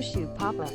issue pop-up.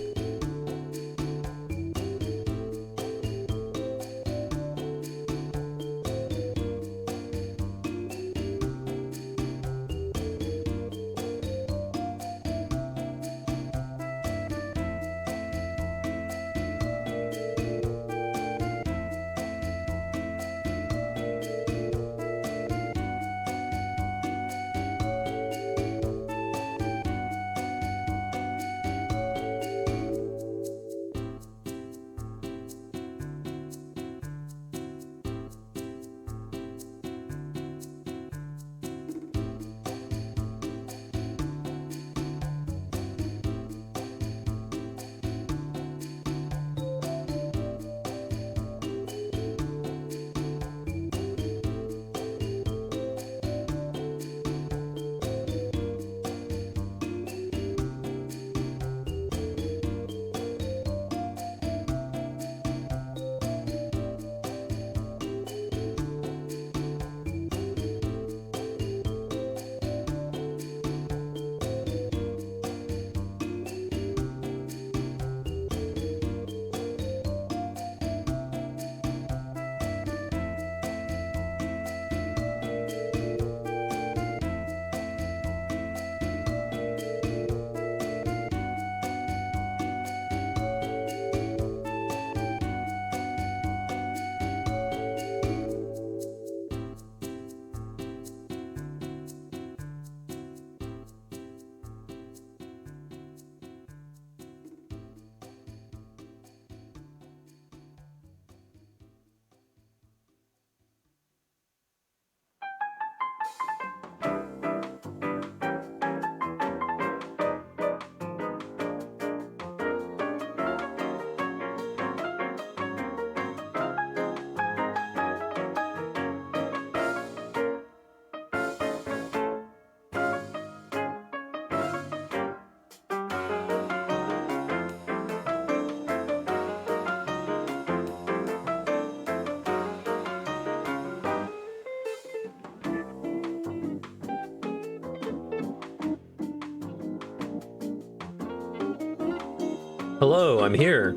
Hello, I'm here.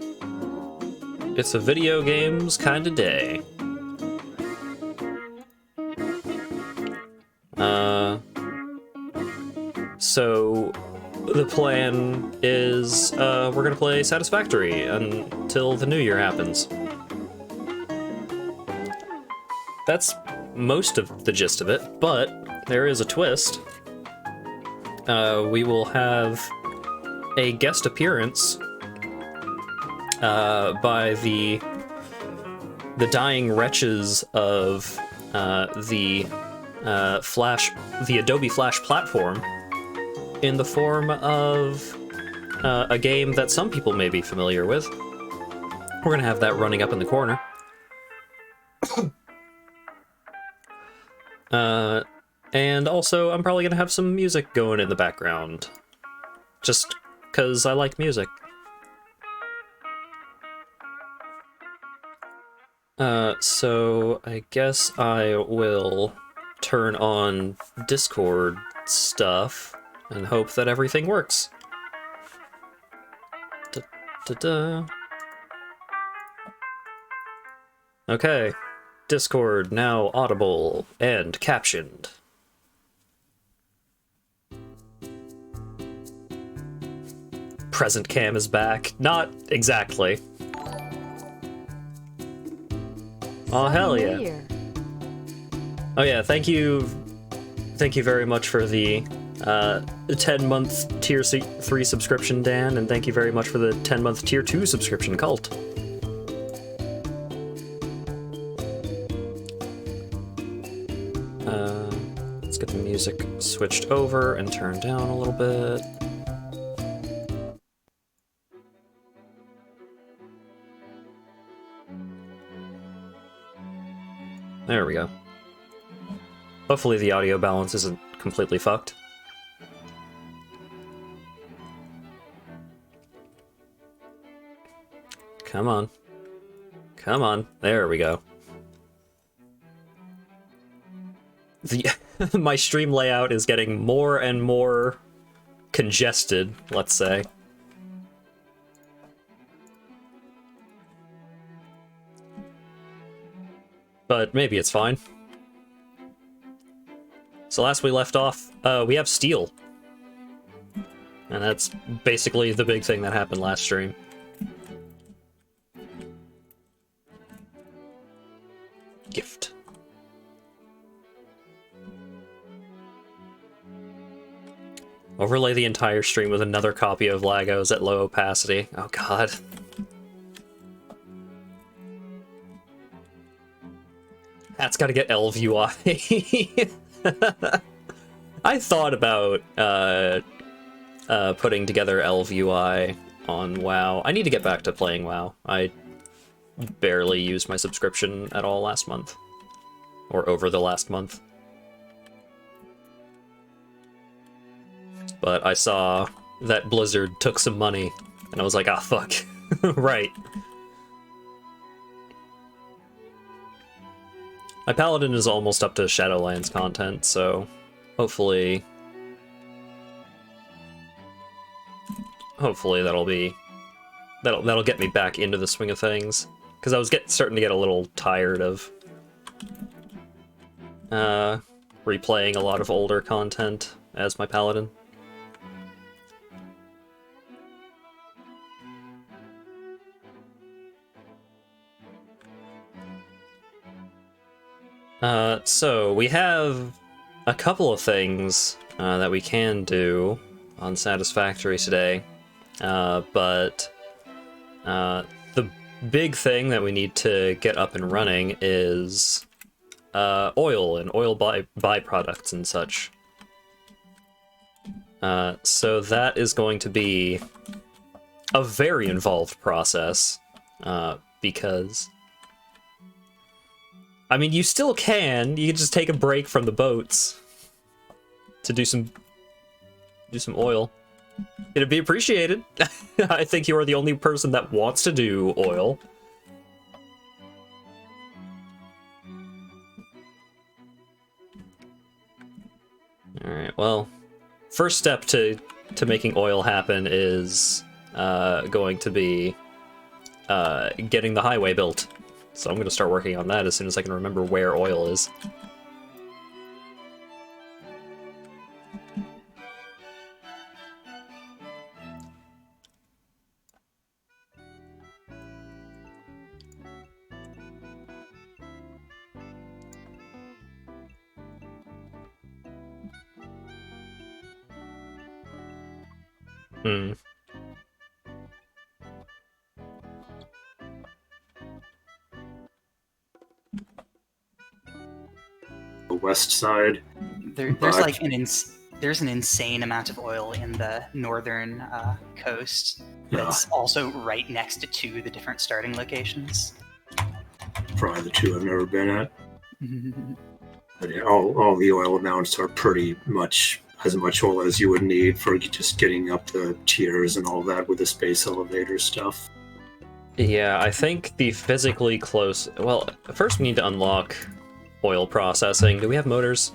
It's a video games kind of day. So the plan is we're gonna play Satisfactory until the new year happens. That's most of the gist of it, but there is a twist. We will have a guest appearance by the dying wretches of the Adobe Flash platform, in the form of a game that some people may be familiar with. We're gonna have that running up in the corner. And also, I'm probably gonna have some music going in the background, just because I like music. So I guess I will turn on Discord stuff and hope that everything works. Da-da-da. Okay, Discord now audible and captioned. Present cam is back. Not exactly. Oh, hell yeah. Oh yeah, thank you very much for the 10-month Tier 3 subscription, Dan, and thank you very much for the 10-month Tier 2 subscription, Cult. Let's get the music switched over and turned down a little bit. There we go. Hopefully the audio balance isn't completely fucked. Come on. Come on. There we go. My stream layout is getting more and more congested, let's say. but maybe it's fine. So last we left off, we have steel. And that's basically the big thing that happened last stream. Gift. Overlay the entire stream with another copy of Lagos at low opacity. Oh god. That's gotta get LVUI. I thought about putting together LVUI on WoW. I need to get back to playing WoW. I barely used my subscription at all last month. Or over the last month. But I saw that Blizzard took some money, and I was like, ah, fuck. Right. My Paladin is almost up to Shadowlands content, so hopefully that'll get me back into the swing of things, because I was starting to get a little tired of replaying a lot of older content as my Paladin. So we have a couple of things that we can do on Satisfactory today, but the big thing that we need to get up and running is oil and oil byproducts and such. So that is going to be a very involved process, because I mean, you still can. You can just take a break from the boats to do some oil. It'd be appreciated. I think you are the only person that wants to do oil. Alright, well, first step to making oil happen is going to be getting the highway built. So I'm going to start working on that as soon as I can remember where oil is. Hmm. The west side. There's like there's an insane amount of oil in the northern coast that's also right next to the different starting locations. Probably the two I've never been at. But yeah, all the oil amounts are pretty much as much oil as you would need for just getting up the tiers and all that with the space elevator stuff. Yeah, I think the physically close... Well, first we need to unlock oil processing. Do we have motors?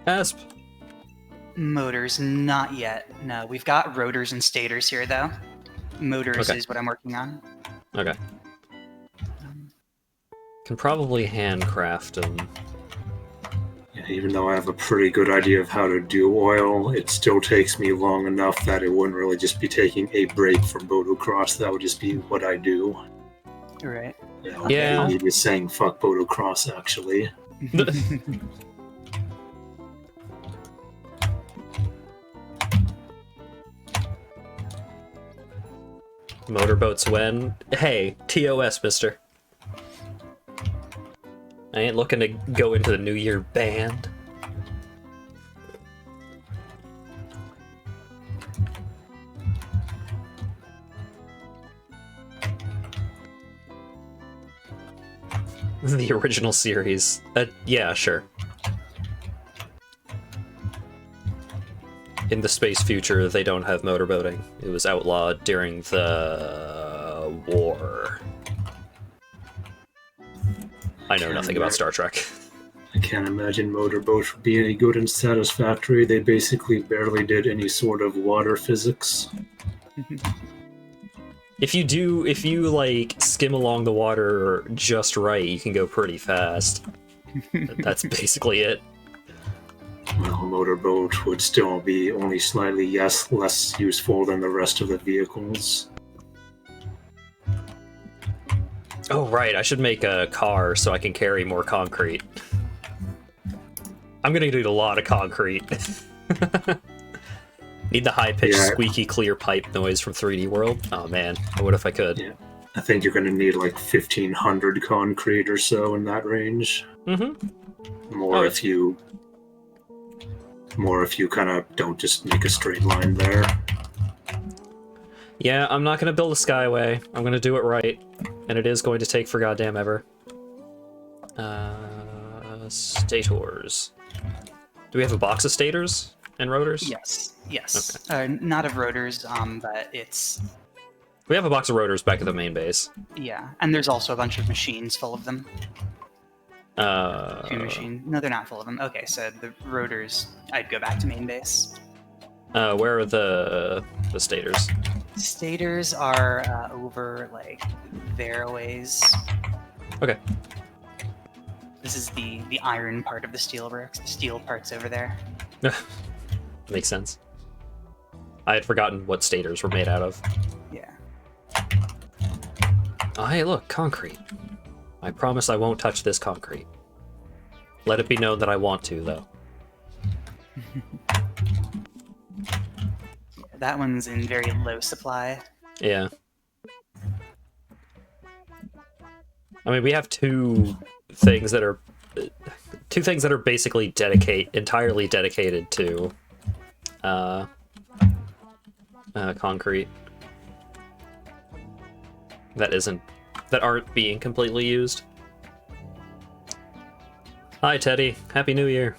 Asp. Motors, not yet. No, we've got rotors and stators here, though. Motors is what I'm working on. Okay. Can probably handcraft them. Yeah, even though I have a pretty good idea of how to do oil, it still takes me long enough that it wouldn't really just be taking a break from Motocross. That would just be what I do. Right. You know, Yeah. He was saying fuck Motocross, actually. Motorboats when? Hey, TOS, mister. I ain't looking to go into the new year band. The original series. Yeah, sure. In the space future, they don't have motorboating. It was outlawed during the war. I know nothing about Star Trek. I can't imagine motorboats would be any good in Satisfactory. They basically barely did any sort of water physics. If you like skim along the water just right, you can go pretty fast. That's basically it. Well, a motorboat would still be only slightly less useful than the rest of the vehicles. Oh, right, I should make a car so I can carry more concrete. I'm gonna need a lot of concrete. Need the high-pitched, squeaky, clear pipe noise from 3D World. Oh man, what if I could? Yeah, I think you're gonna need like 1,500 concrete or so in that range. Mm-hmm. More if you kind of don't just make a straight line there. Yeah, I'm not gonna build a skyway. I'm gonna do it right, and it is going to take for goddamn ever. Stators. Do we have a box of stators and rotors? Yes. Okay. Not of rotors, but it's... We have a box of rotors back at the main base. Yeah, and there's also a bunch of machines full of them. 2 machines. No, they're not full of them. Okay, so the rotors, I'd go back to main base. Where are the stators? Stators are over, like, there a ways. Okay. This is the iron part of the steel works. The steel part's over there. Makes sense. I had forgotten what stators were made out of. Yeah. Oh, hey, look, concrete. I promise I won't touch this concrete. Let it be known that I want to, though. That one's in very low supply. Yeah. I mean, we have two things that are basically entirely dedicated to concrete that aren't being completely used. Hi Teddy, Happy New Year.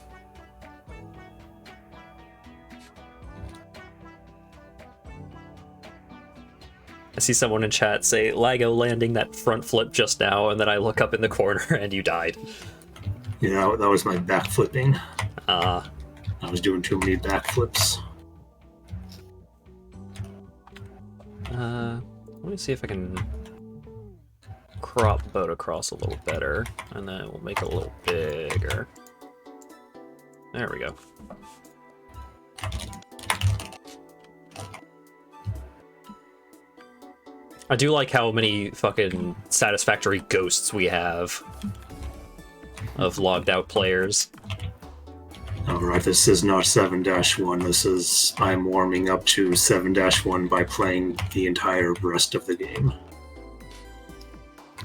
I see someone in chat say, Lago landing that front flip just now, and then I look up in the corner and you died. Yeah, that was my backflipping. I was doing too many backflips. Let me see if I can crop boat across a little better, and then we'll make it a little bigger. There we go. I do like how many fucking Satisfactory ghosts we have of logged out players. Alright, this is not 7-1. This is I'm warming up to 7-1 by playing the entire rest of the game.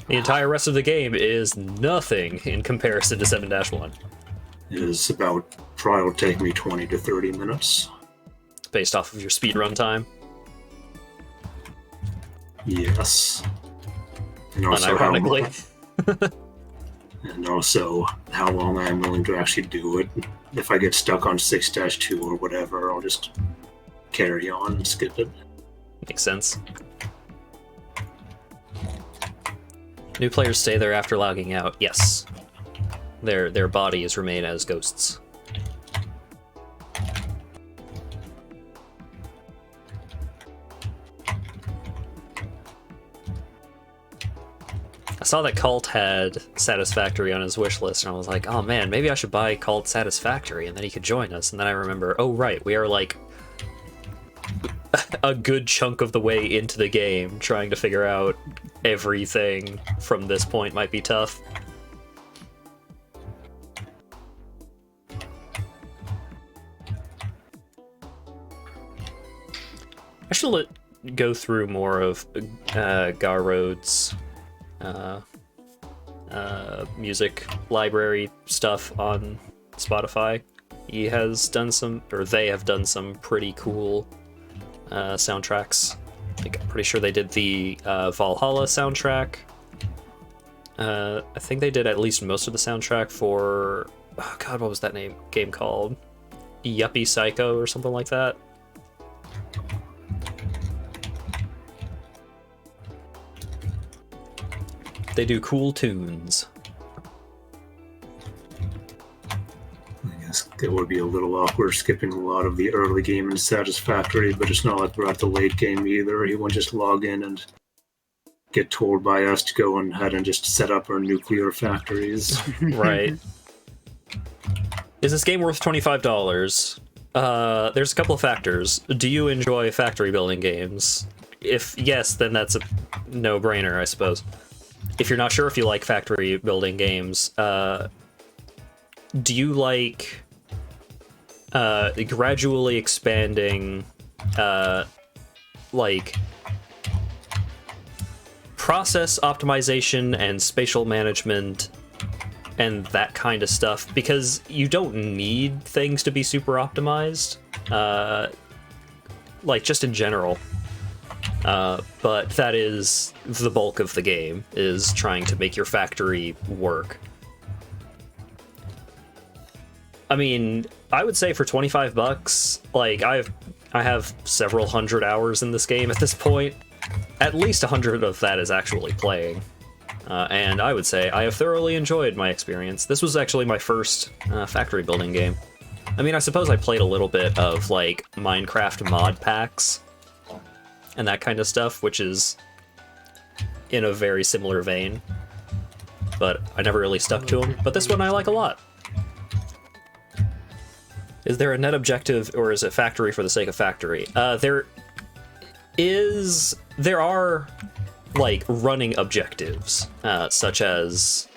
The entire rest of the game is nothing in comparison to 7-1. It is probably will take me 20 to 30 minutes. Based off of your speedrun time? Yes. And also unironically. And also how long I'm willing to actually do it. If I get stuck on 6-2 or whatever, I'll just carry on and skip it. Makes sense. New players stay there after logging out. Yes. Their bodies remain as ghosts. I saw that Cult had Satisfactory on his wish list, and I was like, oh man, maybe I should buy Cult Satisfactory, and then he could join us. And then I remember, oh right, we are like a good chunk of the way into the game, trying to figure out everything from this point might be tough. I should go through more of Garrode's music library stuff on Spotify. He has done some, or they have done some pretty cool soundtracks. Like, I'm pretty sure they did the Valhalla soundtrack. I think they did at least most of the soundtrack for, oh god, what was that game called? Yuppie Psycho or something like that. They do cool tunes. it would be a little awkward skipping a lot of the early game in Satisfactory, but it's not like we're at the late game either. He won't just log in and get told by us to go ahead and just set up our nuclear factories. Right. Is this game worth $25? There's a couple of factors. Do you enjoy factory building games? If yes, then that's a no-brainer, I suppose. If you're not sure if you like factory building games, do you like gradually expanding, like, process optimization and spatial management and that kind of stuff? Because you don't need things to be super optimized, like, just in general. But that is the bulk of the game, is trying to make your factory work. I mean, I would say for $25, like, I have several hundred hours in this game at this point. At least 100 of that is actually playing. And I would say I have thoroughly enjoyed my experience. This was actually my first factory building game. I mean, I suppose I played a little bit of, like, Minecraft mod packs and that kind of stuff, which is in a very similar vein. But I never really stuck to them. But this one I like a lot. Is there a net objective, or is it factory for the sake of factory? There are, like, running objectives, such as,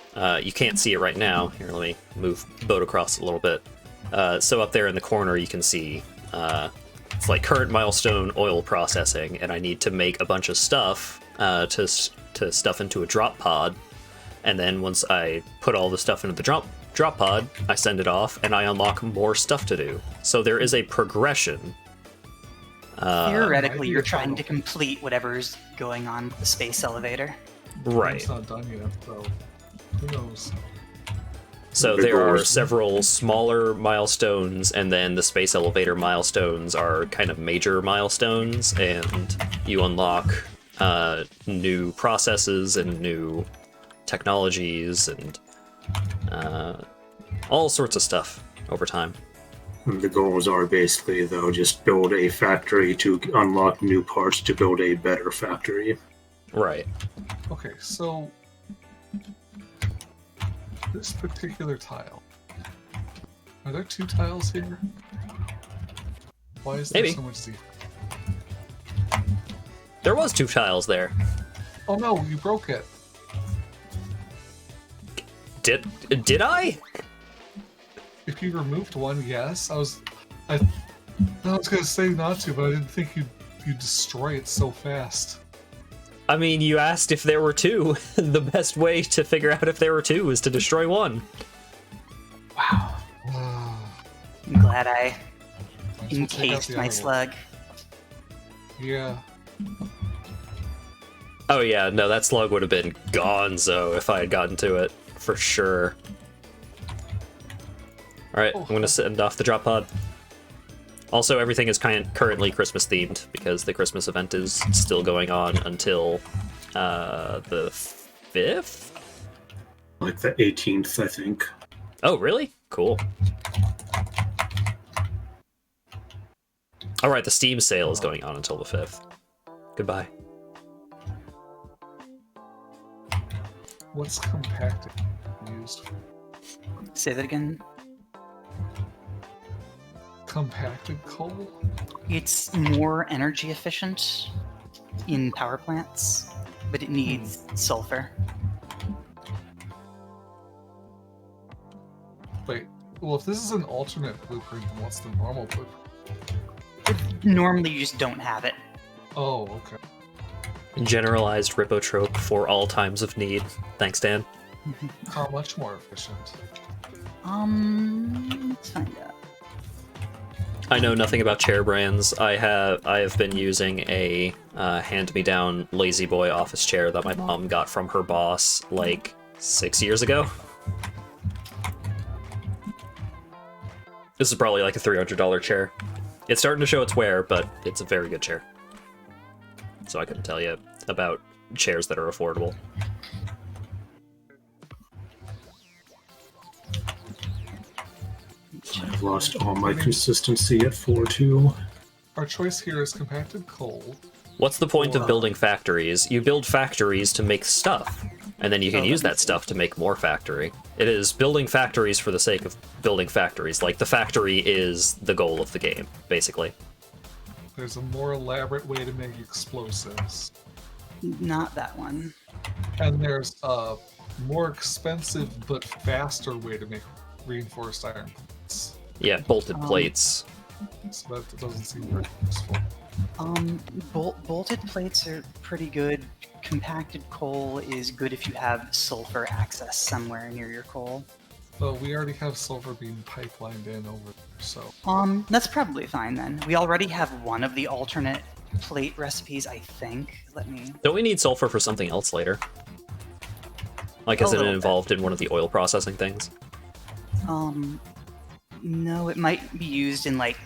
you can't see it right now. Here, let me move the boat across a little bit. So up there in the corner you can see, it's like current milestone oil processing, and I need to make a bunch of stuff to stuff into a drop pod, and then once I put all the stuff into the drop pod, I send it off, and I unlock more stuff to do. So there is a progression. Theoretically, you're trying to complete whatever's going on with the space elevator. Right. It's not done yet, though. Who knows? So there are several smaller milestones, and then the space elevator milestones are kind of major milestones, and you unlock new processes and new technologies and all sorts of stuff over time. The goals are basically, though, just build a factory to unlock new parts to build a better factory. Right. Okay, so this particular tile. Are there 2 tiles here? Why is there Maybe. so much deep? There was 2 tiles there. Oh no, you broke it. Did I? If you removed one, yes. I was gonna say not to, but I didn't think you'd destroy it so fast. I mean, you asked if there were 2. The best way to figure out if there were 2 is to destroy one. Wow. I'm glad I encased my slug. Yeah. Oh yeah, no, that slug would have been gonzo if I had gotten to it, for sure. Alright, I'm gonna send off the drop pod. Also, everything is currently Christmas themed, because the Christmas event is still going on until the 5th? Like the 18th, I think. Oh, really? Cool. Alright, the Steam sale is going on until the 5th. Goodbye. What's compacted used for? Say that again. Compacted coal? It's more energy efficient in power plants, but it needs sulfur. Wait, well, if this is an alternate blueprint, then what's the normal blueprint? Normally, you just don't have it. Oh, okay. Generalized ripotrope for all times of need. Thanks, Dan. How much more efficient? Let's find out. I know nothing about chair brands. I have been using a hand-me-down lazy boy office chair that my mom got from her boss like 6 years ago. This is probably like a $300 chair. It's starting to show its wear, but it's a very good chair. So I couldn't tell you about chairs that are affordable. I've lost all my consistency at 4-2. Our choice here is compacted coal. What's the point of building factories? You build factories to make stuff, and then you can use that stuff to make more factory. It is building factories for the sake of building factories. Like, the factory is the goal of the game, basically. There's a more elaborate way to make explosives. Not that one. And there's a more expensive but faster way to make reinforced iron plates. Yeah, bolted plates. So that doesn't seem very useful. Bolted plates are pretty good. Compacted coal is good if you have sulfur access somewhere near your coal. But we already have silver being pipelined in over there, so... That's probably fine then. We already have one of the alternate plate recipes, I think. Let me... Don't we need sulfur for something else later? Like, is it involved in one of the oil processing things? No, it might be used in, like,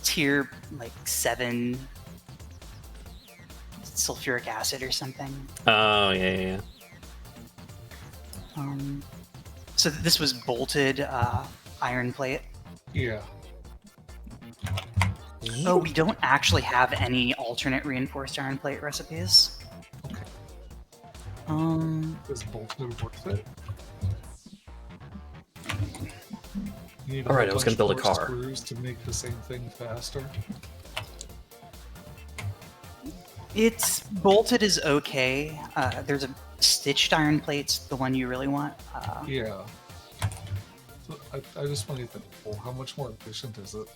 tier, like, 7 sulfuric acid or something. Oh, yeah. So this was bolted iron plate. Yeah. Oh, we don't actually have any alternate reinforced iron plate recipes. Okay. Is bolted worth it? Alright, I was going to build a car. Screws to make the same thing faster. It's bolted is okay. There's a stitched iron plate's the one you really want. Yeah. So I just want to get the how much more efficient is it?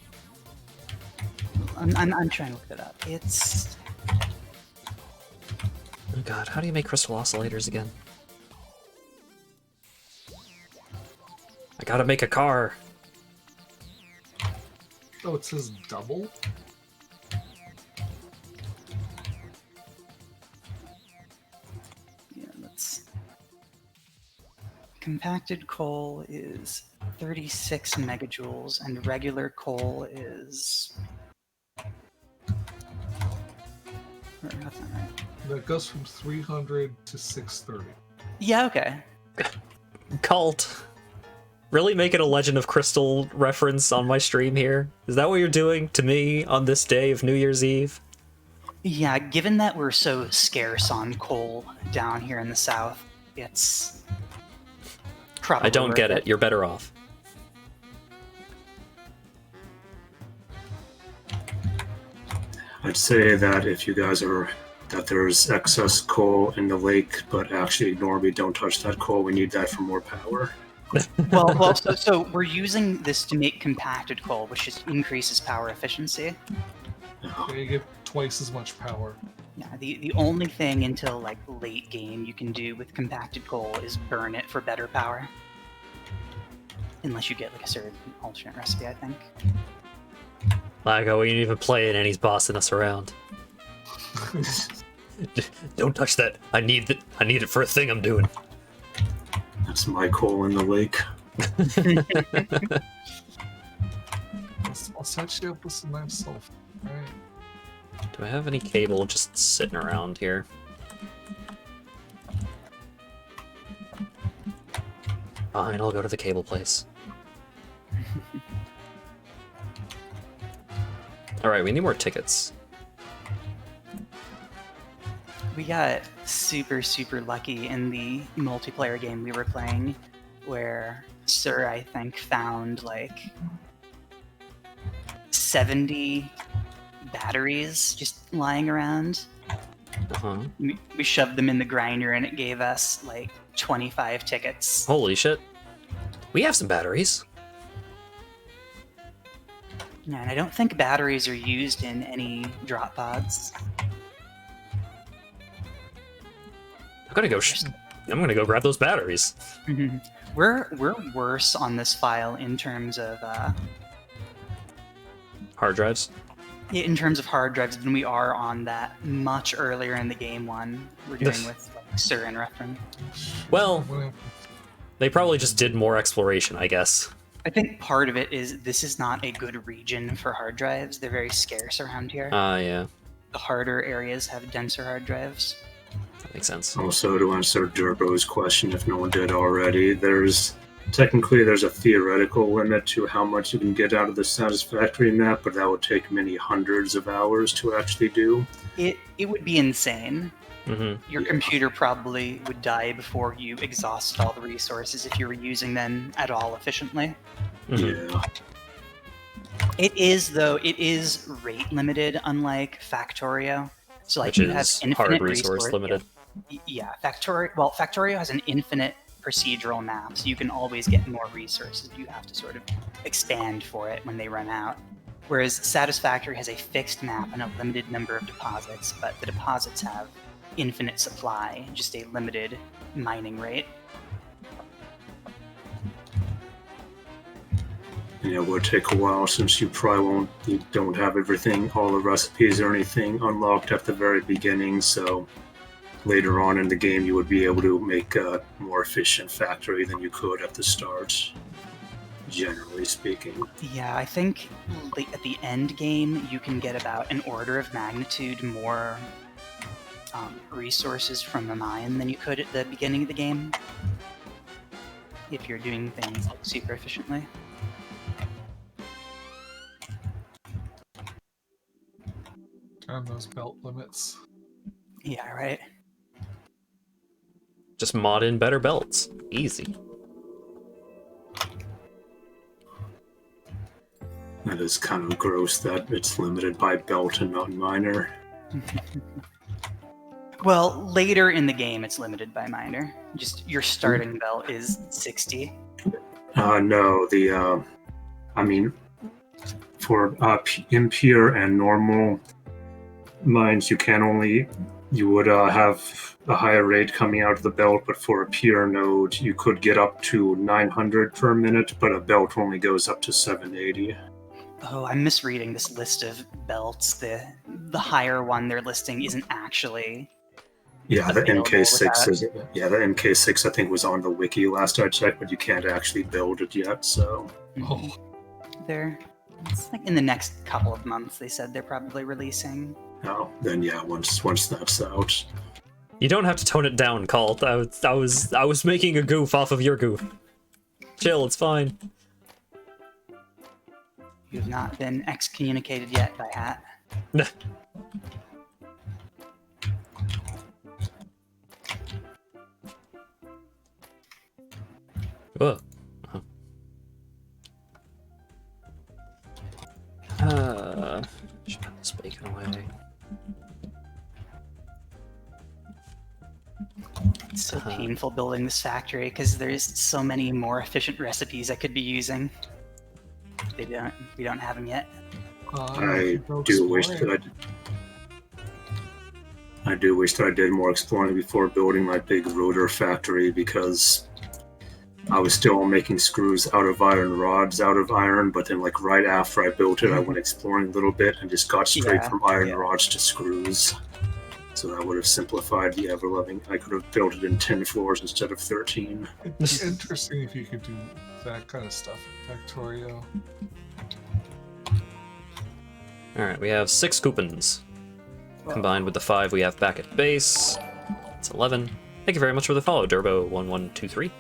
I'm trying to look it up. It's... Oh god, how do you make crystal oscillators again? I gotta make a car. Oh, it says double? Yeah, that's... Compacted coal is 36 megajoules, and regular coal is... That's not right. That goes from 300 to 630. Yeah, okay. Cult. Really making a Legend of Crystal reference on my stream here? Is that what you're doing to me on this day of New Year's Eve? Yeah, given that we're so scarce on coal down here in the south, it's probably I don't get it. You're better off. I'd say that if you guys are that there's excess coal in the lake, but actually ignore me, don't touch that coal. We need that for more power. well, so we're using this to make compacted coal, which just increases power efficiency. Oh, You get twice as much power. Yeah, the only thing until like late game you can do with compacted coal is burn it for better power. Unless you get like a certain alternate recipe, I think. Lago, we didn't even play it and he's bossing us around. Don't touch that. I need it for a thing I'm doing. that's my coal in the lake. I'll set you up with some nice sulfur. Right. Do I have any cable just sitting around here? Fine, I'll go to the cable place. Alright, we need more tickets. We got super lucky in the multiplayer game we were playing, where Sir, I think, found like 70 batteries just lying around. Uh-huh. We shoved them in the grinder and it gave us like 25 tickets. Holy shit. We have some batteries. Yeah, and I don't think batteries are used in any drop pods. I'm gonna go grab those batteries. We're worse on this file in terms of Hard drives? in terms of hard drives than we are on that much earlier in the game one we're doing with like, Sir and Refren. Well, they probably just did more exploration, I guess. I think part of it is this is not a good region for hard drives. They're very scarce around here. Yeah. The harder areas have denser hard drives. That makes sense. Also, to answer Durbo's question, if no one did already, there's Technically, there's a theoretical limit to how much you can get out of the Satisfactory map, but that would take many hundreds of hours to actually do. It would be insane. Mm-hmm. Your computer probably would die before you exhausted all the resources if you were using them at all efficiently. Mm-hmm. Yeah. It is rate limited, unlike Factorio. So like Which you have is infinite hard resource limited. Yeah, Factorio has an infinite procedural map, so you can always get more resources. You have to sort of expand for it when they run out. Whereas Satisfactory has a fixed map and a limited number of deposits, but the deposits have infinite supply, just a limited mining rate. Yeah, it would take a while since you don't have everything, all the recipes or anything unlocked at the very beginning, so later on in the game you would be able to make a more efficient factory than you could at the start, generally speaking. Yeah, I think at the end game you can get about an order of magnitude more resources from the mine than you could at the beginning of the game, if you're doing things like super efficiently. And those belt limits. Yeah, right. Just mod in better belts. Easy. That is kind of gross that it's limited by belt and not miner. Well, later in the game it's limited by miner. Just your starting belt is 60. No, for impure and normal mines, you would have a higher rate coming out of the belt, but for a pure node, you could get up to 900 per minute, but a belt only goes up to 780. Oh, I'm misreading this list of belts. The higher one they're listing isn't actually. Yeah, the available MK6 without- the MK6 I think was on the wiki last I checked, but you can't actually build it yet, so Oh, It's like in the next couple of months they said they're probably releasing. no. Then yeah, once that's out. You don't have to tone it down, Colt. I was making a goof off of your goof. Chill, it's fine. You've not been excommunicated yet by Hat. Whoa. Should put this bacon away. It's so painful building this factory because there's so many more efficient recipes I could be using. We don't have them yet. I do wish that I did more exploring before building my big rotor factory, because I was still making screws out of iron rods out of iron, but then like right after I built it, I went exploring a little bit and just got straight from iron rods to screws. So that would have simplified the ever-loving. I could have built it in 10 floors instead of 13. It'd be interesting if you could do that kind of stuff in Factorio. Alright, we have 6 coupons. Combined with the 5 we have back at base, it's 11. Thank you very much for the follow, Durbo1123.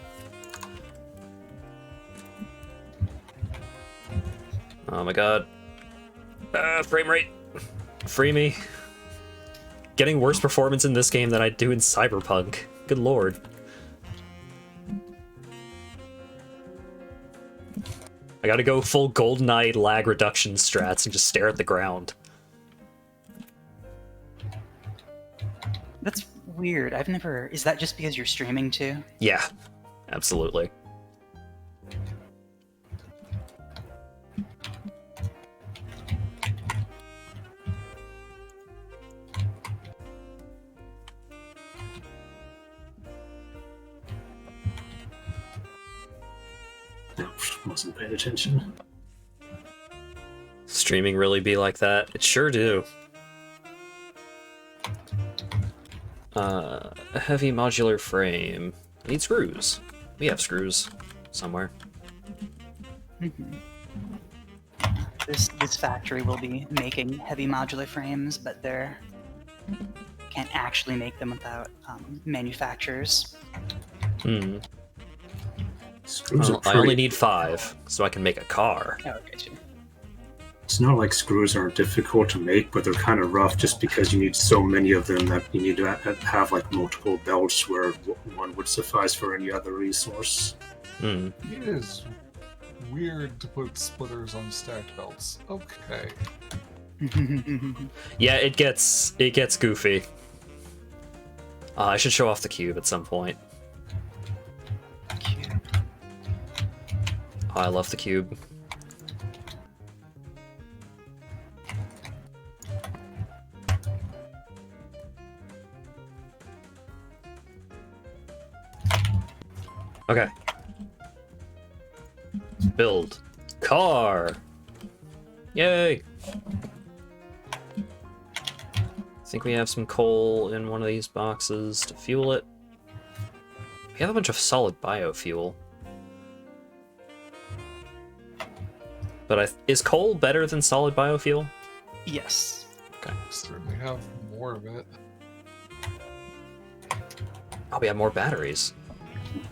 Oh my god. Frame rate. Free me. Getting worse performance in this game than I do in Cyberpunk. Good lord. I gotta go full GoldenEye lag reduction strats and just stare at the ground. That's weird. Is that just because you're streaming too? Yeah, absolutely. No, wasn't paying attention. Streaming really be like that? It sure do. A heavy modular frame. I need screws. We have screws somewhere. This factory will be making heavy modular frames, but they're can't actually make them without manufacturers. Screws Well, are I only pretty. need 5, so I can make a car. Oh, okay, too. It's not like screws aren't difficult to make, but they're kind of rough just because you need so many of them that you need to have like multiple belts where one would suffice for any other resource. Hmm. It is weird to put splitters on stacked belts. Okay. Yeah, it gets goofy. I should show off the cube at some point. Cute. Oh, I love the cube. Okay. Build car. Yay! I think we have some coal in one of these boxes to fuel it. We have a bunch of solid biofuel. But is coal better than solid biofuel? Yes. Okay. Certainly have more of it. Oh, we have more batteries.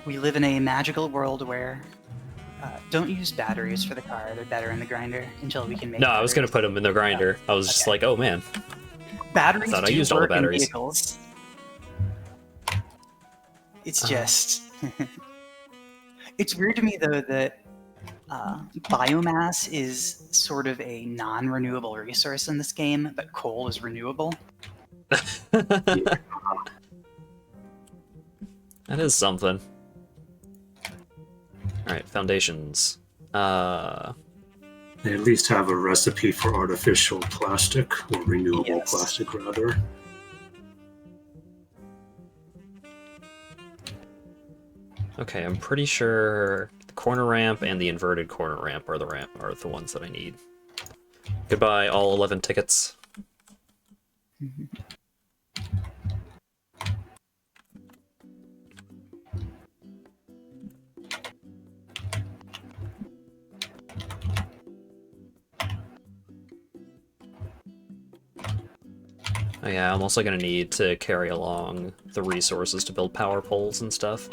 We live in a magical world where don't use batteries for the car. They're better in the grinder until we can make. No, I was gonna batteries. put them in the grinder. I was just like, oh man. Batteries I thought I do used all the work in batteries. vehicles. It's just it's weird to me though that biomass is sort of a non-renewable resource in this game, but coal is renewable. That is something. Alright, foundations. They at least have a recipe for artificial plastic, or renewable Yes. plastic, rather. Okay, I'm pretty sure the corner ramp and the inverted corner ramp are the ones that I need. Goodbye, all 11 tickets. Oh yeah, I'm also gonna need to carry along the resources to build power poles and stuff.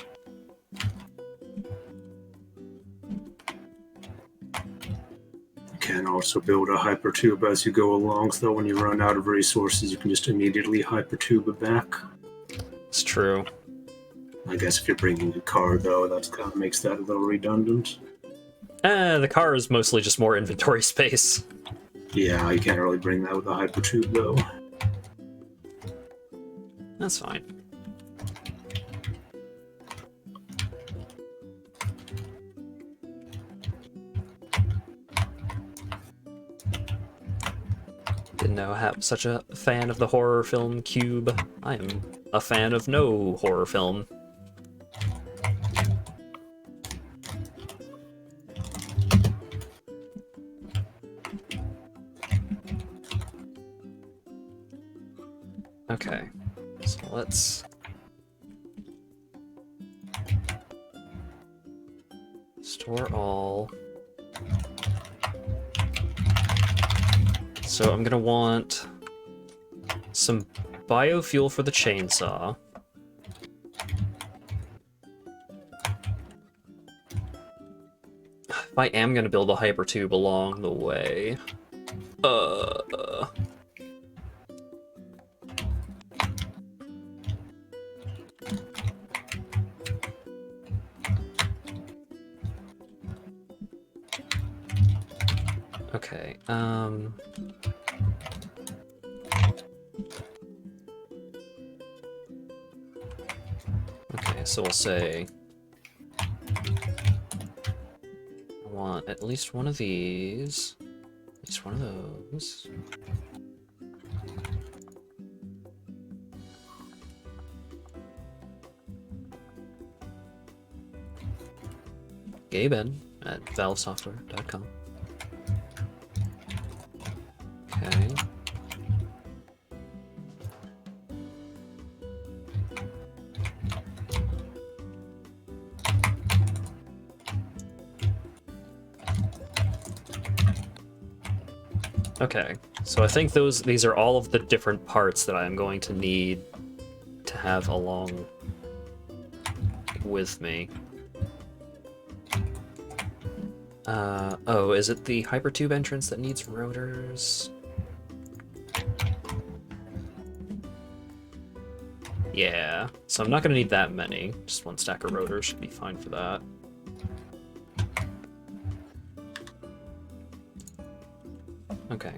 You can also build a hypertube as you go along, so when you run out of resources, you can just immediately hypertube it back. It's true. I guess if you're bringing a car, though, that kind of makes that a little redundant. The car is mostly just more inventory space. Yeah, you can't really bring that with a hypertube, though. That's fine. Didn't know I was such a fan of the horror film Cube. I am a fan of no horror film. Okay, so let's store all. So I'm gonna want some biofuel for the chainsaw. If I am gonna build a hypertube along the way, okay, okay, so we'll say I want at least one of these, at least one of those. Gaben at valvesoftware.com. Okay. Okay, so I think these are all of the different parts that I'm going to need to have along with me. Oh, is it the hypertube entrance that needs rotors? Yeah, so I'm not gonna need that many. Just one stack of rotors should be fine for that. Okay.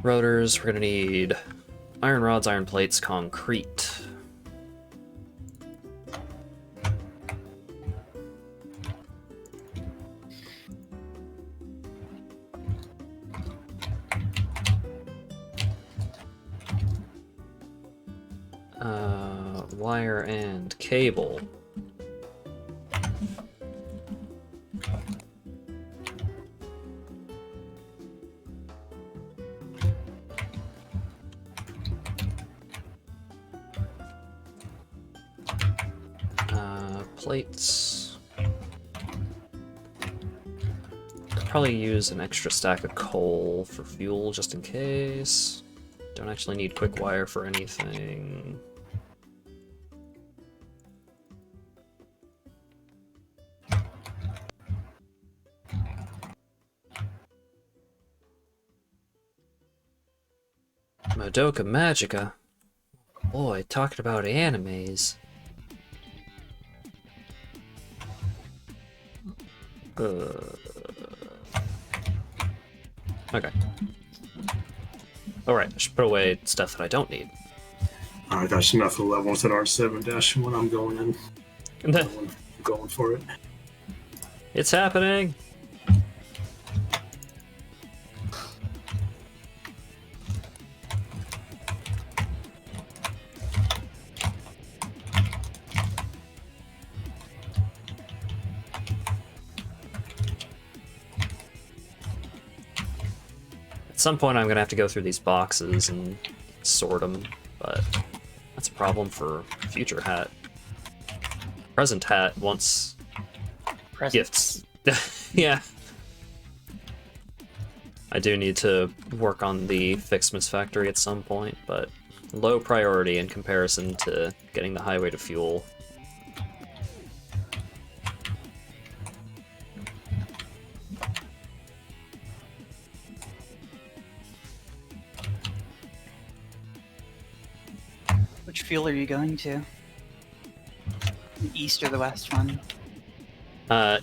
Rotors, we're gonna need iron rods, iron plates, concrete. Wire and cable. Plates. Could probably use an extra stack of coal for fuel just in case. Don't actually need quick wire for anything. Madoka Magica. Boy, talking about animes. Okay. Alright, I should put away stuff that I don't need. Alright, that's enough of the levels at R7-1. I'm going in. I'm going for it. It's happening! At some point I'm gonna have to go through these boxes and sort them, but that's a problem for future Hat. Present Hat wants gifts. Yeah. I do need to work on the Fixmas factory at some point, but low priority in comparison to getting the highway to fuel. Which fuel are you going to? The east or the west one?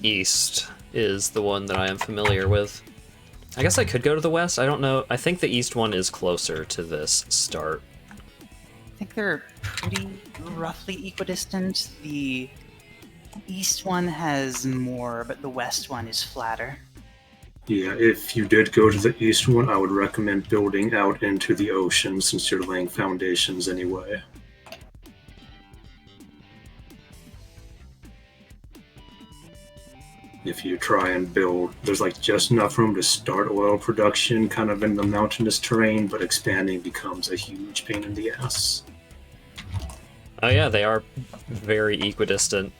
East is the one that I am familiar with. I guess I could go to the west. I don't know. I think the east one is closer to this start. I think they're pretty roughly equidistant. The east one has more, but the west one is flatter. Yeah, if you did go to the east one, I would recommend building out into the ocean since you're laying foundations anyway. If you try and build, there's like just enough room to start oil production kind of in the mountainous terrain, but expanding becomes a huge pain in the ass. Oh yeah, they are very equidistant.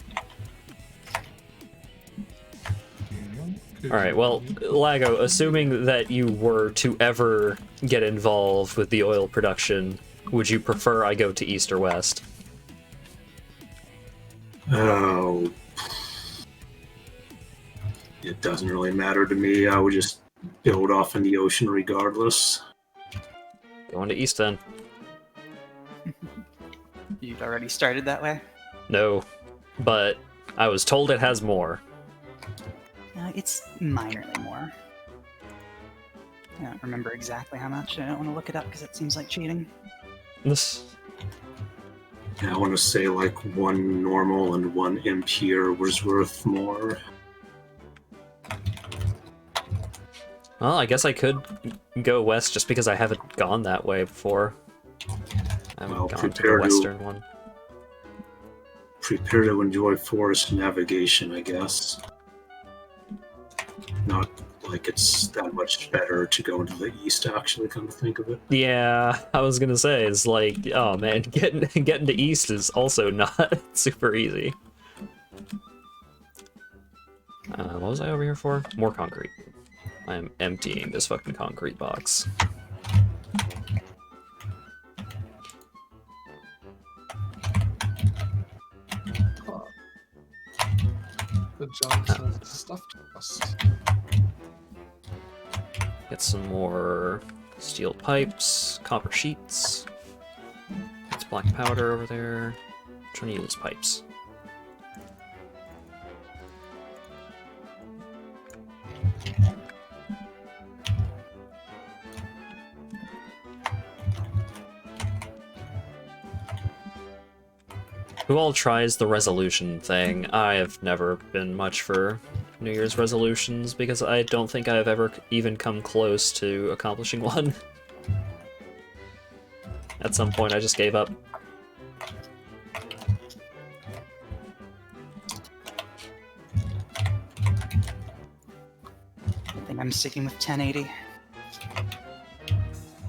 Alright, well, Lago, assuming that you were to ever get involved with the oil production, would you prefer I go to east or west? Oh, it doesn't really matter to me. I would just build off in the ocean regardless. Going to east then. You've already started that way? No, but I was told it has more. It's minorly more. I don't remember exactly how much. I don't want to look it up because it seems like cheating. This. Yeah, I want to say like one normal and one impure was worth more. Well, I guess I could go west just because I haven't gone that way before. I haven't gone to the western one. Prepare to enjoy forest navigation, I guess. Not like it's that much better to go into the east, actually, come to think of it. Yeah, I was gonna say, it's like, oh man, getting to east is also not super easy. What was I over here for? More concrete. I am emptying this fucking concrete box. the Johnson stuff to us. Get some more steel pipes, copper sheets. It's black powder over there. I'm trying to use pipes. Who all tries the resolution thing? I have never been much for New Year's resolutions because I don't think I've ever even come close to accomplishing one. At some point, I just gave up. I think I'm sticking with 1080.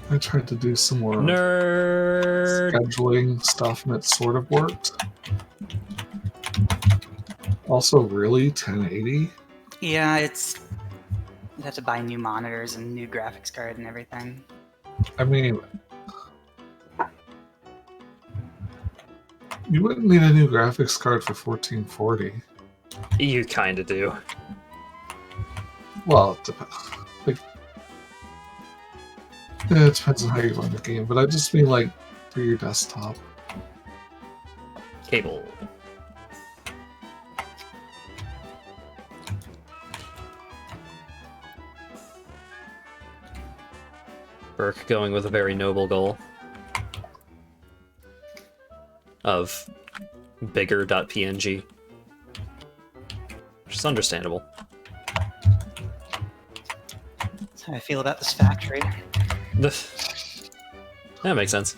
I tried to do some more Nerd! scheduling stuff and it sort of worked. Also, really? 1080? Yeah, it's... You'd have to buy new monitors and new graphics card and everything. I mean, you wouldn't need a new graphics card for 1440. You kinda do. Well, it depends. Like, yeah, it depends on how you run the game, but I just mean like for your desktop. Cable. Burke going with a very noble goal of bigger.png, which is understandable. That's how I feel about this factory. That makes sense.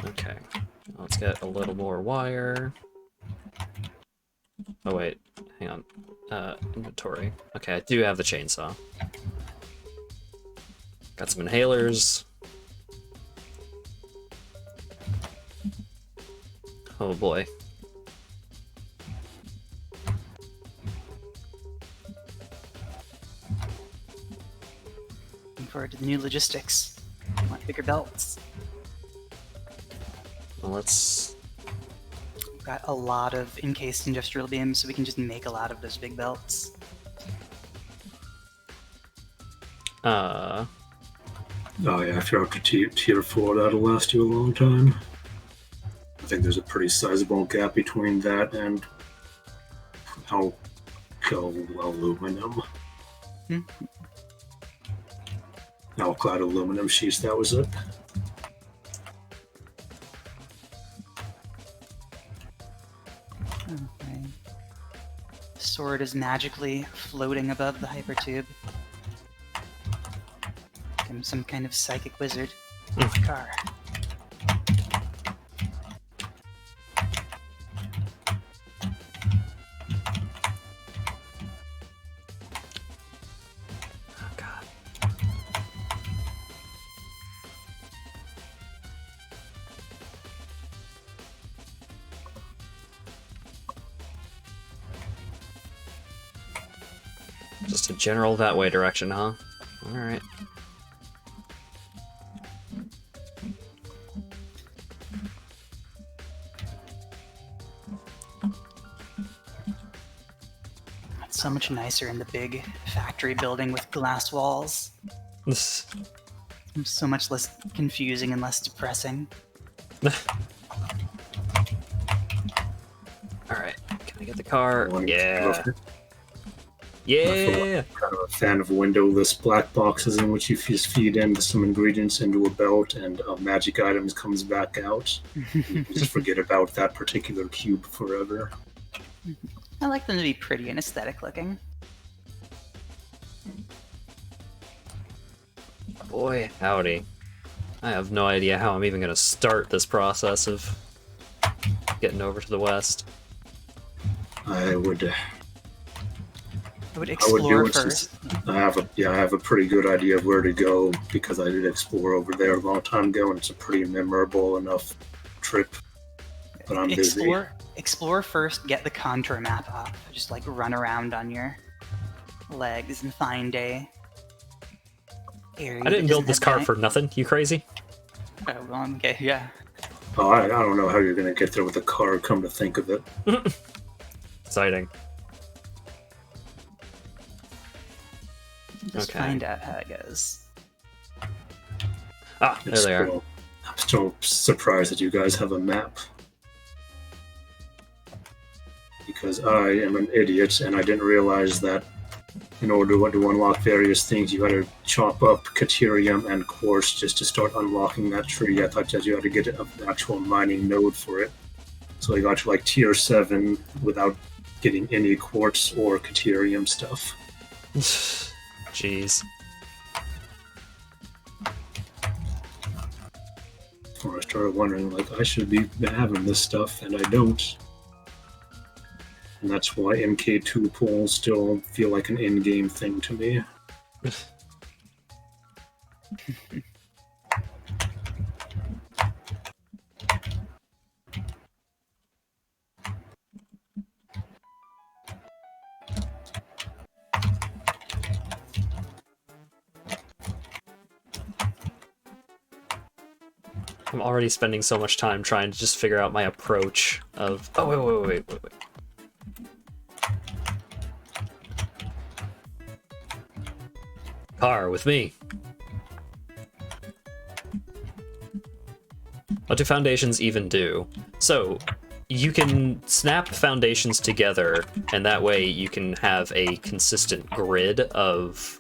Okay, let's get a little more wire. Oh wait, hang on. Inventory. Okay, I do have the chainsaw. Got some inhalers. Oh boy. Looking forward to the new logistics. I want bigger belts. Well, let's... We've got a lot of encased industrial beams, so we can just make a lot of those big belts. Oh yeah, if you're up to tier 4, that'll last you a long time. I think there's a pretty sizable gap between that and aluminum. Alclad aluminum sheets, that was it. Okay. Sword is magically floating above the hypertube. I'm some kind of psychic wizard. Car. Oh god. Just a general that way direction, huh? Alright. It's so much nicer in the big factory building with glass walls. It's so much less confusing and less depressing. Alright, can I get the car? One- Yeah. I'm Yeah! kind of a fan of windowless black boxes in which you just feed in some ingredients into a belt and magic items comes back out. You just forget about that particular cube forever. I like them to be pretty and aesthetic looking. Boy, howdy. I have no idea how I'm even gonna start this process of getting over to the west. I would explore do it first. since I have a pretty good idea of where to go because I did explore over there a long time ago and it's a pretty memorable enough trip. But I'm busy. Explore first, get the contour map up. Just like run around on your legs and find a area. I didn't that build doesn't this have car any- for nothing. You crazy? Oh, well, okay, yeah. Oh, I don't know how you're going to get there with a car, come to think of it. Exciting. Just Okay. find out how it goes. Ah, there they are. I'm still surprised that you guys have a map. Because I am an idiot and I didn't realize that in order to unlock various things, you had to chop up Caterium and Quartz just to start unlocking that tree. I thought that you had to get an actual mining node for it. So I got to like tier 7 without getting any Quartz or Caterium stuff. Jeez. Or I started wondering, like, I should be having this stuff, and I don't. And that's why MK2 pools still feel like an in-game thing to me. I'm already spending so much time trying to just figure out my approach of... Oh, wait. Car, with me. What do foundations even do? So, you can snap foundations together, and that way you can have a consistent grid of,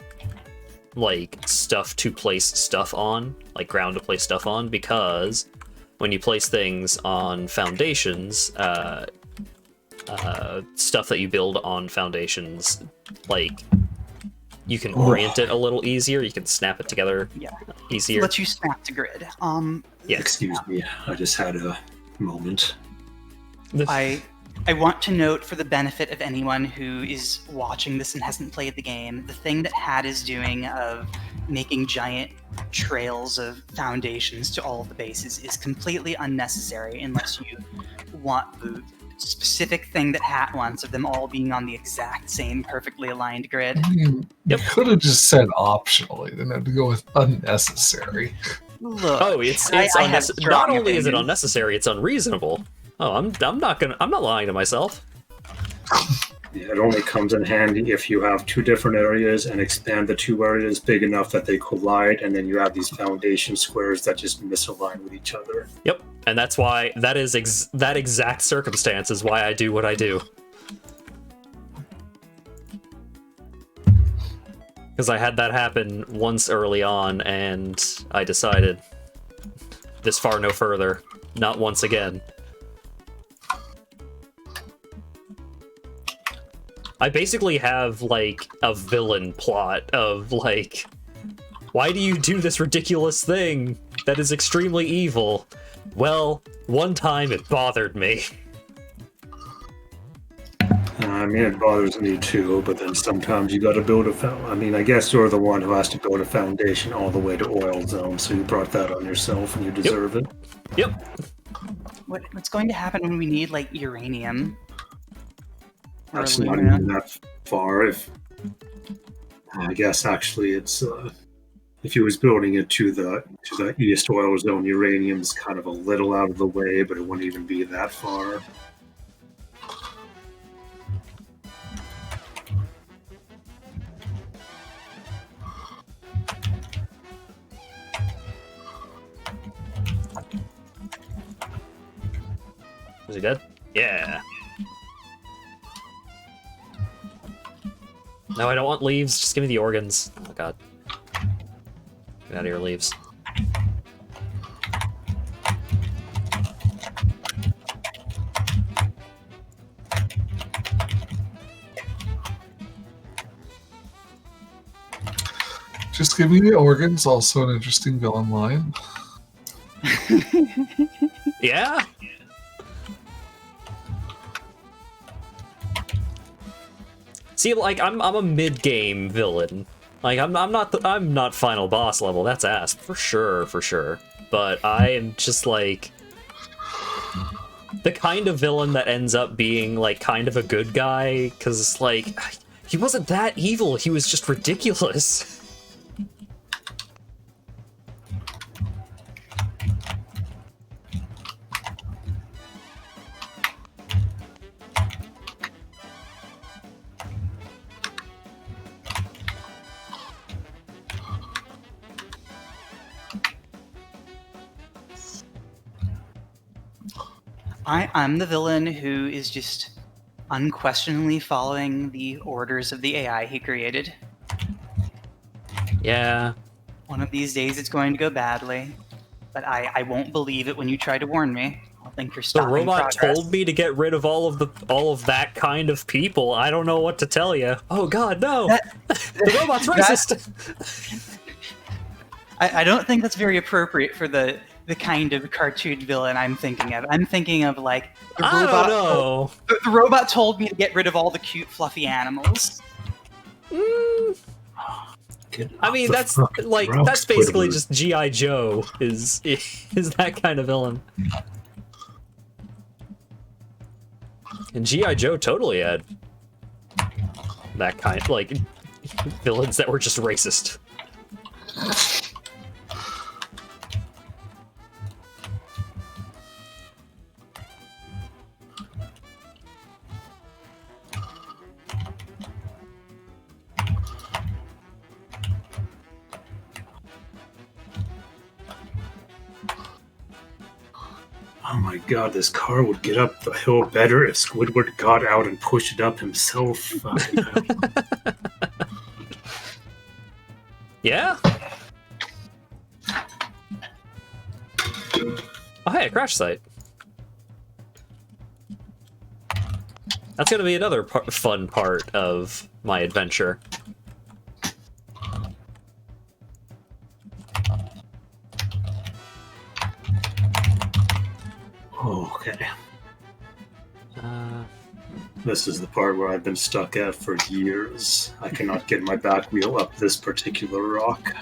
like, stuff to place stuff on, like ground to place stuff on, because when you place things on foundations, stuff that you build on foundations, like, you can orient it a little easier, you can snap it together easier. Let you snap to grid. Yeah. Excuse me, I just had a moment. I want to note, for the benefit of anyone who is watching this and hasn't played the game, the thing that Hat is doing of making giant trails of foundations to all of the bases is completely unnecessary unless you want the specific thing that Hat wants, of them all being on the exact same perfectly aligned grid. I mean, you could have just said optionally, then have to go with unnecessary. Look, Oh, it's I have unnecessary. strong Not only is it opinions. unnecessary, it's unreasonable. Oh, I'm not lying to myself. Yeah, it only comes in handy if you have two different areas and expand the two areas big enough that they collide, and then you have these foundation squares that just misalign with each other. Yep, and that's why that exact circumstance is why I do what I do. Because I had that happen once early on, and I decided this far no further, not once again. I basically have, like, a villain plot of, like, why do you do this ridiculous thing that is extremely evil? Well, one time it bothered me. I mean, it bothers me too, but then sometimes you gotta build I mean, I guess you're the one who has to build a foundation all the way to Oil Zone, so you brought that on yourself and you deserve it. Yep. What's going to happen when we need, like, uranium? Or That's not alumina? even that far. I guess actually it's if he was building it to the East Oil Zone, uranium's kind of a little out of the way, but it wouldn't even be that far. Is he dead? Yeah. No, I don't want leaves. Just give me the organs. Oh, God. Get out of here, leaves. Just give me the organs, also an interesting villain line. Yeah? See, like, I'm a mid-game villain. Like, I'm not final boss level. That's ass for sure. But I am just like the kind of villain that ends up being like kind of a good guy, because like he wasn't that evil. He was just ridiculous. I'm the villain who is just unquestioningly following the orders of the AI he created. Yeah. One of these days it's going to go badly, but I won't believe it when you try to warn me. I'll think you're The stopping robot progress. told me to get rid of all of that kind of people. I don't know what to tell you. Oh God, no! The robot's racist. I don't think that's very appropriate for the kind of cartoon villain I'm thinking of. I'm thinking of like I don't know. The robot told me to get rid of all the cute, fluffy animals. I mean, that's basically just G.I. Joe is that kind of villain. And G.I. Joe totally had that kind, like, villains that were just racist. Oh my god, this car would get up the hill better if Squidward got out and pushed it up himself. Yeah? Oh, hey, a crash site. That's gonna be another fun part of my adventure. Okay. This is the part where I've been stuck at for years. I cannot get my back wheel up this particular rock.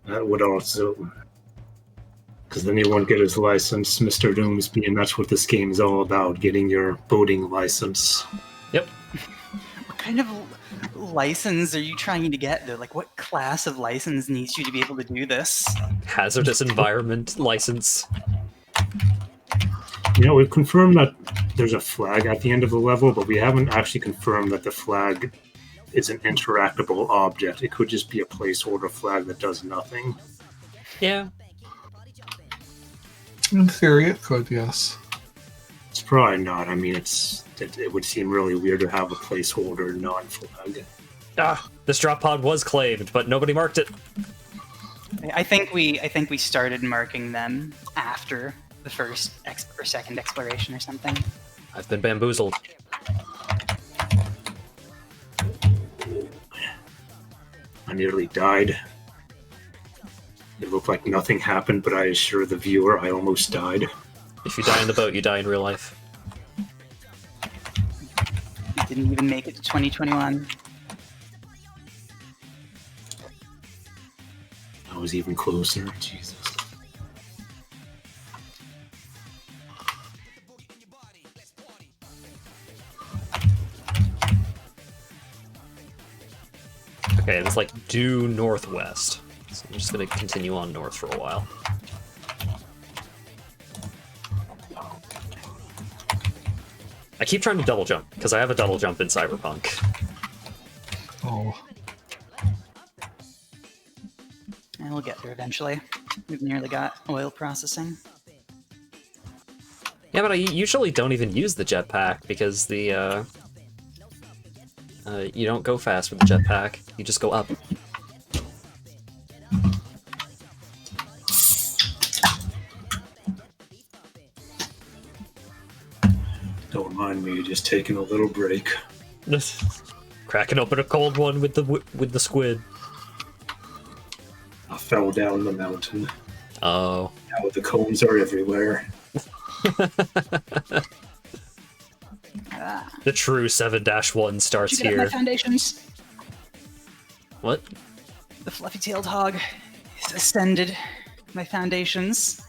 That would also... Because then you won't get his license, Mr. Doomsby, and that's what this game is all about, getting your boating license. Yep. What kind of license are you trying to get, though? Like, what class of license needs you to be able to do this? Hazardous environment license. You know, we've confirmed that there's a flag at the end of the level, but we haven't actually confirmed that the flag is an interactable object. It could just be a placeholder flag that does nothing. Yeah. In theory, it could, yes. It's probably not. I mean, it would seem really weird to have a placeholder non-flag. This drop pod was claimed, but nobody marked it. I think we started marking them after the first or second exploration or something. I've been bamboozled. I nearly died. It looked like nothing happened, but I assure the viewer I almost died. If you die in the boat, you die in real life. We didn't even make it to 2021. I was even closer. Jesus. Okay, it's like due northwest. So I'm just gonna continue on north for a while. I keep trying to double jump, because I have a double jump in Cyberpunk. Oh. And we'll get there eventually. We've nearly got oil processing. Yeah, but I usually don't even use the jetpack, because the, you don't go fast with the jetpack, you just go up. Don't mind me, just taking a little break. Cracking open a cold one with the squid. I fell down the mountain. Oh. Now the cones are everywhere. The true 7-1 starts Did you get here. my foundations? What? The fluffy-tailed hog has ascended my foundations.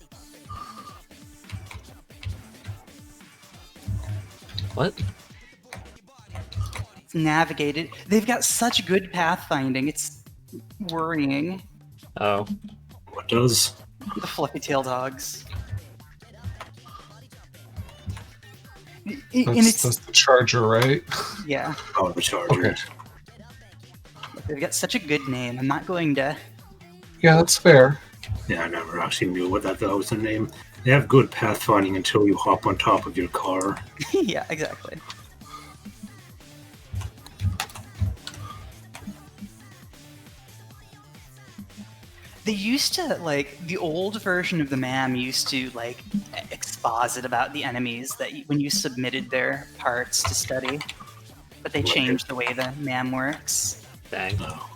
What? It's navigated. They've got such good pathfinding. It's worrying. Oh. What does? The fluffy-tailed hogs. That's the charger, right? Yeah. Oh, the charger. Okay. They've got such a good name. I'm not going to... Yeah, that's fair. Yeah, I never actually knew what that was the name. They have good pathfinding until you hop on top of your car. Yeah, exactly. They used to, like, the old version of the MAM used to, like, exposit about the enemies that when you submitted their parts to study. But they changed the way the MAM works. Dang. Oh.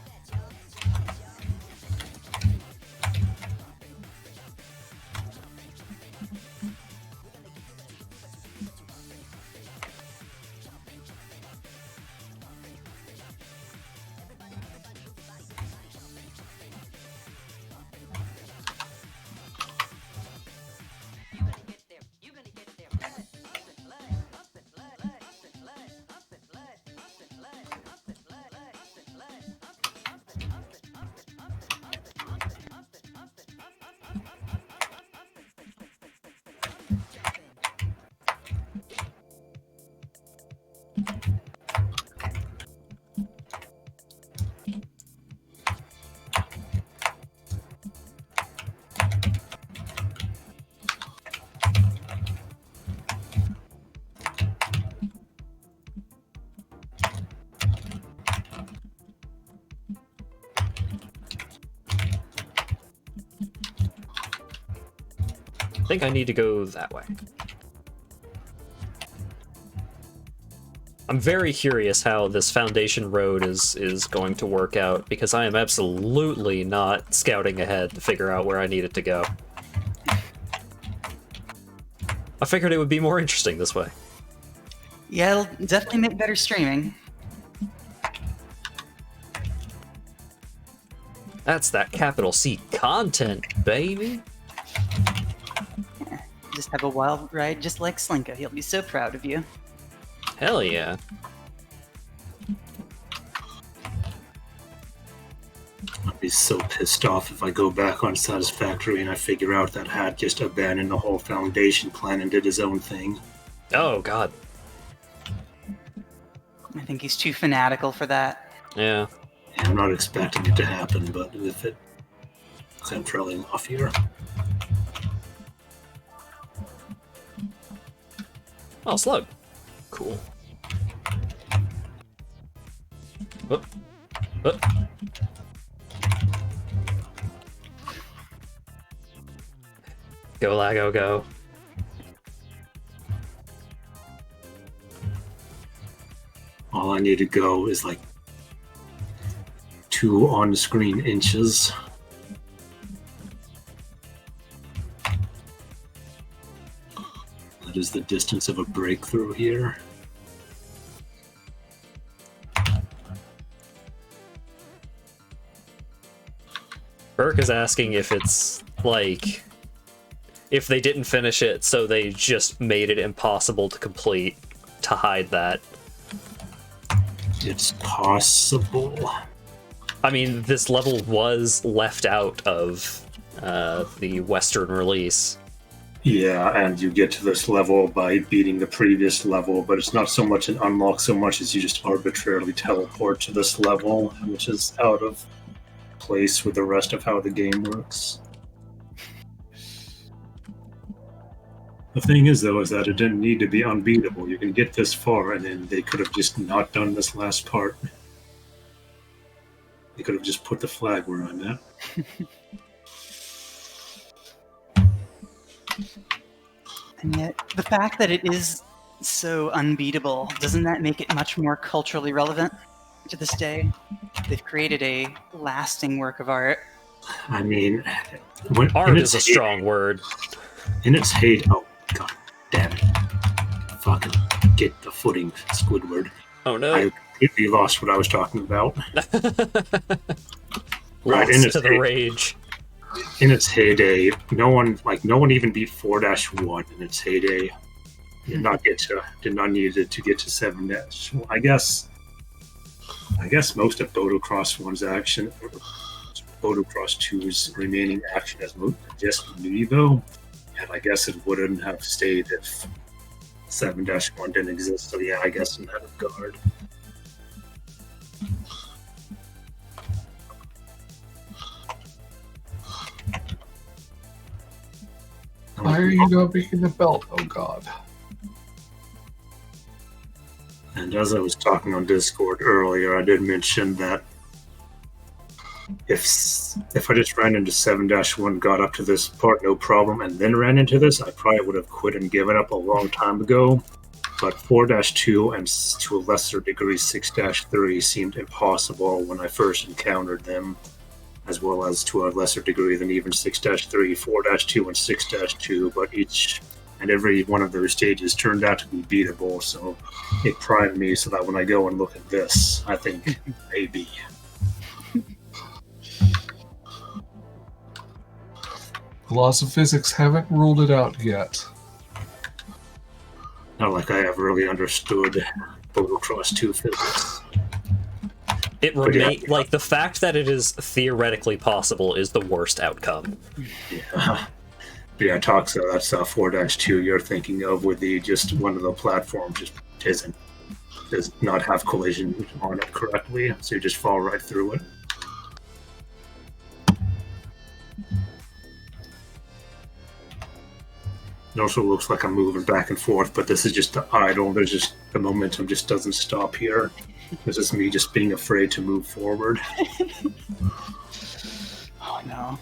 I think I need to go that way. I'm very curious how this Foundation Road is going to work out, because I am absolutely not scouting ahead to figure out where I need it to go. I figured it would be more interesting this way. Yeah, it'll definitely make better streaming. That's that capital C content, baby! Just have a wild ride just like Slinka. He'll be so proud of you. Hell yeah. I'll be so pissed off if I go back on Satisfactory and I figure out that Hat just abandoned the whole Foundation plan and did his own thing. Oh, God. I think he's too fanatical for that. Yeah. Yeah, I'm not expecting it to happen, but if it... I'm trailing off here. Oh, slug. Cool. Oh. Oh. Go, Lago, go. All I need to go is like 2 on-screen inches. That is the distance of a breakthrough here. Burke is asking if it's, like, if they didn't finish it, so they just made it impossible to complete to hide that. It's possible. I mean, this level was left out of the Western release. Yeah, and you get to this level by beating the previous level, but it's not so much an unlock so much as you just arbitrarily teleport to this level, which is out of place with the rest of how the game works. The thing is, though, is that it didn't need to be unbeatable. You can get this far, and then they could have just not done this last part. They could have just put the flag where I'm at. And yet, the fact that it is so unbeatable, doesn't that make it much more culturally relevant to this day? They've created a lasting work of art. I mean, Art is a strong word. In its heyday, oh god damn it! Fucking get the footing, Squidward. Oh no! I completely lost what I was talking about. Lost in to the rage. In its heyday, no one even beat 4-1 in its heyday. Did not need it to get to 7-. I guess most of Motocross 1's action, Motocross 2's remaining action as just Nuevo, and I guess it wouldn't have stayed if 7-1 didn't exist. So yeah, I guess in that regard. Why are you not making the belt? Oh god. And as I was talking on Discord earlier, I did mention that if I just ran into 7-1, got up to this part no problem, and then ran into this, I probably would have quit and given up a long time ago. But 4-2 and to a lesser degree 6-3 seemed impossible when I first encountered them, as well as to a lesser degree than even 6-3, 4-2, and 6-2, but each and every one of those stages turned out to be beatable, so it primed me so that when I go and look at this, I think maybe. The laws of physics haven't ruled it out yet. Not like I ever really understood Motocross 2 physics. It remains like the fact that it is theoretically possible is the worst outcome. Yeah. But yeah, Toxa, that's 4-2 you're thinking of with the just one of the platforms just does not have collision on it correctly, so you just fall right through it. It also looks like I'm moving back and forth, but this is just idle. There's just the momentum just doesn't stop here. This is me just being afraid to move forward. Oh no.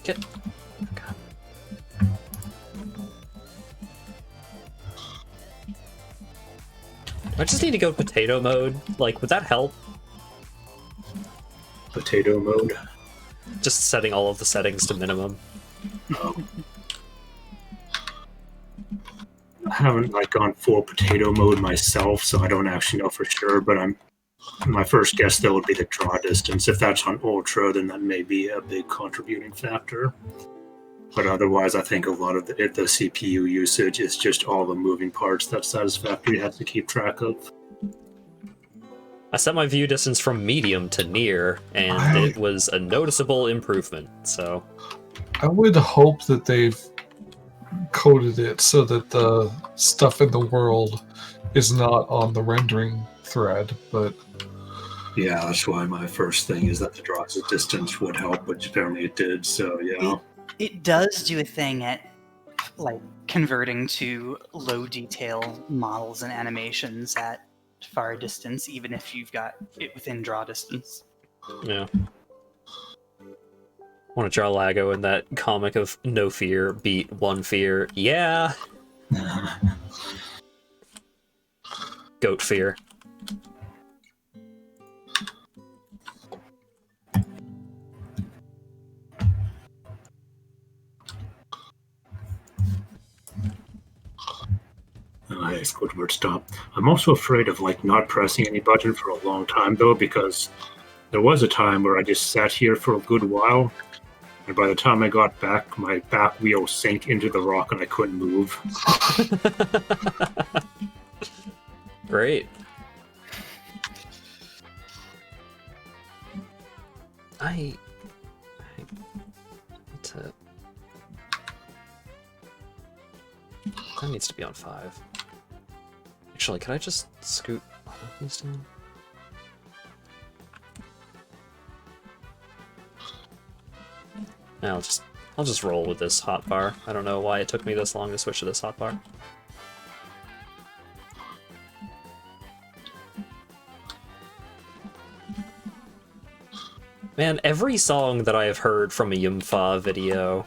Get. I just need to go potato mode. Like, would that help? Potato mode. Just setting all of the settings to minimum. I haven't gone full potato mode myself, so I don't actually know for sure. But my first guess though would be the draw distance. If that's on ultra, then that may be a big contributing factor. But otherwise, I think a lot of the CPU usage is just all the moving parts that Satisfactory has to keep track of. I set my view distance from medium to near, and it was a noticeable improvement, so... I would hope that they've coded it so that the stuff in the world is not on the rendering thread, but... Yeah, that's why my first thing is that the draw distance would help, which apparently it did, so yeah. It does do a thing at, like, converting to low detail models and animations at far distance, even if you've got it within draw distance. Yeah. Want to draw Lago in that comic of no fear beat one fear. Yeah. Goat fear. Hey, Squidward, stop. I'm also afraid of not pressing any button for a long time though, because there was a time where I just sat here for a good while, and by the time I got back, my back wheel sank into the rock and I couldn't move. Great. I need to... That needs to be on 5. Actually, can I just scoot all of these down? Yeah, I'll just roll with this hotbar. I don't know why it took me this long to switch to this hotbar. Man, every song that I have heard from a Yumfa video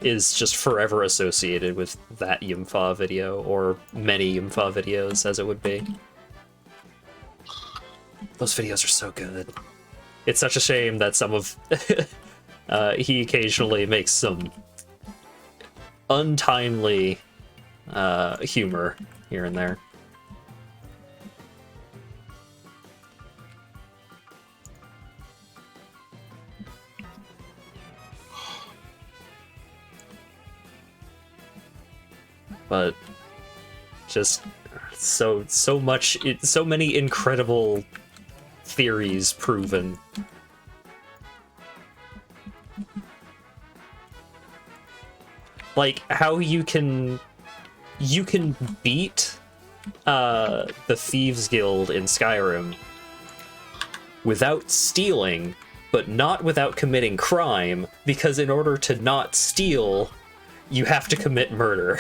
is just forever associated with that Yumfa video, or many Yumfa videos, as it would be. Those videos are so good. It's such a shame that some of... he occasionally makes some untimely humor here and there. But just so many incredible theories proven. Like how you can beat the Thieves Guild in Skyrim without stealing, but not without committing crime, because in order to not steal, you have to commit murder.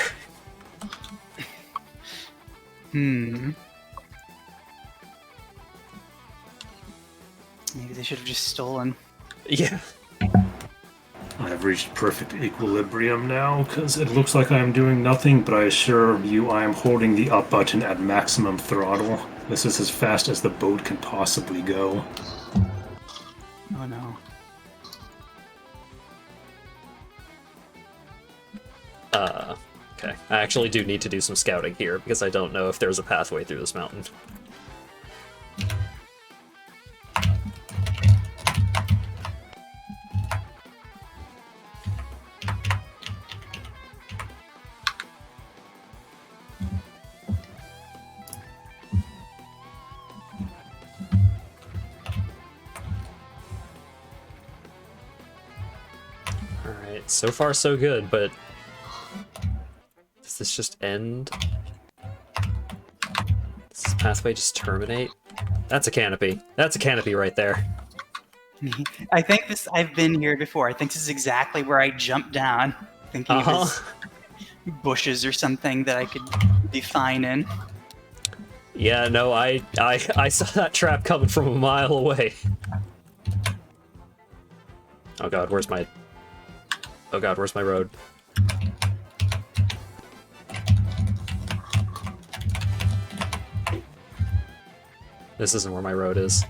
Maybe they should have just stolen. Yeah. I have reached perfect equilibrium now, because it looks like I am doing nothing, but I assure you I am holding the up button at maximum throttle. This is as fast as the boat can possibly go. Oh no. Okay. I actually do need to do some scouting here, because I don't know if there's a pathway through this mountain. Alright, so far so good, but does this just end? Does this pathway just terminate? That's a canopy. That's a canopy right there. I think I've been here before. I think this is exactly where I jumped down, thinking it was bushes or something that I could be fine in. Yeah, no, I saw that trap coming from a mile away. Oh god, where's my... Oh god, where's my road? This isn't where my road is.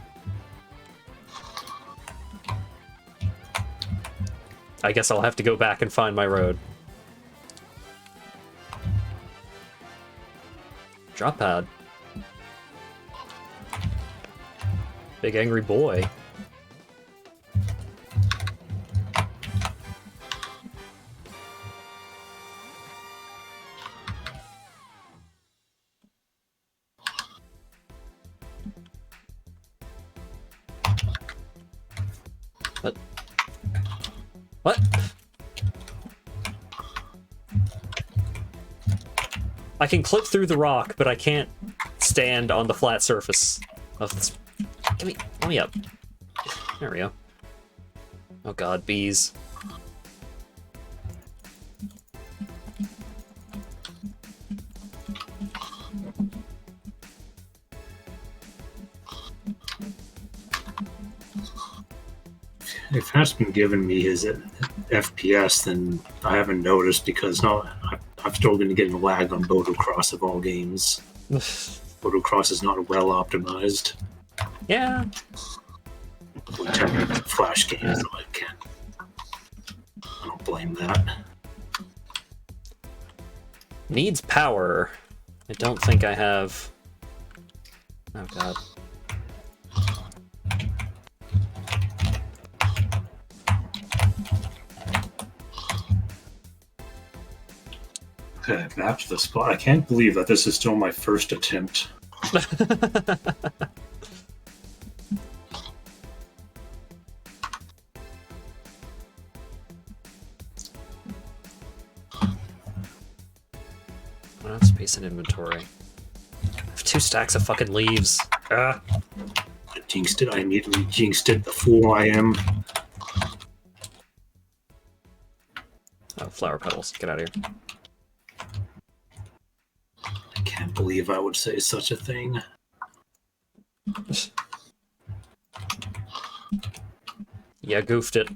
I guess I'll have to go back and find my road. Drop pad. Big angry boy. What? I can clip through the rock, but I can't stand on the flat surface of this. Let me up. There we go. Oh god, bees. If Hat's been giving me his FPS, then I haven't noticed, because now I'm still going to get a lag on Motocross of all games. Motocross is not well optimized. Yeah. Flash games, though, I don't blame that. Needs power. I don't think I have... Oh god. Okay, back to the spot. I can't believe that this is still my first attempt. I don't have space in inventory. I have 2 stacks of fucking leaves. Ah. I jinxed it. I immediately jinxed it. The fool I am. Oh, flower petals. Get out of here. I can't believe I would say such a thing. Yeah, goofed it.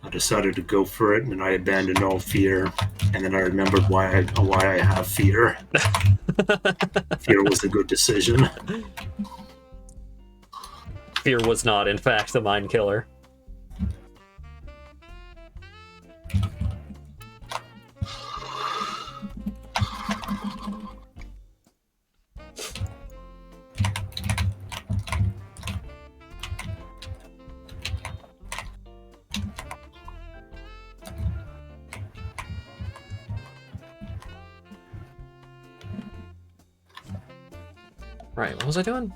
I decided to go for it, and I abandoned all fear. And then I remembered why I have fear. Fear was a good decision. Fear was not, in fact, the mind killer. Right, what was I doing?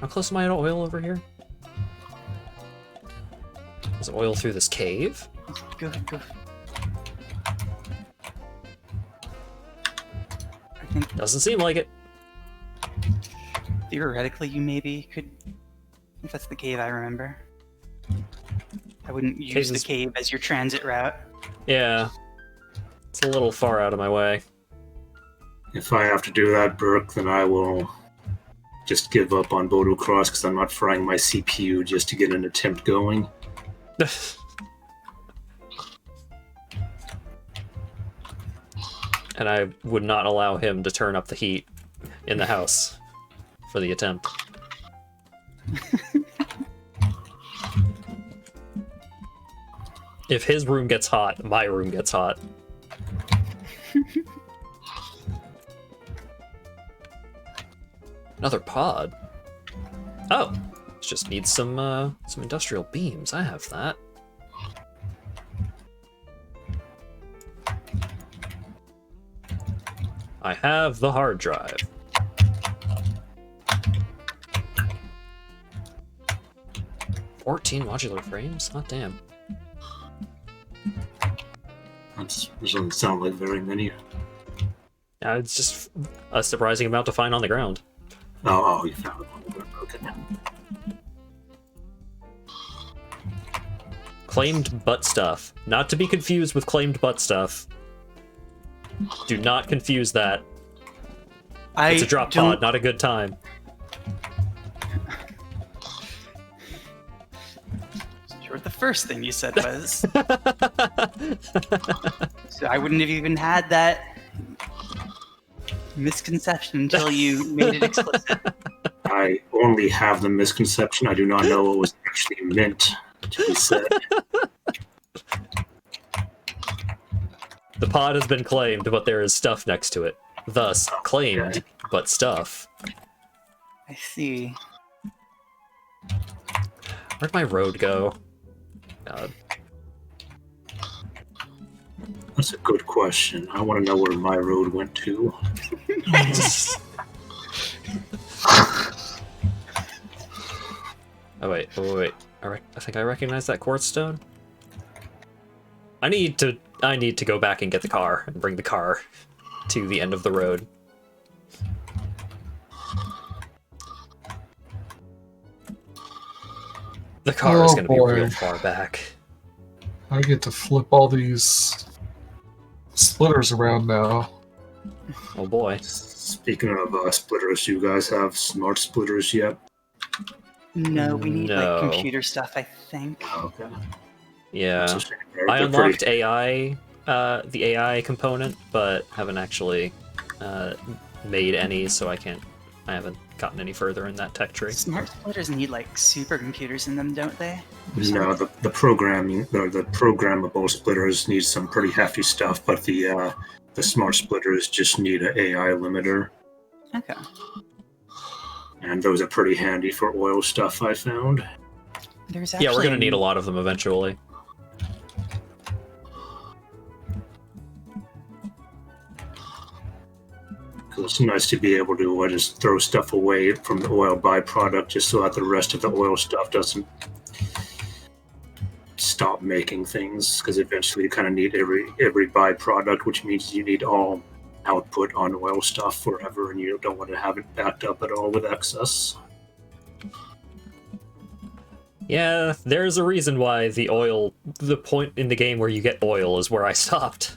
How close am I to oil over here? Is it oil through this cave? Go. Doesn't seem like it. Theoretically, you maybe could. If that's the cave I remember. I wouldn't use the cave as your transit route. Yeah. It's a little far out of my way. If I have to do that, Burke, then I will just give up on Bodo Cross because I'm not frying my CPU just to get an attempt going. And I would not allow him to turn up the heat in the house for the attempt. If his room gets hot, my room gets hot. Another pod. Oh, just needs some industrial beams. I have that. I have the hard drive. "14 modular frames? Hot damn. That doesn't sound like very many. It's just a surprising amount to find on the ground. Oh, you found it on the ground. Okay. Claimed butt stuff. Not to be confused with claimed butt stuff. Do not confuse that. It's a drop pod, not a good time. Sure, what the first thing you said was. So I wouldn't have even had that misconception until you made it explicit. I only have the misconception. I do not know what was actually meant to be said. The pod has been claimed, but there is stuff next to it. Thus, claimed, but stuff. I see. Where'd my road go? God. That's a good question. I want to know where my road went to. Oh wait. I think I recognize that quartz stone. I need to go back and get the car and bring the car to the end of the road. The car is going to be real far back. I get to flip all these splitters around now. Oh boy. Speaking of splitters, you guys have smart splitters yet? No, we need like computer stuff, I think. Okay. Yeah. I unlocked AI, the AI component, but haven't actually made any, so I haven't gotten any further in that tech tree. Smart splitters need like supercomputers in them, don't they? No, the programmable splitters need some pretty hefty stuff, but the smart splitters just need an AI limiter. Okay. And those are pretty handy for oil stuff, I found. Yeah, we're gonna need a lot of them eventually. It's nice to be able to just throw stuff away from the oil byproduct just so that the rest of the oil stuff doesn't stop making things, because eventually you kind of need every byproduct, which means you need all output on oil stuff forever, and you don't want to have it backed up at all with excess. Yeah, there's a reason why the point in the game where you get oil is where I stopped.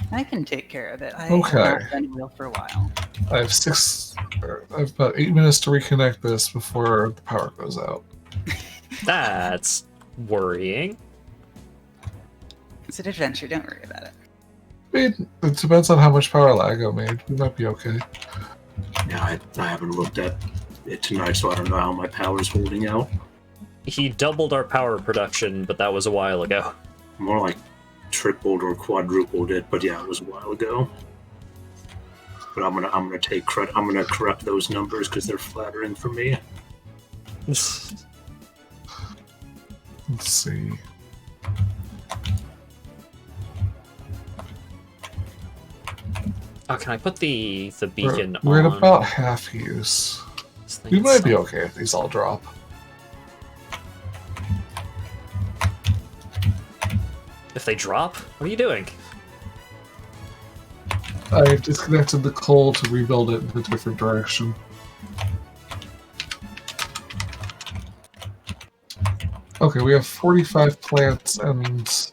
I can take care of it. I Okay. have been oil for a while. I have about 8 minutes to reconnect this before the power goes out. That's worrying. It's an adventure, don't worry about it. I mean, it depends on how much power lag I made. We might be okay. Yeah, I haven't looked at it tonight, so I don't know how my power's holding out. He doubled our power production, but that was a while ago. More like tripled or quadrupled it, but yeah, it was a while ago. But I'm gonna take credit. I'm gonna correct those numbers because they're flattering for me. Let's see. Oh, can I put the beacon on? We're at about half use. We might be okay if these all drop. If they drop? What are you doing? I disconnected the coal to rebuild it in a different direction. Okay, we have 45 plants, and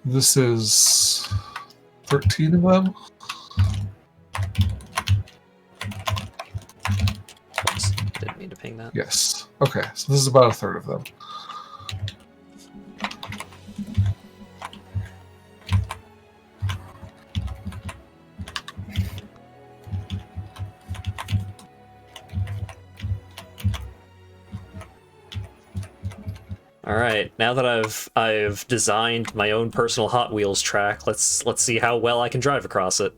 this is 13 of them. Oops, didn't mean to ping that. Yes. Okay, so this is about a third of them. All right, now that I've designed my own personal Hot Wheels track, let's see how well I can drive across it.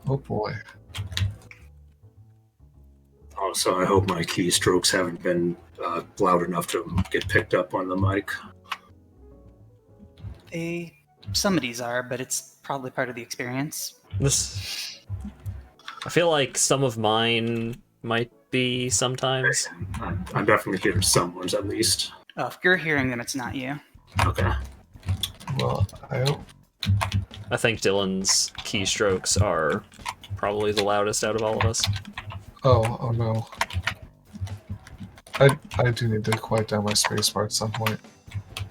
Oh boy. Also, I hope my keystrokes haven't been loud enough to get picked up on the mic. Some of these are, but it's probably part of the experience. I feel like some of mine might be sometimes. I'm definitely hearing some ones at least. Oh, if you're hearing them, it's not you. Okay. Well, I think Dylan's keystrokes are probably the loudest out of all of us. Oh no. I do need to quiet down my spacebar at some point.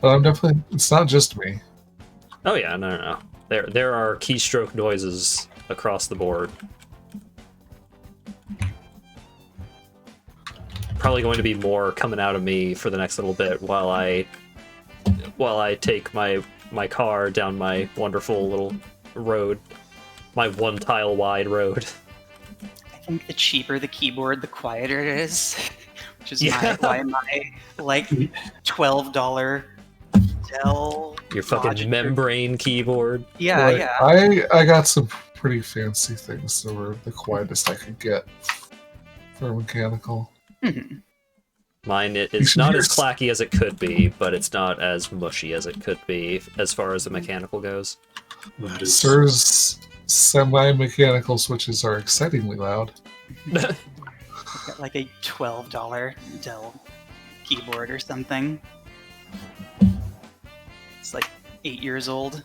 But I'm definitely... It's not just me. Oh yeah, no. There are keystroke noises across the board. Probably going to be more coming out of me for the next little bit while I take my car down my wonderful little road, my one tile wide road. I think the cheaper the keyboard, the quieter it is, which is why my like $12 Dell. Your fucking membrane keyboard. Yeah, Right. yeah. I got some pretty fancy things that were the quietest I could get for mechanical. Mm-hmm. Mine is not as clacky as it could be, but it's not as mushy as it could be as far as the mechanical goes. Sir's semi-mechanical switches are excitingly loud. Got like a $12 Dell keyboard or something. It's like 8 years old.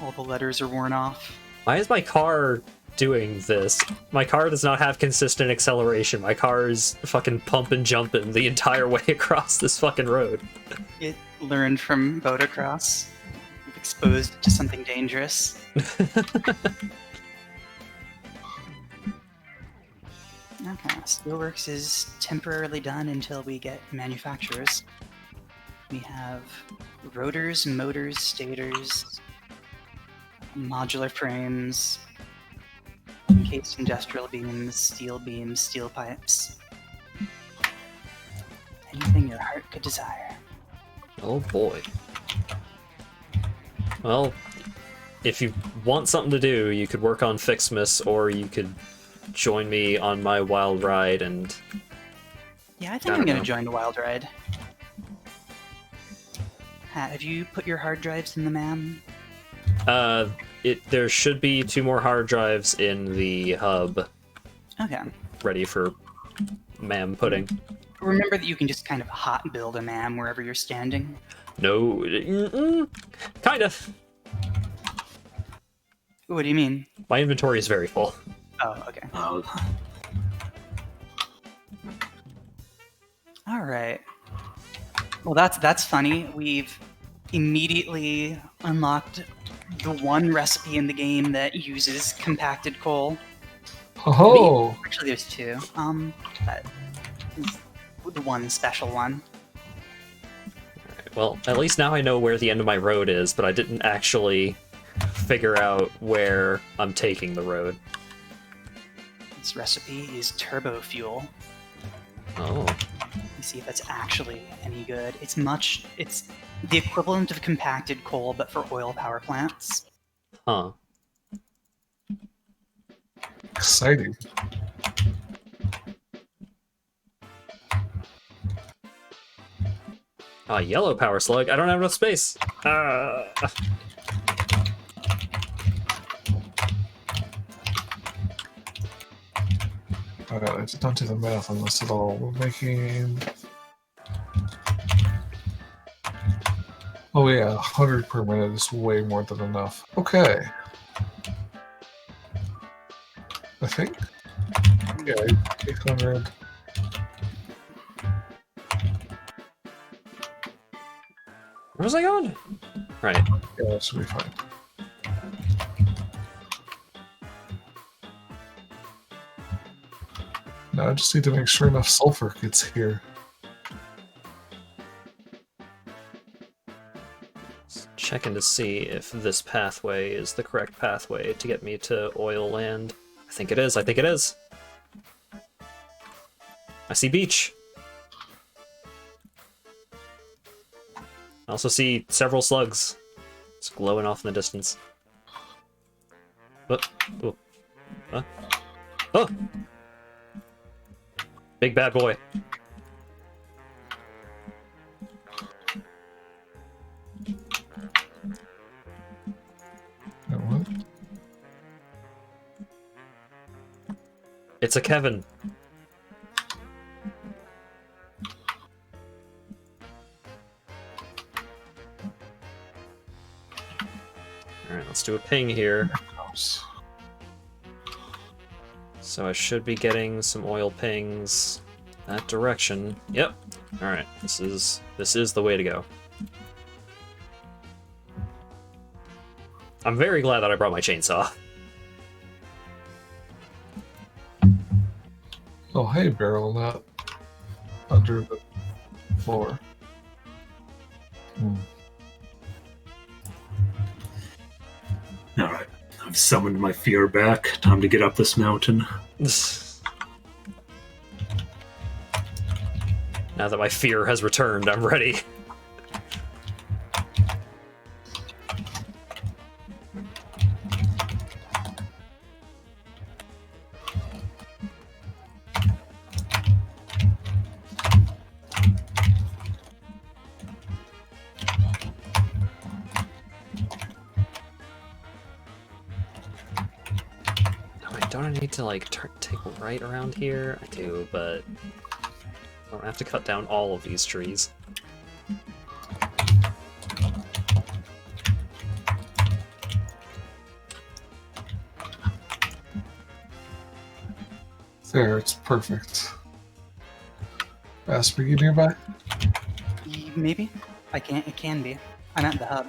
All the letters are worn off. Why is my car doing this? My car does not have consistent acceleration. My car is fucking pumping jumping the entire way across this fucking road. It learned from motocross. Exposed to something dangerous. Okay, Steelworks is temporarily done until we get manufacturers. We have rotors, motors, stators, modular frames, encased industrial beams, steel pipes. Anything your heart could desire. Oh boy. Well, if you want something to do, you could work on Fixmas, or you could join me on my wild ride and... Yeah, I think I'm gonna join the wild ride. Have you put your hard drives in the MAM? There should be 2 more hard drives in the hub. Okay. Ready for MAM pudding. Remember that you can just kind of hot build a MAM wherever you're standing? No, kind of. What do you mean? My inventory is very full. Oh, okay. All right. Well, that's funny. We've immediately unlocked the one recipe in the game that uses compacted coal. Oh! Actually, there's 2. That is the one special one. Well, at least now I know where the end of my road is, but I didn't actually figure out where I'm taking the road. This recipe is turbo fuel. Oh. Let's see if that's actually any good. It's the equivalent of compacted coal, but for oil power plants. Huh. Exciting. Yellow power slug. I don't have enough space. I just don't do the math on this at all. We're making Oh yeah, 100 per minute is way more than enough. Okay. I think. Yeah, 800. Where was I going? Right. Yeah, that should be fine. Now I just need to make sure enough sulfur gets here. Checking to see if this pathway is the correct pathway to get me to oil land. I think it is. I think it is. I see beach. I also see several slugs. It's glowing off in the distance. Oh. Huh? Oh! Big bad boy. What? It's a Kevin. Alright, let's do a ping here. So I should be getting some oil pings that direction. Yep. Alright, this is the way to go. I'm very glad that I brought my chainsaw. Oh, hey, barrel nut. Under the floor. Alright, I've summoned my fear back. Time to get up this mountain. Now that my fear has returned, I'm ready. Don't I need to, like, take a right around here? I do, but I don't have to cut down all of these trees. There, it's perfect. Aspergy nearby? Maybe. It can be. I'm at the hub.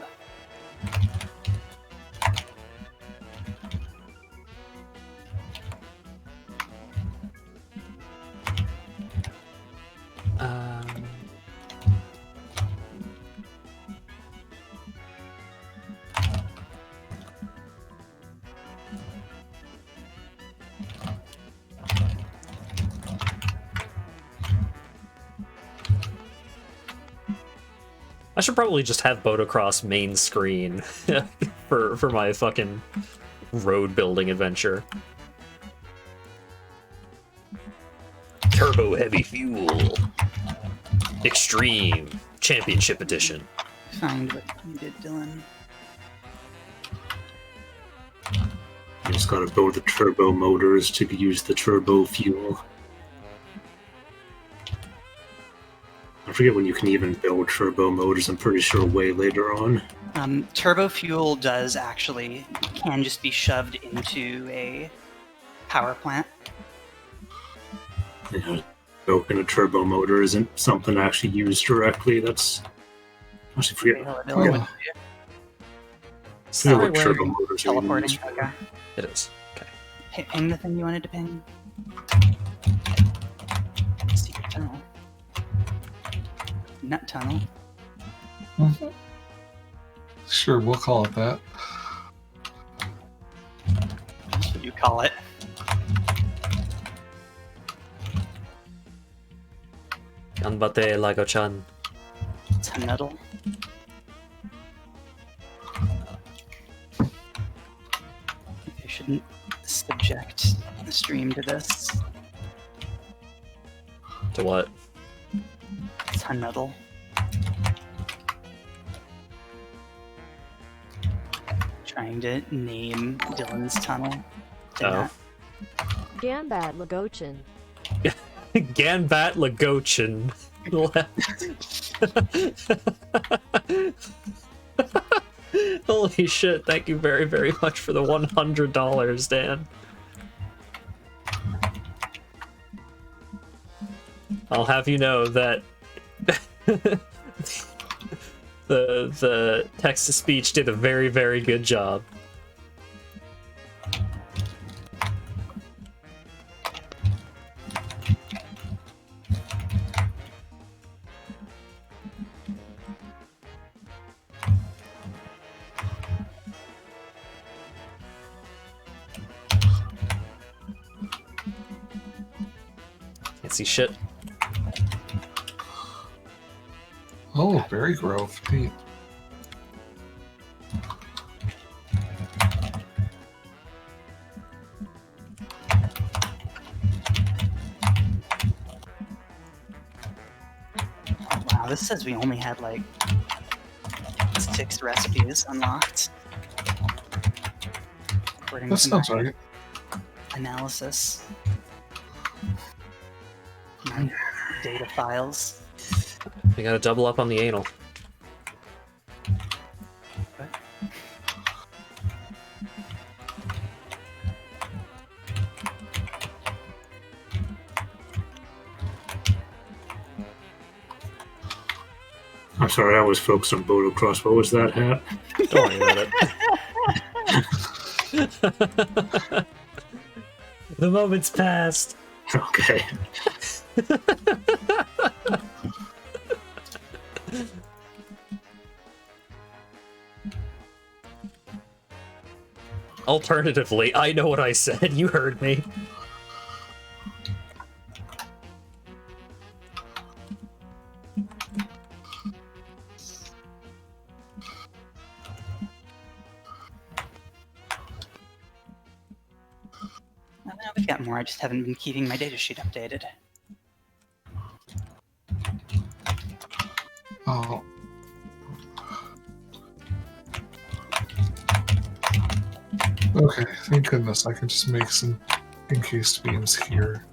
I should probably just have Motocross main screen for my fucking road building adventure. Turbo heavy fuel. Extreme Championship Edition. Find what you did, Dylan. You just gotta build the turbo motors to use the turbo fuel. I forget when you can even build turbo motors. I'm pretty sure way later on. Turbo fuel can just be shoved into a power plant. Yeah, building a turbo motor isn't something actually used directly. That's I actually forget. Oh. Forget what turbo motors are Teleporting. used for. Okay. It is. Okay. Ping the thing you wanted to ping. Secret tunnel. Nut tunnel. Sure, we'll call it that. That's what you call it. Ganbate Lago-chan. Tunnel. I shouldn't subject the stream to this. To what? Tunnel. Trying to name Dylan's tunnel. Oh. Ganbat Lagochin. Ganbat Lagochin. Holy shit, thank you very, very much for the $100, Dan. I'll have you know that the text-to-speech did a very, very good job. Can't see shit. Oh, Berry Grove. Neat. Wow, this says we only had like 6 recipes unlocked. According That to sounds my right. analysis. My data files. We gotta double up on the anal. What? I'm sorry, I was focused on Motocross. What was that, Hat? Don't worry about it. The moment's passed. Okay. Alternatively, I know what I said. You heard me. Now we've got more, I just haven't been keeping my data sheet updated. Oh. Okay, thank goodness I can just make some encased beams here.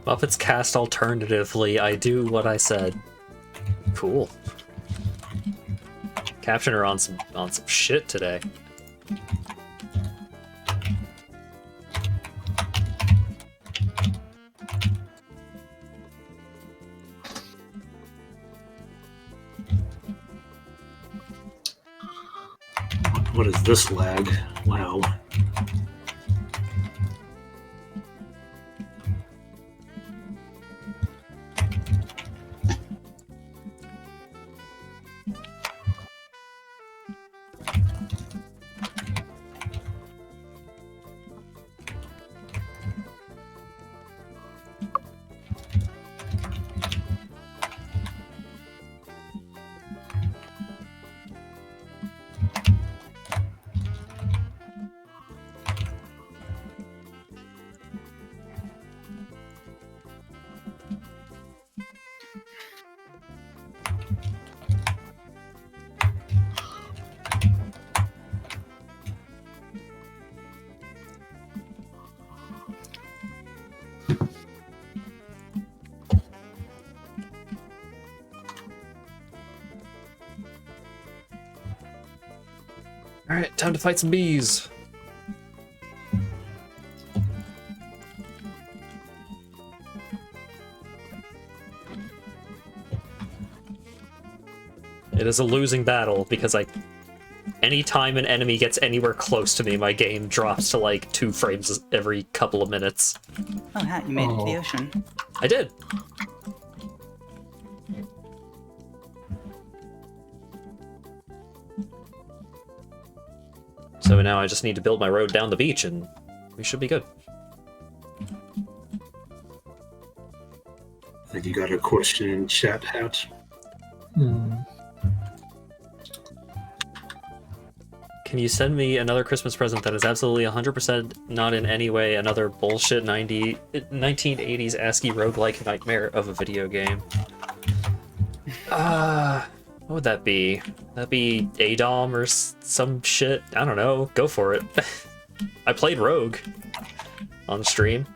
Muppets cast alternatively. I do what I said. Cool. Caption her on some shit today. What is this lag? Wow. Alright, time to fight some bees. It is a losing battle because anytime an enemy gets anywhere close to me, my game drops to like 2 frames every couple of minutes. Oh, Hat, you made it to the ocean. I did. So now I just need to build my road down the beach and we should be good. I think you got a question in chat, Hat. Can you send me another Christmas present that is absolutely 100% not in any way another bullshit 1980s ASCII roguelike nightmare of a video game? What would that be? That'd be ADOM or some shit? I don't know. Go for it. I played Rogue on stream.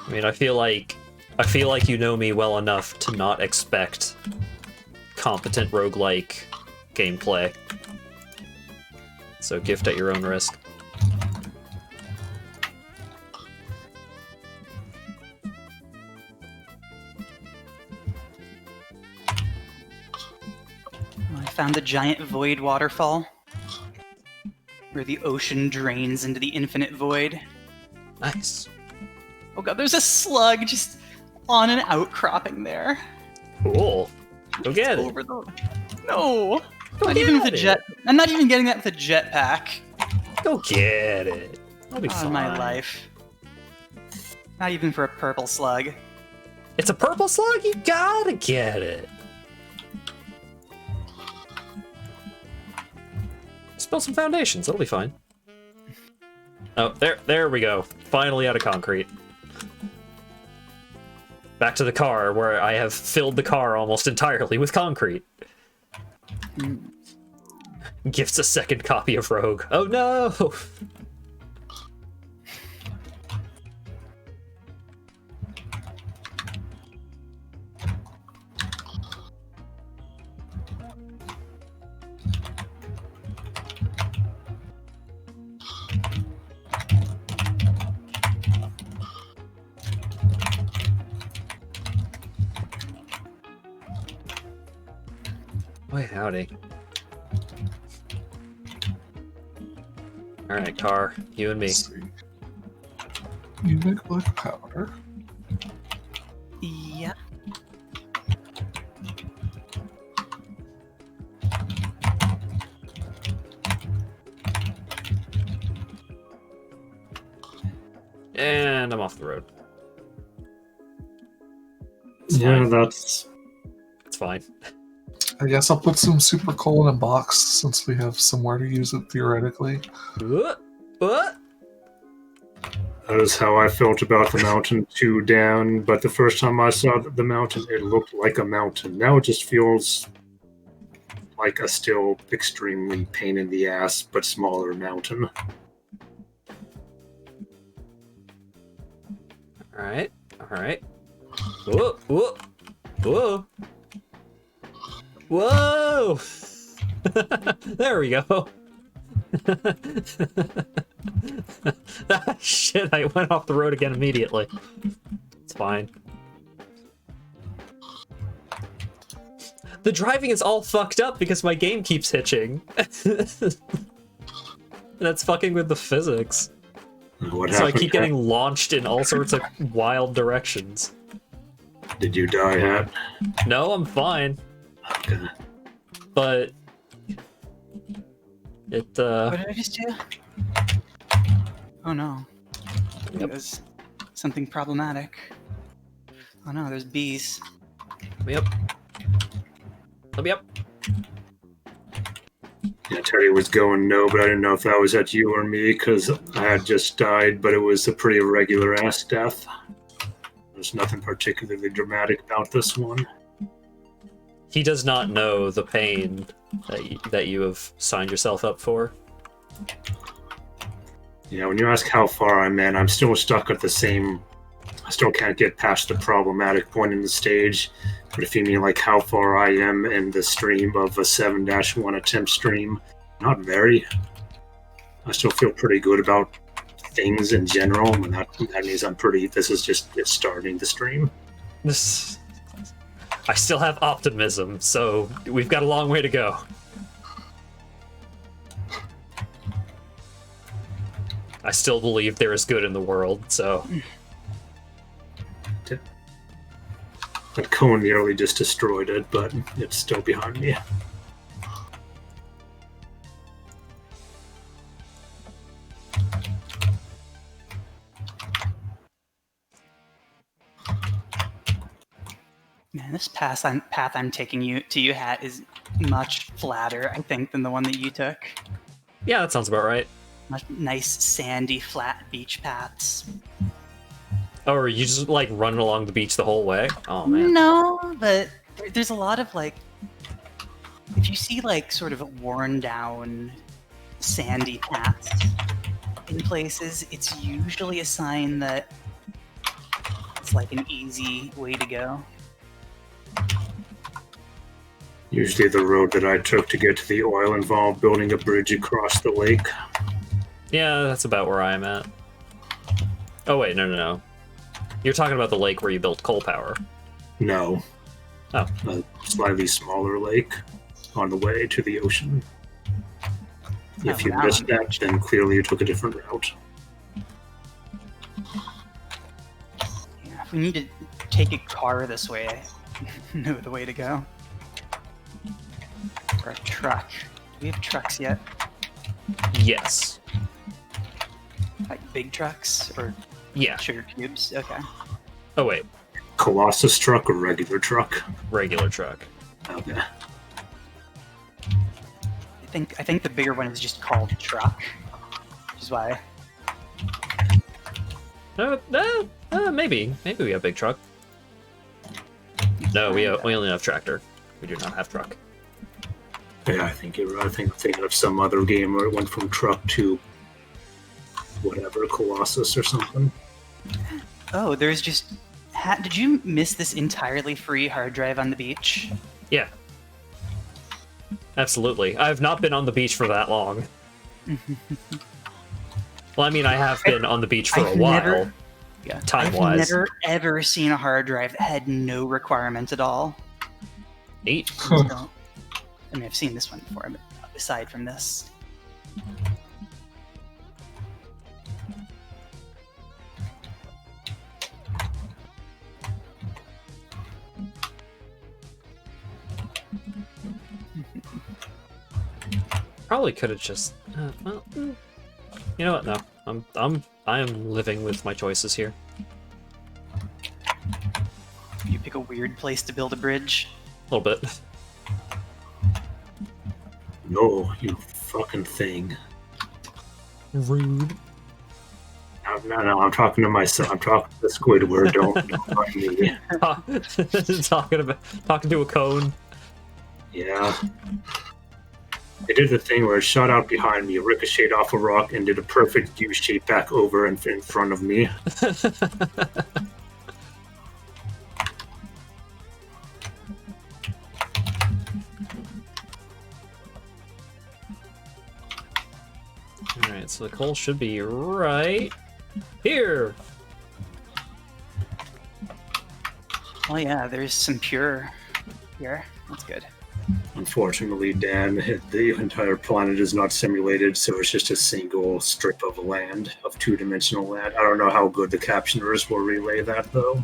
I mean, I feel like you know me well enough to not expect competent roguelike gameplay. So gift at your own risk. I found the giant void waterfall, where the ocean drains into the infinite void. Nice. Oh god, there's a slug just on an outcropping there. Cool. Go get it. Over the... No! Go Not get even with the it. jet. I'm not even getting that with a jetpack. Go get it. That'll be On fine. my life. Not even for a purple slug. It's a purple slug? You gotta get it. Spill some foundations, that'll be fine. Oh, there we go. Finally out of concrete. Back to the car, where I have filled the car almost entirely with concrete. Gifts a second copy of Rogue. Oh no! Boy, howdy. Alright, car, you and me. Let's see. You make black powder. Yeah. And I'm off the road. It's Yeah, fine. that's It's fine. I guess I'll put some super coal in a box since we have somewhere to use it theoretically. What? that is how I felt about the mountain 2 down. But the first time I saw the mountain, it looked like a mountain. Now it just feels like a still extremely pain in the ass, but smaller mountain. Alright, alright. Whoa, whoa, whoa. Whoa! There we go. Shit, I went off the road again immediately. It's fine. The driving is all fucked up because my game keeps hitching. That's fucking with the physics. What So I happened? keep getting launched in all sorts of wild directions. Did you die, Hat? No, I'm fine. Okay. But it What did I just do? Oh no. Yep. It was something problematic. Oh no, there's bees. let me up. Let me up. Yeah, Teddy was going no, but I didn't know if that was at you or me because I had just died, but it was a pretty irregular ass death. There's nothing particularly dramatic about this one. He does not know the pain that you have signed yourself up for. Yeah, when you ask how far I'm in, I'm still stuck at the same... I still can't get past the problematic point in the stage. But if you mean like how far I am in the stream of a 7-1 attempt stream, not very. I still feel pretty good about things in general, and that means I'm pretty... This is just it's starting the stream. I still have optimism, so we've got a long way to go. I still believe there is good in the world, so... But Cone nearly just destroyed it, but it's still behind me. Man, this path I'm taking you to, Hat, is much flatter, I think, than the one that you took. Yeah, that sounds about right. Much nice, sandy, flat beach paths. Oh, are you just, like, running along the beach the whole way? Oh, man. No, but there's a lot of, like... If you see, like, sort of worn down, sandy paths in places, it's usually a sign that It's like an easy way to go. Usually the road that I took to get to the oil involved building a bridge across the lake. Yeah, that's about where I'm at. Oh wait, no. You're talking about the lake where you built coal power. No. Oh. A slightly smaller lake on the way to the ocean. If you missed that, then clearly you took a different route. Yeah, if we need to take a car this way, I know the way to go. Or a truck. Do we have trucks yet? Yes. Like big trucks? Or Yeah. sugar cubes? Okay. Oh wait, Colossus truck or regular truck? regular truck. Okay. I think the bigger one is just called truck. Which is why. Maybe we have big truck. No, we only have tractor. We do not have truck. Yeah, I think you're right. I think I'm thinking of some other game where it went from truck to whatever, Colossus or something. Oh, there's just... Did you miss this entirely free hard drive on the beach? Yeah. Absolutely. I've not been on the beach for that long. Well, I mean, I have been on the beach for a while, time-wise. I've never, ever seen a hard drive that had no requirements at all. 8? So, I mean, I've seen this one before, but aside from this. Probably could have just. You know what? No, I am living with my choices here. You pick a weird place to build a bridge. A little bit. No, you fucking thing. Rude. No, I'm talking to myself. I'm talking to Squidward. Don't mind me. talking to a cone. Yeah. It did the thing where it shot out behind me, ricocheted off a rock, and did a perfect U shape back over in front of me. Alright, so the coal should be right here. Oh yeah, there's some pure here. That's good. Unfortunately, Dan, the entire planet is not simulated, so it's just a single strip of land, of two-dimensional land. I don't know how good the captioners will relay that, though.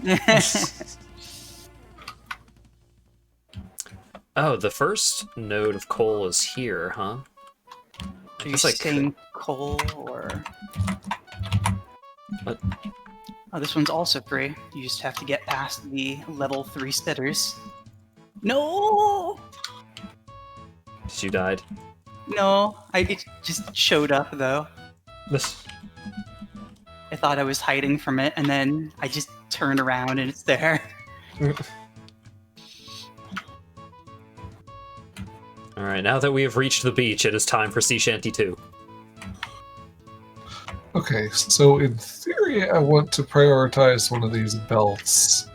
Oh, the first node of coal is here, huh? Are you saying coal or... What? Oh, this one's also free. You just have to get past the level 3 spitters. No! You died. No, it just showed up though. I thought I was hiding from it, and then I just turned around and it's there. Alright, now that we have reached the beach, it is time for Sea Shanty 2. Okay, so in theory, I want to prioritize one of these belts.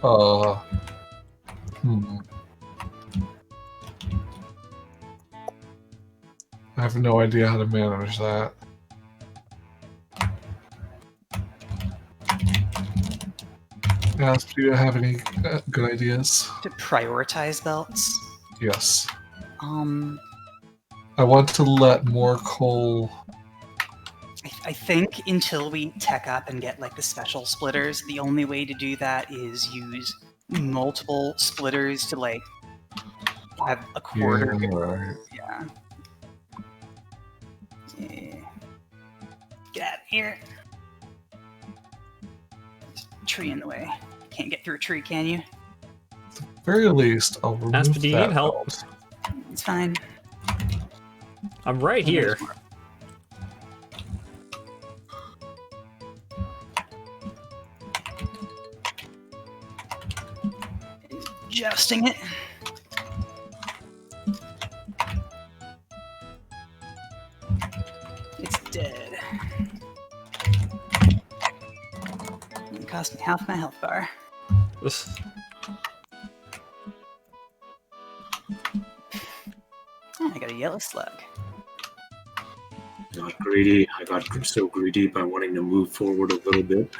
I have no idea how to manage that. Asp, do you have any good ideas? To prioritize belts? Yes. I want to let more coal... I think until we tech up and get like the special splitters, the only way to do that is use multiple splitters to like have a quarter. Yeah, right. Yeah. Get out of here. There's a tree in the way. Can't get through a tree, can you? At the very least, I'll remove Asp, do you that need help? belt. It's fine. I'm right here. Adjusting it. It's dead. It cost me half my health bar. Oh, I got a yellow slug. Got greedy. I got so greedy by wanting to move forward a little bit.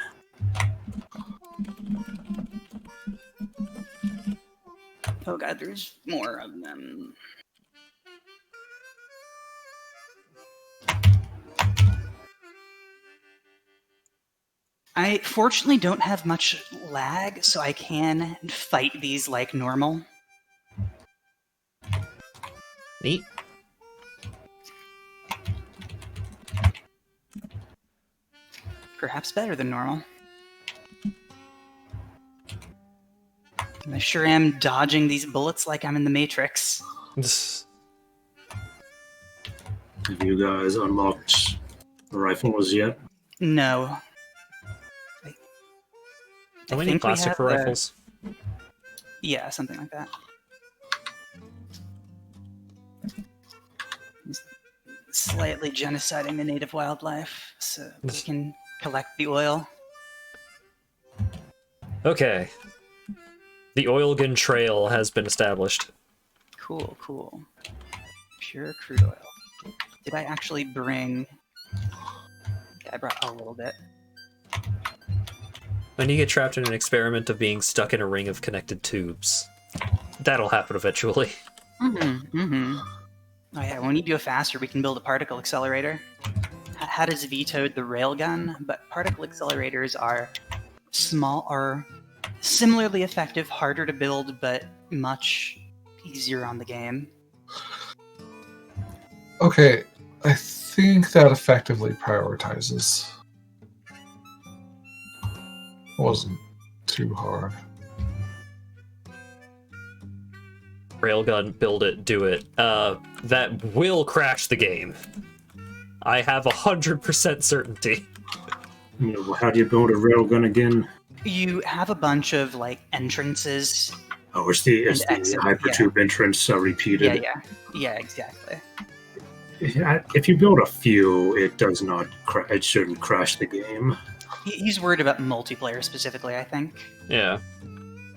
Oh god, there's more of them. I fortunately don't have much lag, so I can fight these like normal. Neat. Perhaps better than normal. I sure am dodging these bullets like I'm in the Matrix. Have you guys unlocked rifles yet? No. How many plastic rifles? Yeah, something like that. Slightly genociding the native wildlife so we can collect the oil. Okay. The Oilgun Trail has been established. Cool, cool. Pure crude oil. Did I actually bring... Yeah, I brought a little bit. When you get trapped in an experiment of being stuck in a ring of connected tubes. That'll happen eventually. Oh yeah, when we go faster, we can build a particle accelerator. Had has vetoed the railgun, but particle accelerators are small, are similarly effective, harder to build, but much easier on the game. Okay, I think that effectively prioritizes. Wasn't too hard. Railgun, build it, do it. That will crash the game. I have 100% certainty. How do you build a railgun again? You have a bunch of like entrances. Oh, it's the hypertube entrance repeated. Yeah, exactly. If you build a few, it does not. It shouldn't crash the game. He's worried about multiplayer specifically, I think. Yeah.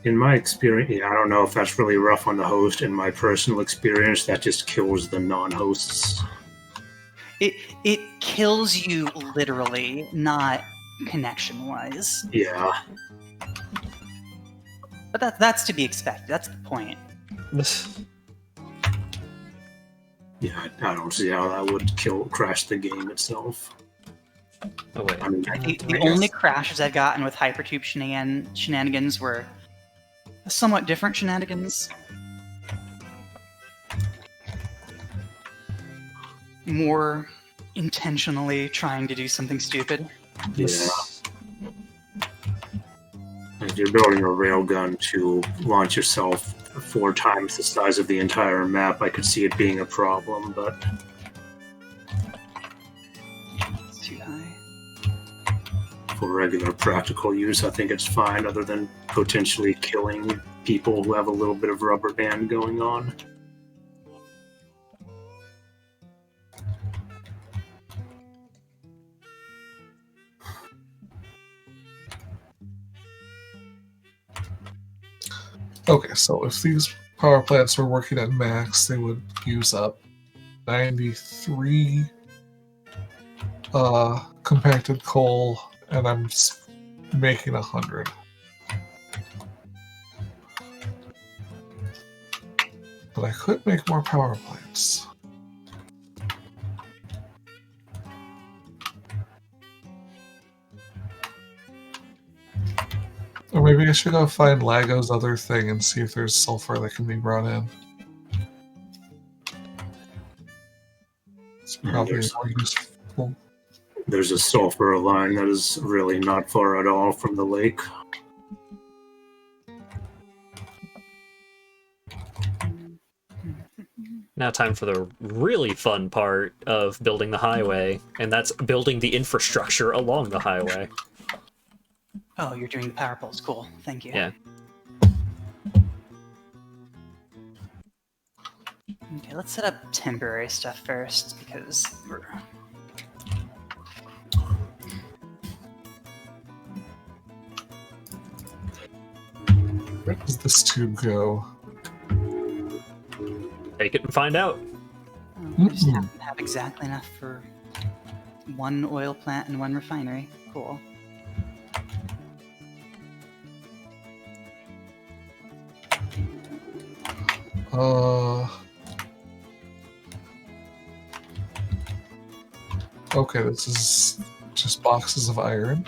In my experience, I don't know if that's really rough on the host. In my personal experience, that just kills the non-hosts. It kills you literally, not connection-wise. Yeah. But that's to be expected. That's the point. Yeah, I don't see how that would crash the game itself. Oh wait. I mean, The only crashes I've gotten with hypertube shenanigans were somewhat different shenanigans. More intentionally trying to do something stupid. yeah. If you're building a railgun to launch yourself 4 times the size of the entire map, I could see it being a problem, but It's too high. for regular practical use, I think it's fine, other than potentially killing people who have a little bit of rubber band going on. Okay, so if these power plants were working at max, they would use up 93 compacted coal, and I'm making 100. But I could make more power plants. Or maybe I should go find Lago's other thing and see if there's sulfur that can be brought in. It's probably more useful. There's a sulfur line that is really not far at all from the lake. Now time for the really fun part of building the highway, and that's building the infrastructure along the highway. Oh, you're doing the power poles. Cool. Thank you. Yeah. Okay, let's set up temporary stuff first because we're... Where does this tube go? Take it and find out. We just happen to have exactly enough for one oil plant and one refinery. Cool. Okay, this is just boxes of iron.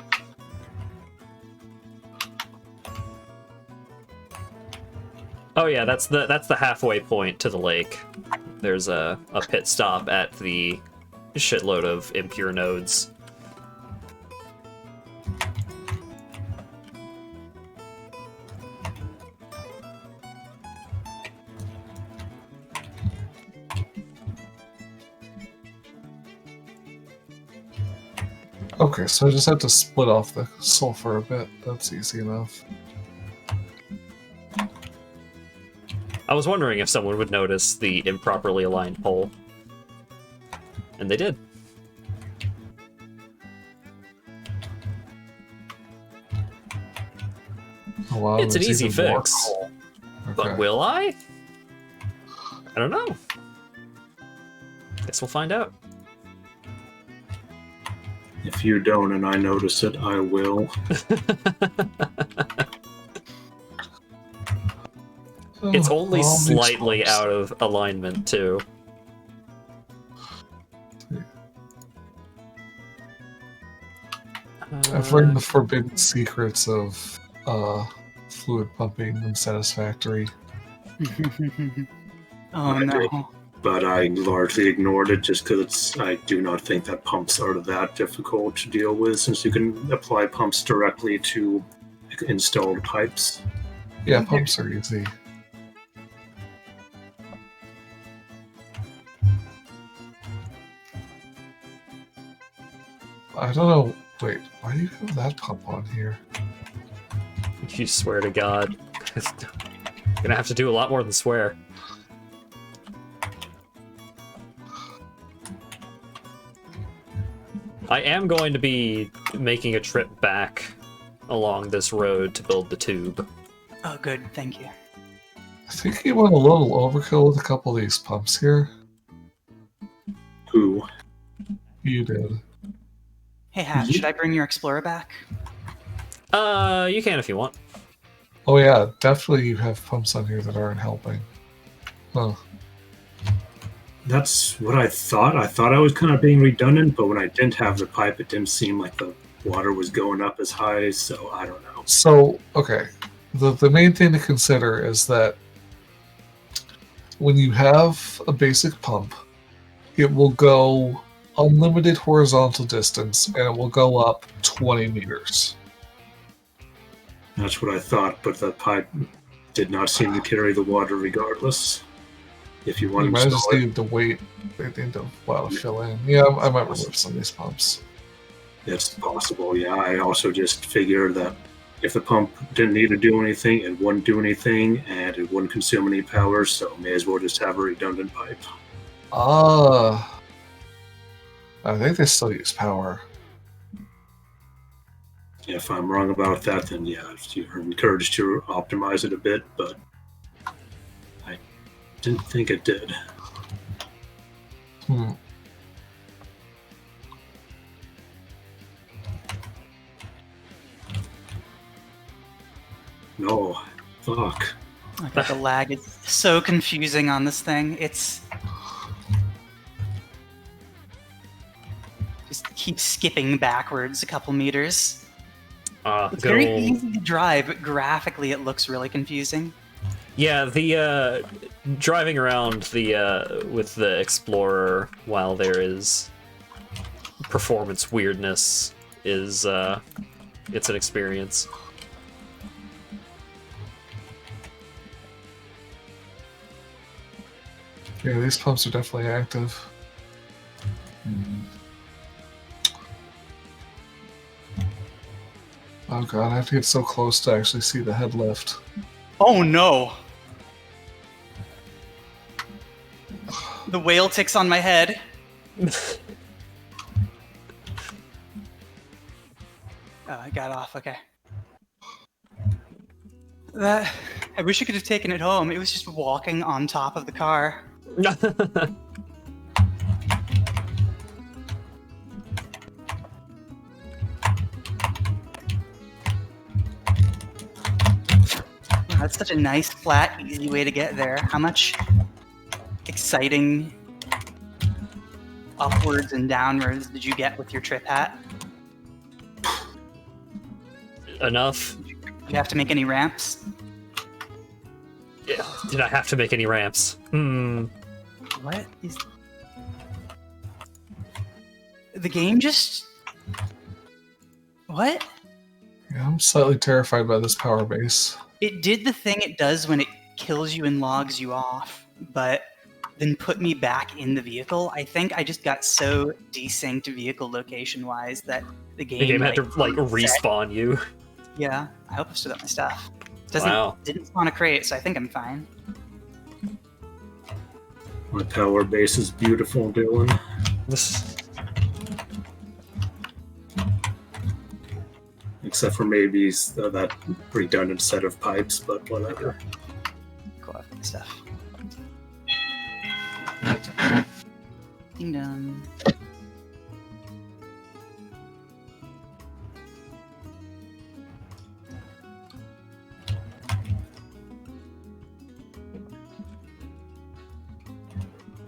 Oh yeah, that's the halfway point to the lake. There's a pit stop at the shitload of impure nodes. Okay, so I just have to split off the sulfur a bit. That's easy enough. I was wondering if someone would notice the improperly aligned pole. And they did. Oh, wow, It's an there's easy even more fix. coal. But Okay. will I? I don't know. Guess we'll find out. If you don't and I notice it, I will. It's only All these slightly pumps. out of alignment, too. I've learned the forbidden secrets of fluid pumping and Satisfactory. Oh no. But I largely ignored it just because I do not think that pumps are that difficult to deal with, since you can apply pumps directly to installed pipes. Yeah, pumps are easy. I don't know. Wait, why do you have that pump on here? You swear to God. Gonna have to do a lot more than swear. I am going to be making a trip back along this road to build the tube. Oh, good. Thank you. I think he went a little overkill with a couple of these pumps here. Who? You did. Hey, Hat, should I bring your Explorer back? You can if you want. Oh yeah, definitely you have pumps on here that aren't helping. Huh. That's what I thought. I thought I was kind of being redundant, but when I didn't have the pipe, it didn't seem like the water was going up as high, so I don't know. So, okay. The main thing to consider is that when you have a basic pump, it will go unlimited horizontal distance and it will go up 20 meters. That's what I thought, but the pipe did not seem to carry the water regardless. If you want You to might just install it, need to wait. They need to to fill in. Yeah, I might remove some of these pumps. it's possible. Yeah, I also just figured that if the pump didn't need to do anything, it wouldn't do anything, and it wouldn't consume any power, so may as well just have a redundant pipe. I think they still use power. If I'm wrong about that, then yeah, you're encouraged to optimize it a bit, but I didn't think it did. Hmm. No, fuck. Okay, the lag is so confusing on this thing. It's just keeps skipping backwards a couple meters. It's Good very old- easy to drive, but graphically it looks really confusing. Yeah, the driving around the with the Explorer while there is performance weirdness is it's an experience. Yeah, these pumps are definitely active. Oh god, I have to get so close to actually see the head lift. Oh no! The whale ticks on my head. Oh, I got off, okay. That I wish I could have taken it home. It was just walking on top of the car. Wow, that's such a nice, flat, easy way to get there. How much exciting upwards and downwards did you get with your trip hat? Enough. Did you have to make any ramps? Yeah. Did I have to make any ramps? What is... The game just... What? Yeah, I'm slightly terrified by this power base. It did the thing it does when it kills you and logs you off, but then put me back in the vehicle. I think I just got so desynced vehicle location-wise that the game had to respawn you. Yeah, I hope I stood up my stuff. Didn't spawn a crate, so I think I'm fine. My power base is beautiful, Dylan. Except for maybe that redundant set of pipes, but whatever. Go off my stuff. Ding dong.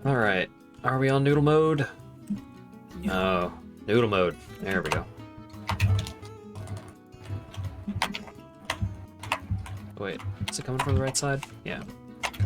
Alright. Are we on noodle mode? Oh, noodle mode. There we go. Wait, is it coming from the right side? Yeah. Okay.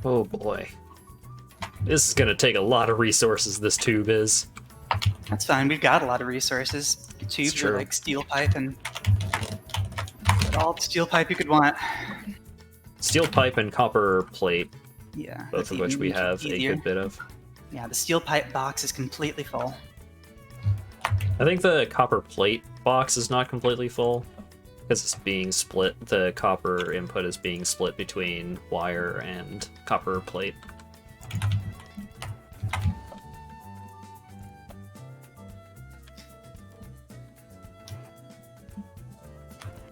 Oh boy. This is gonna take a lot of resources, this tube is. That's fine, we've got a lot of resources. Tubes are like steel pipe and all the steel pipe you could want. Steel pipe and copper plate. Yeah. Both of which we have a good bit of. Yeah, the steel pipe box is completely full. I think the copper plate box is not completely full. Because it's being split, the copper input is being split between wire and copper plate.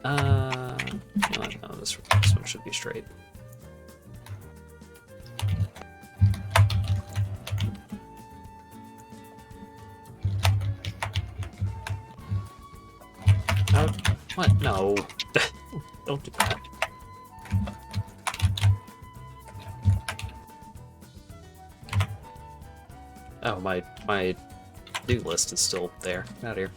No, this one should be straight. What? No. Don't do that. Oh, my do list is still there. Get out of here.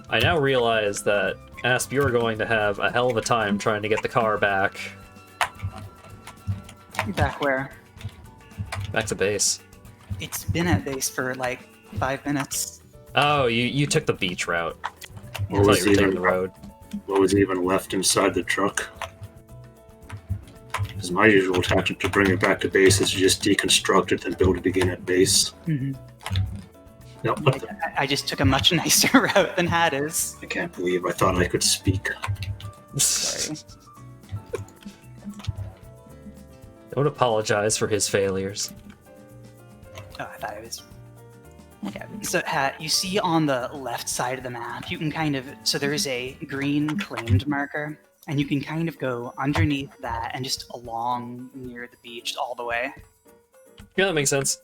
I now realize that Asp, you're going to have a hell of a time trying to get the car back. Back where? Back to base. It's been at base for like 5 minutes. Oh, you took the beach route. What was, taking the road. What was even left inside the truck? Because my usual tactic to bring it back to base is to just deconstruct it and build it again at base. Mm-hmm. No, what the? I just took a much nicer route than Hat is. I can't believe I thought I could speak. Sorry. Don't apologize for his failures. Oh, I thought it was... Okay, so Hat, you see on the left side of the map, you can kind of... So there's a green claimed marker, and you can kind of go underneath that and just along near the beach all the way. Yeah, that makes sense.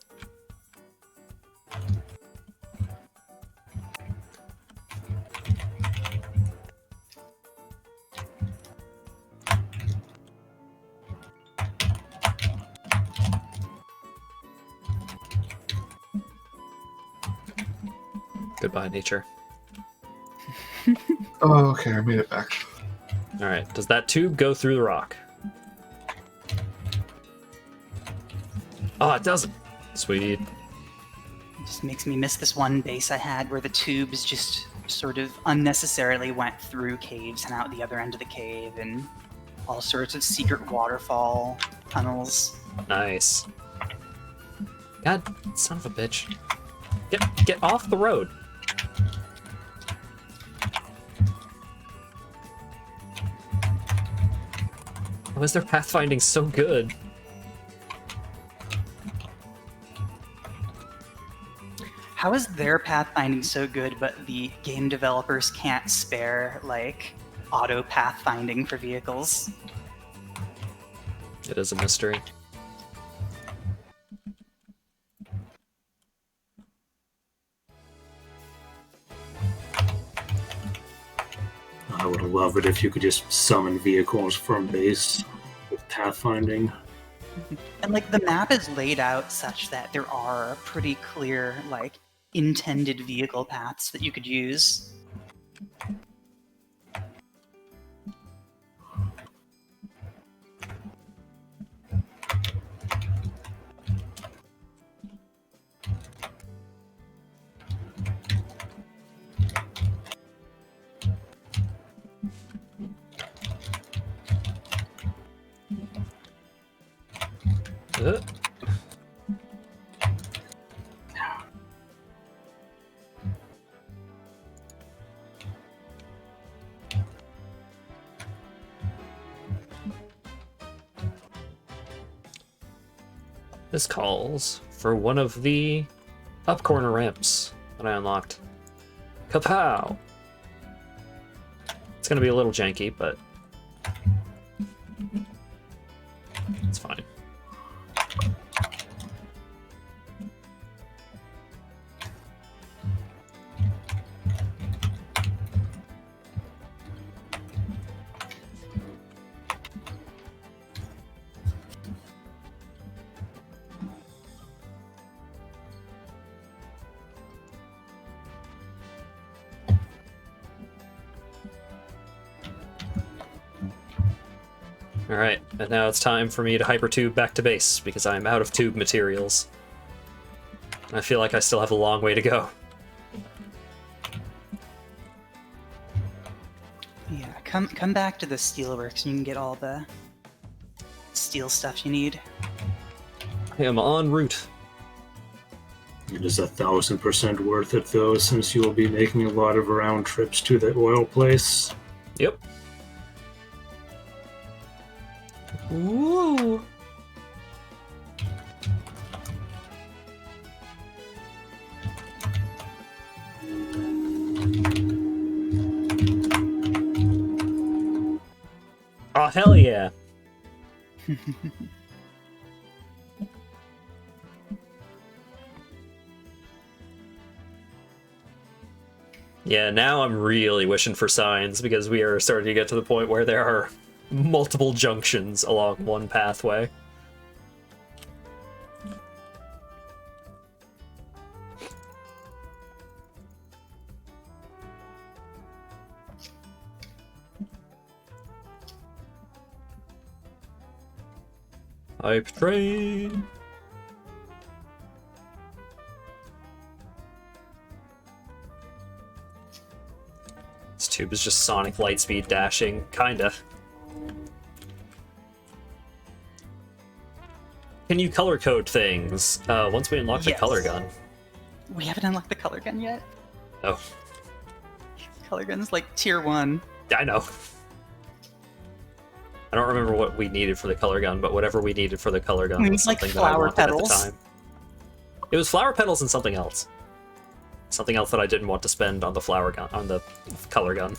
Goodbye, nature. Oh, okay, I made it back. Alright, does that tube go through the rock? Oh, it doesn't. Sweet. It just makes me miss this one base I had where the tubes just sort of unnecessarily went through caves and out the other end of the cave, and all sorts of secret waterfall tunnels. Nice. God, son of a bitch. Get off the road. How is their pathfinding so good? How is their pathfinding so good, but the game developers can't spare, like, auto pathfinding for vehicles? It is a mystery. I would love it if you could just summon vehicles from base with pathfinding. And, like, the map is laid out such that there are pretty clear, like, intended vehicle paths that you could use. Uh. This calls for one of the up corner ramps that I unlocked. Kapow! It's gonna be a little janky, but it's fine. Alright, and now it's time for me to hypertube back to base, because I'm out of tube materials. I feel like I still have a long way to go. Yeah, come back to the steelworks and you can get all the steel stuff you need. I am en route. It is 1,000% worth it though, since you will be making a lot of round trips to the oil place. Yep. Ooh. Oh, hell yeah. Yeah, now I'm really wishing for signs, because we are starting to get to the point where there are multiple junctions along one pathway. Hype train! This tube is just Sonic Lightspeed dashing, kinda. Can you color code things once we unlock the Yes. color gun? We haven't unlocked the color gun yet. Oh, Color gun's like tier 1. I know. I don't remember what we needed for the color gun, but whatever we needed for the color gun We was need, like, something that I flower wanted petals. at the time. It was flower petals and something else. Something else that I didn't want to spend on the flower gun, on the color gun.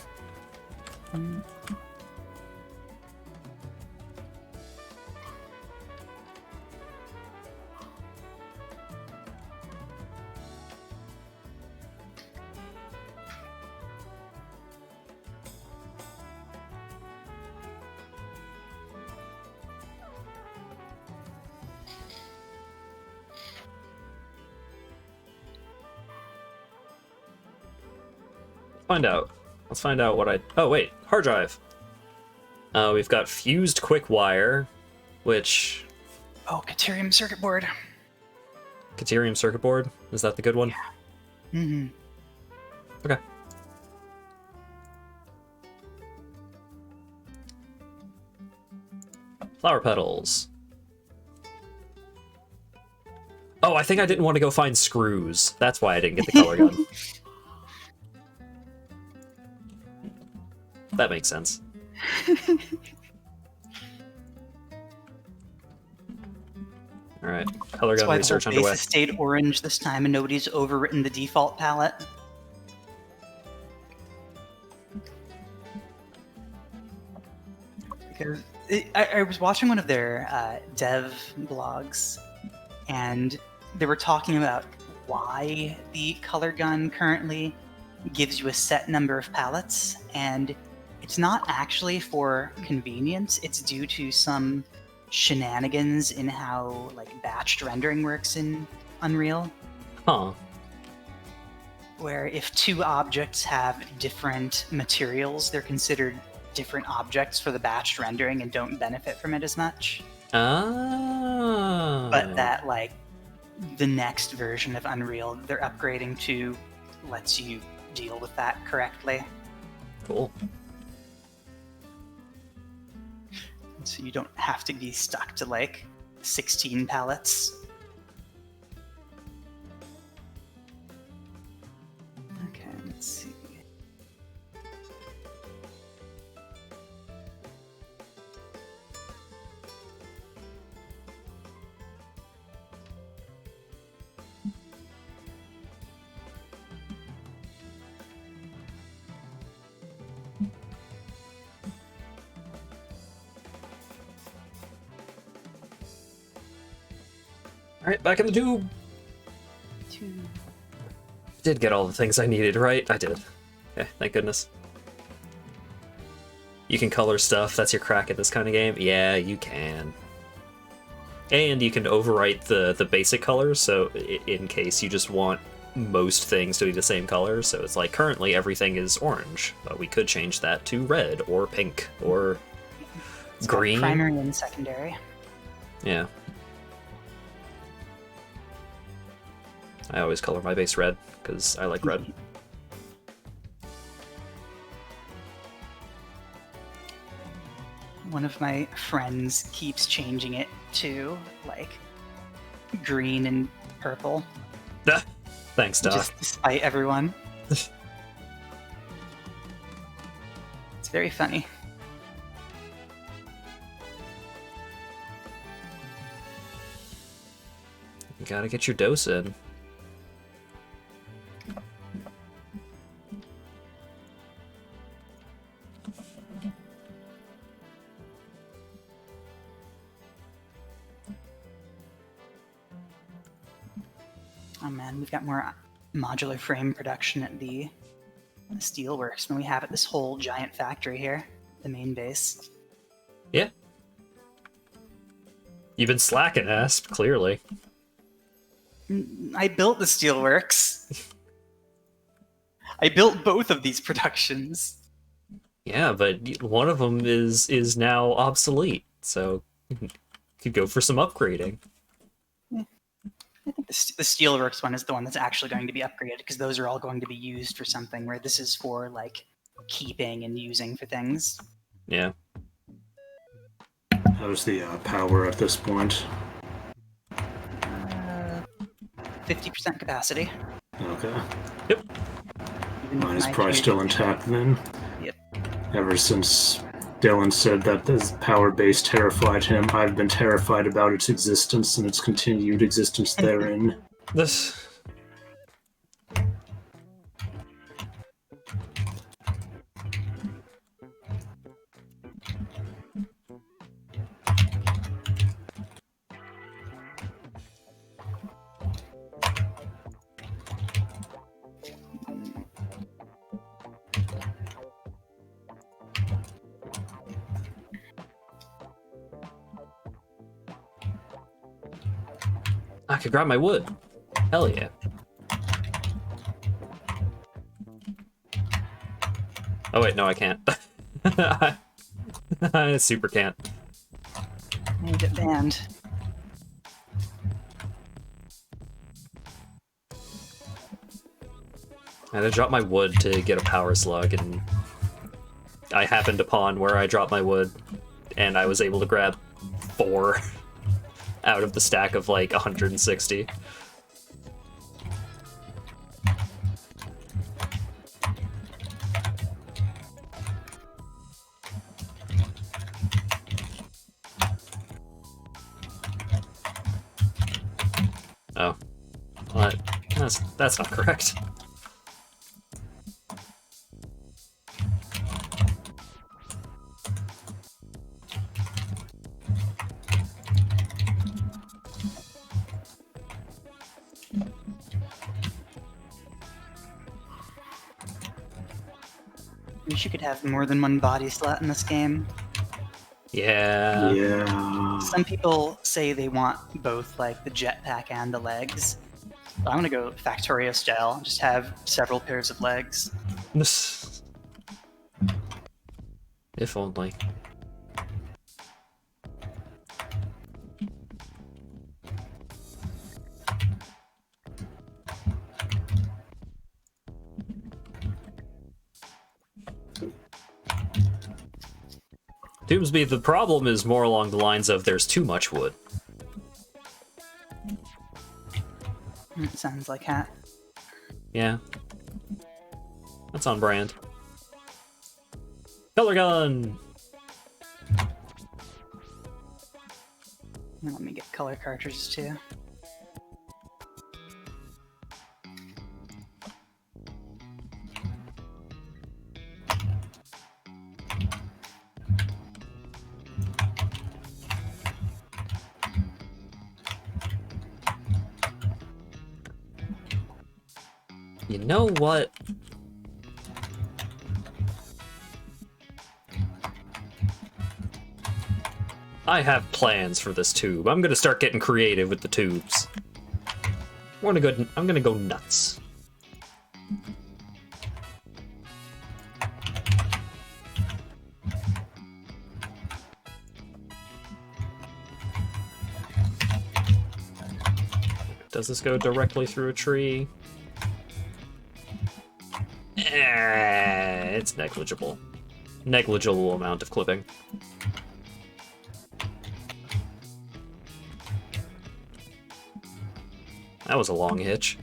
Find out. Let's find out what I... Oh, wait. Hard drive. We've got fused quick wire, which... Oh, Caterium circuit board. Caterium circuit board? Is that the good one? Mm-hmm. Okay. Flower petals. Oh, I think I didn't want to go find screws. That's why I didn't get the color gun. That makes sense. Alright, color That's gun why research the whole underway. base has stayed orange this time and nobody's overwritten the default palette. Because I was watching one of their dev blogs, and they were talking about why the color gun currently gives you a set number of palettes, and it's not actually for convenience. It's due to some shenanigans in how like batched rendering works in Unreal, Huh. where if two objects have different materials, they're considered different objects for the batched rendering and don't benefit from it as much. Ah. But that, like, the next version of Unreal they're upgrading to lets you deal with that correctly. Cool. So you don't have to be stuck to, like, 16 palettes. Okay, let's see. Alright, back in the tube. Did get all the things I needed, right? I did. Okay, thank goodness. You can color stuff, that's your crack at this kind of game? Yeah, you can. And you can overwrite the basic colors, so in case you just want most things to be the same color, so it's like currently everything is orange, but we could change that to red, or pink, or It's got green. primary and secondary. Yeah. I always color my base red, because I like red. One of my friends keeps changing it to, like, green and purple, Thanks, Doc. just to spite everyone. It's very funny. You gotta get your dose in. Oh man, we've got more modular frame production at the Steelworks than we have at this whole giant factory here, the main base. Yeah. You've been slacking, Asp, clearly. I built the Steelworks. I built both of these productions. Yeah, but one of them is now obsolete, so you could go for some upgrading. I think the Steelworks one is the one that's actually going to be upgraded, because those are all going to be used for something, where this is for, like, keeping and using for things. Yeah. How's the power at this point? 50% capacity. Okay. Yep. Even Mine is my probably tier- still intact then. Yep. Ever since Dylan said that this power base terrified him, I've been terrified about its existence and its continued existence therein. This. I could grab my wood. Hell yeah. Oh wait, no, I can't. I super can't. You get banned. I had to drop my wood to get a power slug, and I happened upon where I dropped my wood, and I was able to grab 4 out of the stack of like 160. Oh, what? That's not correct. Wish you could have more than one body slot in this game. Yeah. Yeah. Some people say they want both, like the jetpack and the legs. But I'm gonna go Factorio style. Just have several pairs of legs. If only. Doomsby, the problem is more along the lines of there's too much wood. Sounds like Hat. Yeah. That's on brand. Color gun! Let me get color cartridges too. You know what? I have plans for this tube. I'm gonna start getting creative with the tubes. I'm gonna go nuts. Does this go directly through a tree? It's negligible. Negligible amount of clipping. That was a long hitch.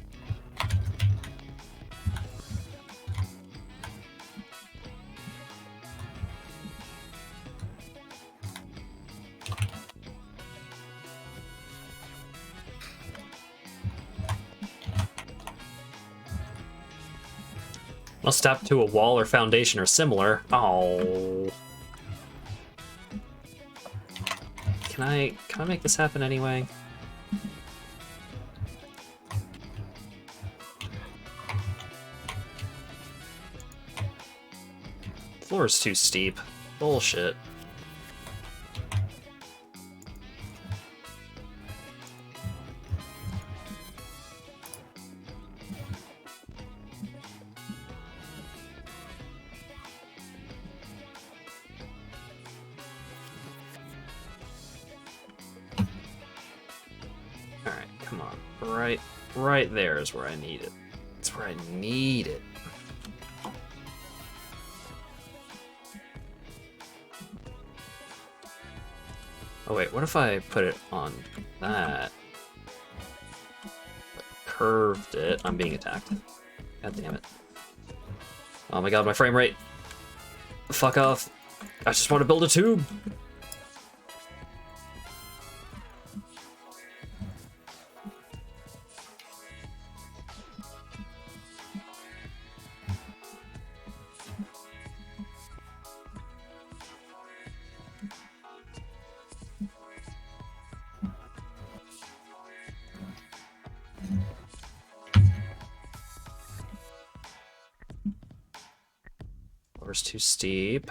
Must tap to a wall or foundation or similar. Oh. Can I make this happen anyway? Floor is too steep. Bullshit. Alright, come on. Right there is where I need it. That's where I need it. Oh wait, what if I put it on that? curved it. I'm being attacked. God damn it. Oh my god, my frame rate. Fuck off. I just want to build a tube. Floor's too steep.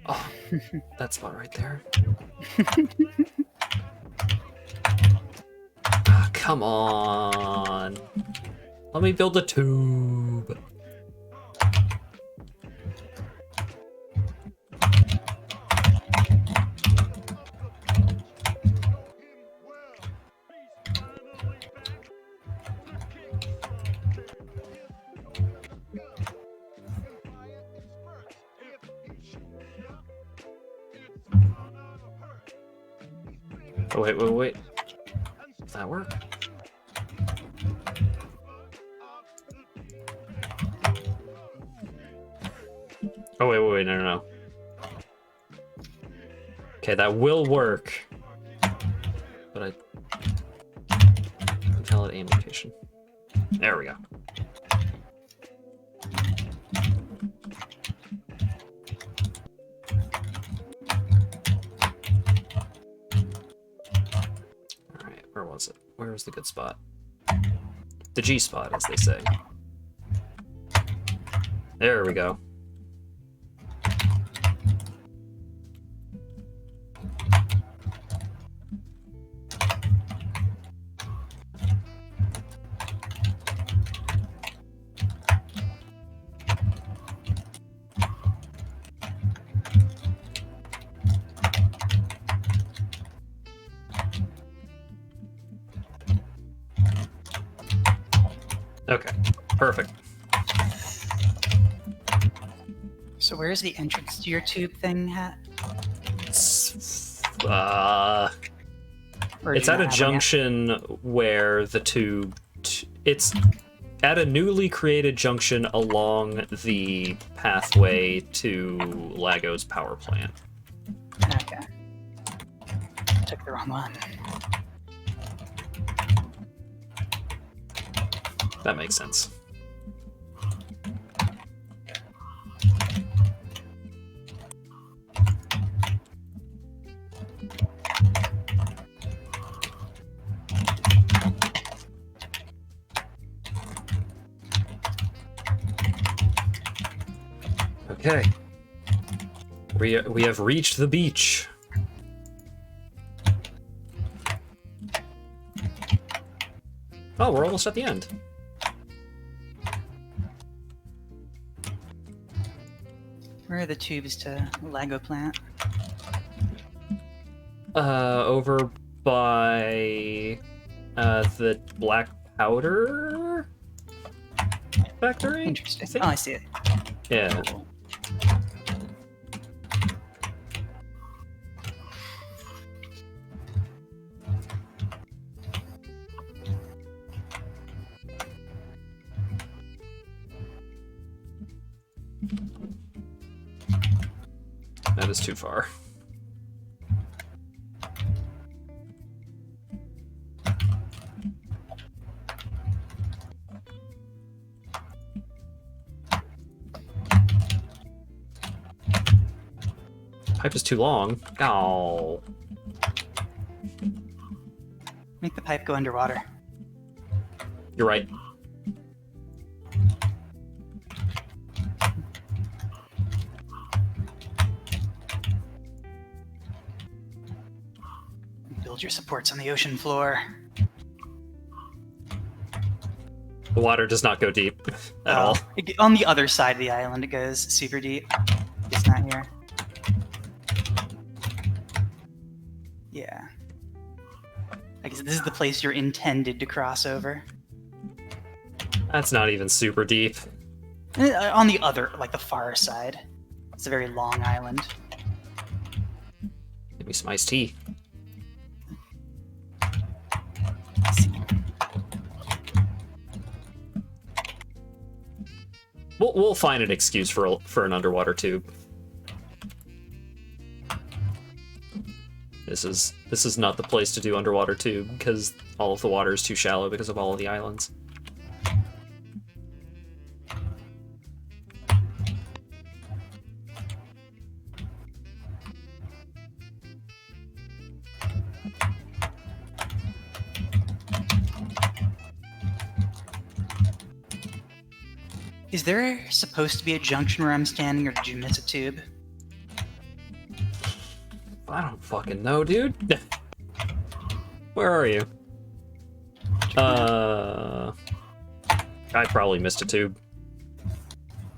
Oh, that spot right there. Ah, come on. Let me build a tube. Oh, wait. Does that work? Oh, wait, no. Okay, that will work. But invalid aim location. There we go. Alright, where was it? Where was the good spot? The G spot, as they say. There we go. Okay, perfect. So where's the entrance to your tube thing, Hat? It's Or do it's you at not a have one yet? junction where the tube... It's at a newly created junction along the pathway to Lago's power plant. Okay. Took the wrong one. That makes sense. Okay. We have reached the beach. Oh, we're almost at the end. Where are the tubes to Lago plant? Over by the black powder factory. Interesting. I think? Oh, I see it. Yeah. Cool. That is too far. Pipe is too long. Oh. Make the pipe go underwater. You're right. Build your supports on the ocean floor. The water does not go deep at all. On the other side of the island, it goes super deep. It's not here. Yeah. I guess this is the place you're intended to cross over. That's not even super deep. On the other, like the far side. It's a very long island. Give me some iced tea. We'll find an excuse for an underwater tube. This is not the place to do underwater tube because all of the water is too shallow because of all of the islands. Is there supposed to be a junction where I'm standing, or did you miss a tube? I don't fucking know, dude. Where are you? I probably missed a tube.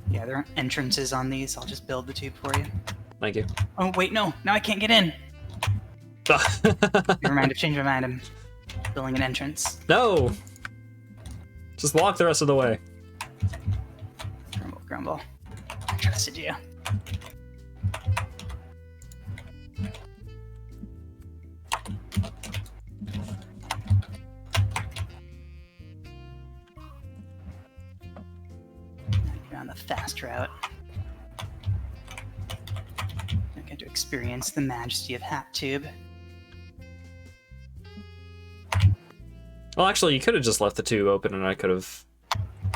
Yeah, there aren't entrances on these. I'll just build the tube for you. Thank you. Oh, wait, no. Now I can't get in. Never mind, I've changed my mind. I'm building an entrance. No! Just walk the rest of the way. Grumble, grumble. I trusted you. You're on the fast route. I get to experience the majesty of HatTube. Well, actually, you could have just left the tube open and I could have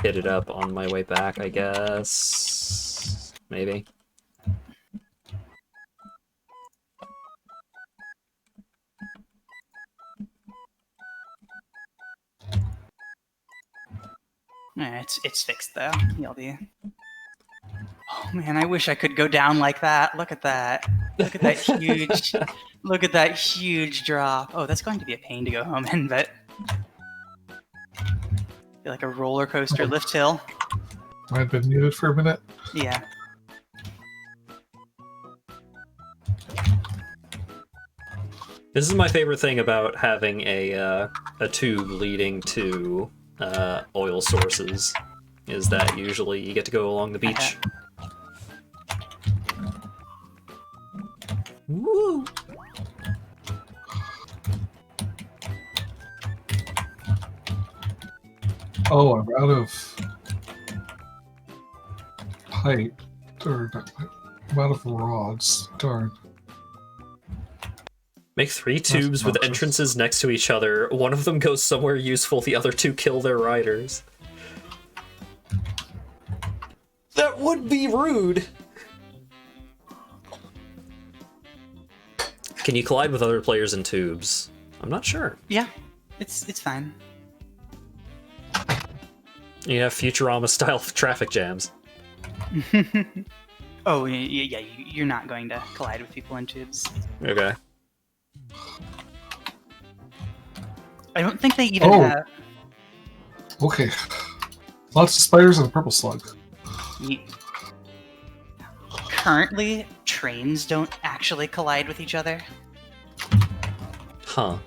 hit it up on my way back, I guess. Maybe. It's fixed though. You'll be. Oh man, I wish I could go down like that. Look at that. Look at that huge. Look at that huge drop. Oh, that's going to be a pain to go home in, but feel like a roller coaster lift hill. I've been muted for a minute. Yeah. This is my favorite thing about having a tube leading to oil sources, is that usually you get to go along the beach. Woo! Oh, I'm out of pipe. Or not pipe. I'm out of rods. Darn. Make 3 tubes with entrances next to each other. One of them goes somewhere useful, the other 2 kill their riders. That would be rude! Can you collide with other players in tubes? I'm not sure. Yeah, it's fine. You have Futurama-style traffic jams. Oh, yeah, you're not going to collide with people in tubes. Okay. I don't think they even have... Okay. Lots of spiders and a purple slug. Currently, trains don't actually collide with each other. Huh.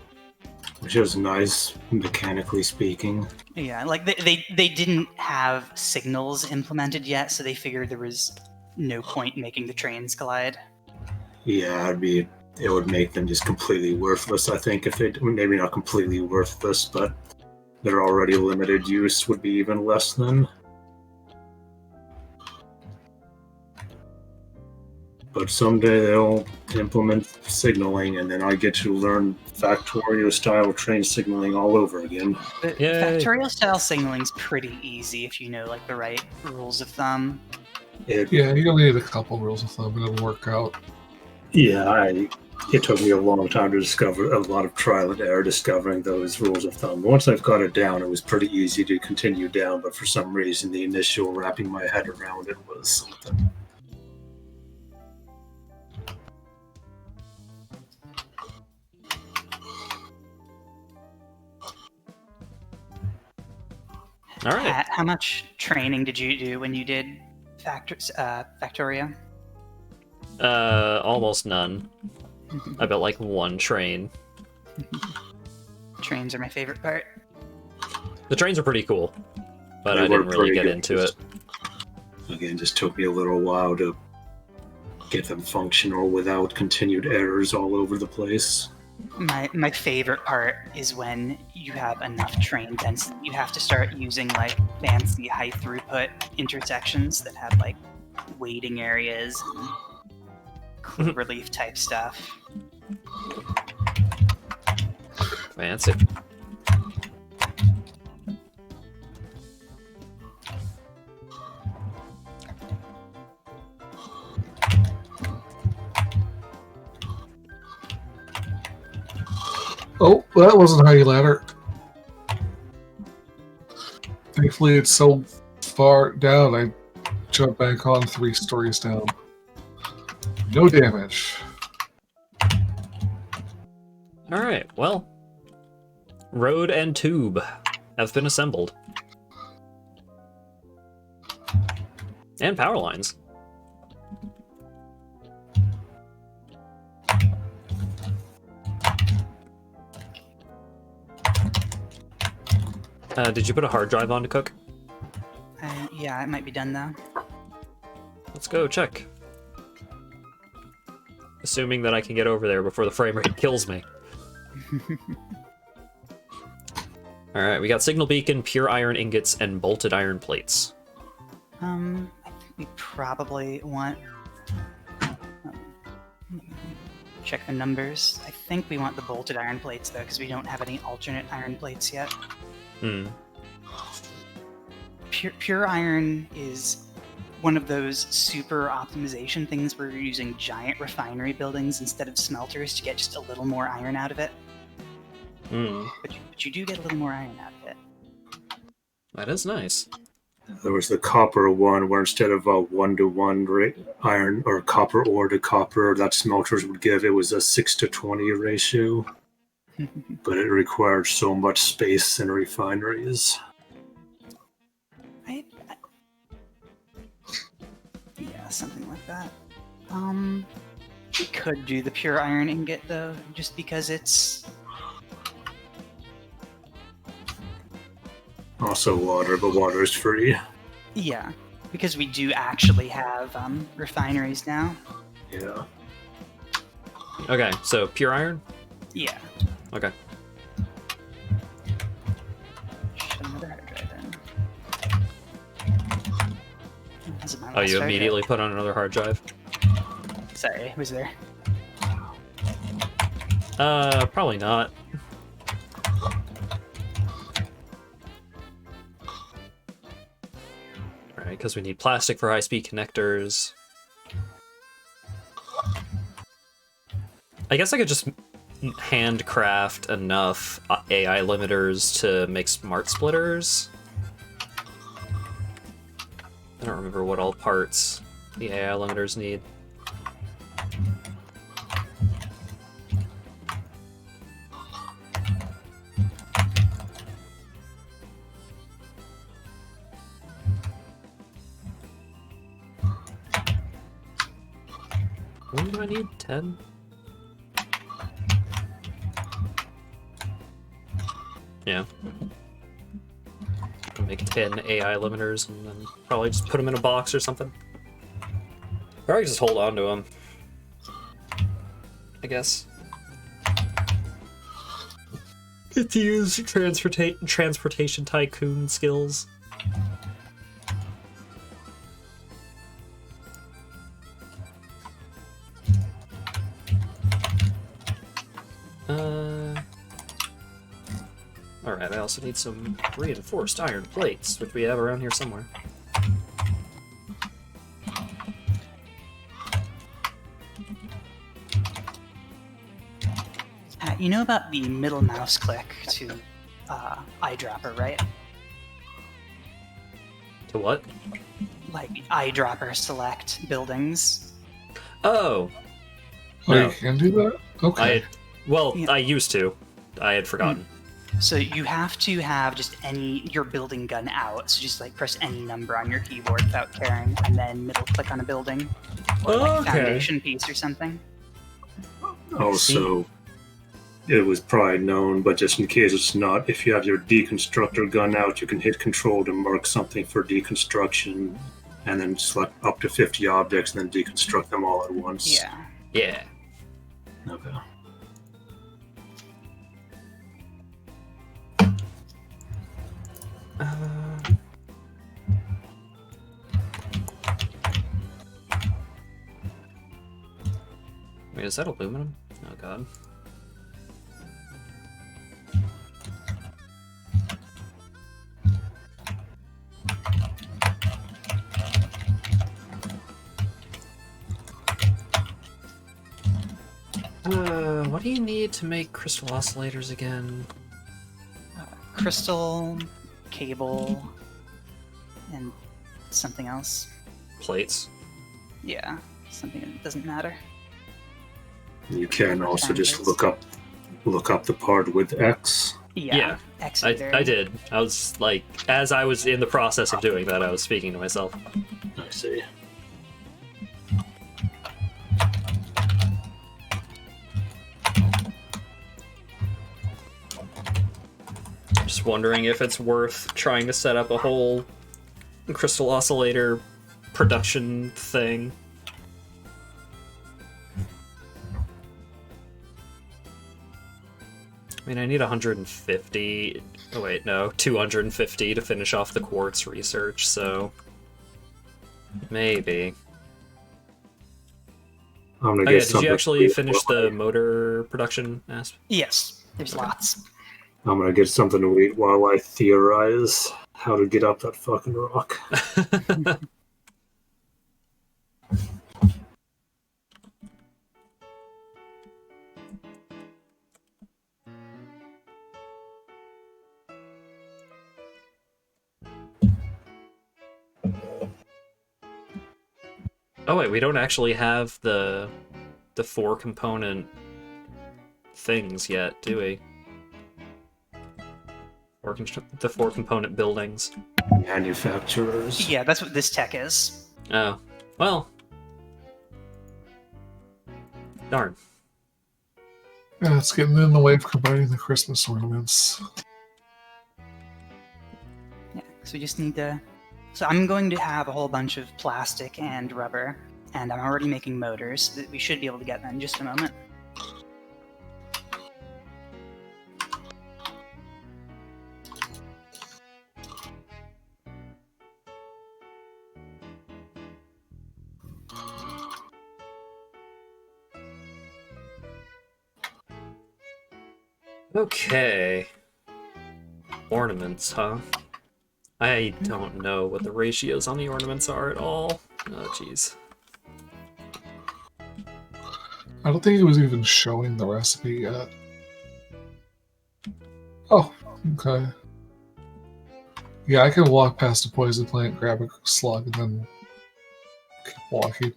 Which is nice, mechanically speaking. Yeah, like they didn't have signals implemented yet, so they figured there was no point in making the trains collide. Yeah, it would make them just completely worthless, I think, if they, maybe not completely worthless, but their already limited use would be even less than. But someday they'll implement signaling, and then I get to learn Factorio-style train signaling all over again. But Factorio-style signaling's pretty easy if you know, like, the right rules of thumb. Yeah, you only need a couple rules of thumb, and it'll work out. Yeah, it took me a long time to discover, a lot of trial and error discovering those rules of thumb. Once I've got it down, it was pretty easy to continue down, but for some reason the initial wrapping my head around it was something. All right. How much training did you do when you did Factorio? Almost none. I built like 1 train. Trains are my favorite part. The trains are pretty cool, but They I were didn't really pretty get good. into it. Again, just took me a little while to get them functional without continued errors all over the place. My favorite part is when you have enough train density. You have to start using like fancy high throughput intersections that have like waiting areas and clover leaf type stuff. Fancy. Oh, that wasn't how you ladder. Thankfully, it's so far down, I jumped back on 3 stories down. No damage. Alright, well. Road and tube have been assembled. And power lines. Did you put a hard drive on to cook? Yeah, it might be done though. Let's go check. Assuming that I can get over there before the frame rate kills me. Alright, we got signal beacon, pure iron ingots, and bolted iron plates. I think we probably want... check the numbers. I think we want the bolted iron plates though, because we don't have any alternate iron plates yet. Pure iron is one of those super optimization things where you're using giant refinery buildings instead of smelters to get just a little more iron out of it. But you do get a little more iron out of it. That is nice. There was the copper one where instead of a 1-to-1 iron or copper ore to copper that smelters would give, it was a 6-to-20 ratio. But it required so much space in refineries. Yeah, something like that. We could do the pure iron ingot though, just because it's... Also water, but water is free. Yeah, because we do actually have refineries now. Yeah. Okay, so pure iron? Yeah. Okay. Shove another hard drive in. This is my Oh, last you hard immediately drive. put on another hard drive? Sorry, who's there? Probably not. Alright, because we need plastic for high-speed connectors. I guess I could just handcraft enough AI limiters to make smart splitters. I don't remember what all parts the AI limiters need. When do I need? 10? Yeah. I'll make 10 AI limiters and then probably just put them in a box or something. Or I can just hold on to them. I guess. Get to use transportation tycoon skills. Alright, I also need some reinforced iron plates, which we have around here somewhere. You know about the middle mouse click to eyedropper, right? To what? Like eyedropper select buildings. Oh! Oh, No. you can do that? Okay. Yeah. I used to. I had forgotten. So you have to have just your building gun out. So just like press any number on your keyboard without caring, and then middle click on a building or like Okay. foundation piece or something. Also, it was probably known, but just in case it's not, if you have your deconstructor gun out, you can hit control to mark something for deconstruction and then select up to 50 objects, and then deconstruct them all at once. Yeah. Yeah. Okay. Wait, is that aluminum? Oh god. What do you need to make crystal oscillators again? Crystal, cable, and something else. Plates. Yeah, something that doesn't matter. You can also just look up the part with X. Yeah, X I did. I was like, as I was in the process of doing that, I was speaking to myself. I see. Just wondering if it's worth trying to set up a whole crystal oscillator production thing. I mean, I need 150. Oh wait, no, 250 to finish off the quartz research, so maybe. I'm gonna Oh get yeah, did something you actually to finish eat the motor production aspect? Yes, there's lots. I'm gonna get something to eat while I theorize how to get up that fucking rock. Oh wait, we don't actually have the 4-component things yet, do we? Or the 4-component buildings. Manufacturers. Yeah, that's what this tech is. Oh, well. Darn. Yeah, it's getting in the way of combining the Christmas ornaments. Yeah, so we just need to... So I'm going to have a whole bunch of plastic and rubber, and I'm already making motors. So that we should be able to get them in just a moment. Okay. Ornaments, huh? I don't know what the ratios on the ornaments are at all. Oh, jeez. I don't think it was even showing the recipe yet. Oh, okay. Yeah, I can walk past a poison plant, grab a slug, and then keep walking.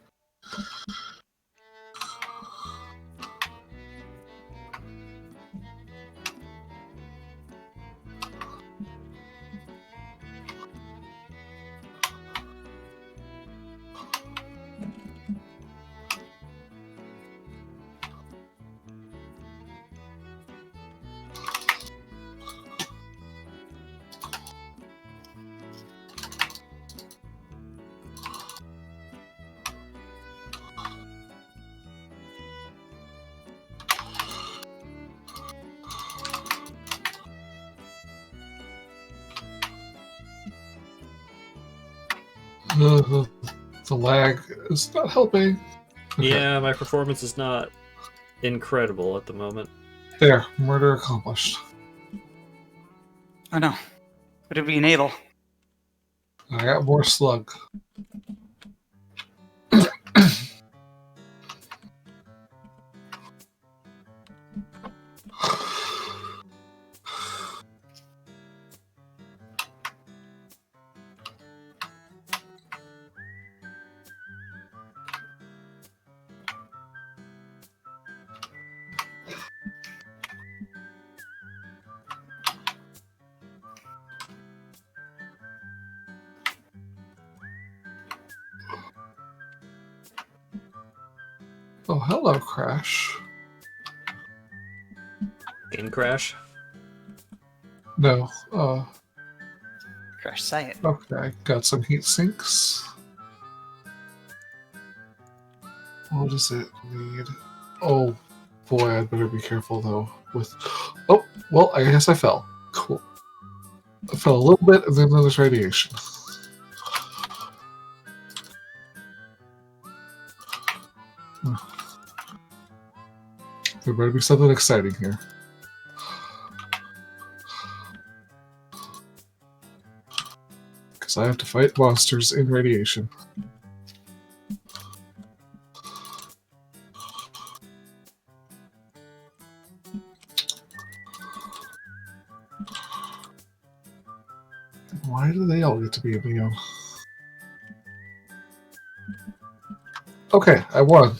The lag is not helping. Okay. Yeah, my performance is not incredible at the moment. There, murder accomplished. Oh no. What did we enable? I got more slug. Oh, hello, Crash. Game crash? No, Crash site. okay, got some heat sinks. What does it need? Oh boy, I'd better be careful though. With oh well, I guess I fell. Cool. I fell a little bit, and then there's radiation. There better be something exciting here. Because I have to fight monsters in radiation. Why do they all get to be immune? Okay, I won.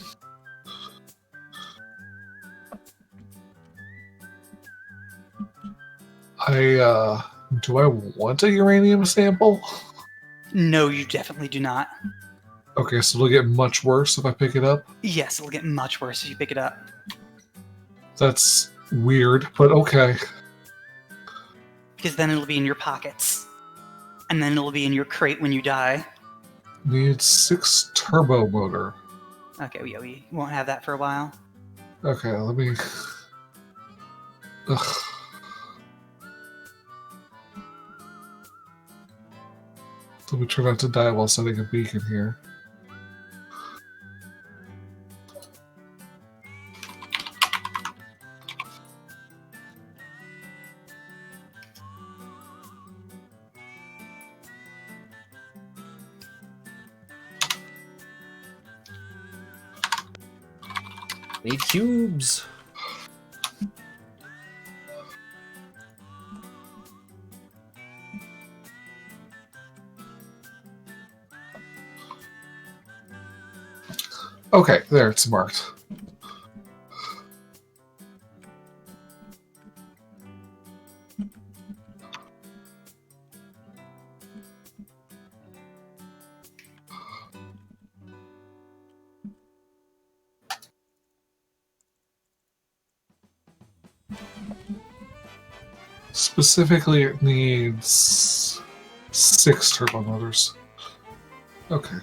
Do I want a uranium sample? No, you definitely do not. Okay, so it'll get much worse if I pick it up? Yes, it'll get much worse if you pick it up. That's weird, but okay. Because then it'll be in your pockets. And then it'll be in your crate when you die. Need 6 turbo motor. Okay, we won't have that for a while. Okay, let me... Ugh. Let me try not to die while setting a beacon here. Need cubes. Okay, there, it's marked. Specifically, it needs 6 turbo motors. Okay.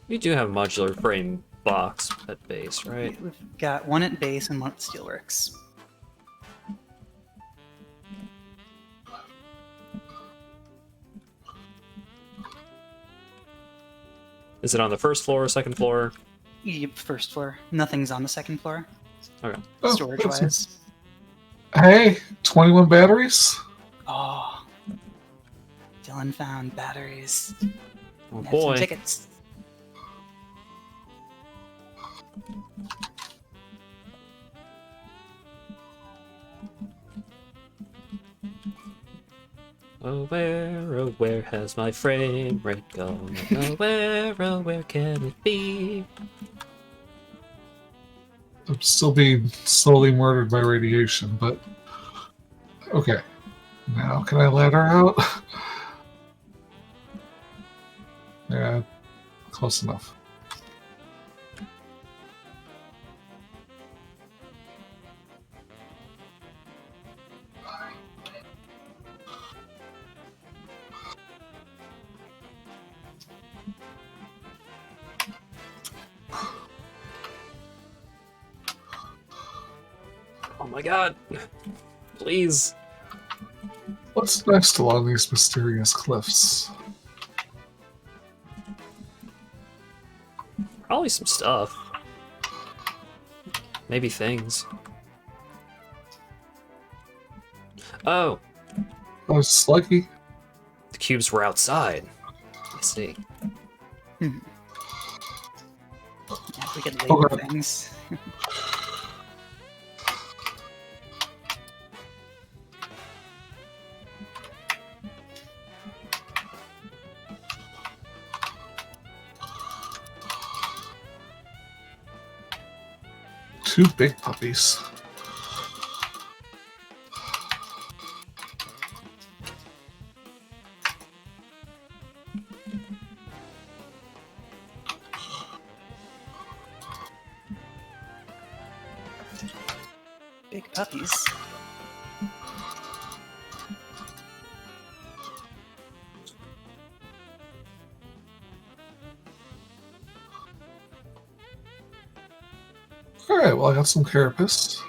You do have a modular frame box at base, right? We've got one at base and one at Steelworks. Is it on the first floor or second floor? Yep, first floor. Nothing's on the second floor. Okay. Oh, Storage-wise. Hey, 21 batteries? Oh. Dylan found batteries. Oh And some boy. tickets. Oh where has my frame rate gone? Oh where can it be? I'm still being slowly murdered by radiation, but... Okay. Now, can I let her out? Yeah, close enough. Oh my god. Please. What's next along these mysterious cliffs? Probably some stuff. Maybe things. Oh, Oh, Sluggy? the cubes were outside. I see. Yeah, if we could label Okay. things. Two big puppies. Big puppies. Alright, well, I got some carapace.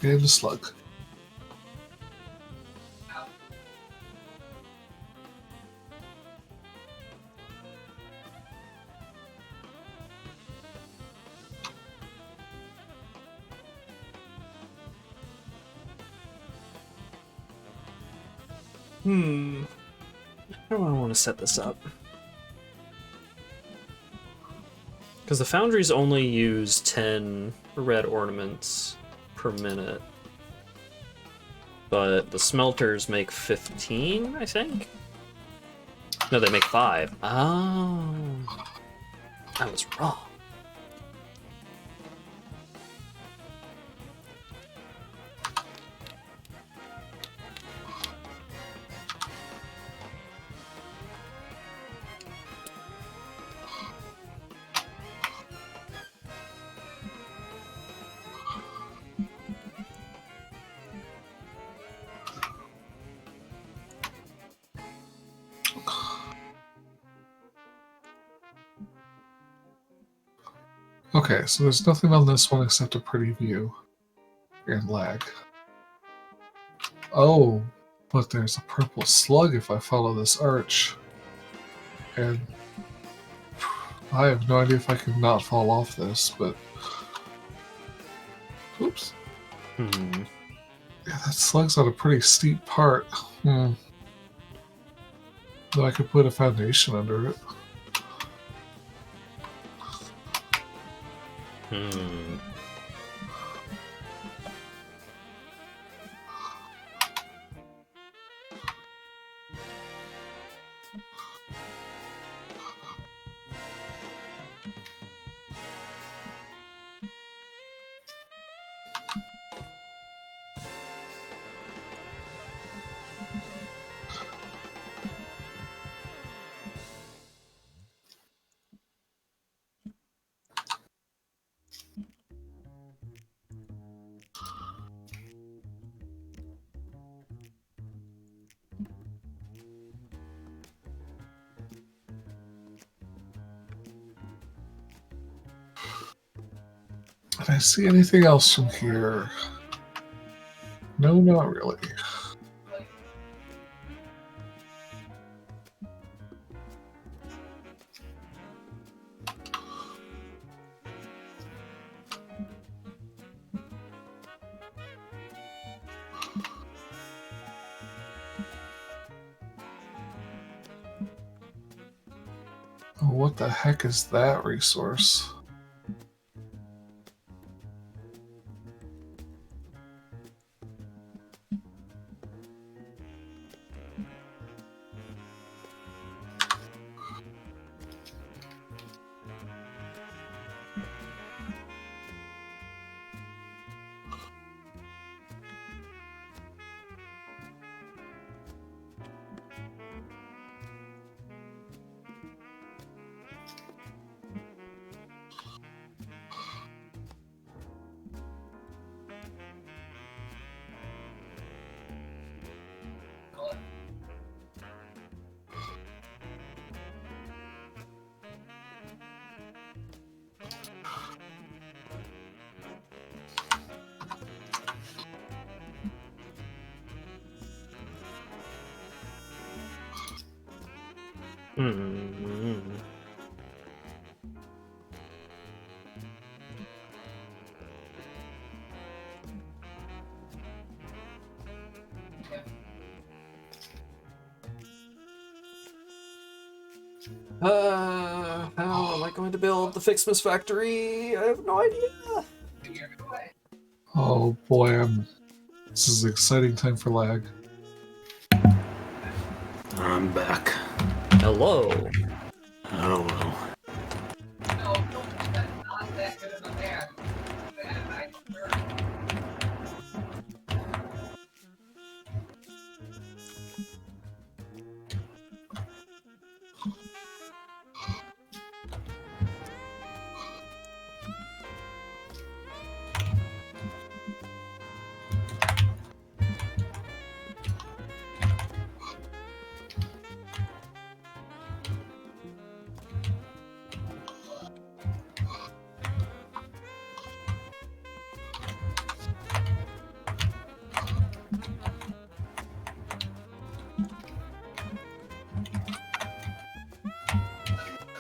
And a slug. How do I want to set this up? Because the foundries only use 10 red ornaments per minute. But the smelters make 15, I think? No, they make 5. Oh. I was wrong. Okay, so there's nothing on this one except a pretty view and lag. Oh, but there's a purple slug if I follow this arch. And I have no idea if I can not fall off this, but... Oops. Yeah, that slug's on a pretty steep part. Though I could put a foundation under it. Did I see anything else from here? No, not really. Oh, what the heck is that resource? How am I going to build the Fixmas factory? I have no idea. Oh boy, this is an exciting time for lag. I'm back. Hello. I don't know.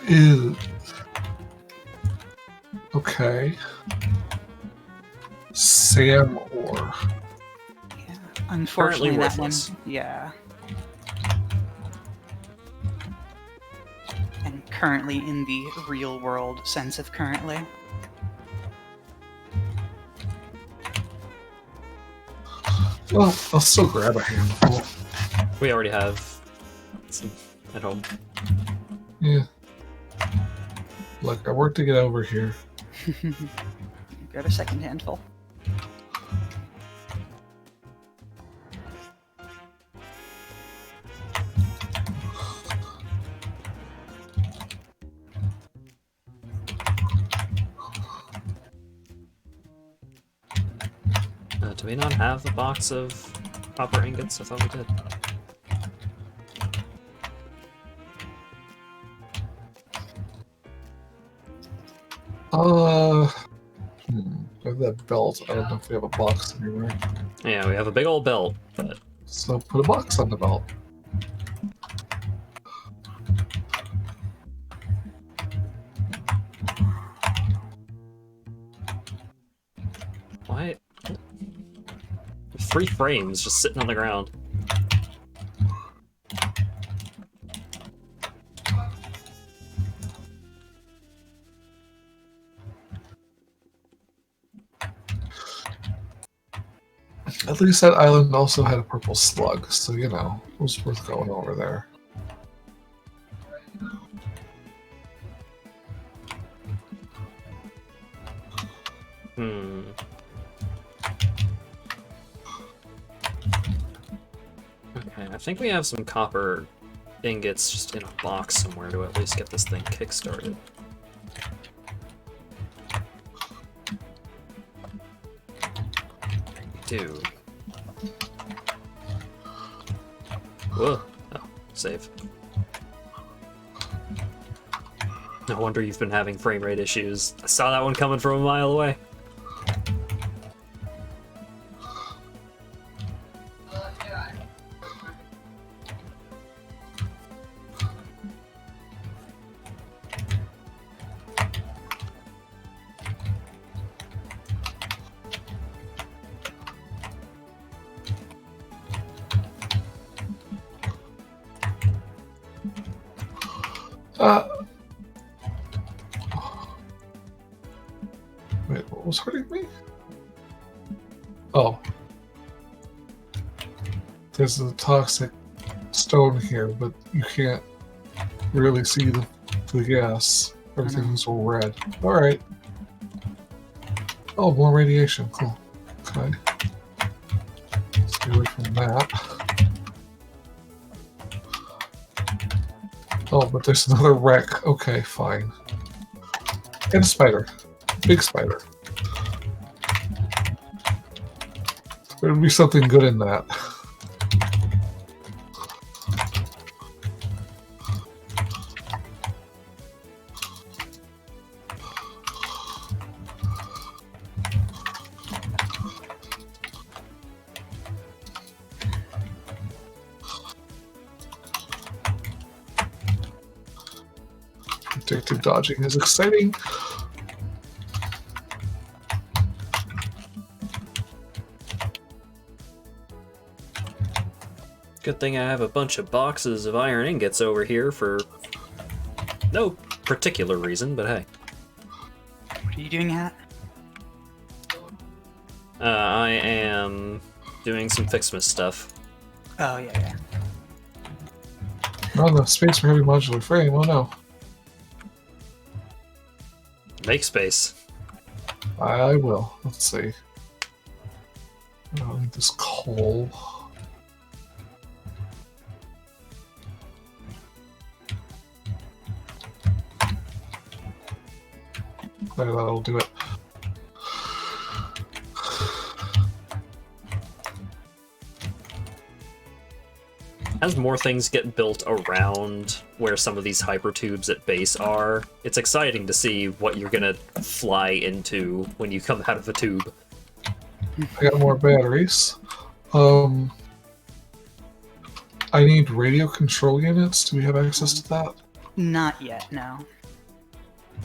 Ew. Okay. Sam ore. Yeah. Unfortunately, Currently that one. worthless. Yeah. And currently in the real world sense of currently. Well, I'll still grab a handful. We already have some at home. Yeah. Look, I worked to get over here. Grab a second handful. Do we not have the box of copper ingots? I thought we did. I have that belt. I don't know if we have a box anywhere. Yeah, we have a big old belt, but So put a box on the belt. why? 3 frames just sitting on the ground. At least that island also had a purple slug, so you know, it was worth going over there. Hmm. Okay, I think we have some copper ingots just in a box somewhere to at least get this thing kickstarted. Do. Whoa. Oh, save. No wonder you've been having frame rate issues. I saw that one coming from a mile away. Wait, what was hurting me? Oh. There's a toxic stone here, but you can't really see the gas. Everything's all red. Alright. Oh, more radiation. Cool. Okay. Stay away from that. Oh, but there's another wreck. Okay, fine. And a spider. Big spider. There'd be something good in that. Predictive dodging is exciting. Good thing I have a bunch of boxes of iron ingots over here for no particular reason, but hey. What are you doing, Hat? I am doing some Fixmas stuff. Oh, yeah. Not enough space for heavy modular frame. Oh no. Make space. I will. Let's see. I need this coal. There, that'll do it. As more things get built around where some of these hypertubes at base are, it's exciting to see what you're gonna fly into when you come out of a tube. I got more batteries. I need radio control units. Do we have access to that? Not yet, no.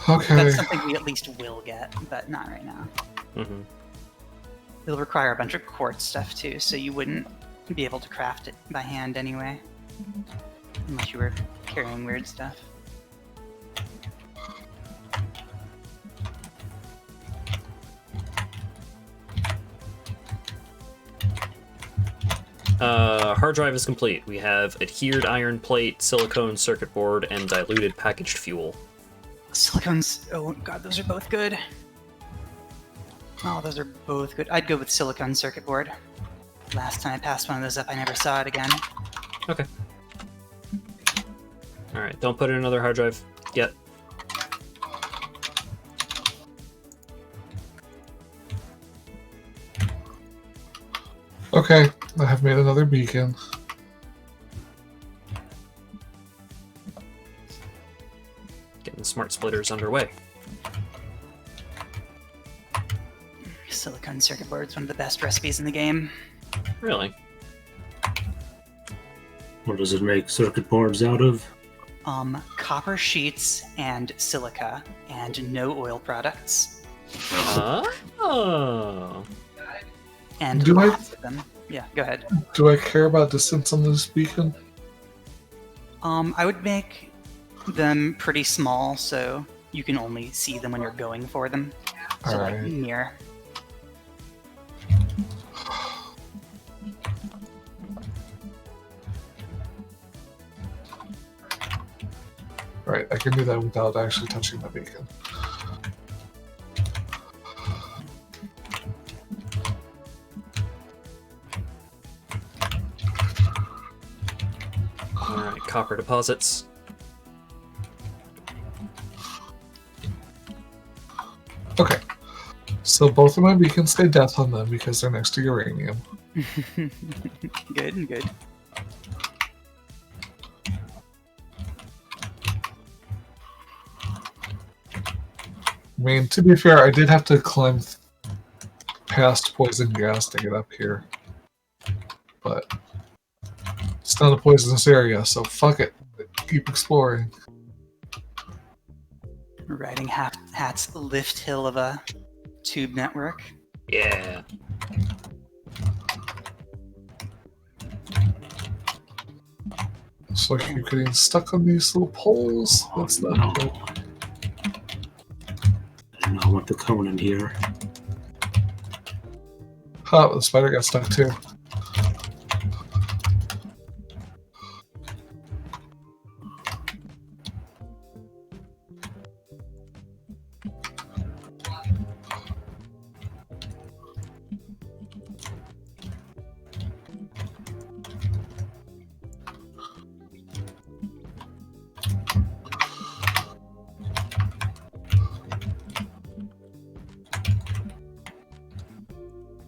Okay. That's something we at least will get, but not right now. Mm-hmm. It'll require a bunch of quartz stuff too, so you wouldn't be able to craft it by hand anyway. Unless you were carrying weird stuff. Hard drive is complete. We have adhered iron plate, silicone circuit board, and diluted packaged fuel. Silicones. Oh god, those are both good. Oh, those are both good. I'd go with silicone circuit board. Last time I passed one of those up, I never saw it again. Okay. Alright, don't put in another hard drive yet. Okay, I have made another beacon. Getting the smart splitters underway. Silicone circuit board's one of the best recipes in the game. Really? What does it make circuit boards out of? Copper sheets and silica, and no oil products. Oh. And Do I- lots of them. Yeah, go ahead. Do I care about distance on this beacon? I would make them pretty small so you can only see them when you're going for them. So like Alright. near. Right, I can do that without actually touching the beacon. Alright, copper deposits. Okay. So both of my beacons say death on them because they're next to uranium. Good, good. I mean, to be fair, I did have to climb past poison gas to get up here. But it's not a poisonous area, so fuck it. Keep exploring. We're riding Hat's lift hill of a tube network. Yeah. It's like you're getting stuck on these little poles. That's not no. good. I do not want the cone in here. Oh, the spider got stuck too.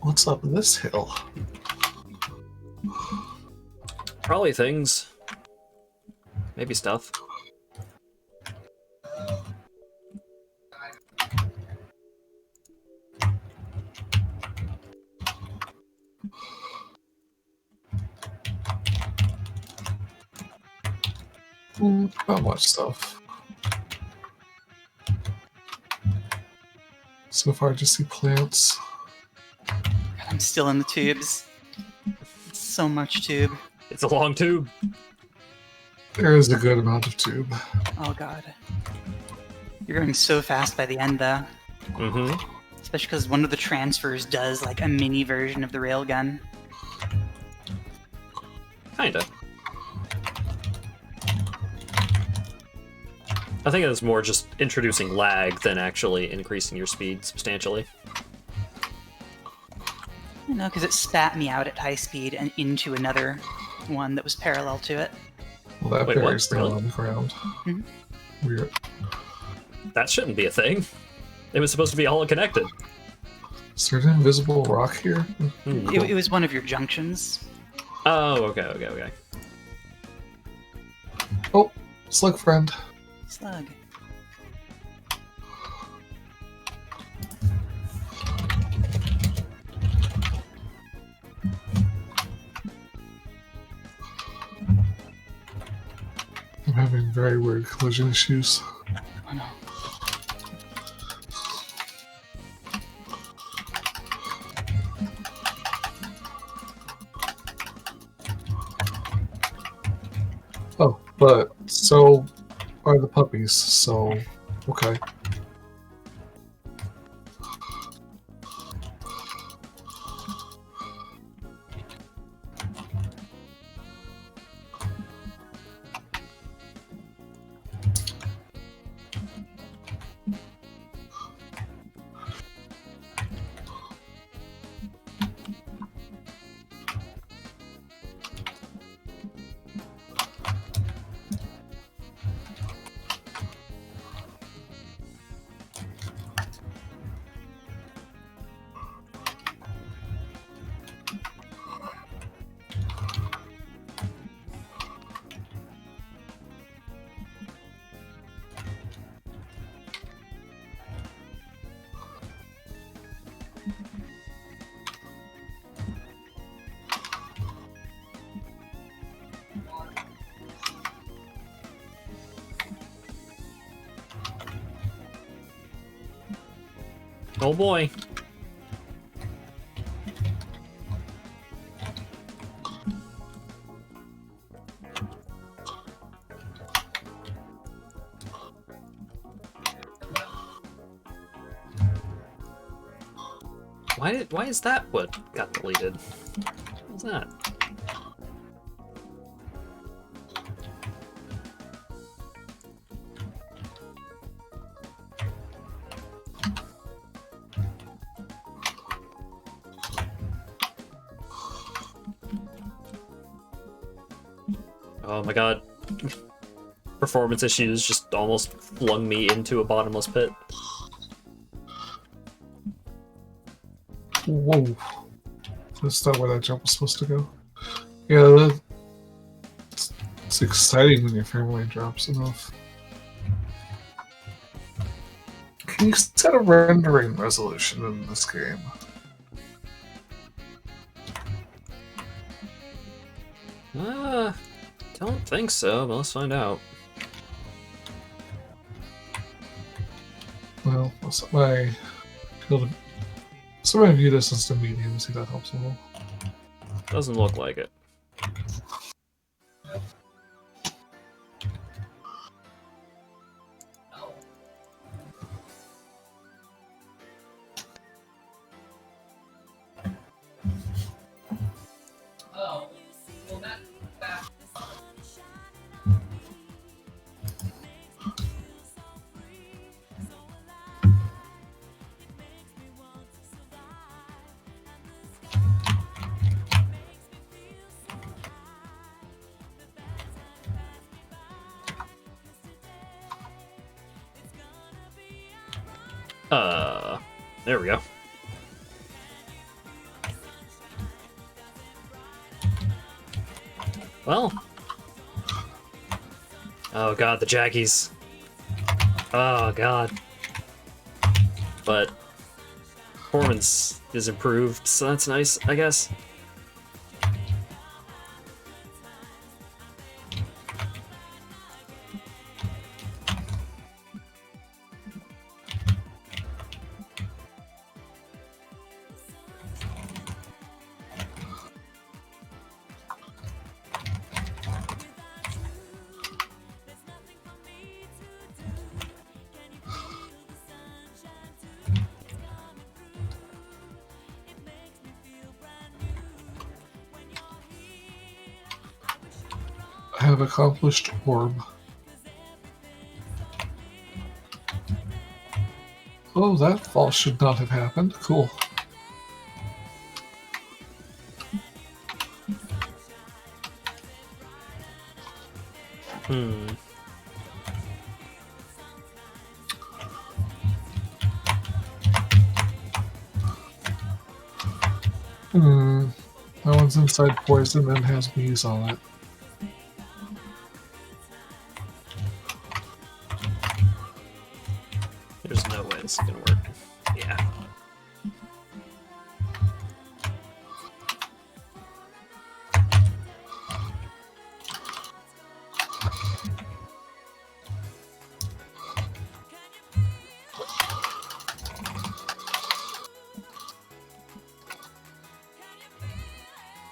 What's up this hill? Probably things. Maybe stuff. Not much stuff. So far, I just see plants. I'm still in the tubes. So much tube. It's a long tube. There is a good amount of tube. Oh god. You're going so fast by the end though. Mm-hmm. Especially because one of the transfers does like a mini version of the railgun. Kinda. I think it's more just introducing lag than actually increasing your speed substantially. No, because it spat me out at high speed and into another one that was parallel to it. Well, that Wait, what? barrier's still Really? on the ground. Mhm. Weird. That shouldn't be a thing. It was supposed to be all connected. Is there an invisible rock here? Hmm. It was one of your junctions. Oh, okay. Oh, slug friend. Slug. I'm having very weird collision issues. Oh no. But so are the puppies, so okay. Oh boy. Why is that what got deleted? What's that? Oh my god. Performance issues just almost flung me into a bottomless pit. Whoa. That's not where that jump was supposed to go. Yeah, it's exciting when your frame rate drops enough. Can you set a rendering resolution in this game? Don't think so, but let's find out. Well, I'll set my view distance to medium, see if that helps a little. Doesn't look like it. There we go. Well. Oh god, the Jackies. Oh god. But performance is improved, so that's nice, I guess. I have accomplished orb. Oh, that fall should not have happened. Cool. That one's inside poison and has bees on it. There's no way this is gonna work. Yeah.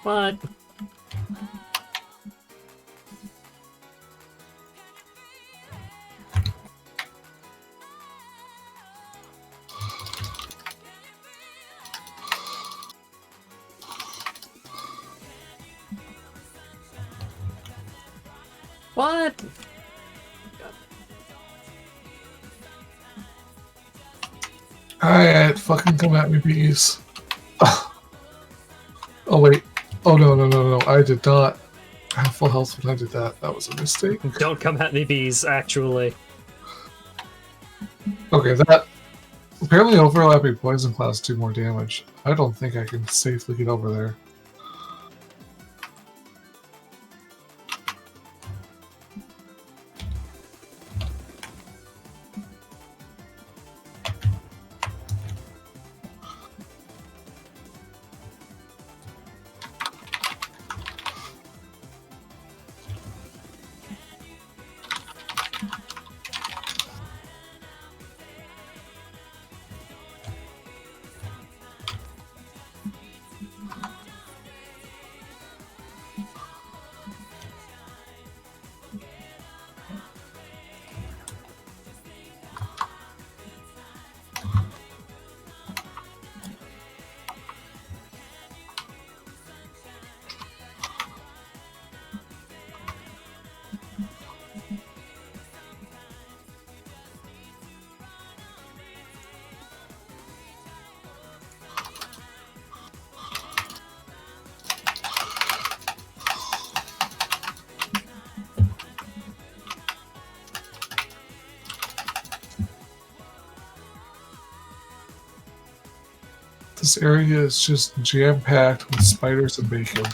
What? What? Alright, fucking come at me, bees. Oh, wait. Oh, no. I did not have full health when I did that. That was a mistake. Don't come at me, bees, actually. Okay, that... Apparently overlapping poison clouds do more damage. I don't think I can safely get over there. This area is just jam-packed with spiders and bacon.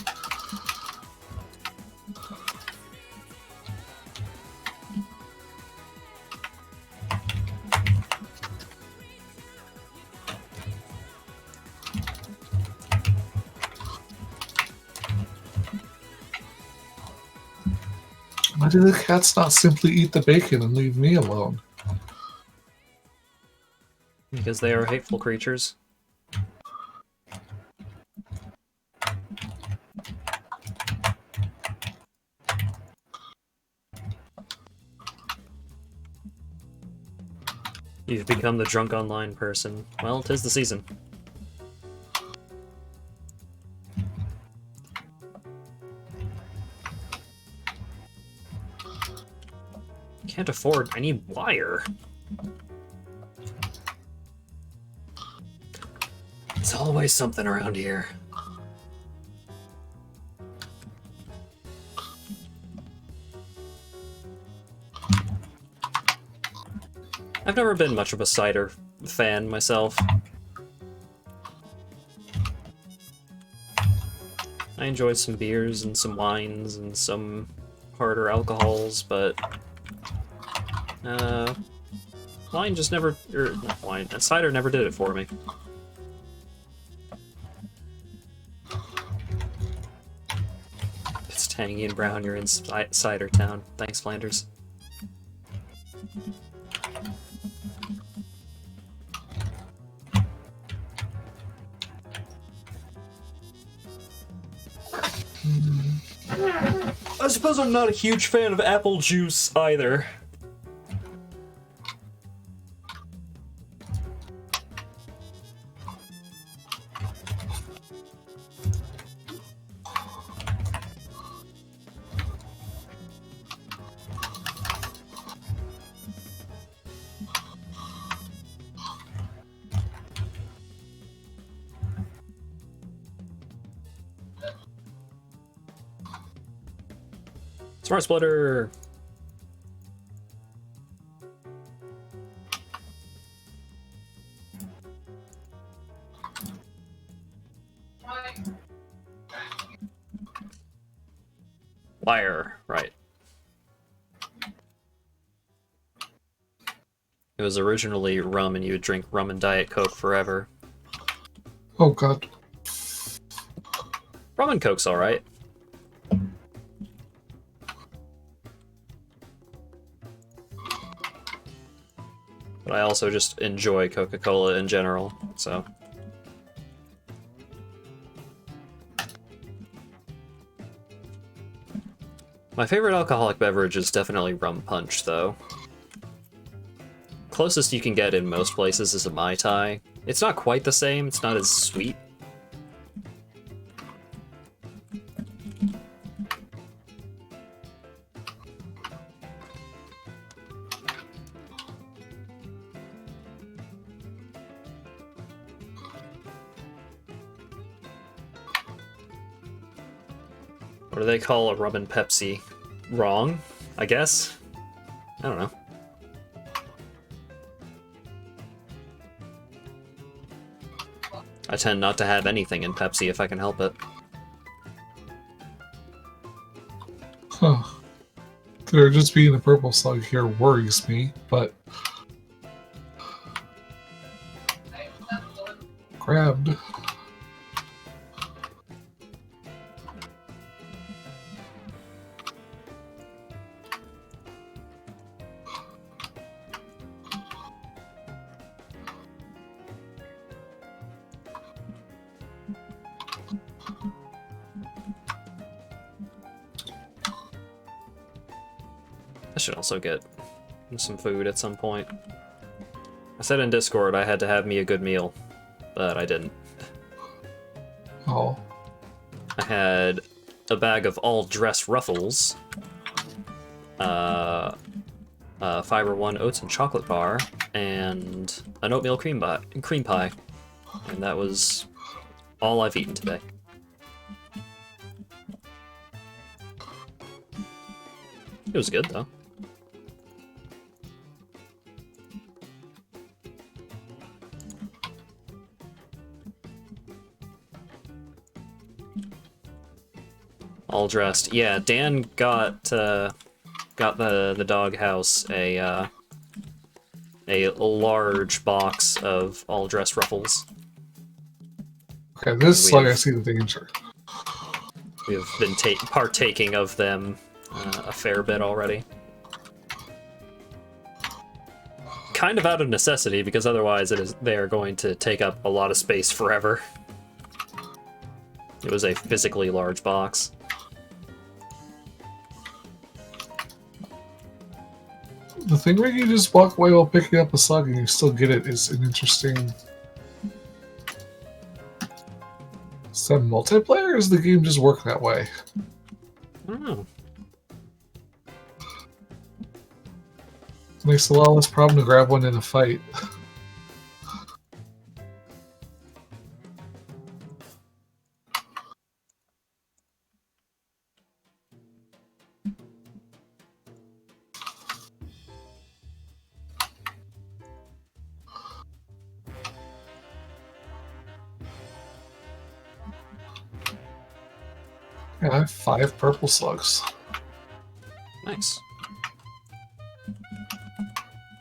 Why do the cats not simply eat the bacon and leave me alone? Because they are hateful creatures. You've become the drunk online person. Well, 'tis the season. Can't afford any wire. It's always something around here. I've never been much of a cider fan myself. I enjoyed some beers and some wines and some harder alcohols, but wine just never, or not wine, cider never did it for me. It's tangy and brown, you're in cider town. Thanks, Flanders. I suppose I'm not a huge fan of apple juice either. Smart Splitter! Wire, right. It was originally rum and you would drink rum and Diet Coke forever. Oh god. Rum and Coke's alright. But I also just enjoy Coca-Cola in general, so. My favorite alcoholic beverage is definitely rum punch, though. Closest you can get in most places is a Mai Tai. It's not quite the same, it's not as sweet. What do they call a rum and Pepsi? Wrong, I guess? I don't know. I tend not to have anything in Pepsi if I can help it. Huh. There just being a purple slug here worries me, but... Grabbed. I should also get some food at some point. I said in Discord I had to have me a good meal, but I didn't. Oh. I had a bag of all-dress Ruffles, Fiber One oats and chocolate bar, and an oatmeal cream pie, and that was all I've eaten today. It was good though. All dressed. Yeah, Dan got the dog house a large box of all dressed Ruffles. Okay, this slug I see the danger. We have been partaking of them a fair bit already. Kind of out of necessity, because otherwise they are going to take up a lot of space forever. It was a physically large box. The thing where you just walk away while picking up a slug and you still get it is an interesting... Is that multiplayer, or does the game just work that way? I don't know. Makes a lot less problem to grab one in a fight. Yeah, I have 5 purple slugs. Nice.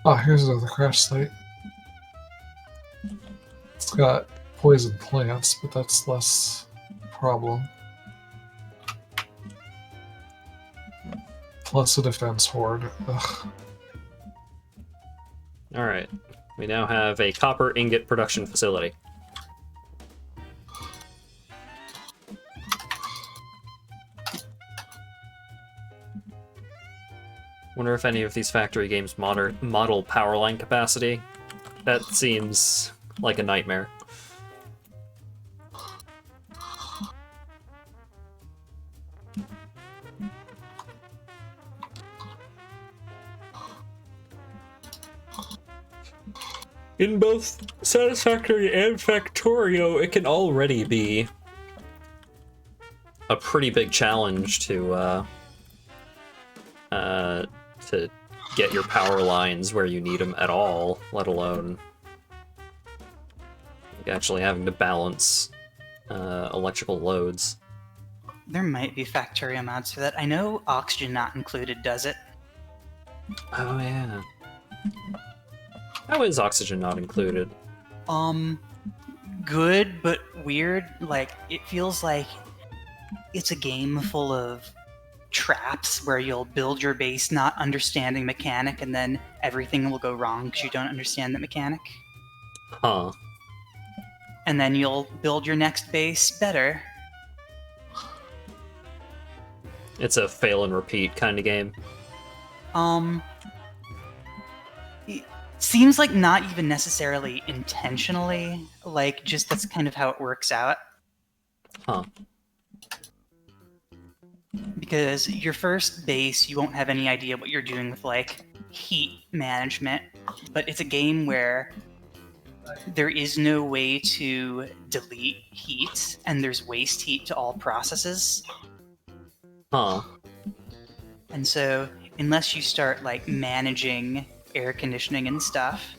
Ah, here's another crash site. It's got poison plants, but that's less problem. Plus a defense horde. Ugh. Alright. We now have a copper ingot production facility. Wonder if any of these factory games model power line capacity. That seems like a nightmare. In both Satisfactory and Factorio, it can already be a pretty big challenge to get your power lines where you need them at all, let alone like actually having to balance electrical loads. There might be Factorio mods for that. I know Oxygen Not Included does it. Oh yeah. How is Oxygen Not Included? Good, but weird. Like, it feels like it's a game full of traps where you'll build your base not understanding mechanic, and then everything will go wrong because you don't understand the mechanic. Huh. And then you'll build your next base better. It's a fail and repeat kind of game. It seems like not even necessarily intentionally, like just that's kind of how it works out. Huh. Because your first base, you won't have any idea what you're doing with, like, heat management, but it's a game where there is no way to delete heat, and there's waste heat to all processes. Huh. And so, unless you start like managing air conditioning and stuff,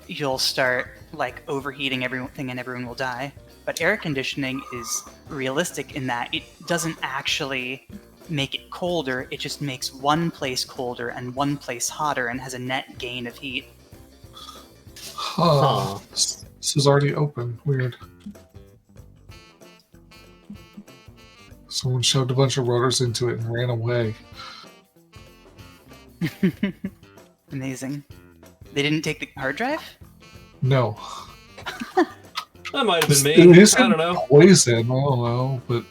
you'll start like overheating everything and everyone will die. But air conditioning is realistic in that it doesn't actually make it colder, it just makes one place colder and one place hotter and has a net gain of heat. Huh. This is already open. Weird. Someone shoved a bunch of rotors into it and ran away. Amazing. They didn't take the hard drive? No. That might have been me. It isn't I don't know. poison. I don't know, but...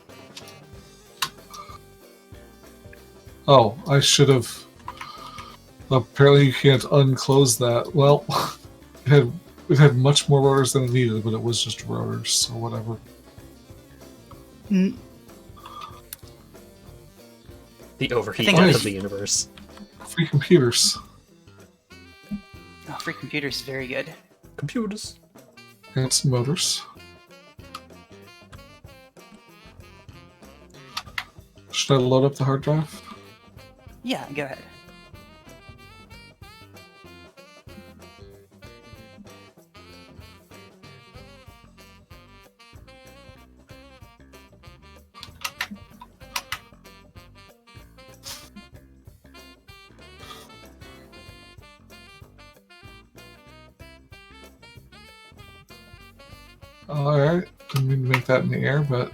Oh, I should have... Apparently you can't unclose that. Well, it had much more rotors than it needed, but it was just rotors, so whatever. The overheat of the universe. Free computers. Oh, free computers is very good. Computers. And some motors. Should I load up the hard drive? Yeah, go ahead. Alright, didn't mean to make that in the air, but...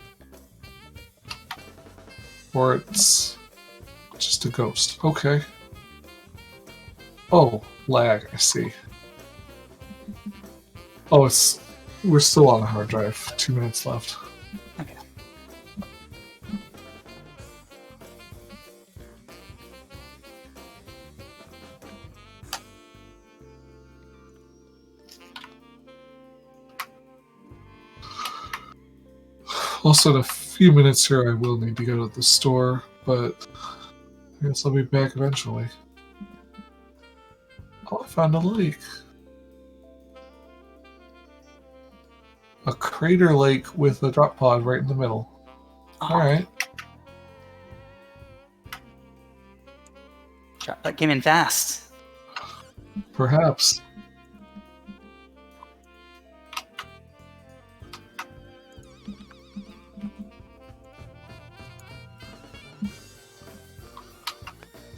Or it's just a ghost. Okay. Oh, lag, I see. Oh, we're still on the hard drive. 2 minutes left. Okay. Also, in a few minutes here, I will need to go to the store, but I guess I'll be back eventually. Oh, I found a lake. A crater lake with a drop pod right in the middle. Alright. That came in fast. Perhaps.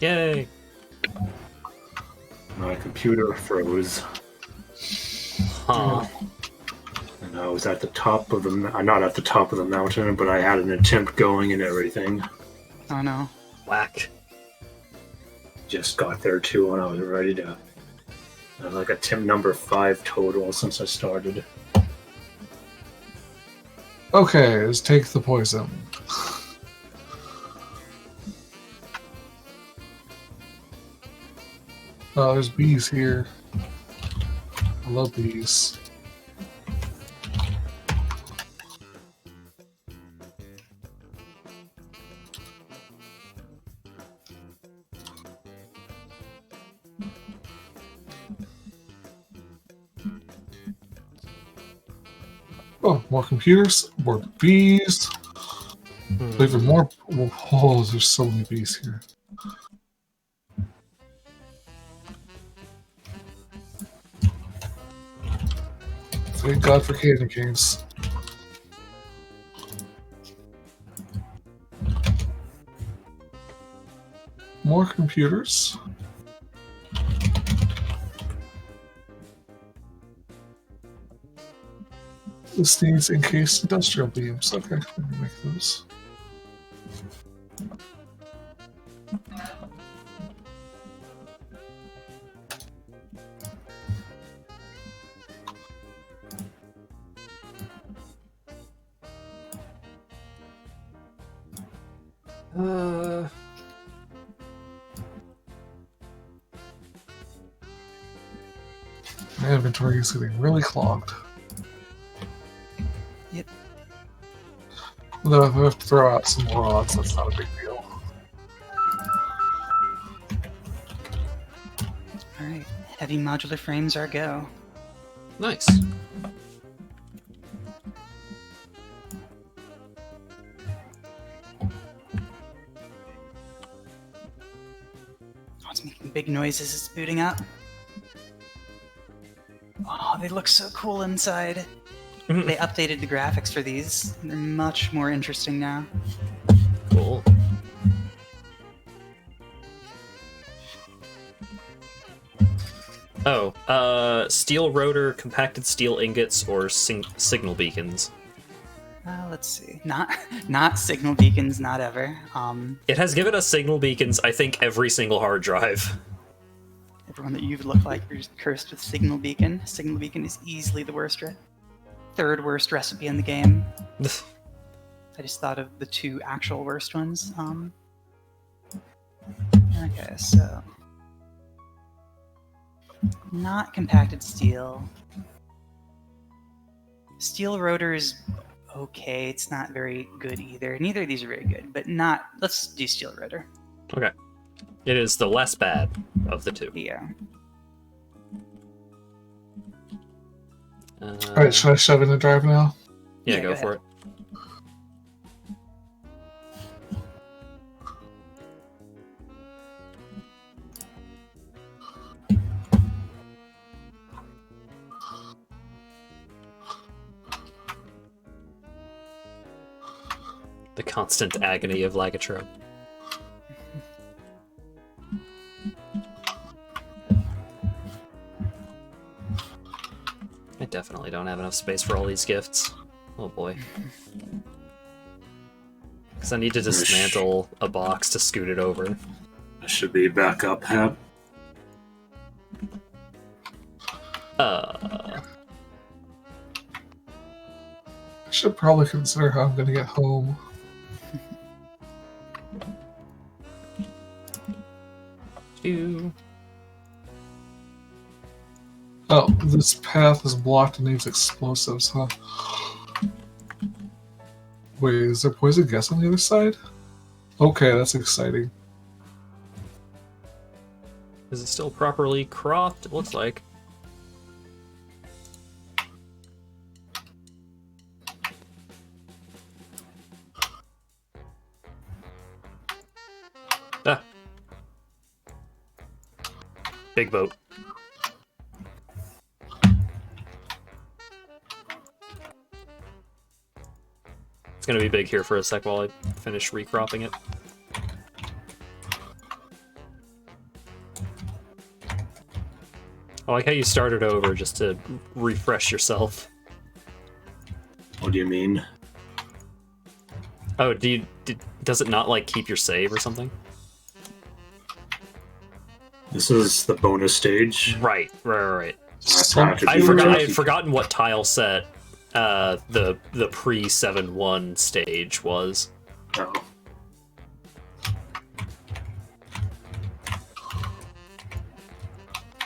Yay! My computer froze. Huh. And I was at the top of the... Not at the top of the mountain, but I had an attempt going and everything. Oh no. Whack. Just got there too when I was ready to... I have like attempt number 5 total since I started. Okay, let's take the poison. Oh, there's bees here. I love bees. Oh, more computers, more bees. Even more. Oh, there's so many bees here. Thank God for candy canes. More computers. This needs encased industrial beams. Okay, let me make those. My inventory is getting really clogged. Yep. Though if I have to throw out some more rods, that's not a big deal. Alright. Heavy modular frames are go. Nice. Oh, it's making big noises. It's booting up. Oh, they look so cool inside. They updated the graphics for these. They're much more interesting now. Cool. Oh, steel rotor, compacted steel ingots, or signal beacons. Let's see. Not signal beacons, not ever. It has given us signal beacons, I think, every single hard drive. Everyone that you look like you're cursed with signal beacon. Signal beacon is easily the third worst recipe in the game. I just thought of the two actual worst ones. Okay, so not compacted steel. Steel rotor is okay. It's not very good either. Neither of these are very good, but not. Let's do steel rotor. Okay. It is the less bad of the two. Yeah. Alright, should I shove in the drive now? Yeah, go for it. The constant agony of Lagatron. I definitely don't have enough space for all these gifts. Oh boy. Because I need to dismantle a box to scoot it over. That should be back up, Hap. I should probably consider how I'm going to get home. Oh, this path is blocked and needs explosives, huh? Wait, is there poison gas on the other side? Okay, that's exciting. Is it still properly cropped? It looks like. Ah. Big boat. It's gonna be big here for a sec while I finish recropping it. I like how you started over just to refresh yourself. What do you mean? Oh, does it not like keep your save or something? This is the bonus stage. Right. I had forgotten what tile set the pre 7-1 stage was. Oh.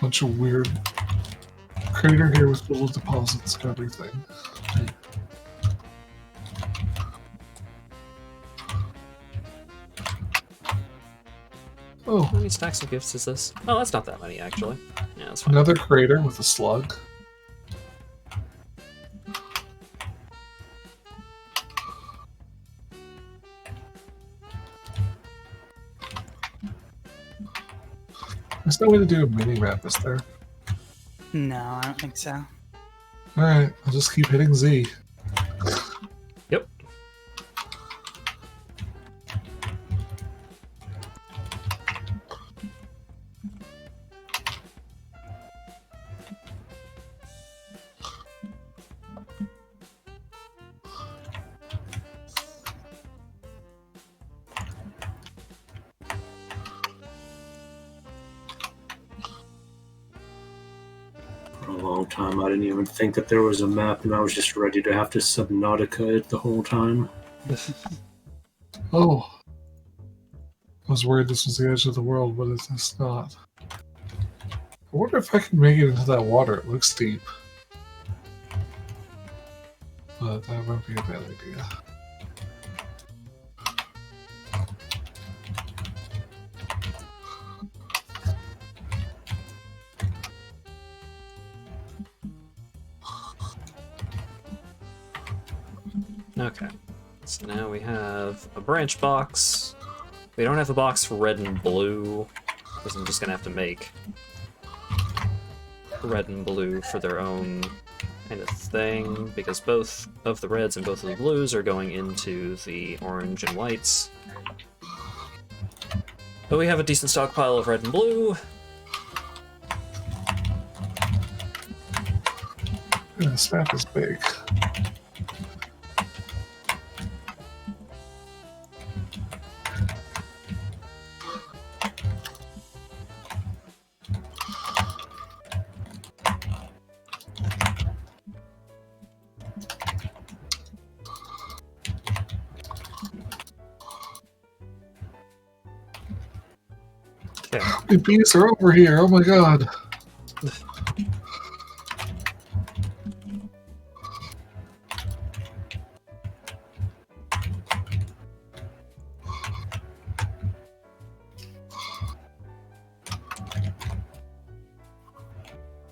Bunch of weird crater here with little deposits and everything. Oh, How many stacks of gifts is this? Oh, that's not that many, actually. Yeah, that's fine. another crater with a slug. There's no way to do a mini map, is there? No, I don't think so. Alright, I'll just keep hitting Z. Yep. For a long time, I didn't even think that there was a map, and I was just ready to have to Subnautica it the whole time. Oh. I was worried this was the edge of the world, but it's not. I wonder if I can make it into that water. It looks deep. But that might be a bad idea. Okay. So now we have a branch box. We don't have a box for red and blue. Because I'm just gonna have to make red and blue for their own kind of thing, because both of the reds and both of the blues are going into the orange and whites. But we have a decent stockpile of red and blue. Yeah, this map is big. Okay. The bees are over here. Oh my god.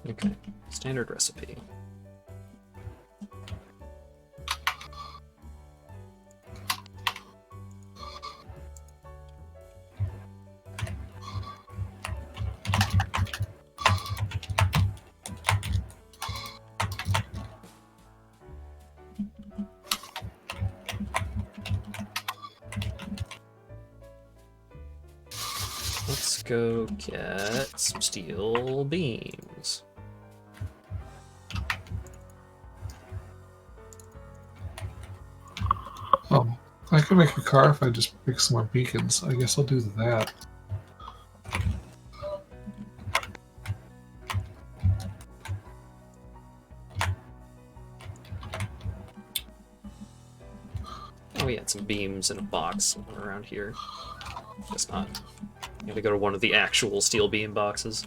Okay. Standard recipe. Let's go get some steel beams. Oh, I can make a car if I just pick some more beacons. I guess I'll do that. Oh, we had some beams in a box somewhere around here. Guess not. You gotta go to one of the actual steel beam boxes.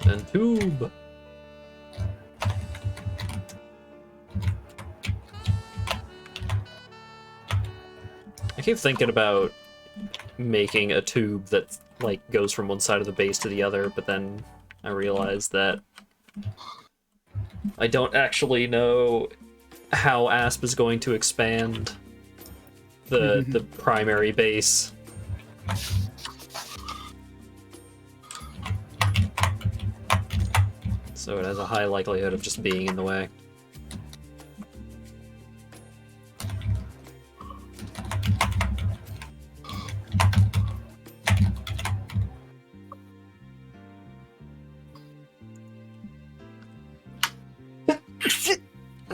And tube. I keep thinking about making a tube that like goes from one side of the base to the other, but then I realized that I don't actually know how ASP is going to expand the primary base. So it has a high likelihood of just being in the way.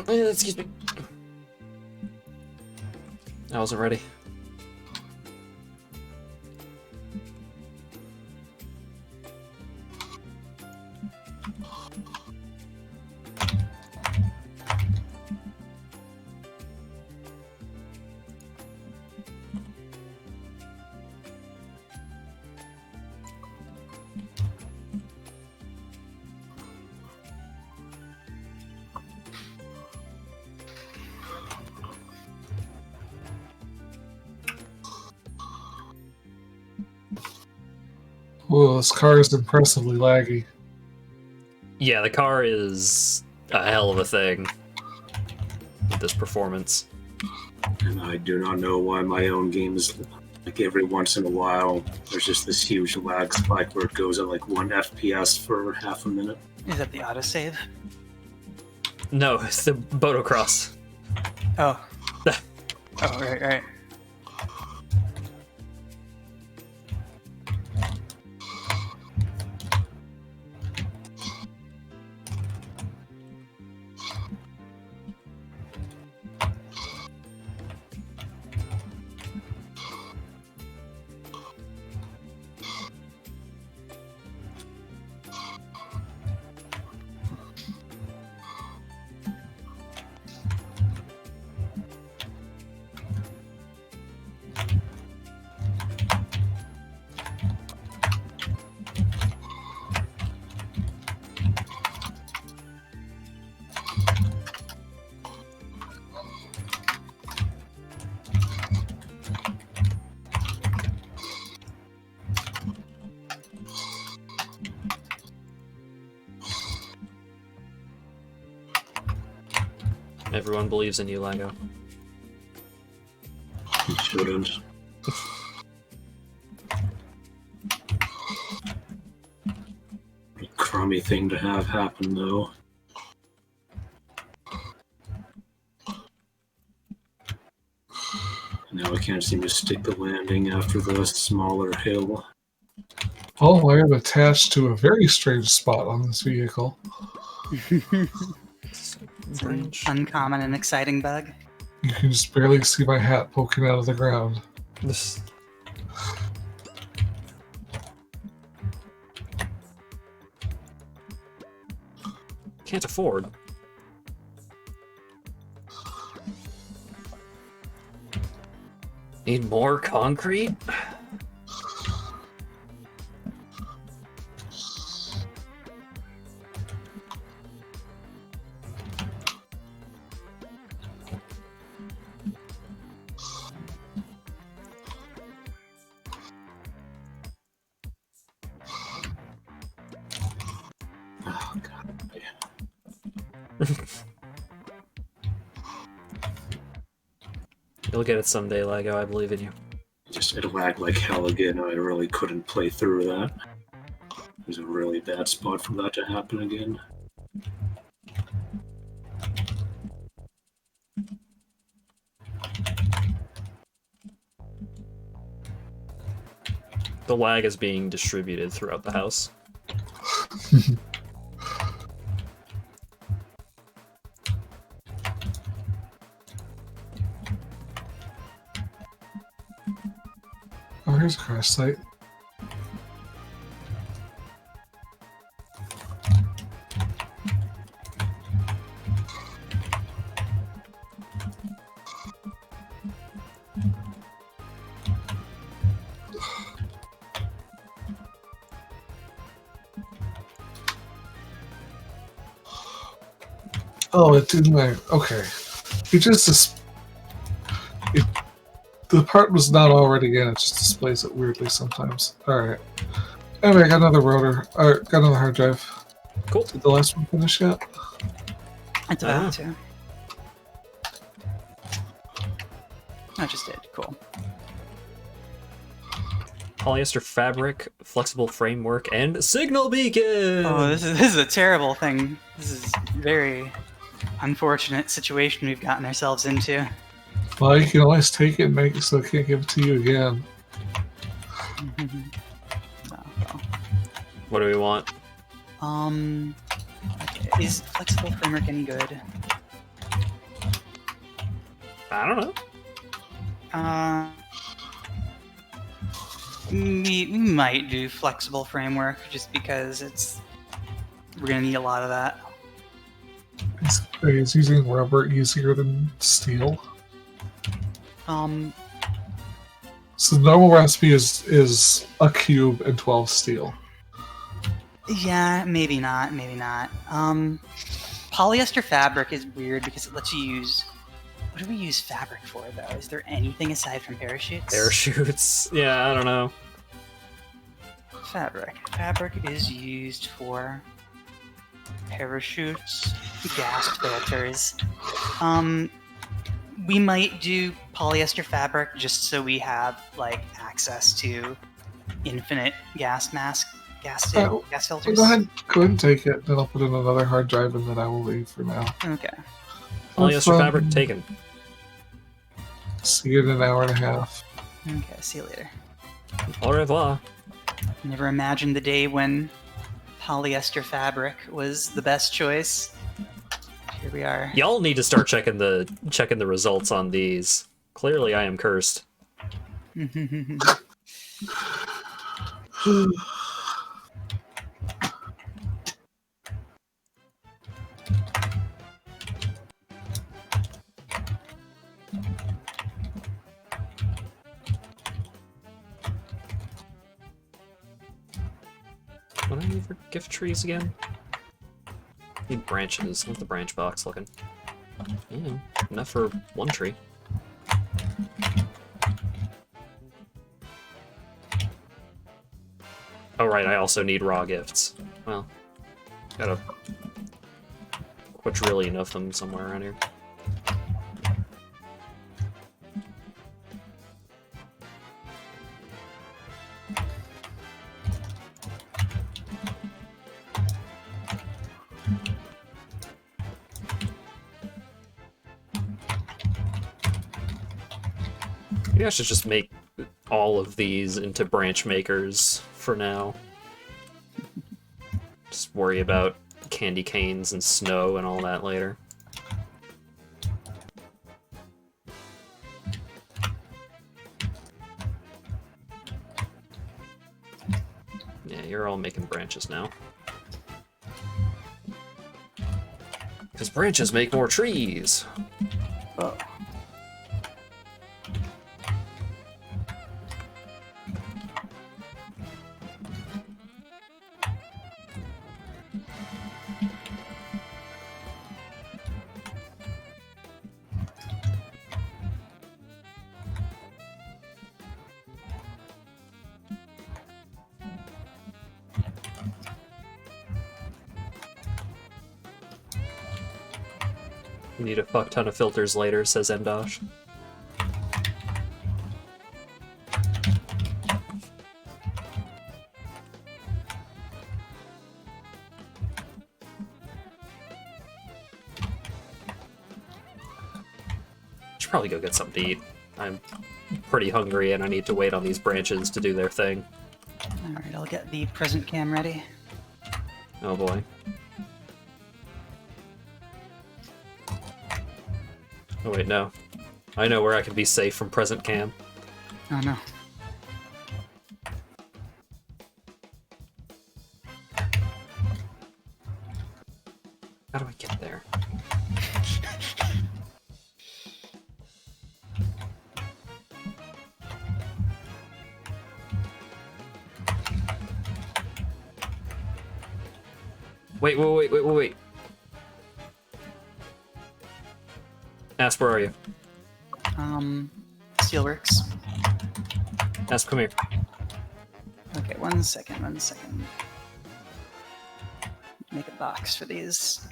Excuse me. I wasn't ready. Whoa, this car is impressively laggy. Yeah, the car is a hell of a thing with this performance. And I do not know why my own games, like every once in a while, there's just this huge lag spike where it goes at like 1 FPS for half a minute. Is that the autosave? No, it's the Botocross. Oh. Oh, right. Everyone believes in you, Lego. You shouldn't. A crummy thing to have happen, though. Now I can't seem to stick the landing after the smaller hill. Oh, I am attached to a very strange spot on this vehicle. It's an uncommon and exciting bug. You can just barely see my hat poking out of the ground. Can't afford. Need more concrete? Oh, God. You'll get it someday, Lego. I believe in you. It lagged like hell again. I really couldn't play through that. It was a really bad spot for that to happen again. The lag is being distributed throughout the house. Oh, here's a crash site. Oh, it didn't. Okay, it just the part was not already in. It just displays it weirdly sometimes. All right. Anyway, I got another rotor. Got another hard drive. Cool. Did the last one finish yet? It's about to. I just did. Cool. Polyester fabric, flexible framework, and signal beacon! Oh, this is a terrible thing. This is a very unfortunate situation we've gotten ourselves into. Well, you can always take it and make it so I can't give it to you again. Oh, well. What do we want? Okay. Is flexible framework any good? I don't know. We might do flexible framework just because we're gonna need a lot of that. Is using rubber easier than steel? So the normal recipe is a cube and 12 steel. Yeah, maybe not, maybe not. Polyester fabric is weird because it lets you use... What do we use fabric for, though? Is there anything aside from parachutes? Parachutes. Yeah, I don't know. Fabric. Fabric is used for parachutes, gas filters. We might do polyester fabric just so we have like access to infinite gas filters. Go ahead and take it. Then I'll put in another hard drive and then I will leave for now. Okay. Polyester fabric taken. See you in an hour and a half. Okay, see you later. Au revoir. Never imagined the day when polyester fabric was the best choice. Here we are. Y'all need to start checking the results on these. Clearly, I am cursed. What do I need for gift trees again? Need branches. How's the branch box looking? Yeah, enough for one tree. Oh right, I also need raw gifts. Well, got a quadrillion of them somewhere around here. Maybe I should just make all of these into branch makers for now. Just worry about candy canes and snow and all that later. Yeah, you're all making branches now. Because branches make more trees! Oh. You need a fuck ton of filters later, says Endosh. Should probably go get something to eat. I'm pretty hungry and I need to wait on these branches to do their thing. Alright, I'll get the present cam ready. Oh boy. Oh wait, no. I know where I can be safe from present cam. Oh no. How do I get there? Wait. Asp, where are you? Steelworks. Asp, come here. Okay, one second. Make a box for these.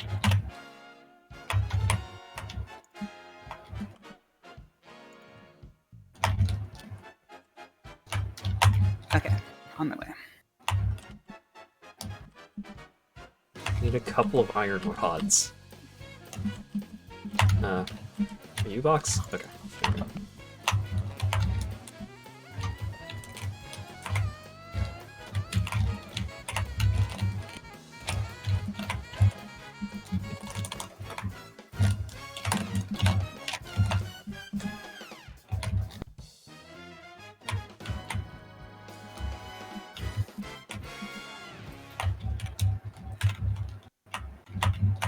Okay, on my way. Need a couple of iron rods. Are you box? Okay. There we go.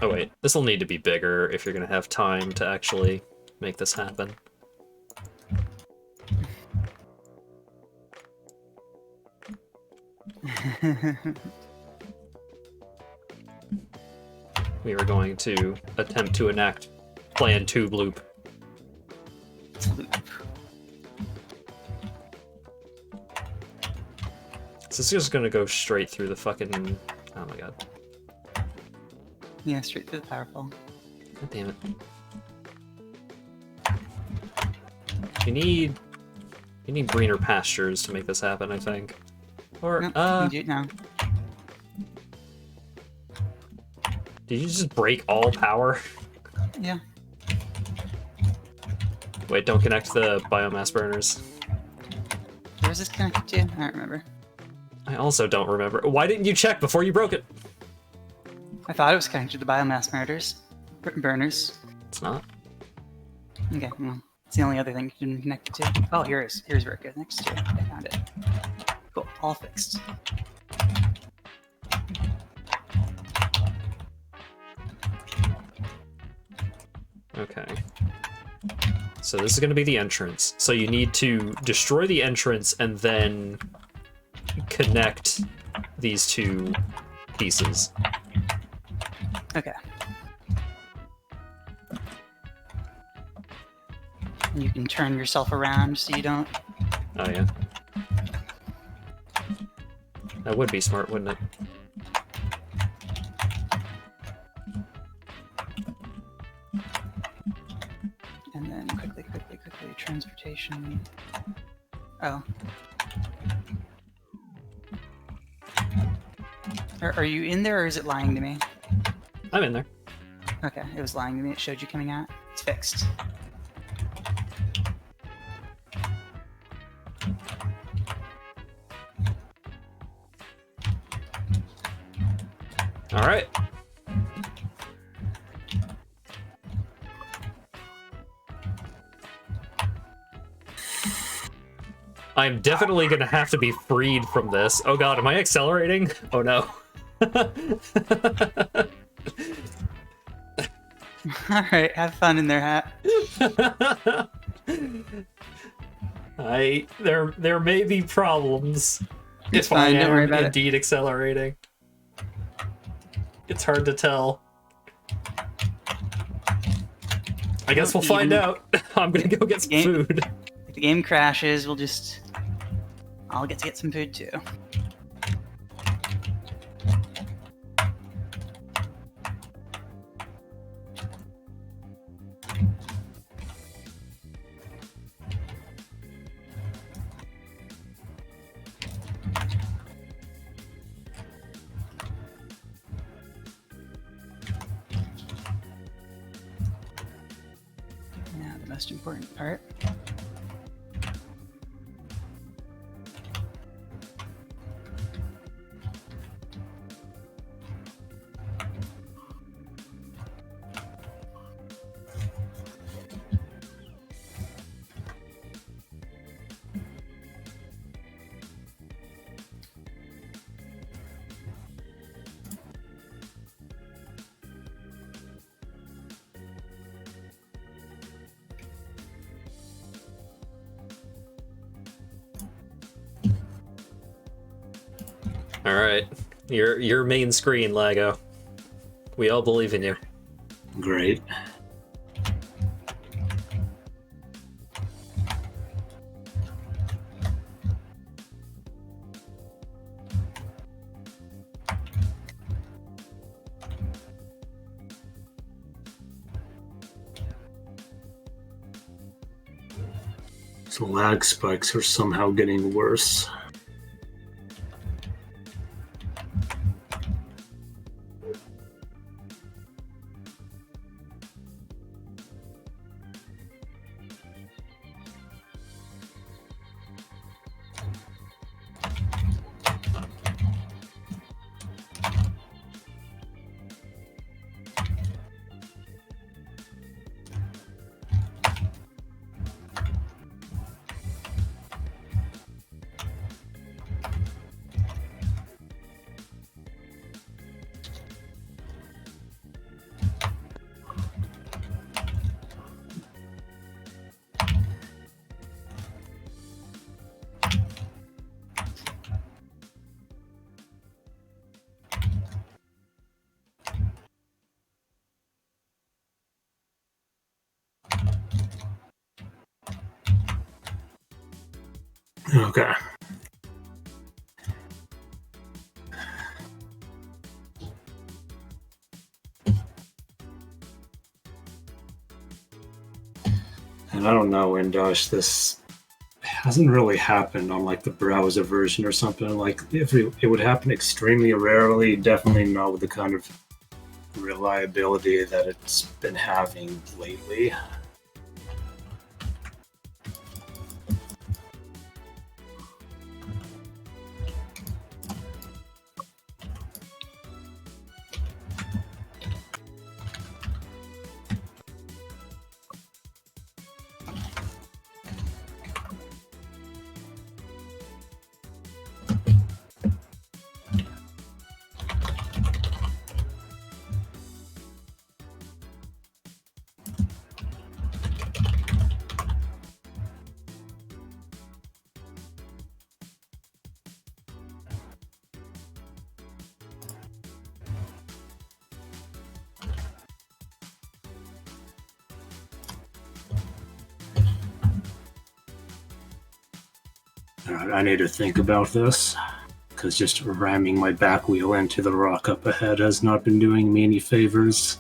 Oh wait, this will need to be bigger if you're gonna have time to actually make this happen. We are going to attempt to enact Plan Tube Loop. So this is just gonna go straight through the fucking... Oh my god. Yeah, straight through the power pole. God damn it. You need greener pastures to make this happen, I think. Or, Nope, you can do it now. Did you just break all power? Yeah. Wait, don't connect the biomass burners. Where was this connected to? I don't remember. I also don't remember. Why didn't you check before you broke it? I thought it was connected to the biomass burners. It's not. Okay, well, it's the only other thing you can connect it to. Oh, here's where it goes next to. I found it. Cool, all fixed. Okay. So this is going to be the entrance. So you need to destroy the entrance and then connect these two pieces. Okay. You can turn yourself around so you don't... Oh yeah. That would be smart, wouldn't it? And then quickly, transportation. Oh. Are you in there or is it lying to me? I'm in there. Okay, it was lying to me. It showed you coming out. It's fixed. All right. I'm definitely gonna have to be freed from this. Oh god, am I accelerating? Oh no. Alright, have fun in their hat. There may be problems It's if fine, I don't worry am about it. indeed accelerating. It's hard to tell. I guess we'll find out. I'm gonna go get some food. If the game crashes, I'll get to get some food too. Yeah, the most important part. All right, your main screen, Lago. We all believe in you. Great. So lag spikes are somehow getting worse. Okay. And I don't know, Indosh, this hasn't really happened on like the browser version or something. Like if it would happen extremely rarely, definitely not with the kind of reliability that it's been having lately. I need to think about this, because just ramming my back wheel into the rock up ahead has not been doing me any favors.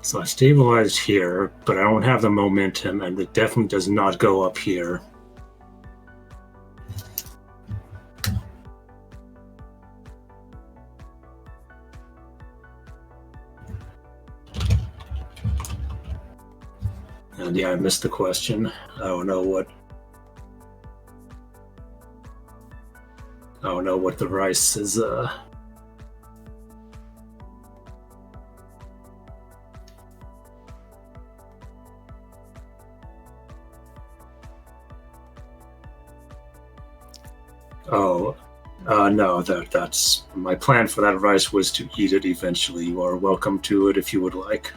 So I stabilized here, but I don't have the momentum, and it definitely does not go up here. And yeah, I missed the question. I don't know what the rice is. No, that's my plan for that rice was to eat it eventually. You are welcome to it if you would like.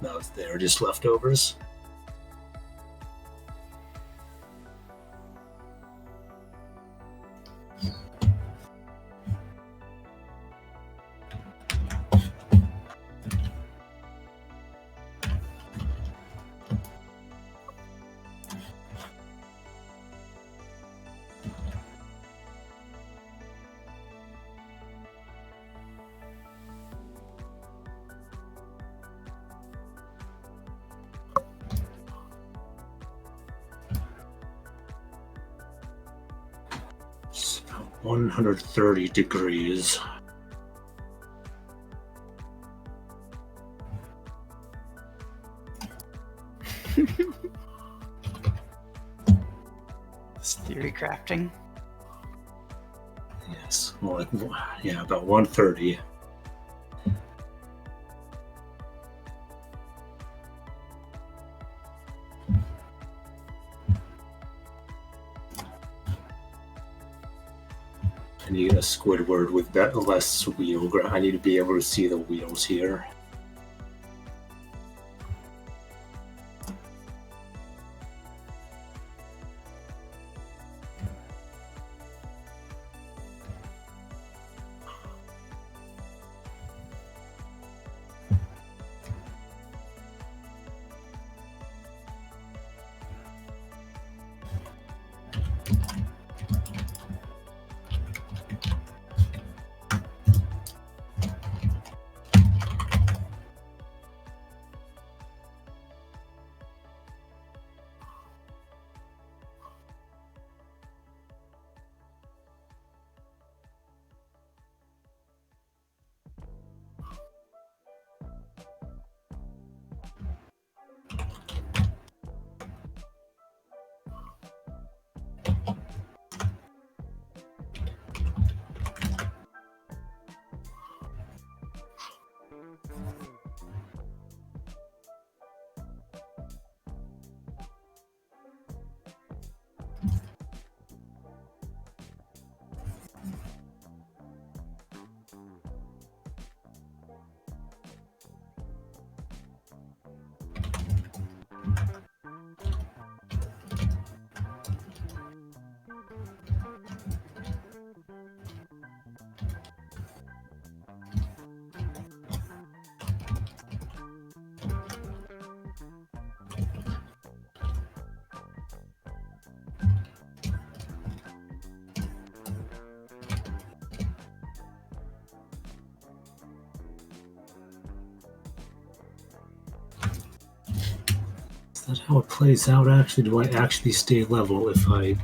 No, they're just leftovers. It's about 130 degrees. It's theory crafting. Yes, more like, yeah, about 130. I need a Squidward with less wheel. I need to be able to see the wheels here. Is that how it plays out, actually? Do I actually stay level if I...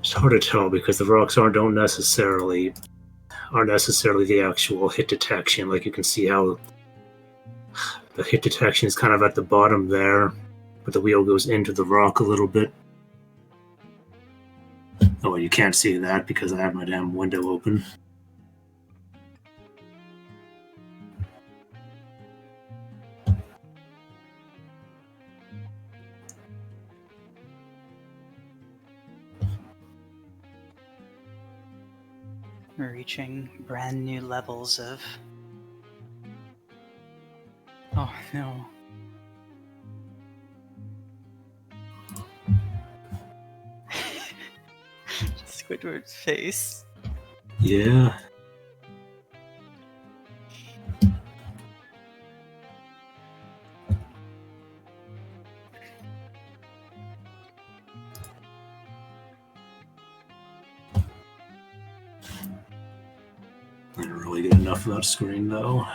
It's hard to tell because the rocks aren't necessarily the actual hit detection. Like, you can see how the hit detection is kind of at the bottom there, but the wheel goes into the rock a little bit. Oh, you can't see that because I have my damn window open. We're reaching brand new levels of... Oh, no. Squidward's face. Yeah. I didn't really get enough of that screen, though.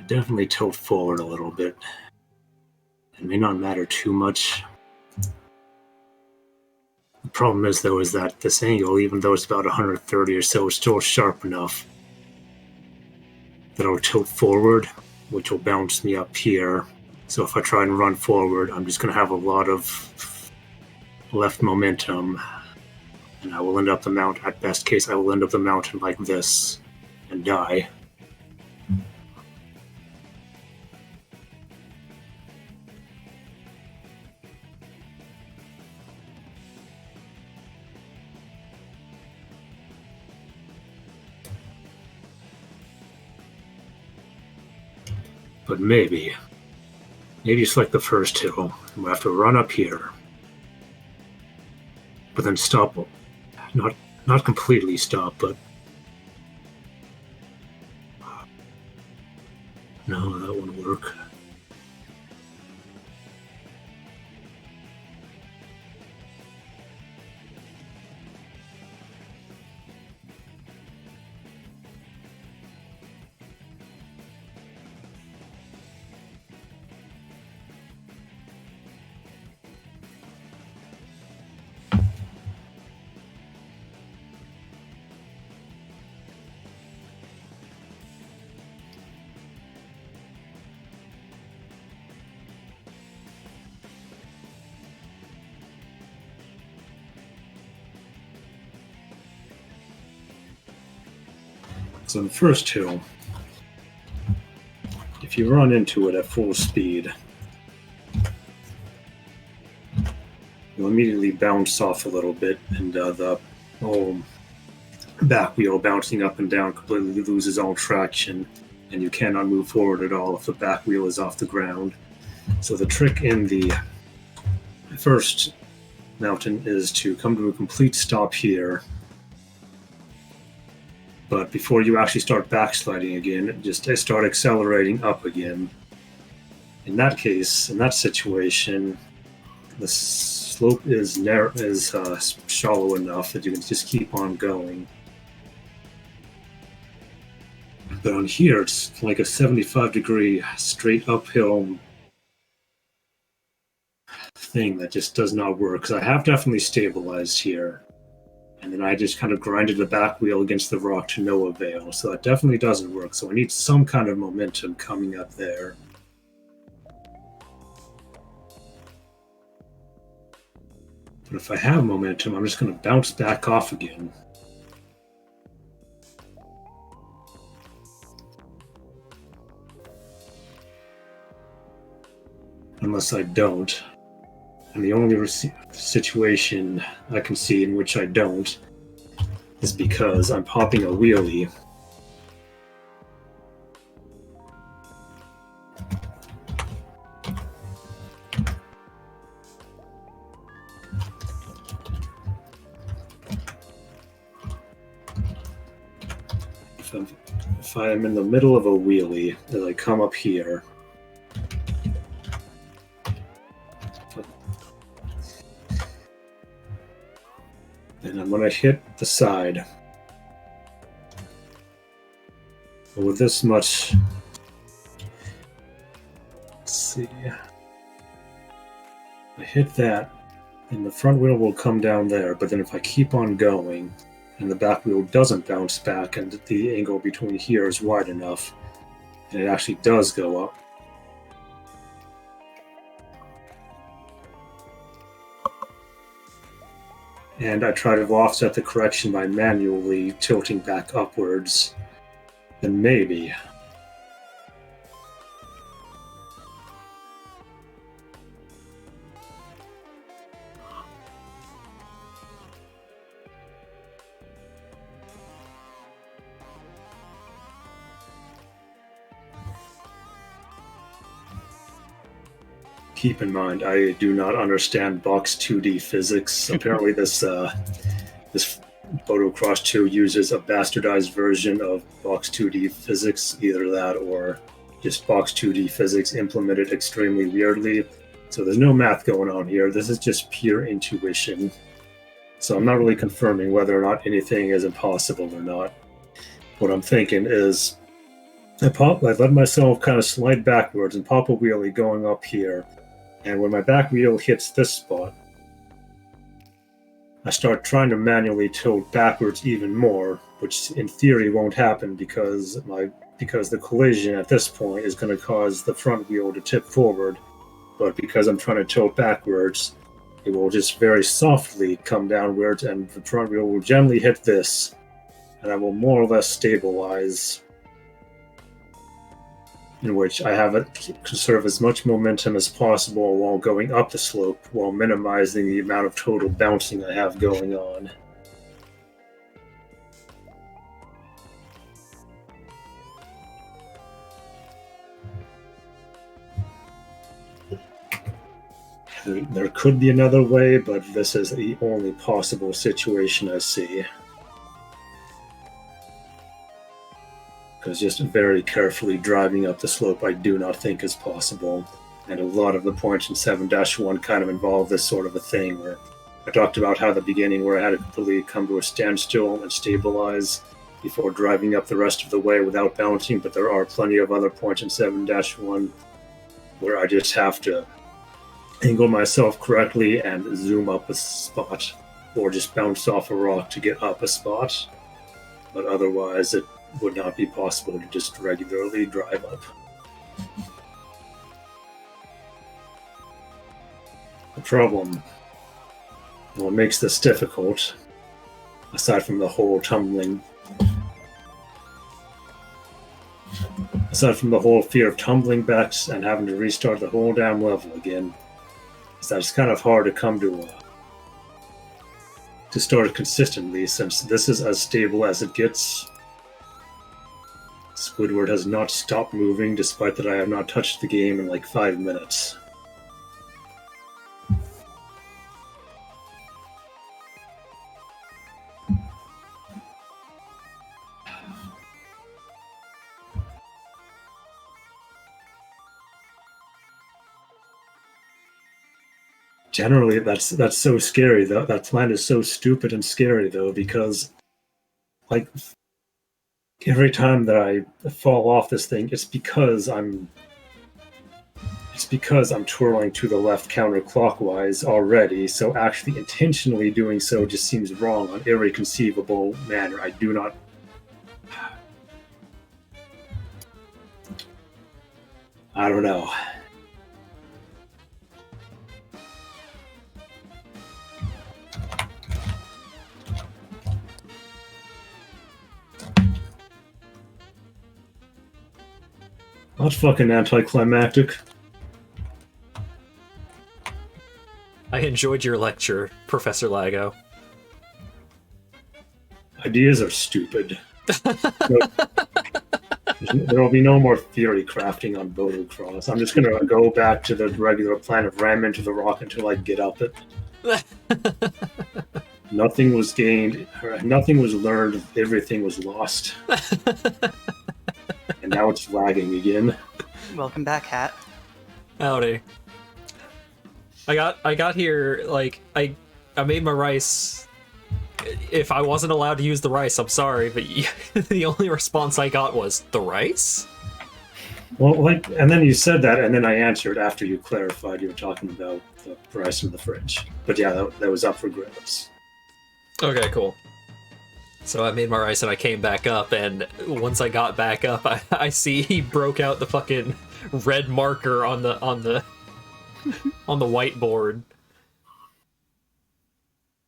Definitely tilt forward a little bit. It may not matter too much. The problem is, though, is that this angle, even though it's about 130 or so, is still sharp enough that I'll tilt forward, which will bounce me up here. So if I try and run forward, I'm just going to have a lot of left momentum, and I will end up the mountain. At best case, I will end up the mountain like this and die. But maybe it's like the first hill. We'll have to run up here, but then stop. Not completely stop, but no, that won't work. So the first hill, if you run into it at full speed, you'll immediately bounce off a little bit, and the whole back wheel bouncing up and down completely loses all traction, and you cannot move forward at all if the back wheel is off the ground. So the trick in the first mountain is to come to a complete stop here. But before you actually start backsliding again, just start accelerating up again. In that case, in that situation, the slope is shallow enough that you can just keep on going. But on here, it's like a 75-degree straight uphill thing that just does not work. Because I have definitely stabilized here. And then I just kind of grinded the back wheel against the rock to no avail. So that definitely doesn't work. So I need some kind of momentum coming up there. But if I have momentum, I'm just going to bounce back off again. Unless I don't. And the only situation I can see in which I don't is because I'm popping a wheelie. If I am in the middle of a wheelie, as I come up here, and I'm going to hit the side. But with this much, let's see, I hit that, and the front wheel will come down there, but then if I keep on going, and the back wheel doesn't bounce back, and the angle between here is wide enough, and it actually does go up, and I try to offset the correction by manually tilting back upwards, then maybe Keep in mind, I do not understand box 2D physics. Apparently, this Motocross 2 uses a bastardized version of box 2D physics, either that or just box 2D physics implemented extremely weirdly. So there's no math going on here. This is just pure intuition. So I'm not really confirming whether or not anything is impossible or not. What I'm thinking is I let myself kind of slide backwards and pop a wheelie going up here. And when my back wheel hits this spot, I start trying to manually tilt backwards even more, which in theory won't happen because the collision at this point is going to cause the front wheel to tip forward. But because I'm trying to tilt backwards, it will just very softly come downwards, and the front wheel will gently hit this, and I will more or less stabilize, in which I have it conserve as much momentum as possible while going up the slope, while minimizing the amount of total bouncing I have going on. There could be another way, but this is the only possible situation I see. Because just very carefully driving up the slope I do not think is possible. And a lot of the points in 7-1 kind of involve this sort of a thing, where I talked about how the beginning where I had to completely come to a standstill and stabilize before driving up the rest of the way without bouncing, but there are plenty of other points in 7-1 where I just have to angle myself correctly and zoom up a spot, or just bounce off a rock to get up a spot. But otherwise, it would not be possible to just regularly drive up. The problem, what makes this difficult, aside from the whole fear of tumbling back and having to restart the whole damn level again, is that it's kind of hard to come to start consistently, since this is as stable as it gets. Squidward has not stopped moving, despite that I have not touched the game in like 5 minutes. Generally, that's so scary, though. That plan is so stupid and scary, though, because, like, every time that I fall off this thing, it's because I'm twirling to the left counterclockwise already. So actually, intentionally doing so just seems wrong on every conceivable manner. I do not. I don't know. That's fucking anticlimactic. I enjoyed your lecture, Professor Lago. Ideas are stupid. There will be no more theory crafting on Motocross. I'm just going to go back to the regular plan of ram into the rock until I get up it. Nothing was gained, nothing was learned, everything was lost. And now it's lagging again. Welcome back, Hat. Howdy. I got here, like, I made my rice. If I wasn't allowed to use the rice, I'm sorry, but the only response I got was, the rice? Well, like, and then you said that, and then I answered after you clarified you were talking about the rice in the fridge. But yeah, that was up for grabs. Okay, cool. So I made my rice and I came back up, and once I got back up, I see he broke out the fucking red marker on the whiteboard.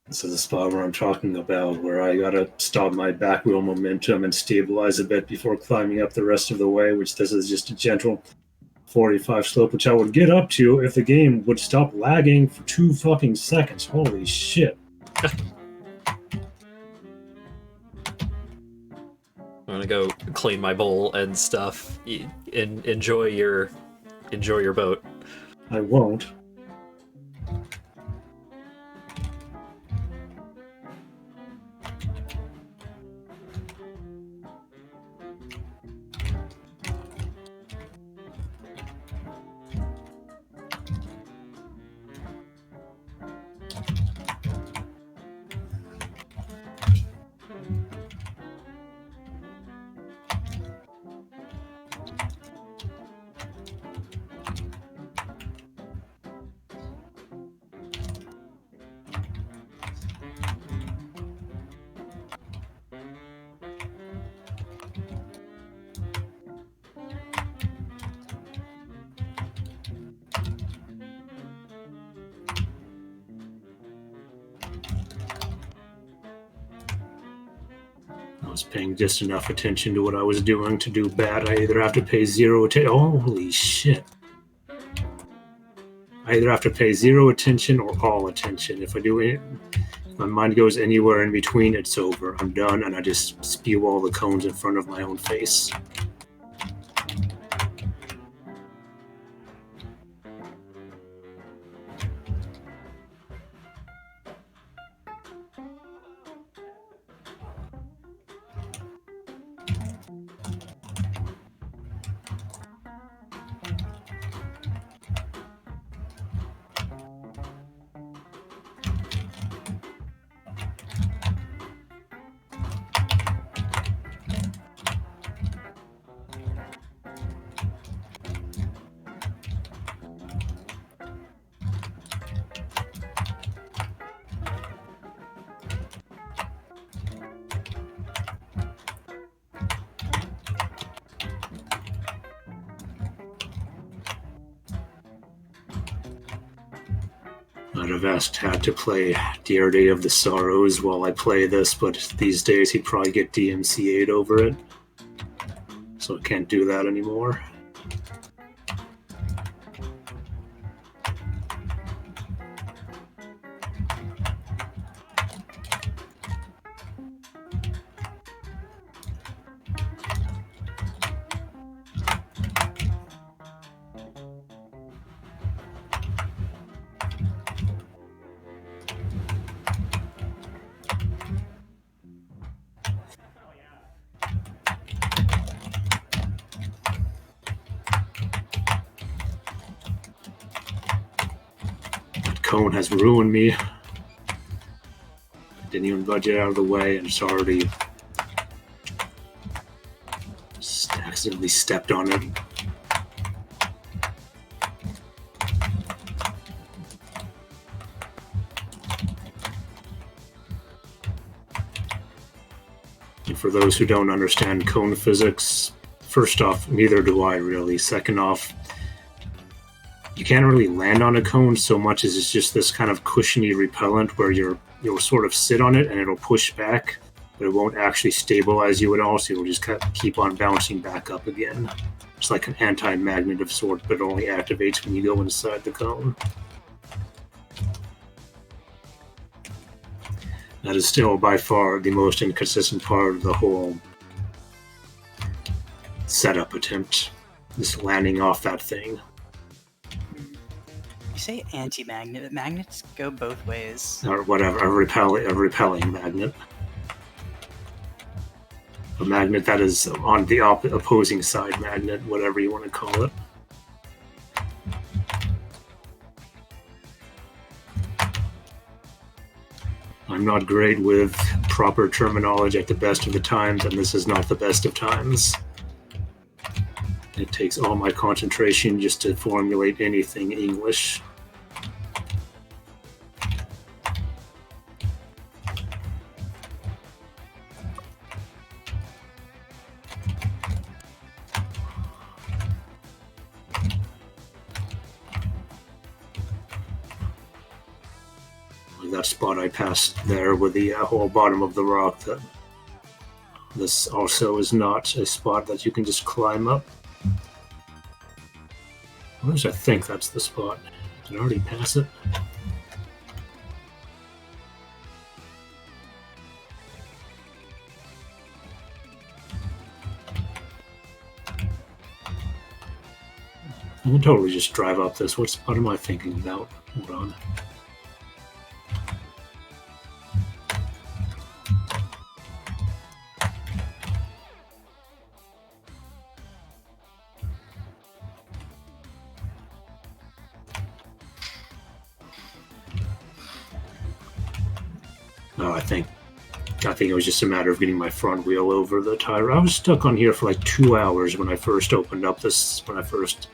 This is the spot where I'm talking about, where I gotta stop my back wheel momentum and stabilize a bit before climbing up the rest of the way, which this is just a gentle 45 slope, which I would get up to if the game would stop lagging for 2 fucking seconds. Holy shit. I'm gonna go clean my bowl and stuff. And enjoy your boat. I won't. I was paying just enough attention to what I was doing to do bad. I either have to pay zero attention. Holy shit. I either have to pay zero attention or all attention. If I do it, if my mind goes anywhere in between, it's over. I'm done, and I just spew all the cones in front of my own face. I'd have asked Hat to play Dear Day of the Sorrows while I play this, but these days he'd probably get DMCA'd over it. So I can't do that anymore. Cone has ruined me. Didn't even budget out of the way, and it's already just accidentally stepped on it. And for those who don't understand cone physics, first off, neither do I really. Second off, you can't really land on a cone so much as it's just this kind of cushiony repellent where you'll sort of sit on it and it'll push back, but it won't actually stabilize you at all, so you'll just keep on bouncing back up again. It's like an anti-magnet of sort, but it only activates when you go inside the cone. That is still by far the most inconsistent part of the whole setup attempt, just landing off that thing. You say anti-magnet, but magnets go both ways. Or whatever, a repelling magnet. A magnet that is on the opposing side magnet, whatever you want to call it. I'm not great with proper terminology at the best of the times, and this is not the best of times. It takes all my concentration just to formulate anything English. That spot I passed there with the whole bottom of the rock, that this also is not a spot that you can just climb up. At least I think that's the spot. Did I already pass it? I can totally just drive up this. What am I thinking about? Hold on. No, I think it was just a matter of getting my front wheel over the tire. I was stuck on here for like 2 hours when I first opened up this, when I first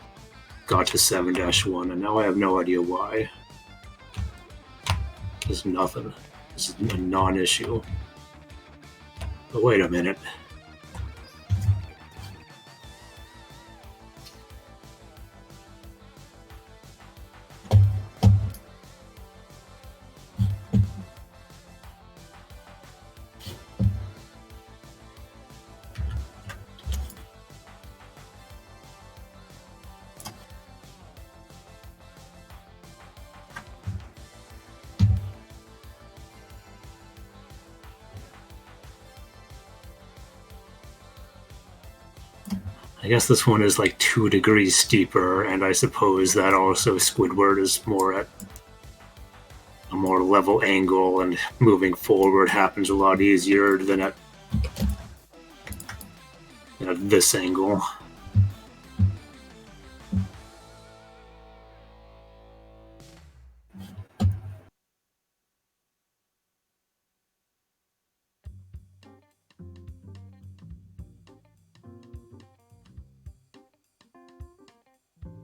got to 7-1, and now I have no idea why. There's nothing. This is a non-issue. But wait a minute. I guess this one is like 2 degrees steeper, and I suppose that also Squidward is more at a more level angle, and moving forward happens a lot easier than at this angle.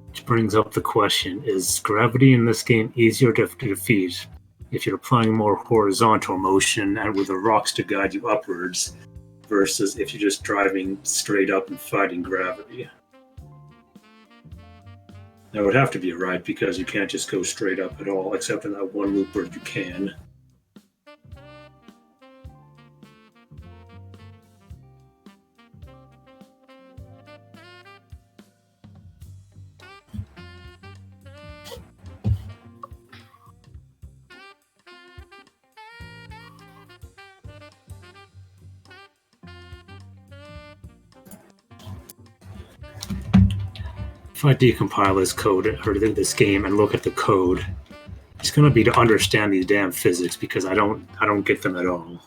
Which brings up the question, is gravity in this game easier to defeat if you're applying more horizontal motion and with the rocks to guide you upwards versus if you're just driving straight up and fighting gravity? That would have to be right, because you can't just go straight up at all, except in that one loop where you can. If I decompile this code or this game and look at the code, it's going to be to understand these damn physics, because I don't get them at all.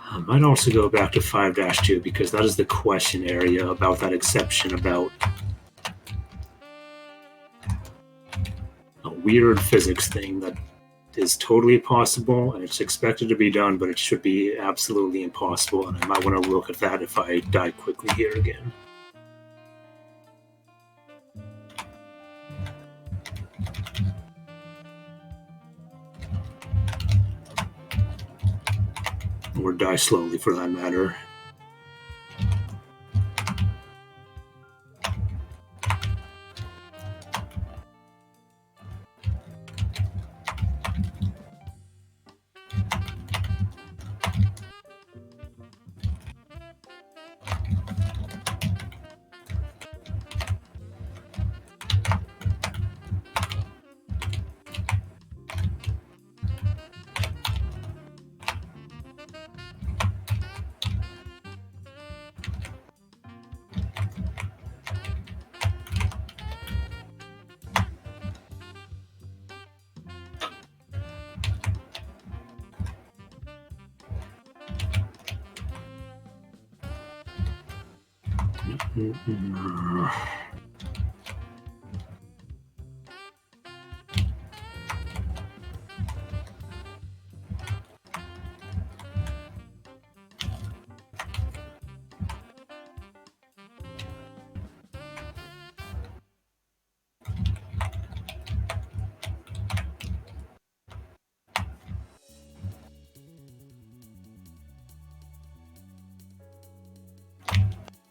I might also go back to 5-2, because that is the question area about that exception about a weird physics thing that is totally possible and it's expected to be done, but it should be absolutely impossible, and I might want to look at that if I die quickly here again. Or die slowly, for that matter.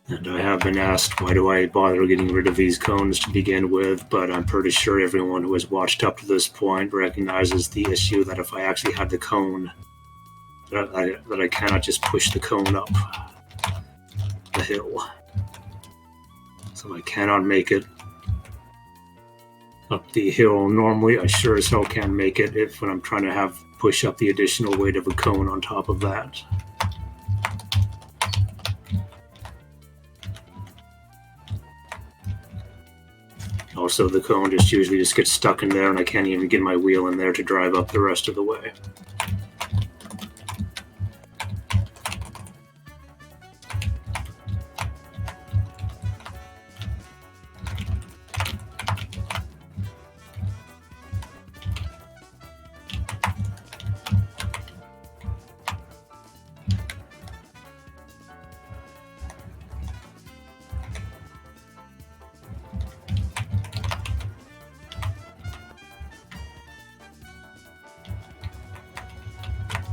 And I have been asked, why do I bother getting rid of these cones to begin with? But I'm pretty sure everyone who has watched up to this point recognizes the issue that if I actually had the cone, that I cannot just push the cone up the hill. So I cannot make it up the hill normally. I sure as hell can make it if when I'm trying to push up the additional weight of a cone on top of that. Also, the cone usually just gets stuck in there, and I can't even get my wheel in there to drive up the rest of the way.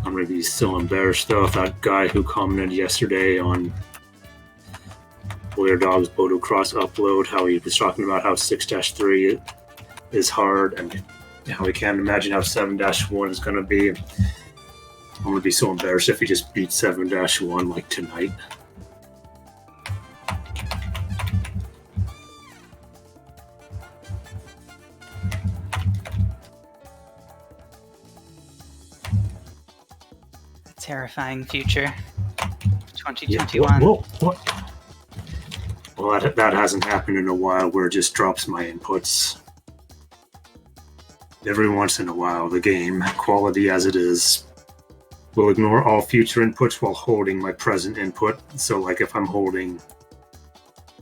I'm going to be so embarrassed, though, if that guy who commented yesterday on Boyer Dog's Motocross upload, how he was talking about how 6-3 is hard, and how he can't imagine how 7-1 is going to be. I'm going to be so embarrassed if he just beats 7-1 like tonight. Terrifying future. Yeah, 2021. Well, that hasn't happened in a while, where it just drops my inputs. Every once in a while, the game, quality as it is, will ignore all future inputs while holding my present input. So, like, if I'm holding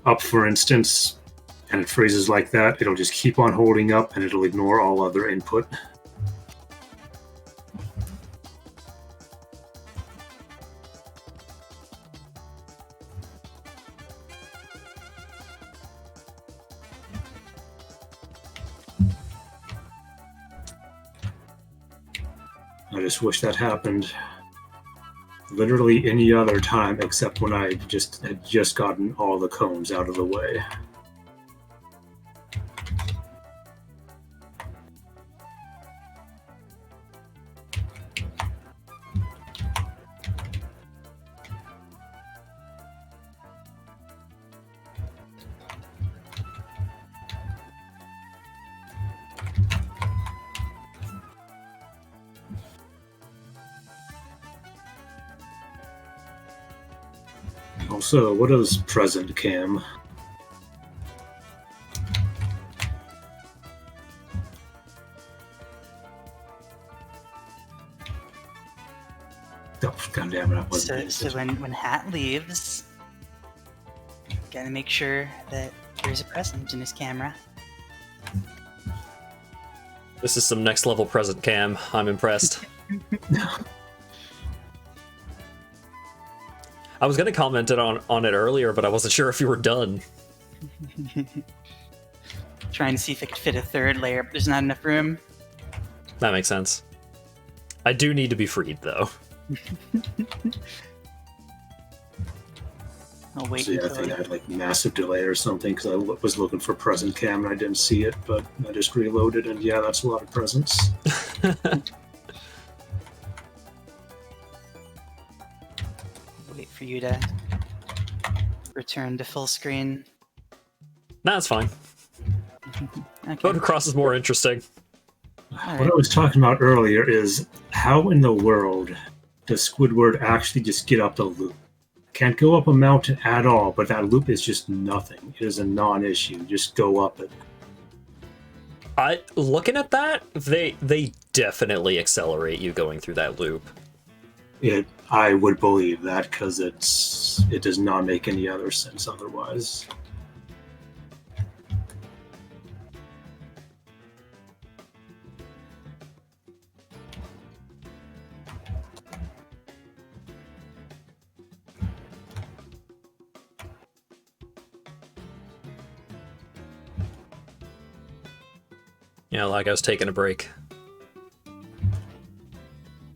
up, for instance, and it freezes like that, it'll just keep on holding up, and it'll ignore all other input. I just wish that happened literally any other time except when I had just gotten all the cones out of the way. Also, what is present cam? Oh, God damn it, I wasn't. So when Hat leaves, gotta make sure that there's a present in his camera. This is some next level present cam. I'm impressed. I was gonna comment on it earlier, but I wasn't sure if you were done. Trying to see if I could fit a third layer, but there's not enough room. That makes sense. I do need to be freed, though. I'll wait So, yeah, I think I had like massive delay or something because I was looking for present cam and I didn't see it, but I just reloaded, and yeah, that's a lot of presents. wait for you to return to full screen. Nah, it's fine. Okay. Motocross is more interesting. What I was talking about earlier is how in the world does Squidward actually just get up the loop? Can't go up a mountain at all, but that loop is just nothing. It is a non-issue. Just go up it. Looking at that, they definitely accelerate you going through that loop. I would believe that because it does not make any other sense otherwise. Yeah, like I was taking a break.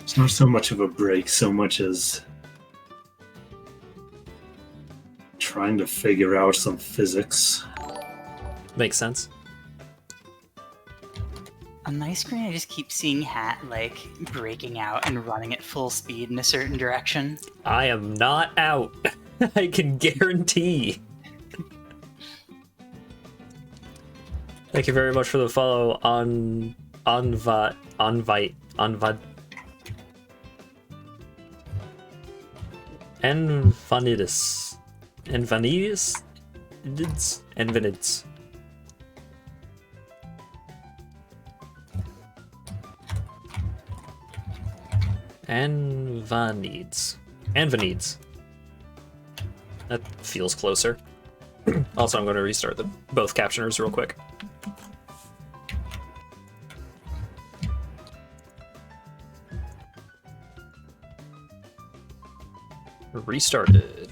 It's not so much of a break, so much as trying trying to figure out some physics. Makes sense. On my screen, I just keep seeing Hat, like, breaking out and running at full speed in a certain direction. I am not out. I can guarantee. Thank you very much for the follow on Vite. Envanidus. Envanids. Anvanids. That feels closer. Also, I'm going to restart both captioners real quick. Restarted.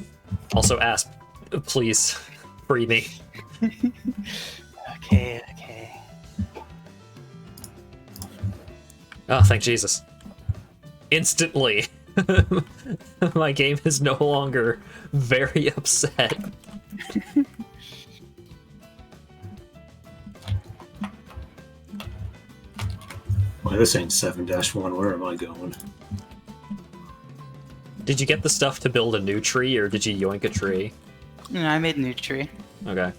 Also, Asp, please free me. Okay. Oh, thank Jesus. Instantly, my game is no longer very upset. Well, this ain't 7-1. Where am I going? Did you get the stuff to build a new tree, or did you yoink a tree? No, I made a new tree. Okay.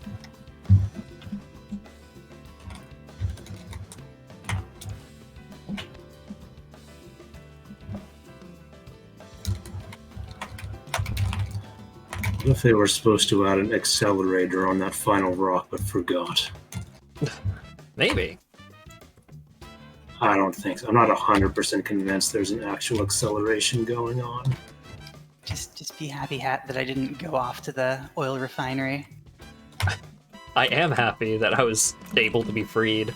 What if they were supposed to add an accelerator on that final rock but forgot? Maybe. I don't think so. I'm not 100% convinced there's an actual acceleration going on. Just be happy, Hat, that I didn't go off to the oil refinery. I am happy that I was able to be freed.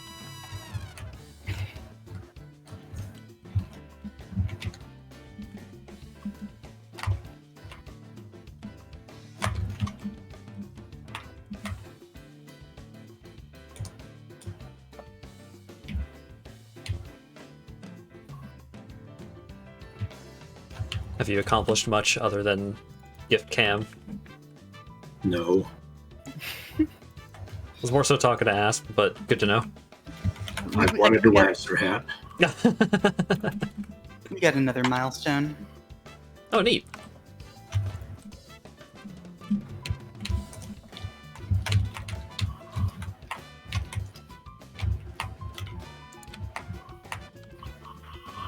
Have you accomplished much other than gift cam? No. I was more so talking to Asp, but good to know. I wanted to answer, Hat. We got another milestone. Oh, neat.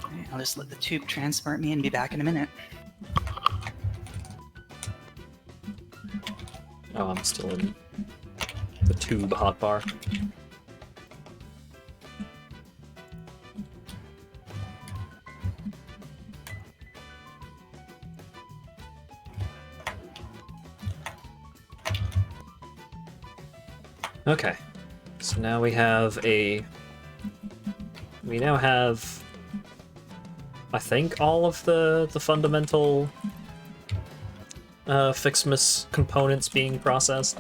Alright, I'll just let the tube transport me and be back in a minute. Oh, I'm still in the tube hotbar. Okay, so now we now have, I think, all of the fundamental Fixmas components being processed.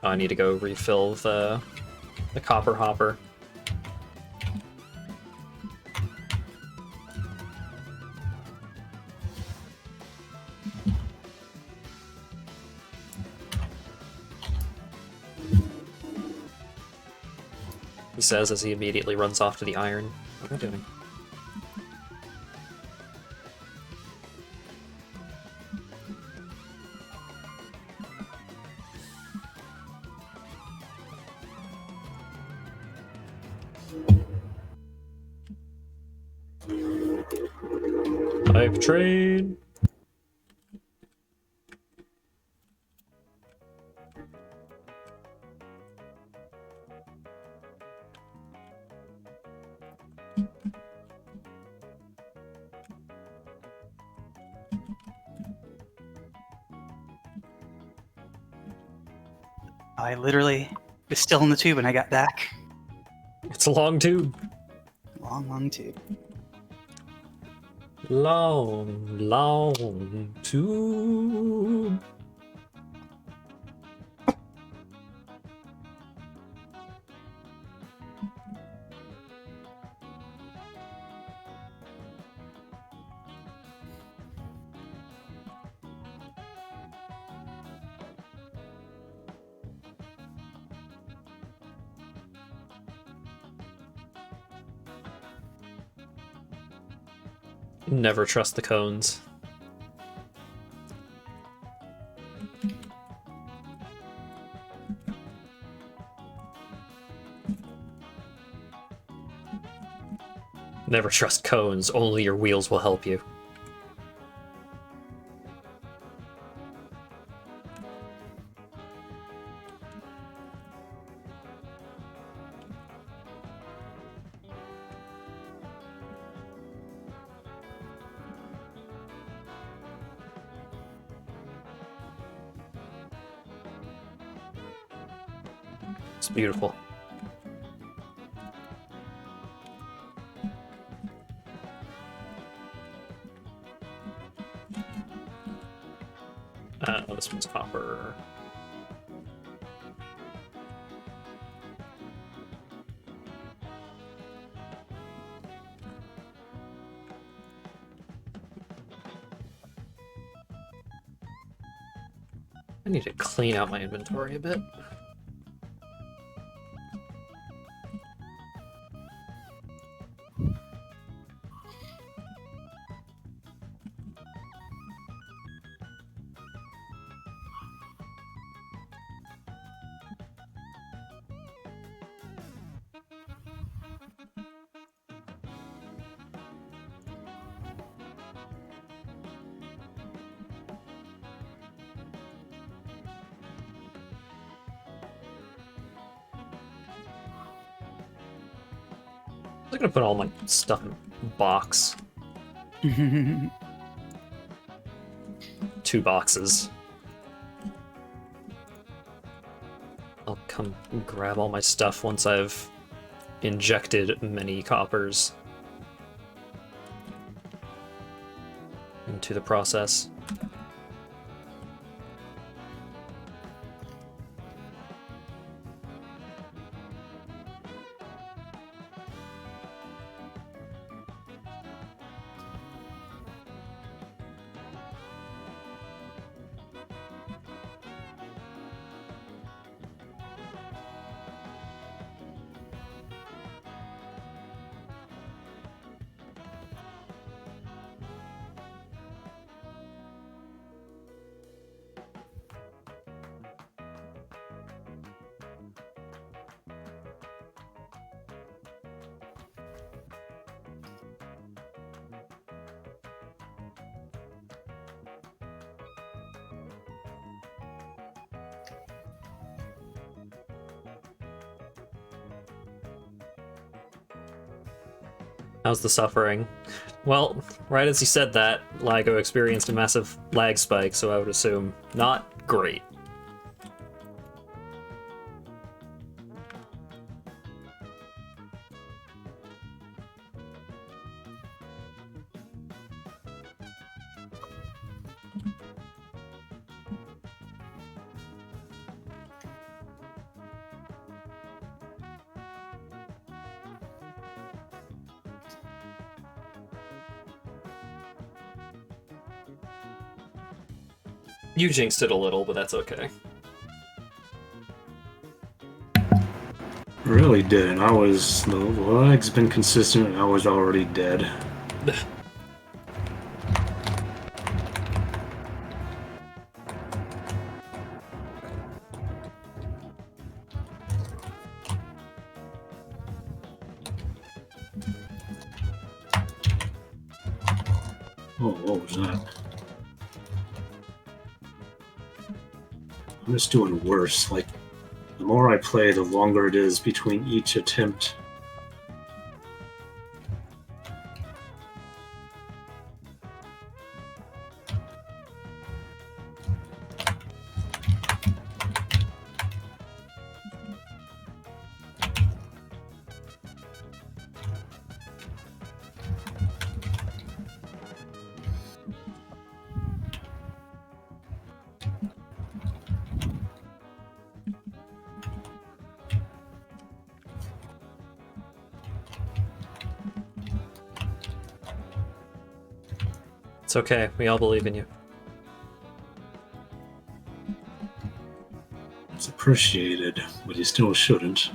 Oh, I need to go refill the copper hopper. He says as he immediately runs off to the iron. What am I doing? Hype train! I literally was still in the tube when I got back. It's a long tube. Long tube. Long tube. Never trust the cones. Never trust cones, only your wheels will help you. It's beautiful. This one's copper. I need to clean out my inventory a bit. I'm gonna put all my stuff in a box. 2 boxes. I'll come grab all my stuff once I've injected many coppers into the process. How's the suffering? Well, right as he said that, LIGO experienced a massive lag spike, so I would assume not great. You jinxed it a little, but that's okay. Really didn't. The lag's been consistent and I was already dead. Oh, what was that? I'm just doing worse. Like, the more I play, the longer it is between each attempt. It's okay, we all believe in you. It's appreciated, but you still shouldn't.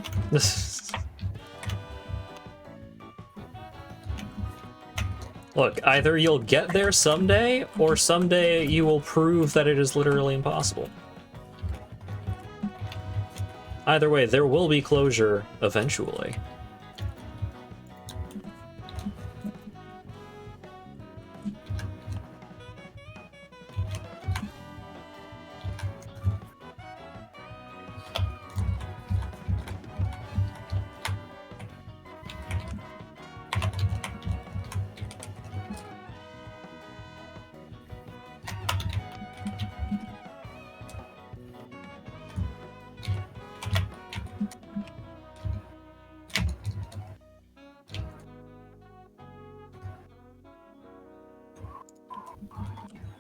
Look, either you'll get there someday, or someday you will prove that it is literally impossible. Either way, there will be closure eventually.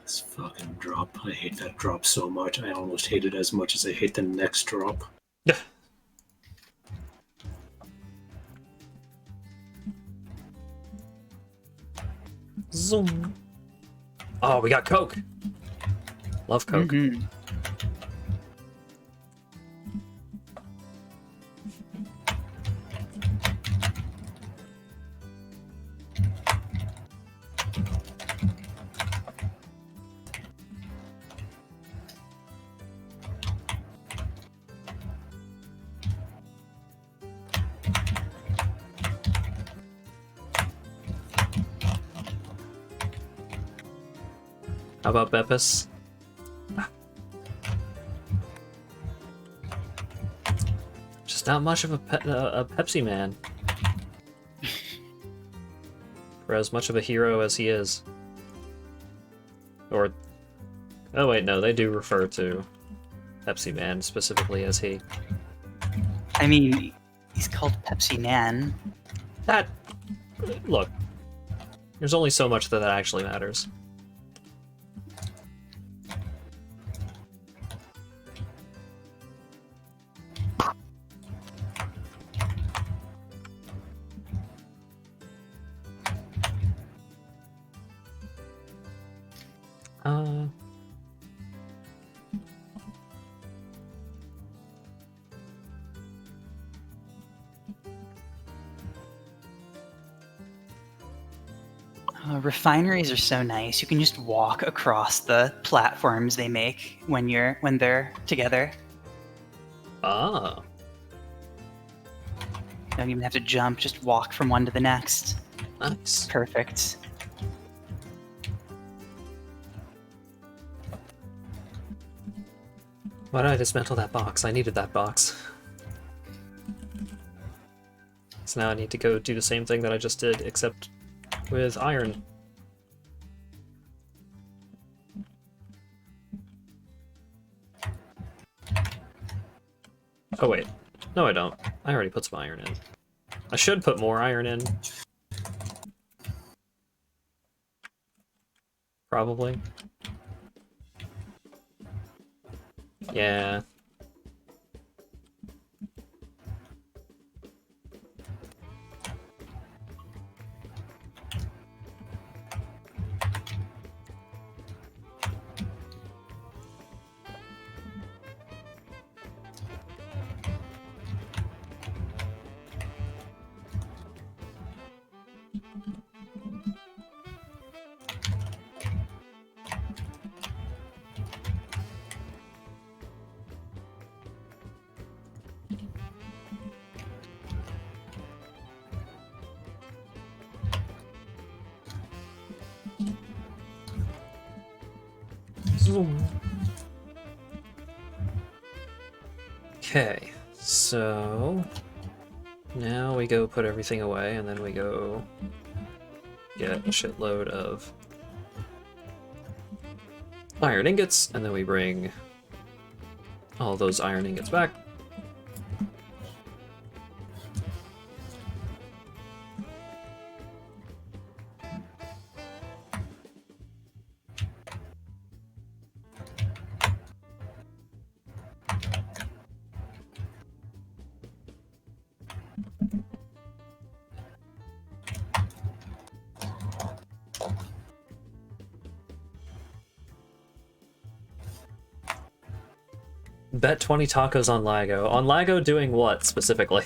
This fucking drop. I hate that drop so much. I almost hate it as much as I hate the next drop. Yeah. Zoom. Oh, we got Coke. Love Coke. Mm-hmm. How about Beppis? Just not much of a Pepsi man. For as much of a hero as he is. Or... Oh wait, no, they do refer to Pepsi Man specifically as he. I mean, he's called Pepsi Man. That... Look. There's only so much that actually matters. Refineries are so nice. You can just walk across the platforms they make when they're together. Ah. You don't even have to jump, just walk from one to the next. Nice. Perfect. Why did I dismantle that box? I needed that box. So now I need to go do the same thing that I just did, except with iron. Oh wait. No, I don't. I already put some iron in. I should put more iron in. Probably. Yeah. Okay, so now we go put everything away, and then we go get a shitload of iron ingots, and then we bring all those iron ingots back. Bet 20 tacos on Lago. On Lago doing what, specifically?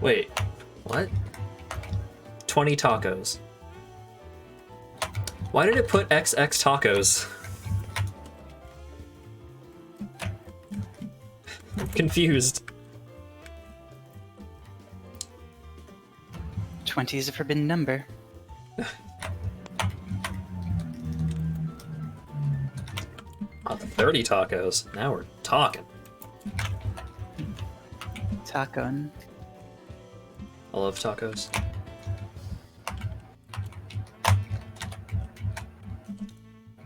Wait, what? 20 tacos. Why did it put XX tacos? I'm confused. 20 is a forbidden number. Oh, 30 tacos. Now we're talking. Taco. I love tacos.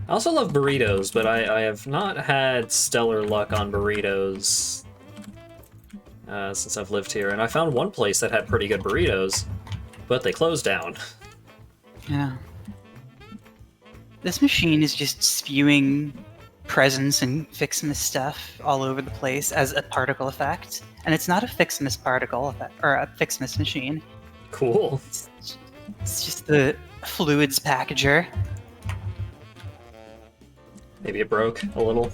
I also love burritos, but I have not had stellar luck on burritos since I've lived here. And I found one place that had pretty good burritos, but they closed down. Yeah. This machine is just spewing presence and Fixmas stuff all over the place as a particle effect. And it's not a Fixmas particle effect, or a Fixmas machine. Cool. It's just the fluids packager. Maybe it broke a little.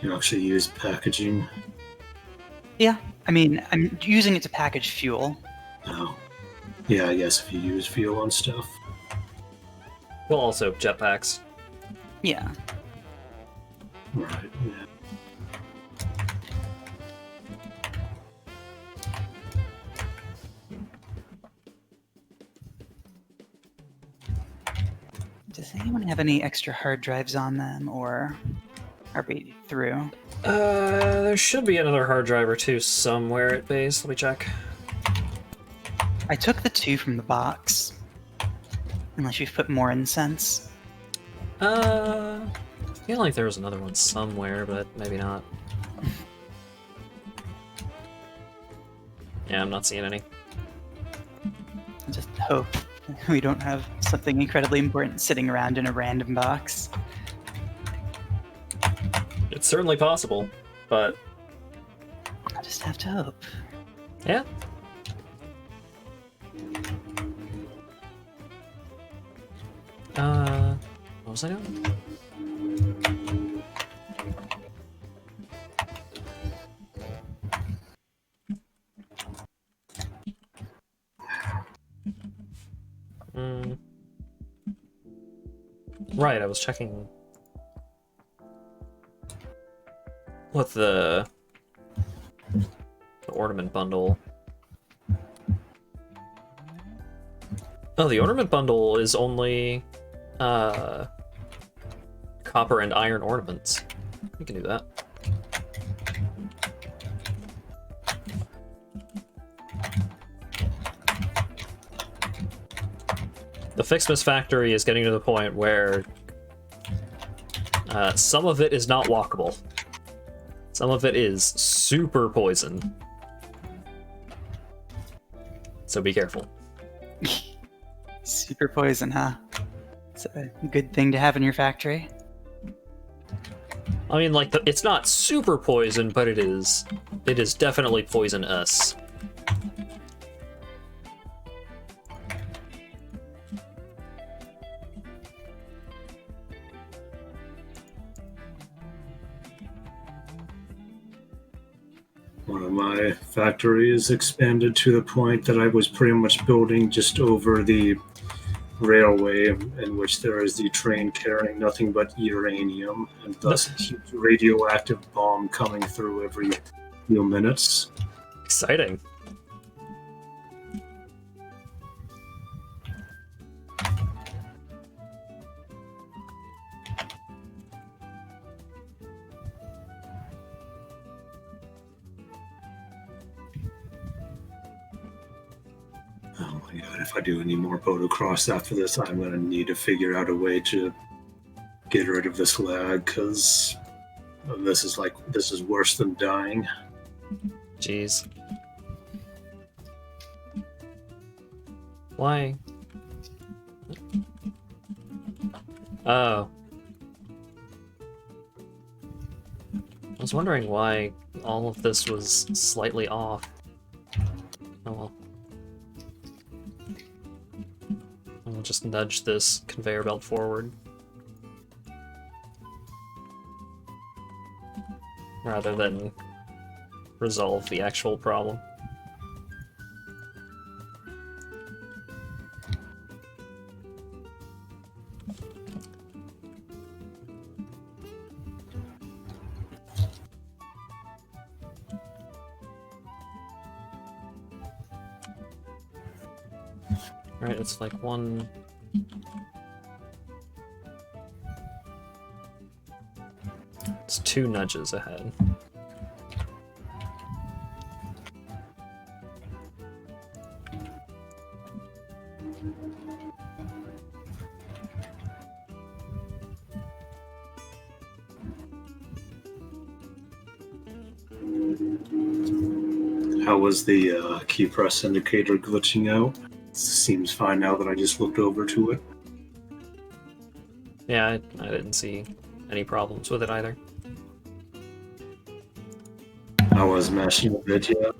You actually use packaging. Yeah, I mean, I'm using it to package fuel. Oh. Yeah, I guess if you use fuel on stuff. Well, also jetpacks. Yeah. Right, yeah. Does anyone have any extra hard drives on them, or are we through? There should be another hard drive or two somewhere at base. Let me check. I took the 2 from the box. Unless you've put more incense. I feel like there was another one somewhere, but maybe not. Yeah, I'm not seeing any. I just hope we don't have something incredibly important sitting around in a random box. It's certainly possible, but I just have to hope. yeah. What was I doing? Right, I was checking what the ornament bundle. Oh, the ornament bundle is only copper and iron ornaments. We can do that. The Fixmas factory is getting to the point where some of it is not walkable. Some of it is super poison. So be careful. Super poison, huh? It's a good thing to have in your factory. I mean, like, it's not super poison, but it is definitely poisonous. One of my factories expanded to the point that I was pretty much building just over the railway, in which there is the train carrying nothing but uranium, and thus a huge radioactive bomb coming through every few minutes. Exciting. Oh my god, if I do any more motocross after this, I'm going to need to figure out a way to get rid of this lag, because this is worse than dying. Jeez. Why? Oh. I was wondering why all of this was slightly off. Oh well. I'll just nudge this conveyor belt forward. Rather than resolve the actual problem. Right, it's like one... It's 2 nudges ahead. How was the key press indicator glitching out? Seems fine now that I just looked over to it. Yeah, I didn't see any problems with it either. I was mashing a bit, yeah.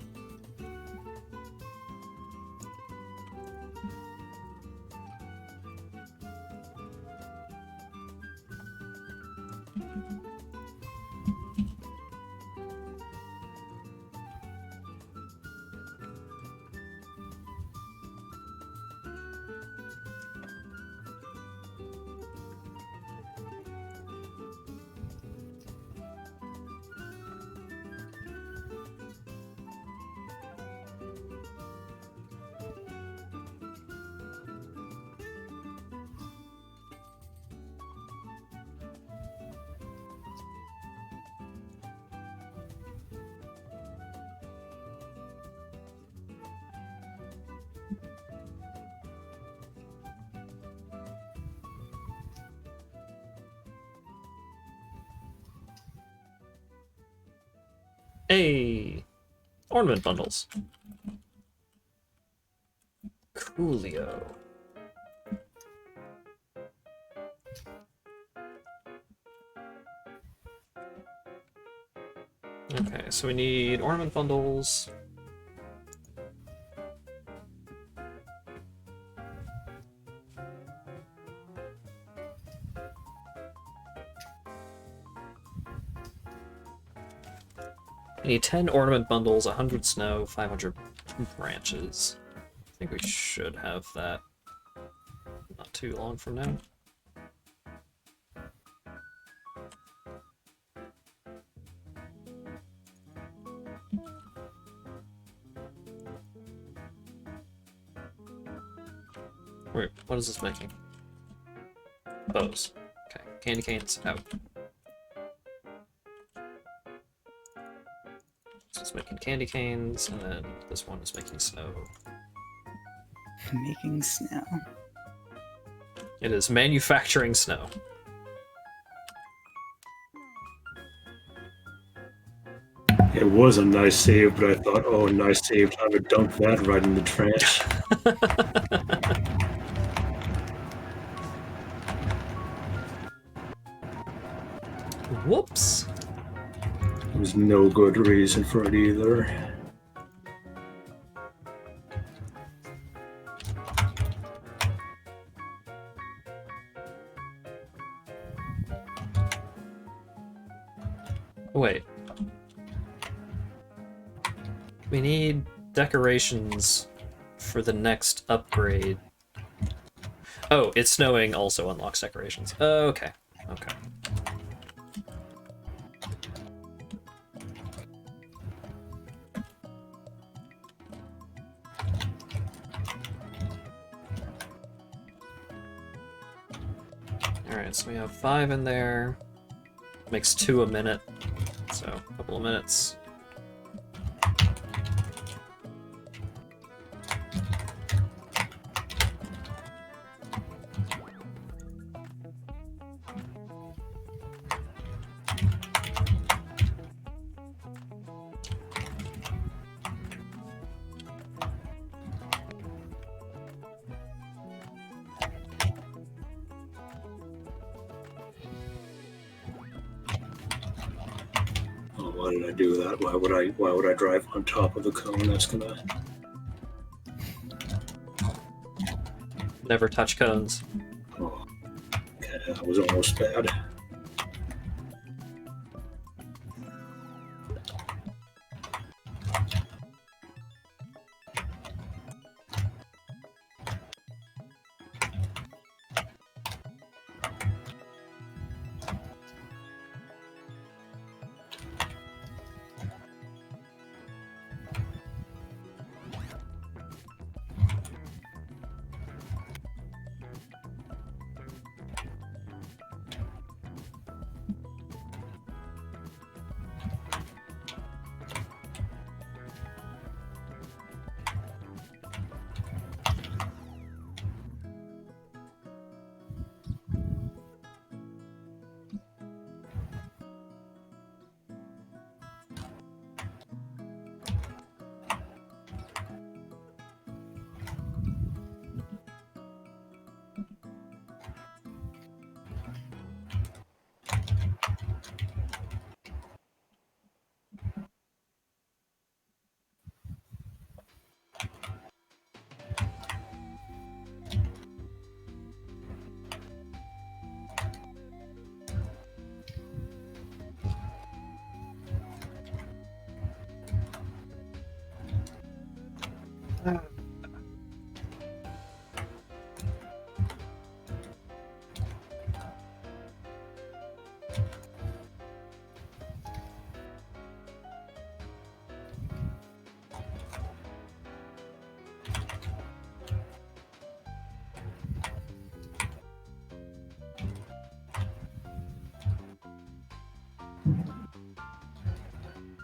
Hey! Ornament bundles. Coolio. Okay, so we need ornament bundles. We need 10 ornament bundles, 100 snow, 500 branches. I think we should have that not too long from now. Wait, what is this making? Bows. Okay, candy canes out. So it's making candy canes, and then this one is making snow. Making snow. It is manufacturing snow. It was a nice save, but I thought, oh, nice save, time to dunk that right in the trash. Whoops! There was no good reason for it either. Wait. We need decorations for the next upgrade. Oh, it's snowing also unlocks decorations. Okay. Okay. Alright, so we have 5 in there. Makes 2 a minute. So, a couple of minutes. Why did I do that? Why would I drive on top of the cone? That's gonna... Never touch cones. Oh, okay, that was almost bad.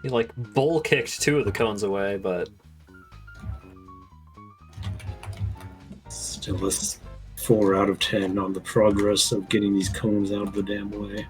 He, like, bull-kicked 2 of the cones away, but... Still a 4 out of 10 on the progress of getting these cones out of the damn way.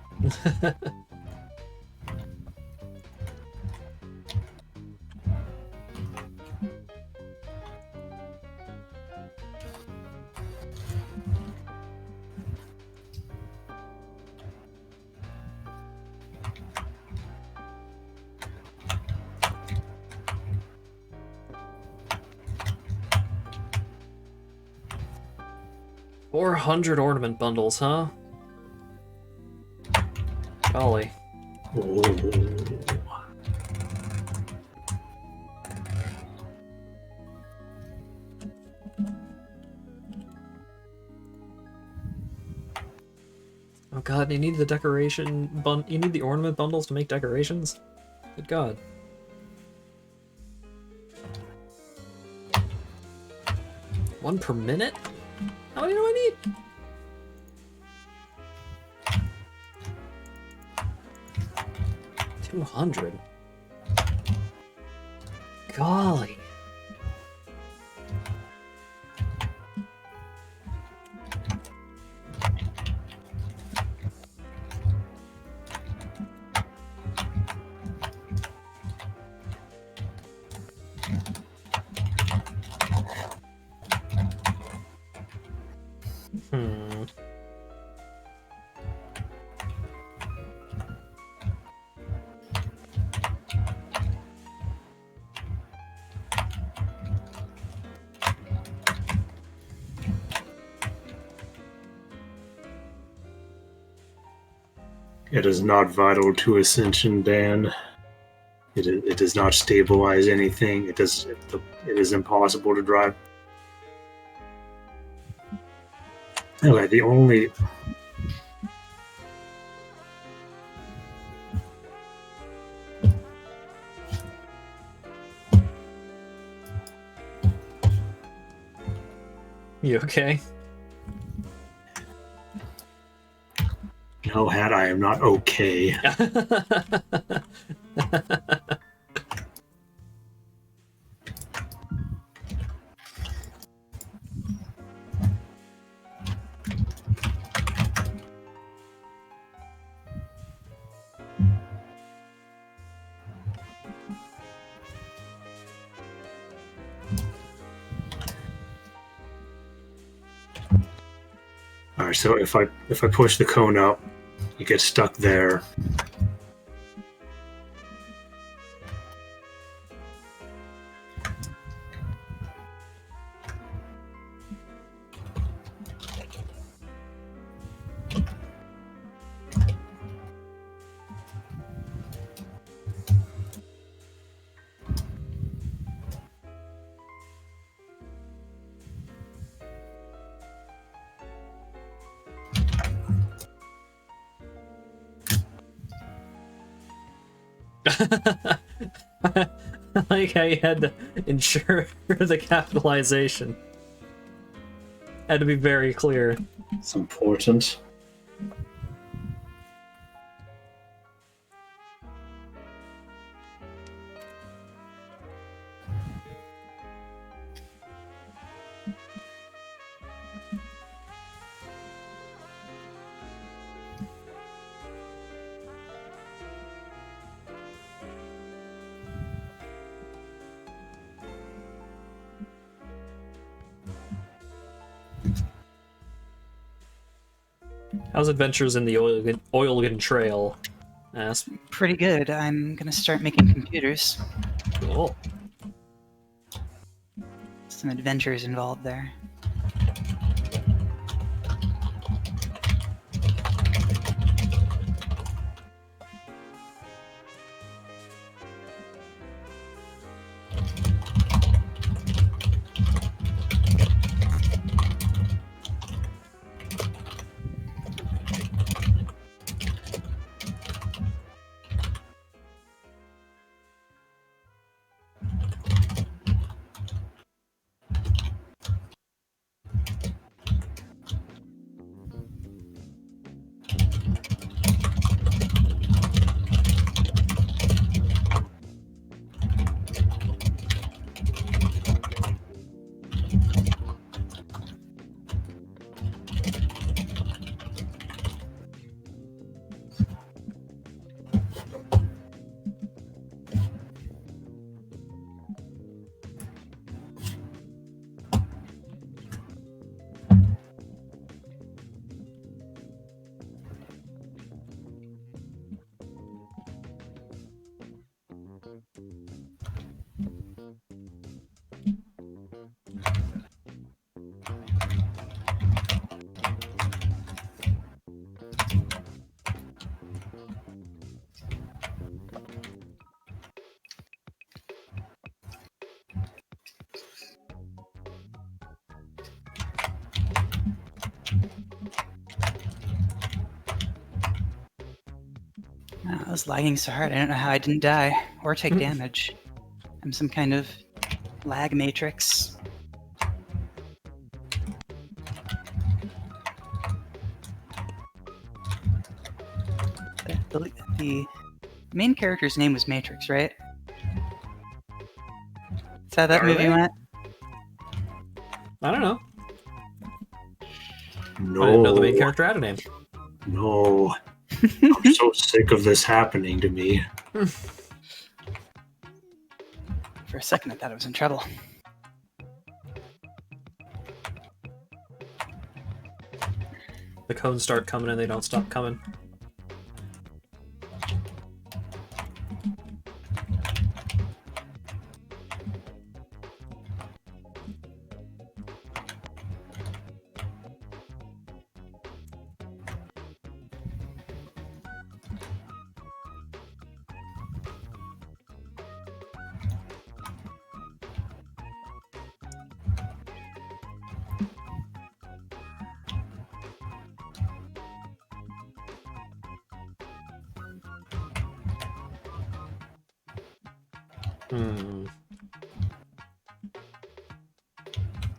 $400 ornament bundles, huh? Golly. Oh. Oh god, you need the you need the ornament bundles to make decorations? Good god. One per minute? How many do I need? $200. Golly. It is not vital to Ascension, Dan. It does not stabilize anything. It is impossible to drive. Okay, the only... You okay? No, Hat, I am not okay. Alright, so if I push the cone up, you get stuck there. I like how you had to ensure the capitalization. Had to be very clear. It's important. How's adventures in the Oilgan Trail? Ask. Pretty good. I'm gonna start making computers. Cool. Some adventures involved there. I was lagging so hard, I don't know how I didn't die or take damage. I'm some kind of lag matrix. The main character's name was Matrix, right? Is that movie went? I don't know. No. I didn't know the main character had a name. No. I'm so sick of this happening to me. For a second, I thought I was in trouble. The cones start coming and they don't stop coming.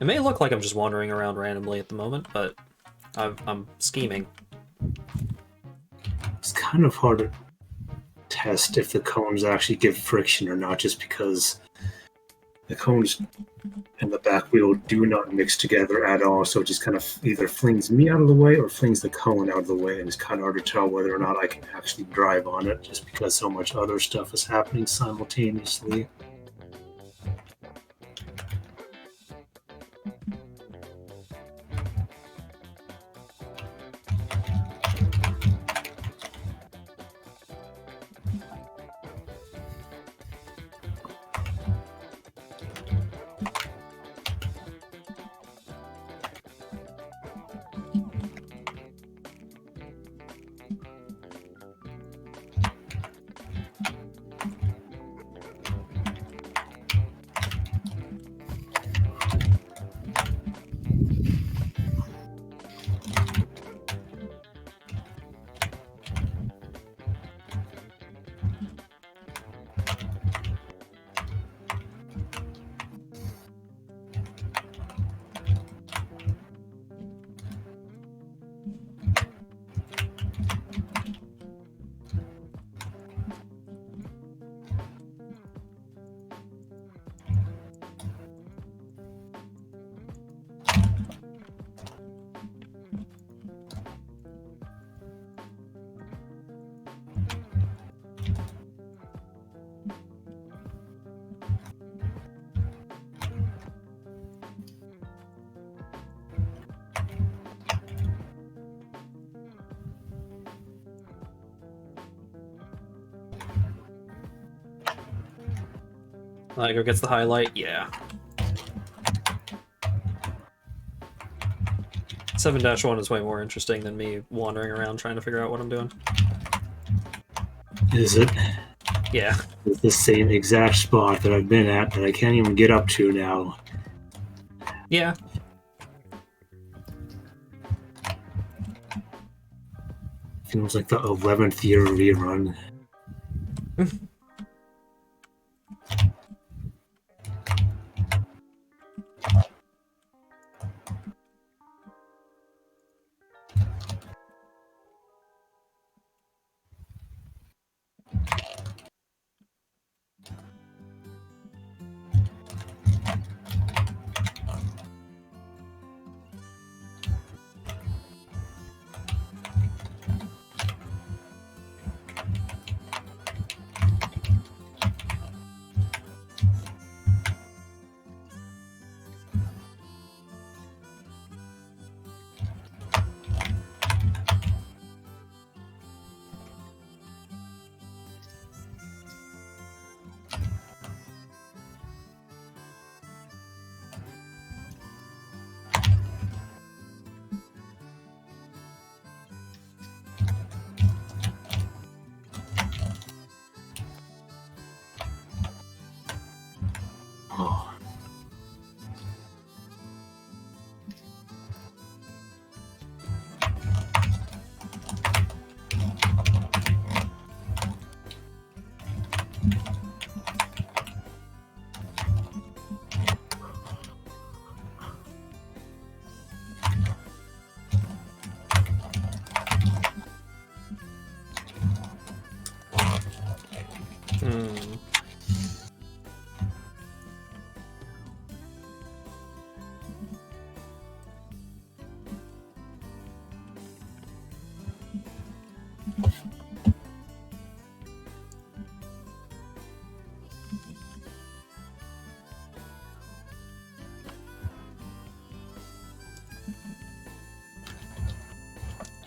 It may look like I'm just wandering around randomly at the moment, but I'm scheming. It's kind of hard to test if the cones actually give friction or not, just because the cones and the back wheel do not mix together at all. So it just kind of either flings me out of the way or flings the cone out of the way, and it's kind of hard to tell whether or not I can actually drive on it, just because so much other stuff is happening simultaneously. Liger gets the highlight, yeah. 7-1 is way more interesting than me wandering around trying to figure out what I'm doing. Is it? Yeah. It's the same exact spot that I've been at that I can't even get up to now. Yeah. Feels like the 11th year rerun.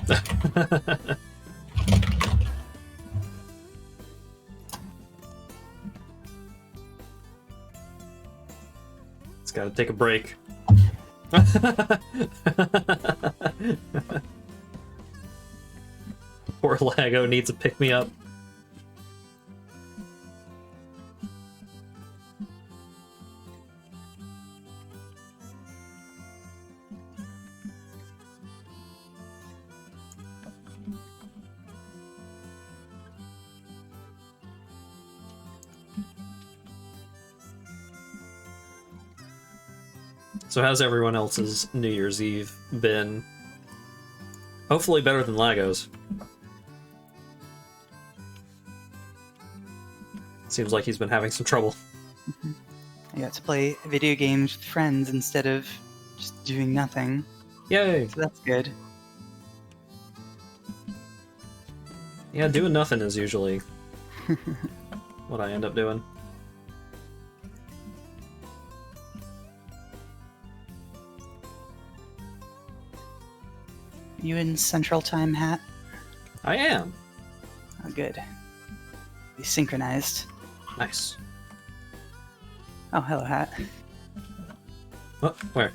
It's gotta take a break. Poor Lago needs a pick-me-up. So how's everyone else's New Year's Eve been? Hopefully better than Lago's. Seems like he's been having some trouble. I got to play video games with friends instead of just doing nothing. Yay! So that's good. Yeah, doing nothing is usually what I end up doing. You in Central Time, Hat? I am. Oh, good. We synchronized. Nice. Oh, hello, Hat. What? Where?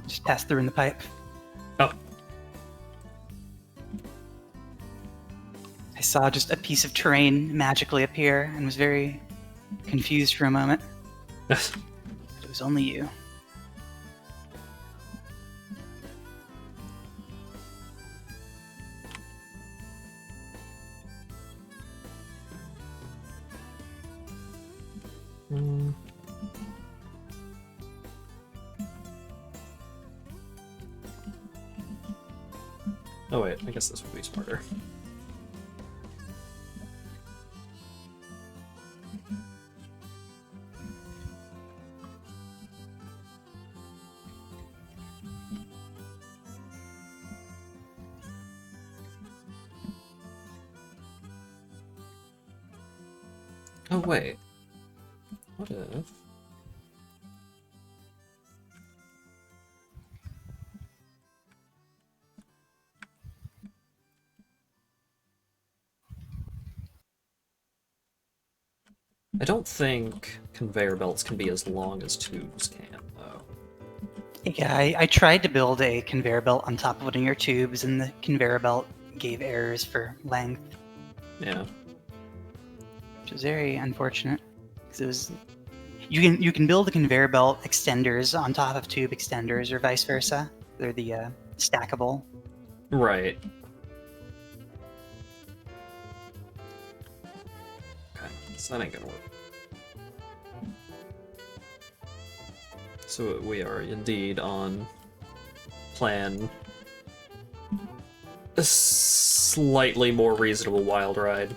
Just passed through in the pipe. Oh. I saw just a piece of terrain magically appear and was very confused for a moment. But it was only you. Oh wait, I guess this would be smarter. Oh wait. What if... I don't think conveyor belts can be as long as tubes can, though. Yeah, I tried to build a conveyor belt on top of one of your tubes, and the conveyor belt gave errors for length, Yeah. which was very unfortunate. Because it was, you can build the conveyor belt extenders on top of tube extenders, or vice versa. They're the stackable. Right. Okay, so that ain't gonna work. So we are indeed on plan a slightly more reasonable wild ride.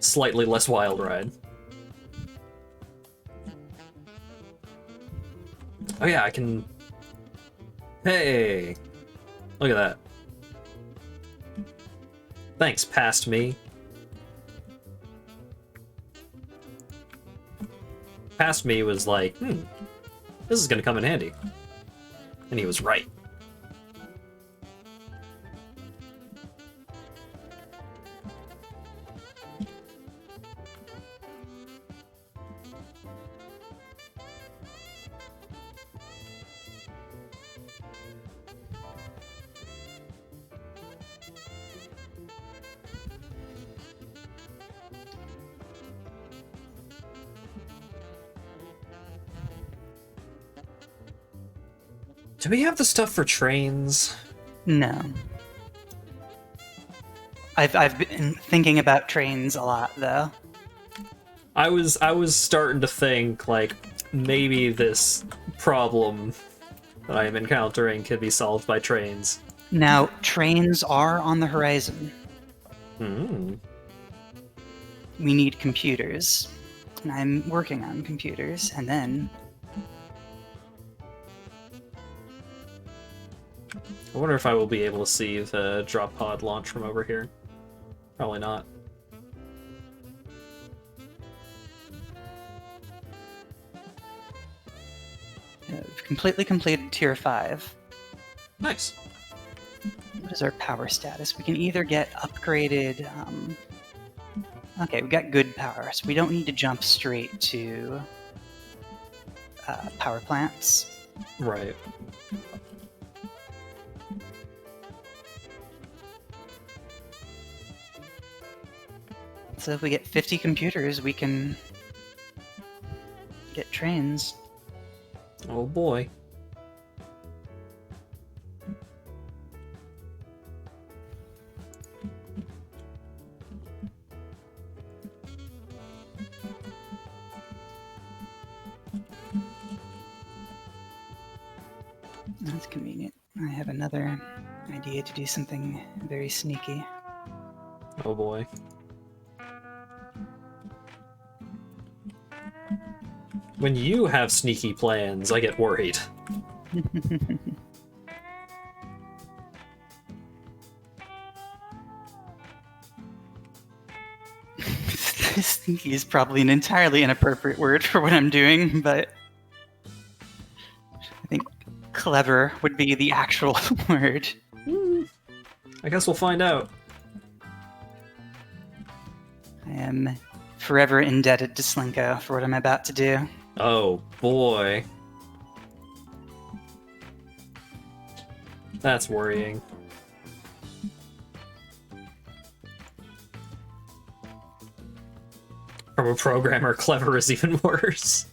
Slightly less wild ride. Oh yeah, I can... Hey! Look at that. Thanks, past me. Past me was like, this is gonna come in handy. And he was right. Do we have the stuff for trains? No. I've been thinking about trains a lot, though. I was starting to think, like, maybe this problem that I am encountering could be solved by trains. Now, trains are on the horizon. Hmm. We need computers. And I'm working on computers, and then... I wonder if I will be able to see the drop pod launch from over here. Probably not. We've completely completed tier 5. Nice. What is our power status? We can either get upgraded. Okay, we got good power, so we don't need to jump straight to power plants. Right. So if we get 50 computers, we can get trains. Oh boy. That's convenient. I have another idea to do something very sneaky. Oh boy. When you have sneaky plans, I get worried. Sneaky is probably an entirely inappropriate word for what I'm doing, but I think clever would be the actual word. I guess we'll find out. I am forever indebted to Slinko for what I'm about to do. Oh boy. That's worrying. From a programmer, clever is even worse.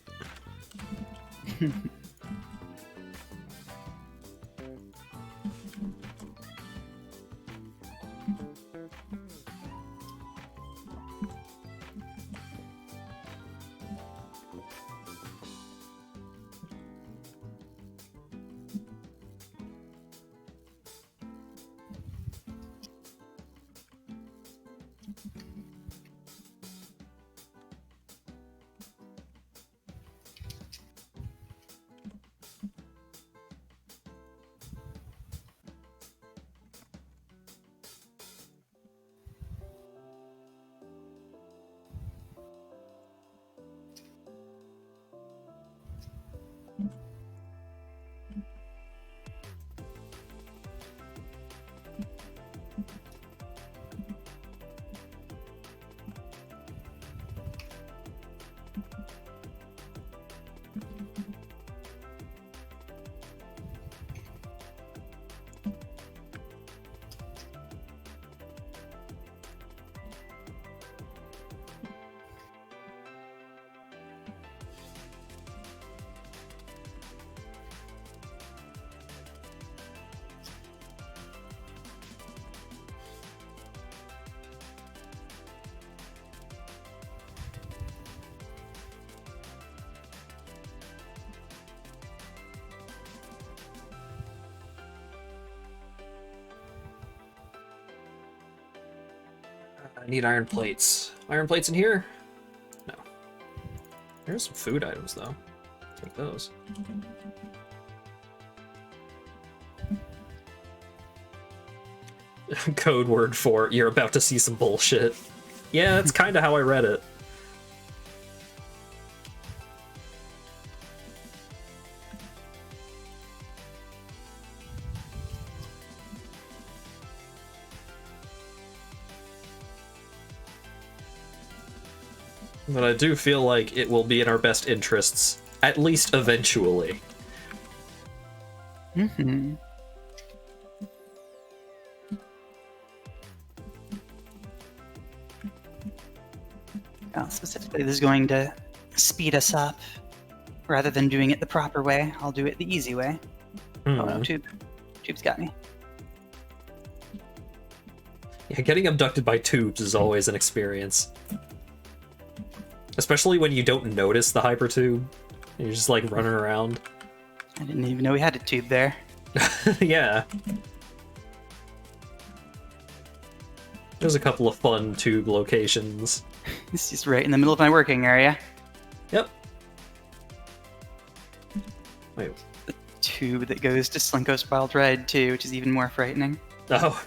I need iron plates. Iron plates in here? No. There's some food items, though. Take those. Code word for you're about to see some bullshit. Yeah, that's kind of how I read it. But I do feel like it will be in our best interests, at least eventually. Mm-hmm. Specifically, this is going to speed us up. Rather than doing it the proper way, I'll do it the easy way. Oh no, Tube's got me. Yeah, getting abducted by tubes is always an experience. Especially when you don't notice the hypertube. You're just like running around. I didn't even know we had a tube there. Yeah. There's a couple of fun tube locations. It's just right in the middle of my working area. Yep. Wait. The tube that goes to Slinko's Wild Ride too, which is even more frightening. Oh.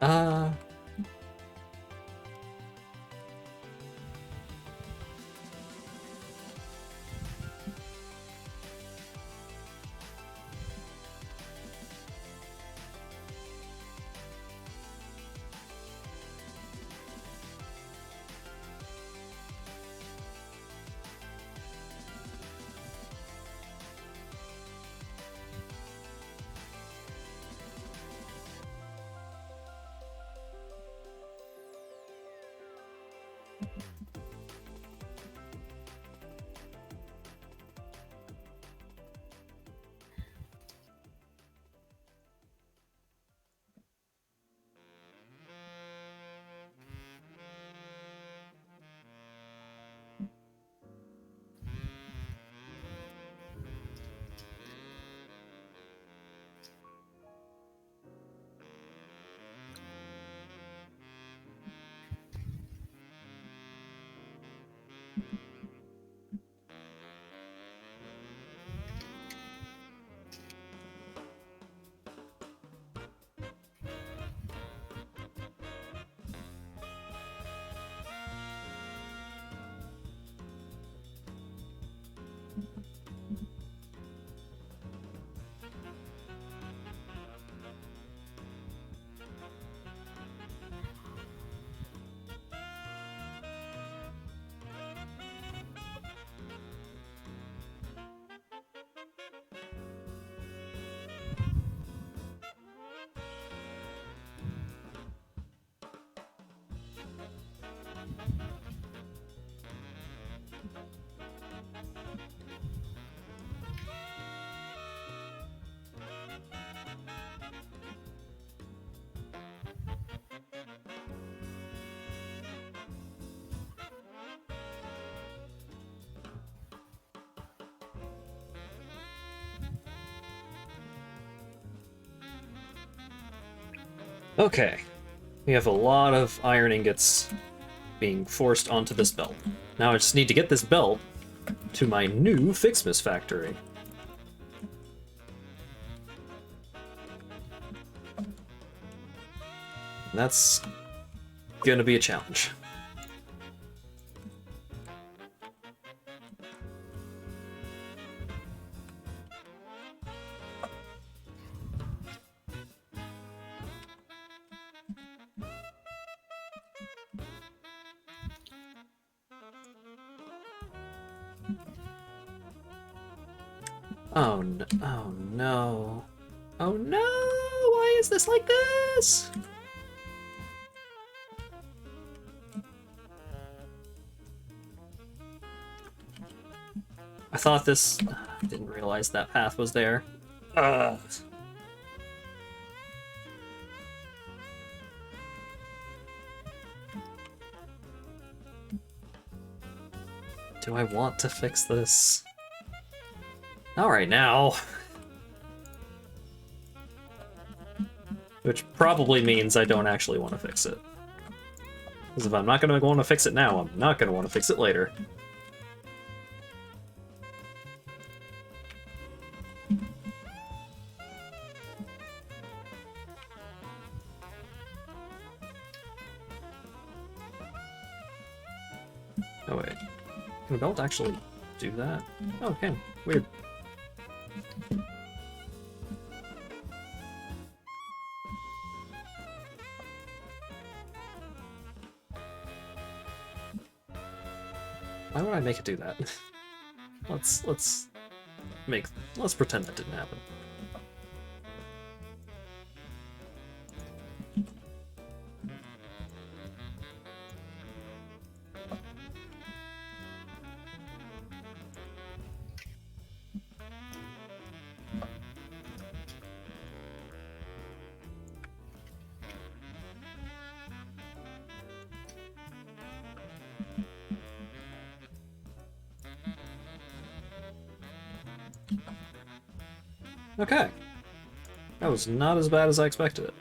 Uh... Okay. We have a lot of iron ingots being forced onto this belt. Now I just need to get this belt to my new Fixmas factory. And that's gonna be a challenge. Oh no, oh no. Oh no, why is this like this? I thought this... I didn't realize that path was there. Do I want to fix this? Not right now. Which probably means I don't actually want to fix it. Because if I'm not going to want to fix it now, I'm not going to want to fix it later. Oh wait, can a belt actually do that? Oh, it can. Weird. Why would I make it do that? let's pretend that didn't happen. Okay. That was not as bad as I expected it.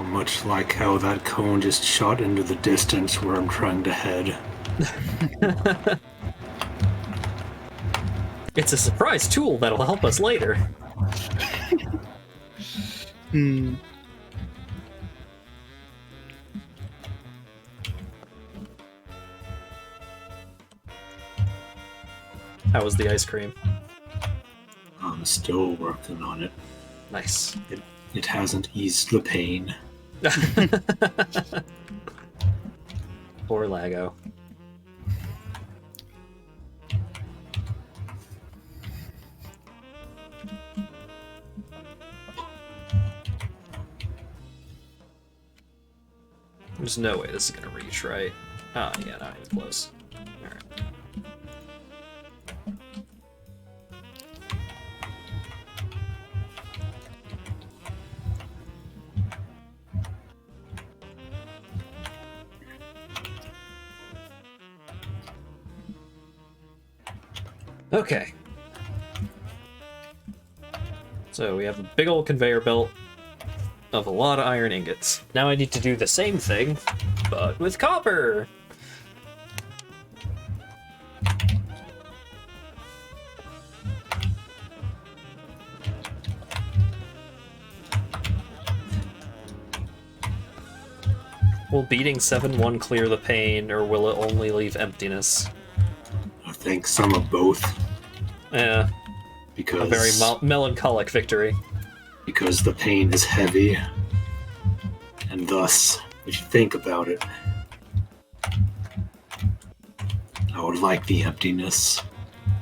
much like how that cone just shot into the distance where I'm trying to head. It's a surprise tool that'll help us later. How was the ice cream? I'm still working on it. Nice. It hasn't eased the pain. Poor Lago. There's no way this is gonna reach, right? Oh, yeah, not even close. Alright. Okay. So we have a big old conveyor belt of a lot of iron ingots. Now I need to do the same thing, but with copper! Will beating 7-1 clear the pain, or will it only leave emptiness? I think some of both. Yeah, Because a very melancholic victory. because the pain is heavy, and thus, if you think about it, I would like the emptiness.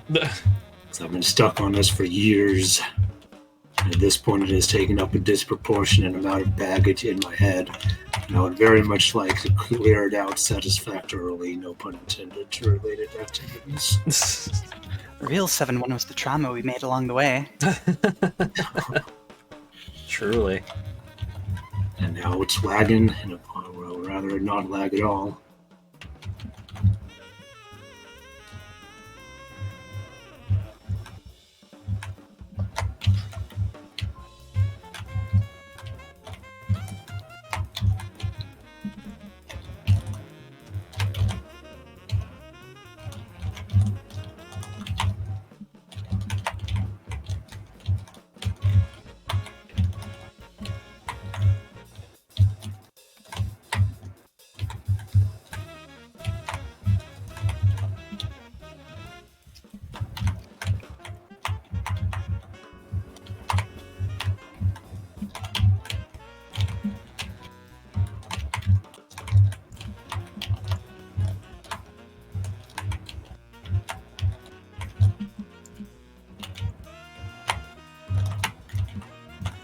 Because I've been stuck on this for years, and at this point it has taken up a disproportionate amount of baggage in my head, and I would very much like to clear it out satisfactorily, no pun intended, to related activities. Real 7-1 was the trauma we made along the way. Truly. And now it's lagging, and well, rather not lag at all.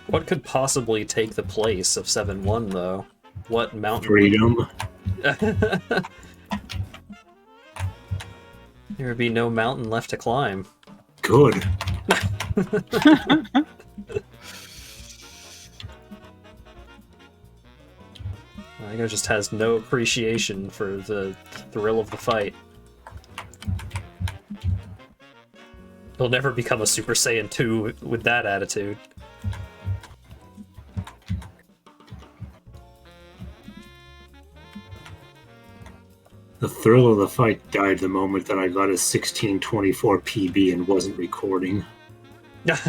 What could possibly take the place of 7-1, though? What mountain? Freedom. There would be no mountain left to climb. Good. Igo just has no appreciation for the thrill of the fight. He'll never become a Super Saiyan 2 with that attitude. The thrill of the fight died the moment that I got a 1624 PB and wasn't recording. It's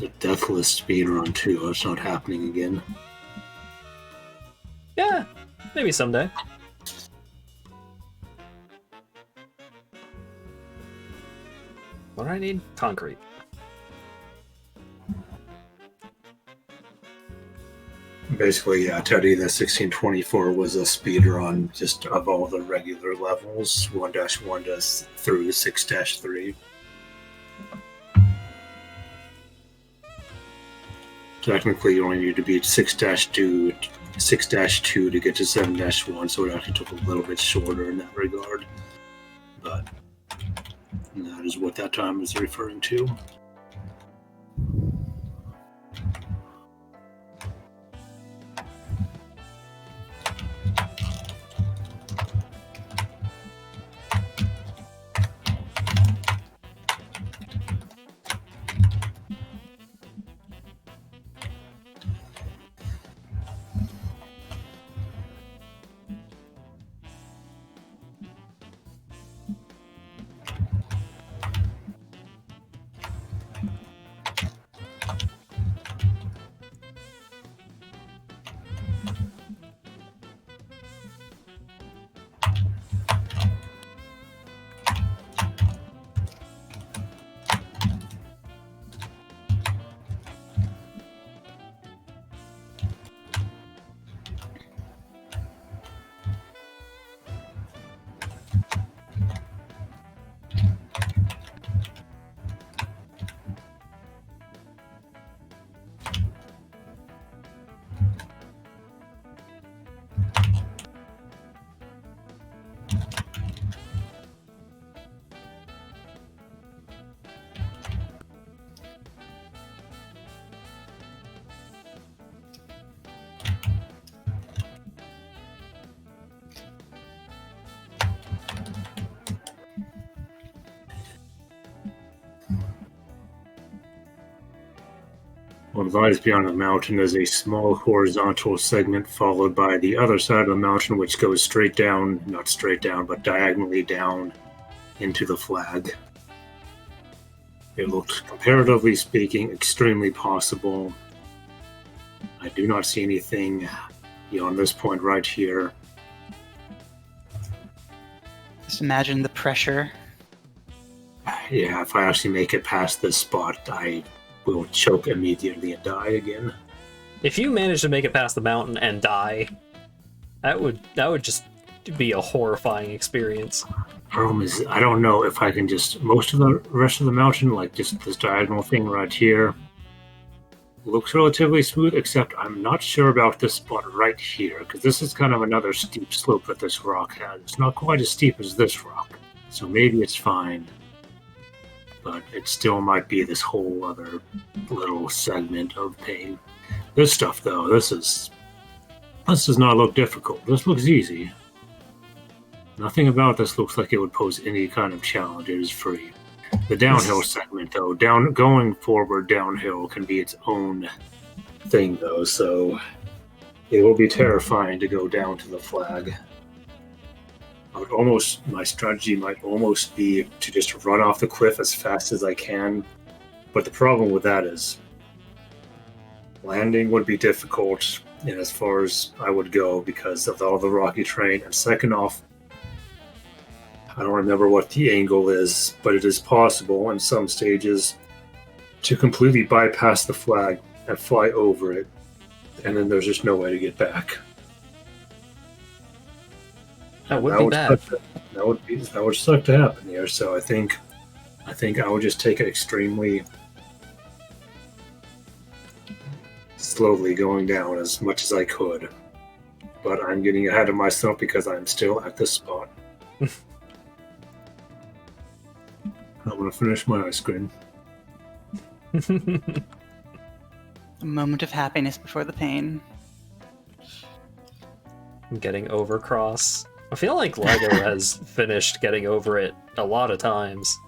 a deathless speedrun too. It's not happening again. Yeah, maybe someday. What do I need? Concrete. Basically, yeah, Teddy, the 1624 was a speedrun just of all the regular levels, 1-1 through 6-3. Technically, you only need to beat 6-2 to get to 7-1, so it actually took a little bit shorter in that regard. But that is what that time is referring to. What lies beyond the mountain is a small horizontal segment followed by the other side of the mountain, which goes straight down, not straight down, but diagonally down into the flag. It looked, comparatively speaking, extremely possible. I do not see anything, on this point right here. Just imagine the pressure. Yeah, if I actually make it past this spot, I will choke immediately and die again. If you manage to make it past the mountain and die, that would just be a horrifying experience. Problem is, I don't know if I can just... Most of the rest of the mountain, like just this diagonal thing right here, looks relatively smooth, except I'm not sure about this spot right here, because this is kind of another steep slope that this rock has. It's not quite as steep as this rock, so maybe it's fine. But it still might be this whole other little segment of pain. This stuff, though, this does not look difficult. This looks easy. Nothing about this looks like it would pose any kind of challenge. It is free. The downhill segment, though, going forward downhill can be its own thing, though, so it will be terrifying to go down to the flag. My strategy might almost be to just run off the cliff as fast as I can, but the problem with that is landing would be difficult, and as far as I would go because of all the rocky terrain, and second off, I don't remember what the angle is, but it is possible in some stages to completely bypass the flag and fly over it, and then there's just no way to get back. That would be bad. That would suck to happen here. So I think I would just take it extremely slowly, going down as much as I could. But I'm getting ahead of myself because I'm still at this spot. I'm gonna finish my ice cream. A moment of happiness before the pain. Getting over cross. I feel like Lego has finished getting over it a lot of times.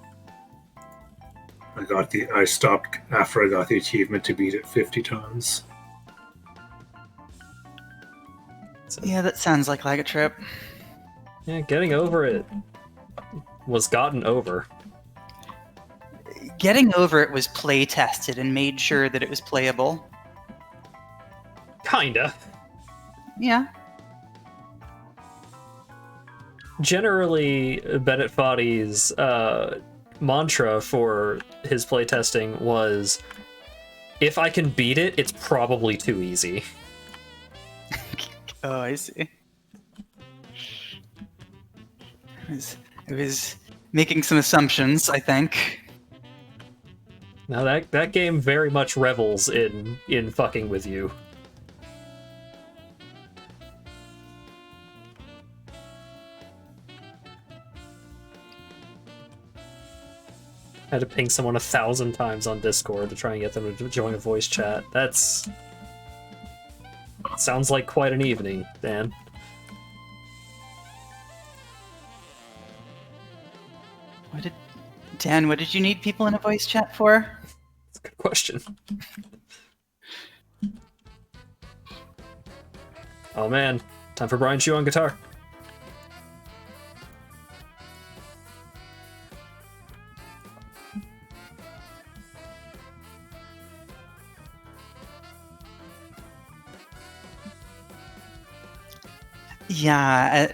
I stopped after I got the achievement to beat it 50 times. So, Yeah, that sounds like a trip. yeah, getting over it was gotten over. Getting over it was play tested and made sure that it was playable. Kinda. Yeah. Generally, Bennett Foddy's mantra for his playtesting was, if I can beat it, it's probably too easy. Oh, I see. It was making some assumptions, I think. Now that game very much revels in fucking with you. I had to ping someone 1,000 times on Discord to try and get them to join a voice chat. Sounds like quite an evening, Dan. Dan, what did you need people in a voice chat for? That's a good question. Oh man, time for Brian Chu on guitar. Yeah,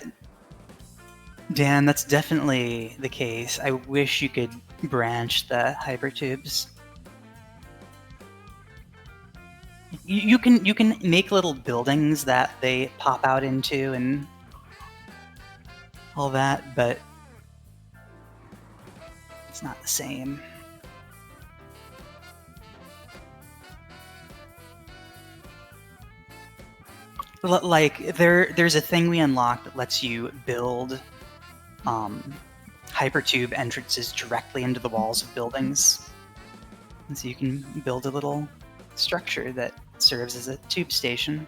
Dan, that's definitely the case. I wish you could branch the hypertubes. You can make little buildings that they pop out into and all that, but it's not the same. Like there's a thing we unlocked that lets you build hypertube entrances directly into the walls of buildings, and so you can build a little structure that serves as a tube station.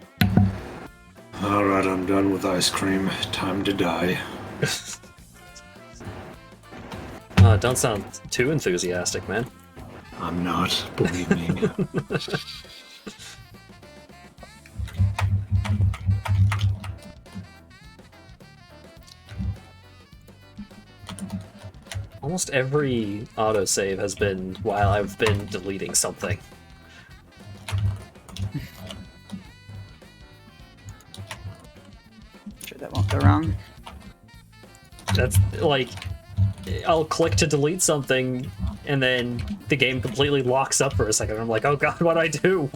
All right, I'm done with ice cream. Time to die. Don't sound too enthusiastic, man. I'm not, believe me. Almost every autosave has been while I've been deleting something. Sure that won't go wrong. That's like, I'll click to delete something, and then the game completely locks up for a second. I'm like, oh god, what'd I do?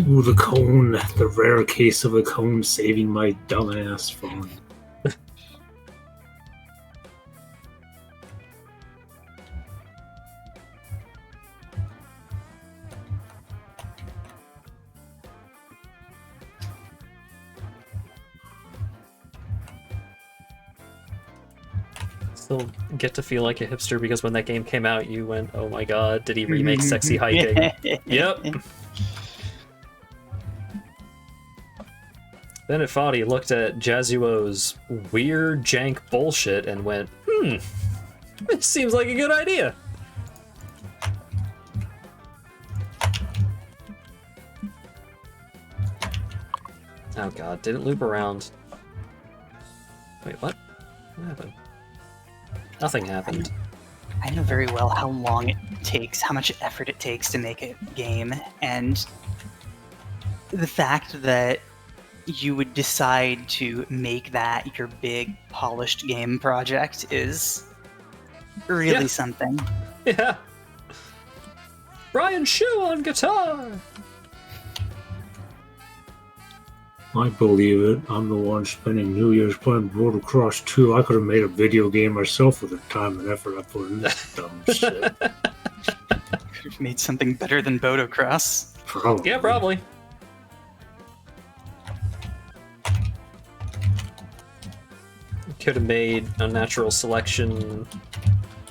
Ooh, the cone. The rare case of a cone saving my dumbass phone. Still get to feel like a hipster because when that game came out, you went, oh my god, did he remake Sexy Hiking? Yep. Then at Foddy looked at Jazuo's weird jank bullshit and went, this seems like a good idea. Oh god, didn't loop around. Wait, what? What happened? Nothing happened. I know very well how long it takes, how much effort it takes to make a game, and the fact that you would decide to make that your big polished game project is really something. Yeah. Brian Shu on guitar! I believe it. I'm the one spending New Year's playing Motocross 2. I could have made a video game myself with the time and effort I put in this dumb shit. Could have made something better than Motocross. Probably. Yeah, probably. Could have made a natural selection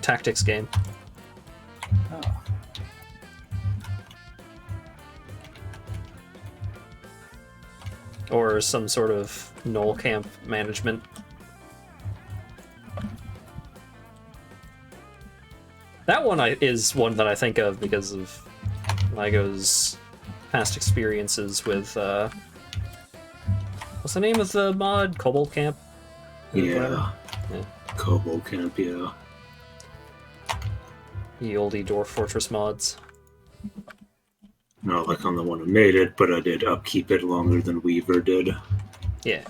tactics game. Oh. Or some sort of null camp management. That one is one that I think of because of LEGO's past experiences with, what's the name of the mod? Cobalt Camp? Yeah. Yeah. Cobalt Camp, yeah. The oldie Dwarf Fortress mods. Not like I'm the one who made it, but I did upkeep it longer than Weaver did. Yeah.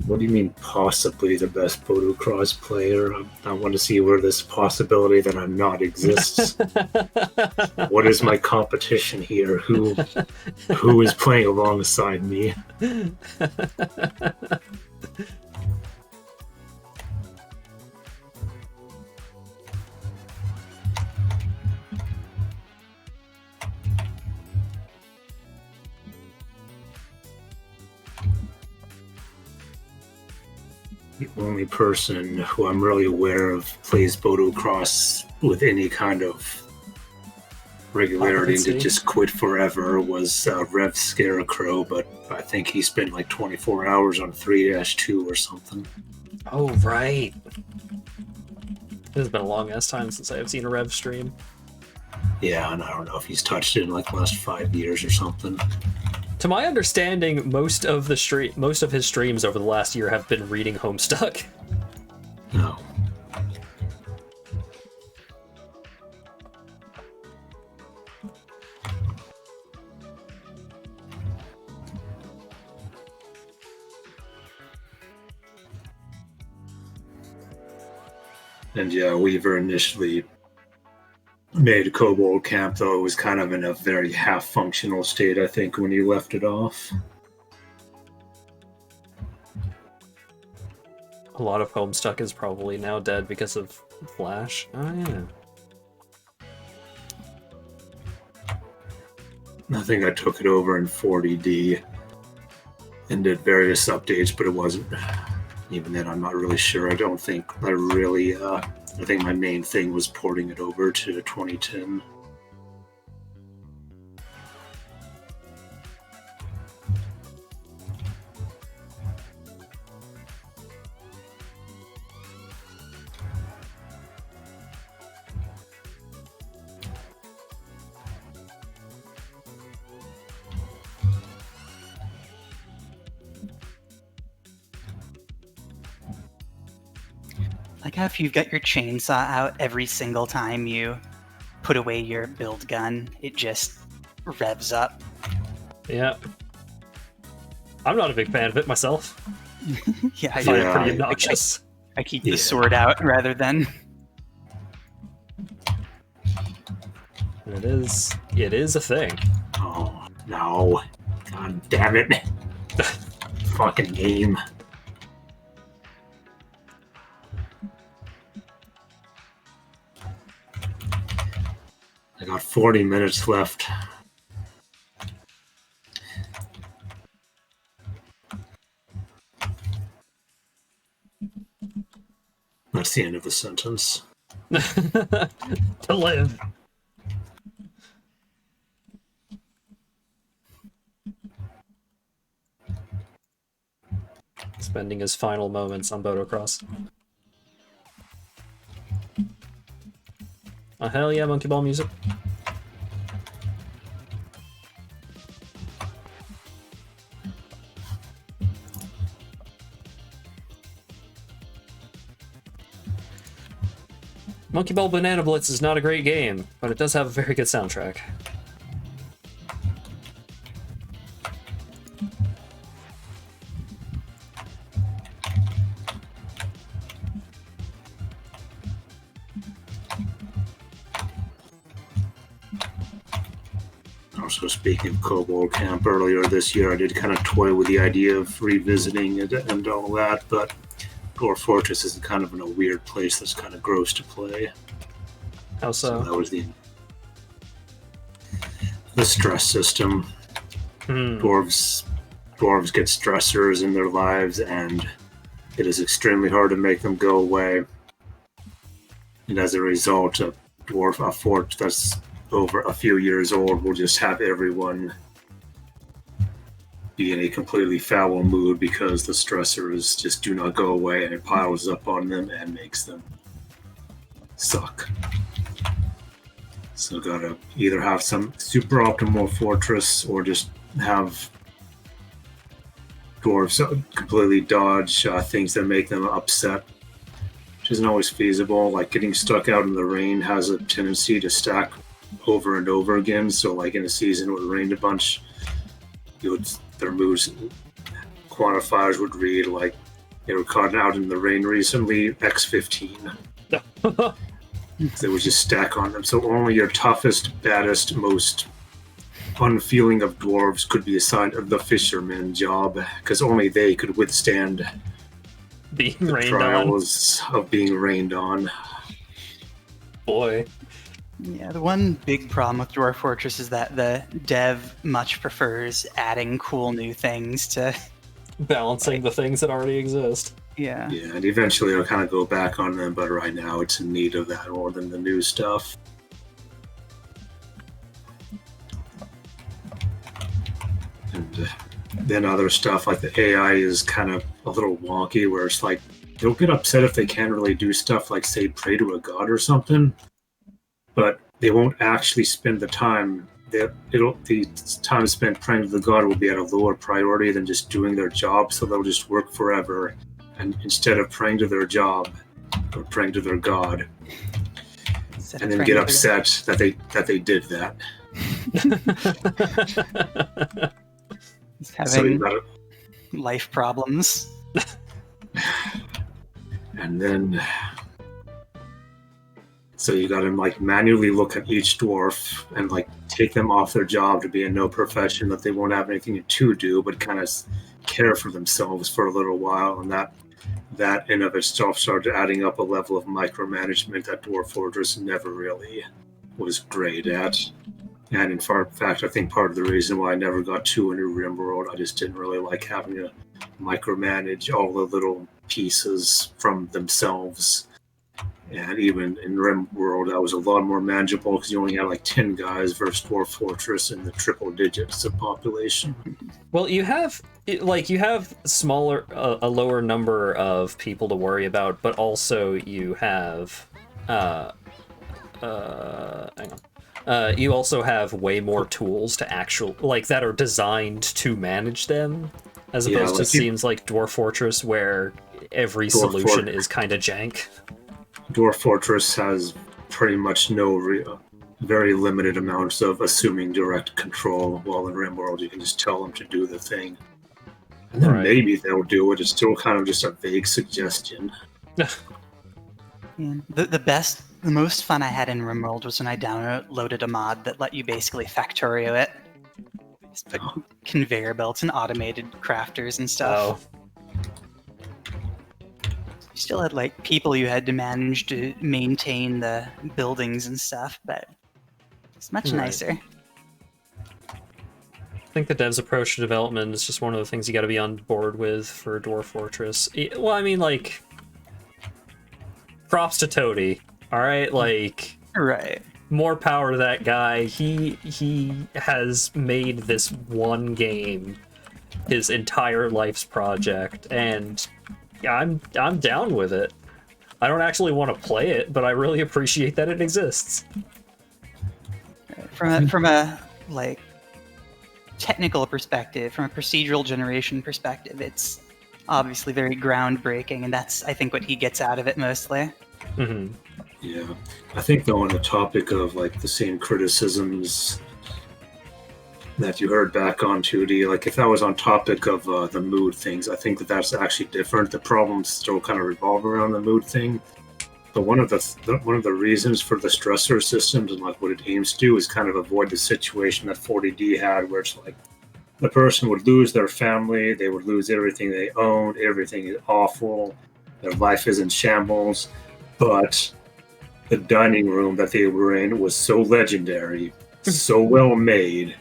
What do you mean, possibly the best Motocross player? I want to see where this possibility that I'm not exists. What is my competition here? Who is playing alongside me? The only person who I'm really aware of plays motocross with any kind of regularity and to just quit forever was Rev Scarecrow, but I think he spent like 24 hours on 3-2 or something. Oh, right. It has been a long ass time since I have seen a Rev stream. Yeah, and I don't know if he's touched it in like the last 5 years or something. To my understanding, most of his streams over the last year have been reading Homestuck. No. And yeah, Weaver initially made Kobold Camp, though it was kind of in a very half-functional state, I think, when you left it off. A lot of Homestuck is probably now dead because of Flash. Oh, yeah. I think I took it over in 40D and did various updates, but it wasn't... Even then, I'm not really sure. I don't think I really... I think my main thing was porting it over to 2010. Like how if you've got your chainsaw out every single time you put away your build gun, it just revs up. Yeah. I'm not a big fan of it myself. Yeah, I find it Yeah, pretty obnoxious. I keep the sword out rather than... It is a thing. Oh, no. God damn it. Fucking game. I got 40 minutes left. That's the end of the sentence. To live. Spending his final moments on Motocross. Oh, hell yeah, Monkey Ball music. Monkey Ball Banana Blitz is not a great game, but it does have a very good soundtrack. Also, speaking of Kobold Camp, earlier this year I did kind of toy with the idea of revisiting it and all that, but Dwarf Fortress is kind of in a weird place that's kind of gross to play. How so? That was the stress system. Dwarves get stressors in their lives, and it is extremely hard to make them go away. And as a result, a fort that's over a few years old will just have everyone be in a completely foul mood because the stressors just do not go away, and it piles up on them and makes them suck. So gotta either have some super optimal fortress or just have dwarves completely dodge things that make them upset, which isn't always feasible. Like getting stuck out in the rain has a tendency to stack over and over again. So like in a season where it rained a bunch, their moves quantifiers would read like they were caught out in the rain recently, X15. They would just stack on them. So only your toughest, baddest, most unfeeling of dwarves could be assigned the fisherman job, because only they could withstand being the rained trials of being rained on. Boy. Yeah, the one big problem with Dwarf Fortress is that the dev much prefers adding cool new things to... Balancing the things that already exist. Yeah. Yeah, and eventually I'll kind of go back on them, but right now it's in need of that more than the new stuff. And then other stuff like the AI is kind of a little wonky, where it's like they'll get upset if they can't really do stuff like, say, pray to a god or something, but they won't actually spend the time the time spent praying to the god will be at a lower priority than just doing their job, so they'll just work forever, and instead of praying to their job or praying to their god, and then get upset that they did that. He's having life problems. And then, so you got to like manually look at each dwarf and like take them off their job to be in no profession that they won't have anything to do, but kind of care for themselves for a little while, and that in of itself started adding up a level of micromanagement that Dwarf Fortress never really was great at. And in fact, I think part of the reason why I never got too into RimWorld, I just didn't really like having to micromanage all the little pieces from themselves. And even in RimWorld, that was a lot more manageable because you only had like 10 guys versus Dwarf Fortress in the triple digits of population. Well, you have smaller, a lower number of people to worry about, but also you have, hang on. You also have way more tools to that are designed to manage them, as opposed to seems like Dwarf Fortress, where every solution is kind of jank. Dwarf Fortress has pretty much very limited amounts of assuming direct control, while in RimWorld you can just tell them to do the thing. And then maybe they'll do it. It's still kind of just a vague suggestion. The most fun I had in RimWorld was when I downloaded a mod that let you basically Factorio it. Just put conveyor belts and automated crafters and stuff. Oh. You still had like people you had to manage to maintain the buildings and stuff, but it's much nicer. I think the dev's approach to development is just one of the things you got to be on board with for Dwarf Fortress. Well, I mean, like, props to Toady. All right, like, more power to that guy. He has made this one game his entire life's project, and I'm down with it. I don't actually want to play it, but I really appreciate that it exists. From a like technical perspective, from a procedural generation perspective, it's obviously very groundbreaking, and that's, I think, what he gets out of it mostly. Mm-hmm. Yeah, I think though on the topic of like the same criticisms that you heard back on 2D, like if that was on topic of the mood things, I think that's actually different. The problems still kind of revolve around the mood thing, but one of the reasons for the stressor systems and like what it aims to do is kind of avoid the situation that 40D had, where it's like the person would lose their family, they would lose everything they own, everything is awful, their life is in shambles, but the dining room that they were in was so legendary, so well made,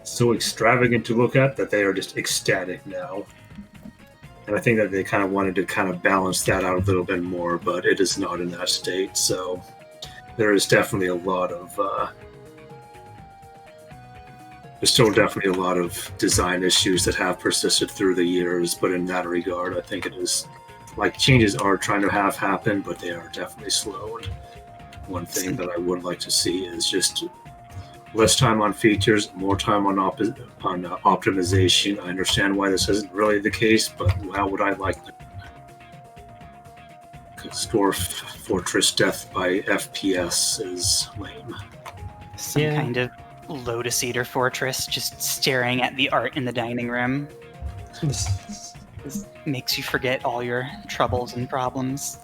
so extravagant to look at that they are just ecstatic now. And I think that they kind of wanted to kind of balance that out a little bit more, but it is not in that state. So there is definitely a lot of there's still definitely a lot of design issues that have persisted through the years, but in that regard, I think it is like changes are trying to have happen, but they are definitely slow. And one thing that I would like to see is just less time on features, more time on optimization. I understand why this isn't really the case, but how would I like to? Because Dwarf Fortress death by FPS is lame. Some kind of Lotus Eater Fortress just staring at the art in the dining room. This makes you forget all your troubles and problems.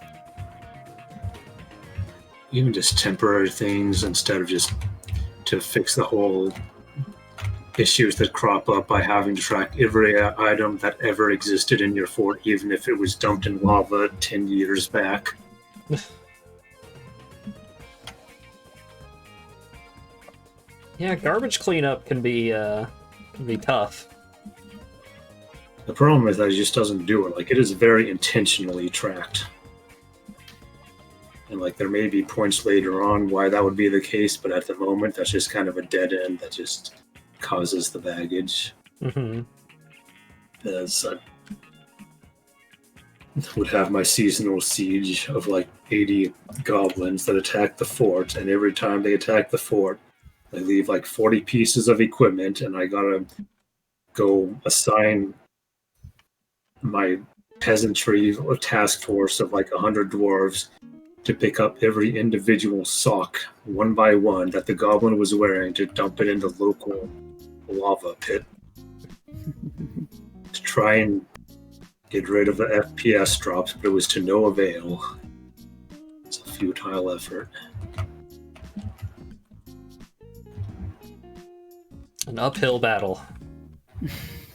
Even just temporary things instead of just to fix the whole issues that crop up by having to track every item that ever existed in your fort, even if it was dumped in lava 10 years back. Yeah, garbage cleanup can be tough. The problem is that it just doesn't do it. Like, it is very intentionally tracked. And like there may be points later on why that would be the case, but at the moment that's just kind of a dead end that just causes the baggage. Mm-hmm. As I would have my seasonal siege of like 80 goblins that attack the fort, and every time they attack the fort, I leave like 40 pieces of equipment, and I gotta go assign my peasantry task force of like 100 dwarves to pick up every individual sock one by one that the goblin was wearing to dump it in the local lava pit to try and get rid of the FPS drops, but it was to no avail. It's a futile effort. An uphill battle.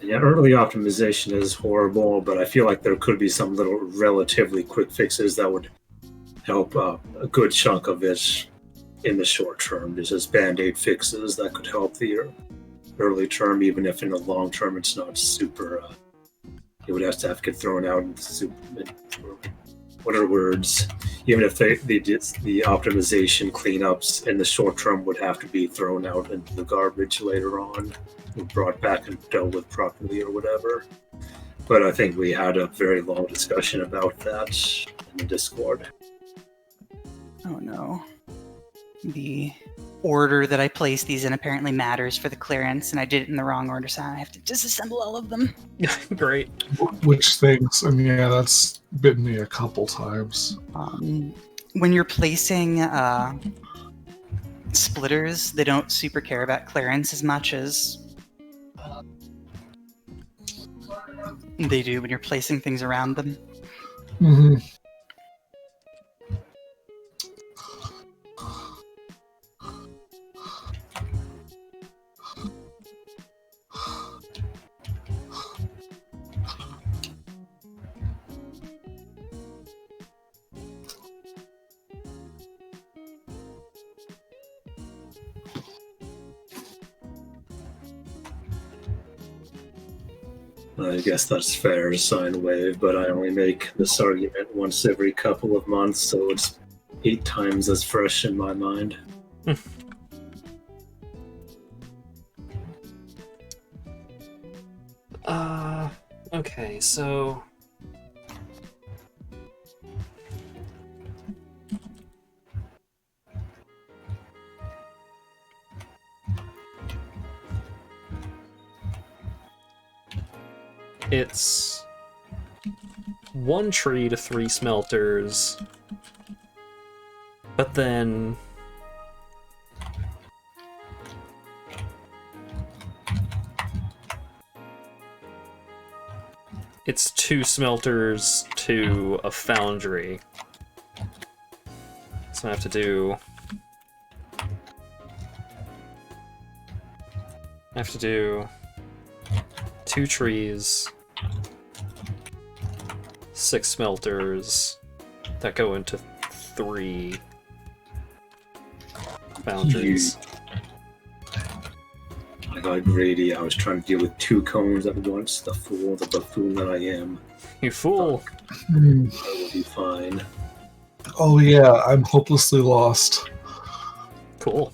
Yeah, early optimization is horrible, but I feel like there could be some little relatively quick fixes that would help a good chunk of it in the short term. There's just band-aid fixes that could help the early term, even if in the long term it's not super. It would have to get thrown out in super. What are words? Even if they did the optimization cleanups in the short term would have to be thrown out into the garbage later on, or brought back and dealt with properly or whatever. But I think we had a very long discussion about that in the Discord. Oh no. The order that I placed these in apparently matters for the clearance, and I did it in the wrong order, so I have to disassemble all of them. Great. Which things? I mean, yeah, that's bitten me a couple times. When you're placing splitters, they don't super care about clearance as much as they do when you're placing things around them. Mm-hmm. I guess that's fair, sine wave, but I only make this argument once every couple of months, so it's 8 times as fresh in my mind. Okay, so... It's 1 tree to 3 smelters, but then it's 2 smelters to a foundry. So I have to do... I have to do 2 trees, 6 smelters that go into 3 foundries. I got greedy. I was trying to deal with 2 cones at once. The fool, the buffoon that I am. You fool! I will be fine. Oh yeah, I'm hopelessly lost. Cool.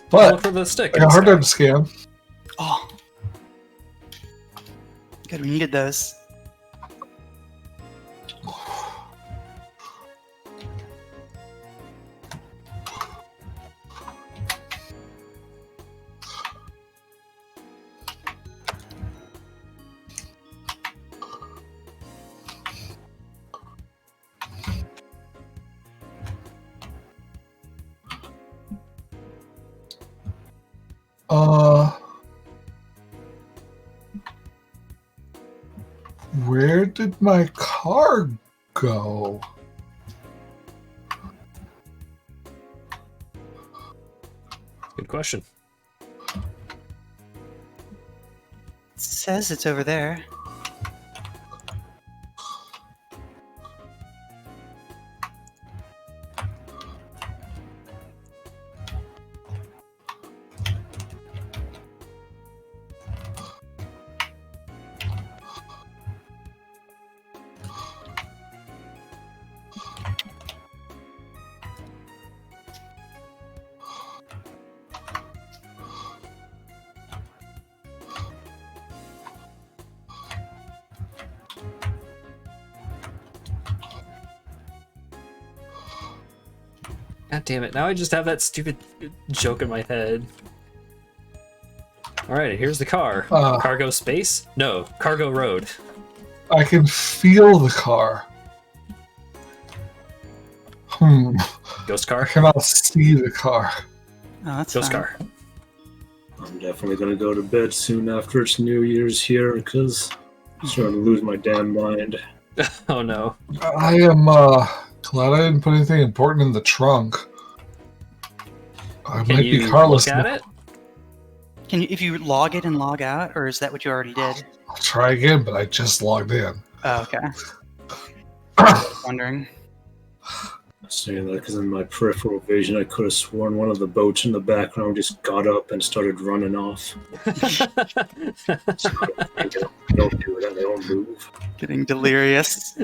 But Look for the stick. I got hard to scam. Oh. Good, we needed those. Where did my car go? Good question. It says it's over there. God damn it, now I just have that stupid joke in my head. Alright, here's the car. Cargo space? No, cargo road. I can feel the car. Ghost I car? cannot see the car. Oh, that's Ghost fine. car. I'm definitely gonna go to bed soon after it's New Year's here because I'm starting to lose my damn mind. Oh no. I am glad I didn't put anything important in the trunk. I Can might be you carless look at now. it? Can you, if you log it and log out, or is that what you already did? I'll try again, but I just logged in. Oh, okay. I was wondering. Saying that because in my peripheral vision, I could have sworn one of the boats in the background just got up and started running off. So they don't do it and they don't move. Getting delirious.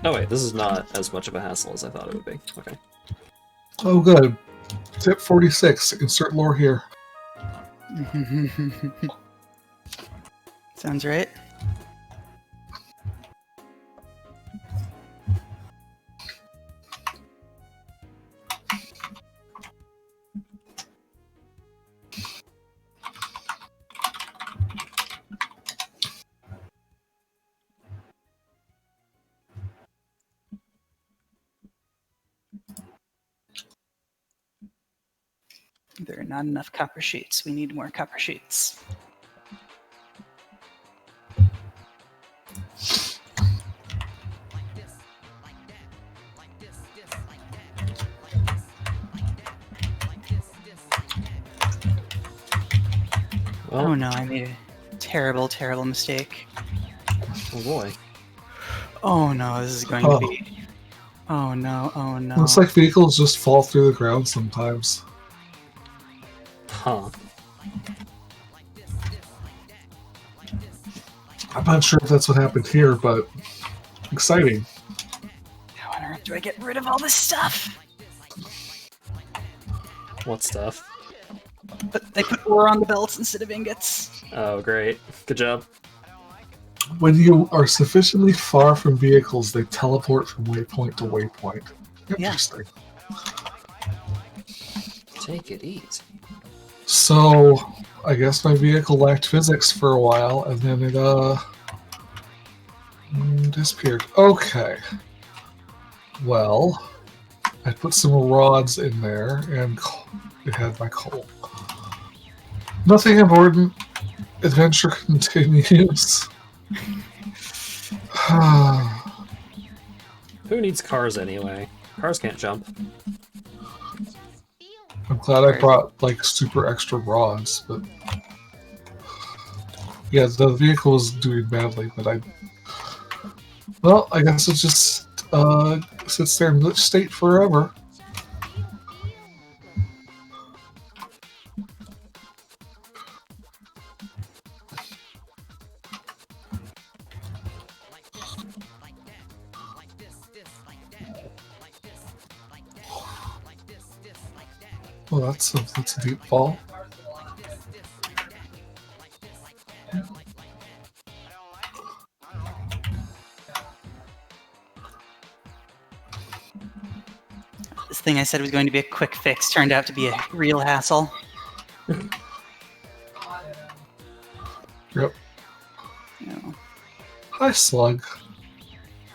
Oh wait, this is not as much of a hassle as I thought it would be. Okay. Oh, good. Tip 46. Insert lore here. Sounds right. There are not enough copper sheets. We need more copper sheets. Well, Oh no, I made a terrible, terrible mistake. oh boy. Oh no, this is going Oh. to be... Oh no, oh no. Looks like vehicles just fall through the ground sometimes. Huh. I'm not sure if that's what happened here, but exciting. How on earth do I get rid of all this stuff? What stuff? But they put ore on the belts instead of ingots. Oh, great. Good job. When you are sufficiently far from vehicles, they teleport from waypoint to waypoint. Yeah. Interesting. Take it easy. So, I guess my vehicle lacked physics for a while, and then it, disappeared. Okay. Well, I put some rods in there, and it had my coal. Nothing important. Adventure continues. Who needs cars anyway? Cars can't jump. I'm glad I brought, like, super extra rods, but... Yeah, the vehicle was doing badly, but I... Well, I guess it just, sits there in glitch state forever. Well, that's a deep fall. This thing I said was going to be a quick fix turned out to be a real hassle. Yep. No. Hi, slug.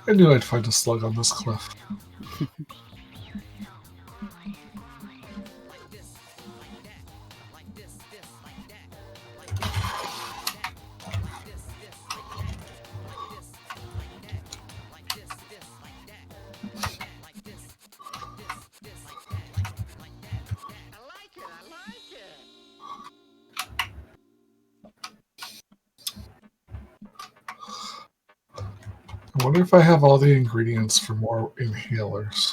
I knew I'd find a slug on this cliff. I wonder if I have all the ingredients for more inhalers.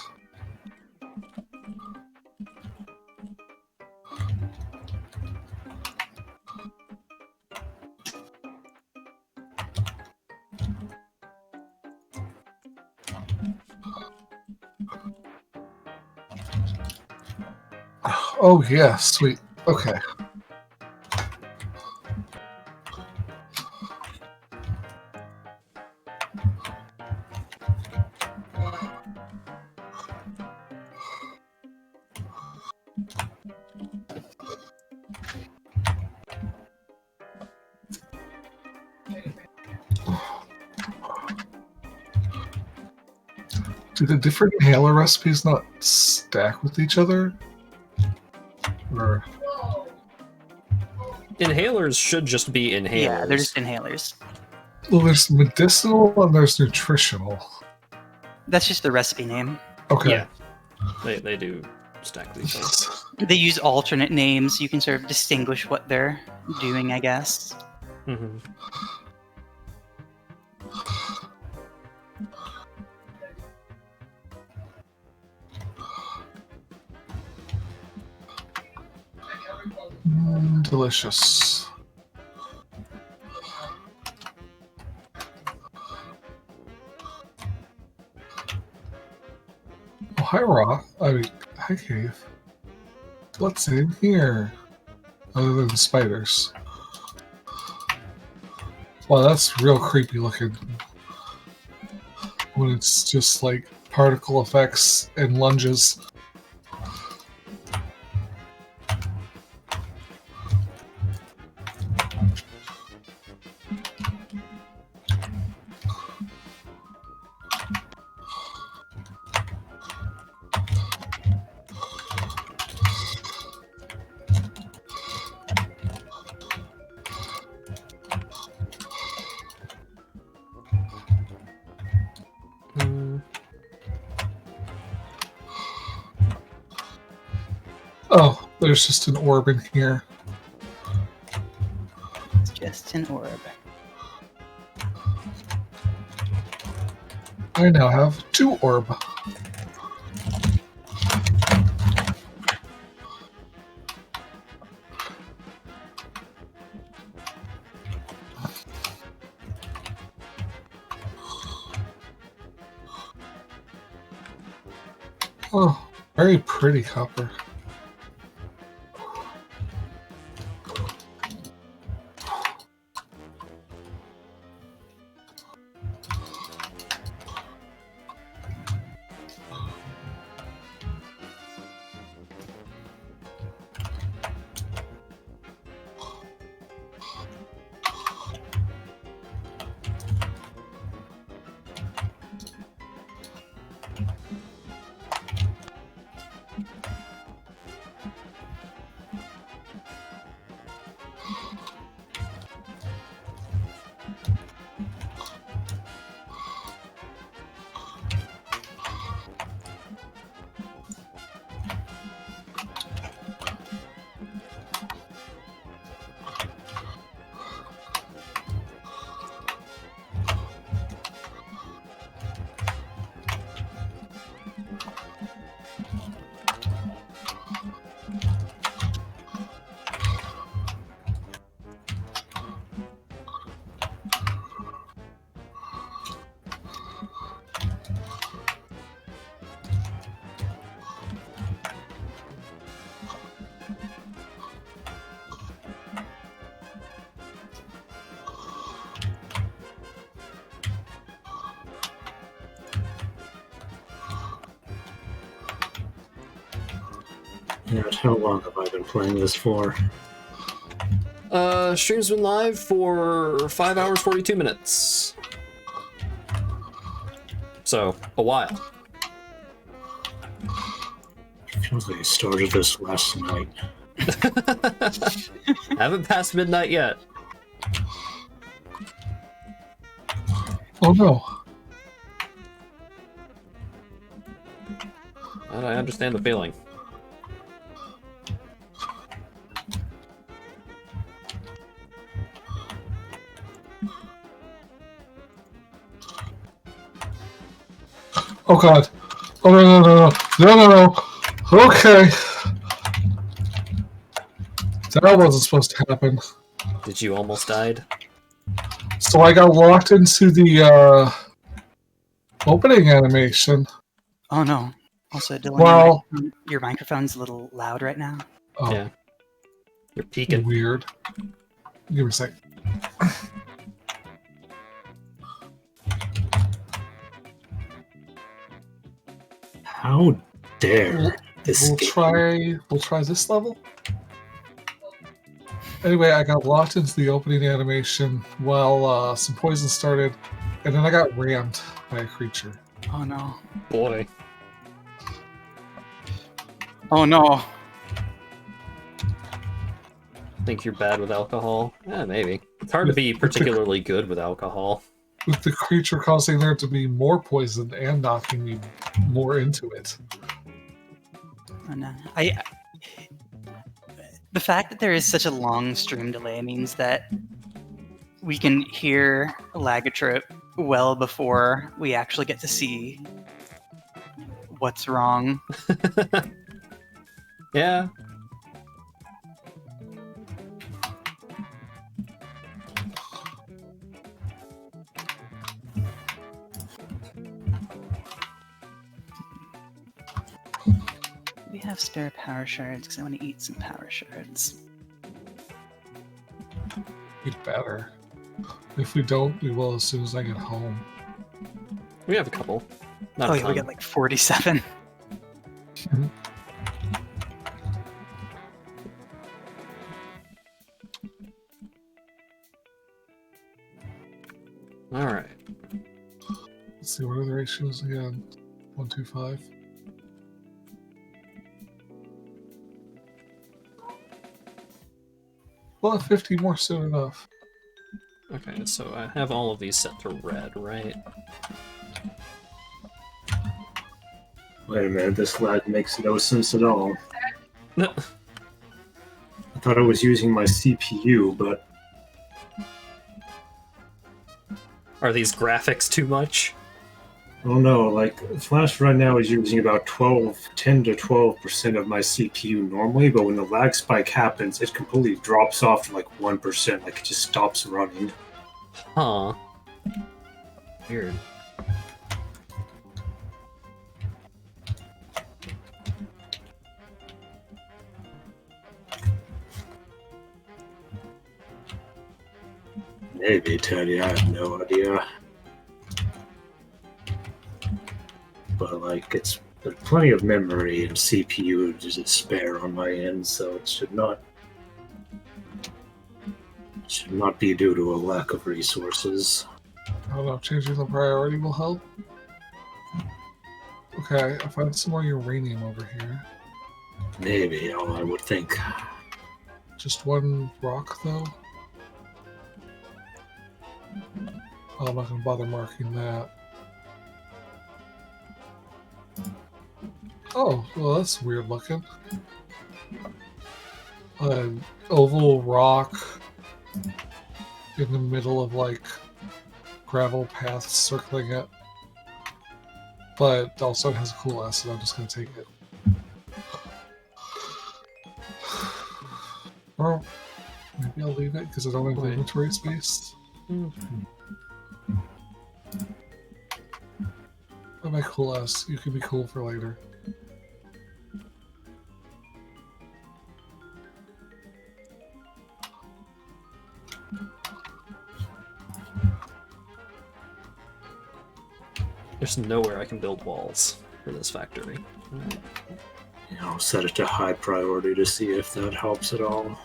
Oh yeah, sweet. Okay. Do the different inhaler recipes not stack with each other? Or Inhalers should just be inhalers. Yeah, they're just inhalers. well, there's medicinal and there's nutritional. That's just the recipe name. Okay. Yeah. They do stack these things. They use alternate names. You can sort of distinguish what they're doing, I guess. Mm-hmm. Delicious. Oh, hi, Ra. I mean, hi, Cave. What's in here? Other than the spiders. Wow, that's real creepy looking. When it's just like particle effects and lunges. Oh, there's just an orb in here. It's just an orb. I now have 2 orb. Oh, very pretty copper. And how long have I been playing this for? Stream's been live for 5 hours 42 minutes. So, a while. Feels like I started this last night. Haven't passed midnight yet. Oh no. And I understand the feeling. Oh god. Oh no no no no. No no no. Okay. That wasn't supposed to happen. Did you almost died? So I got locked into the opening animation. Oh no. Also, Dylan, Well, your microphone's a little loud right now. oh, Yeah. You're peeking. weird. Give me a sec. How dare escape. We'll try this level. Anyway, I got locked into the opening animation while some poison started, and then I got rammed by a creature. Oh no. Boy. Oh no. Think you're bad with alcohol? Yeah, maybe. It's hard to be particularly good with alcohol. With the creature causing there to be more poison and knocking me more into it. Oh no. The fact that there is such a long stream delay means that we can hear Lagatrope well before we actually get to see what's wrong. Yeah. We have spare power shards because I want to eat some power shards. We'd better. If we don't, we will as soon as I get home. We have a couple. Not Oh a yeah, we ton. got like 47. Alright. Let's see, what are the ratios again? 1, 2, 5. We'll have 50 more soon enough. Okay, so I have all of these set to red, right? Wait a minute, this lag makes no sense at all. No. I thought I was using my CPU, but Are these graphics too much? oh no, like Flash right now is using about 10 to 12% of my CPU normally, but when the lag spike happens, it completely drops off to like 1%, like it just stops running. Huh. Weird. Maybe, Teddy, I have no idea. But like, there's plenty of memory and CPU to spare on my end, so it should not be due to a lack of resources. I don't know, changing the priority will help. Okay, I found some more uranium over here. Maybe, I would think. Just one rock, though. Oh, I'm not going to bother marking that. Oh, well, that's weird looking. An oval rock in the middle of, like, gravel paths circling it. But also it has a cool acid, I'm just going to take it. Or maybe I'll leave it because I don't have Wait. inventory space. That might cool us. You can be cool for later. There's nowhere I can build walls for this factory. I'll set it to high priority to see if that helps at all.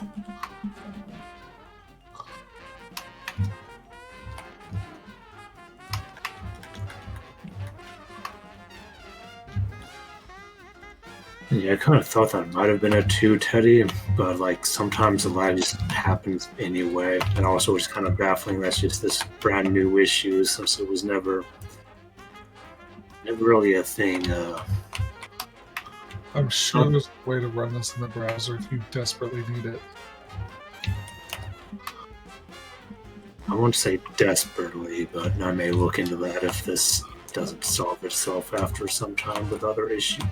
Yeah, I kind of thought that might have been a 2, Teddy, but like sometimes the lag just happens anyway. And also it's kind of baffling that's just this brand new issue since it was never really a thing. I'm sure there's a way to run this in the browser if you desperately need it. I won't say desperately, but I may look into that if this doesn't solve itself after some time with other issues.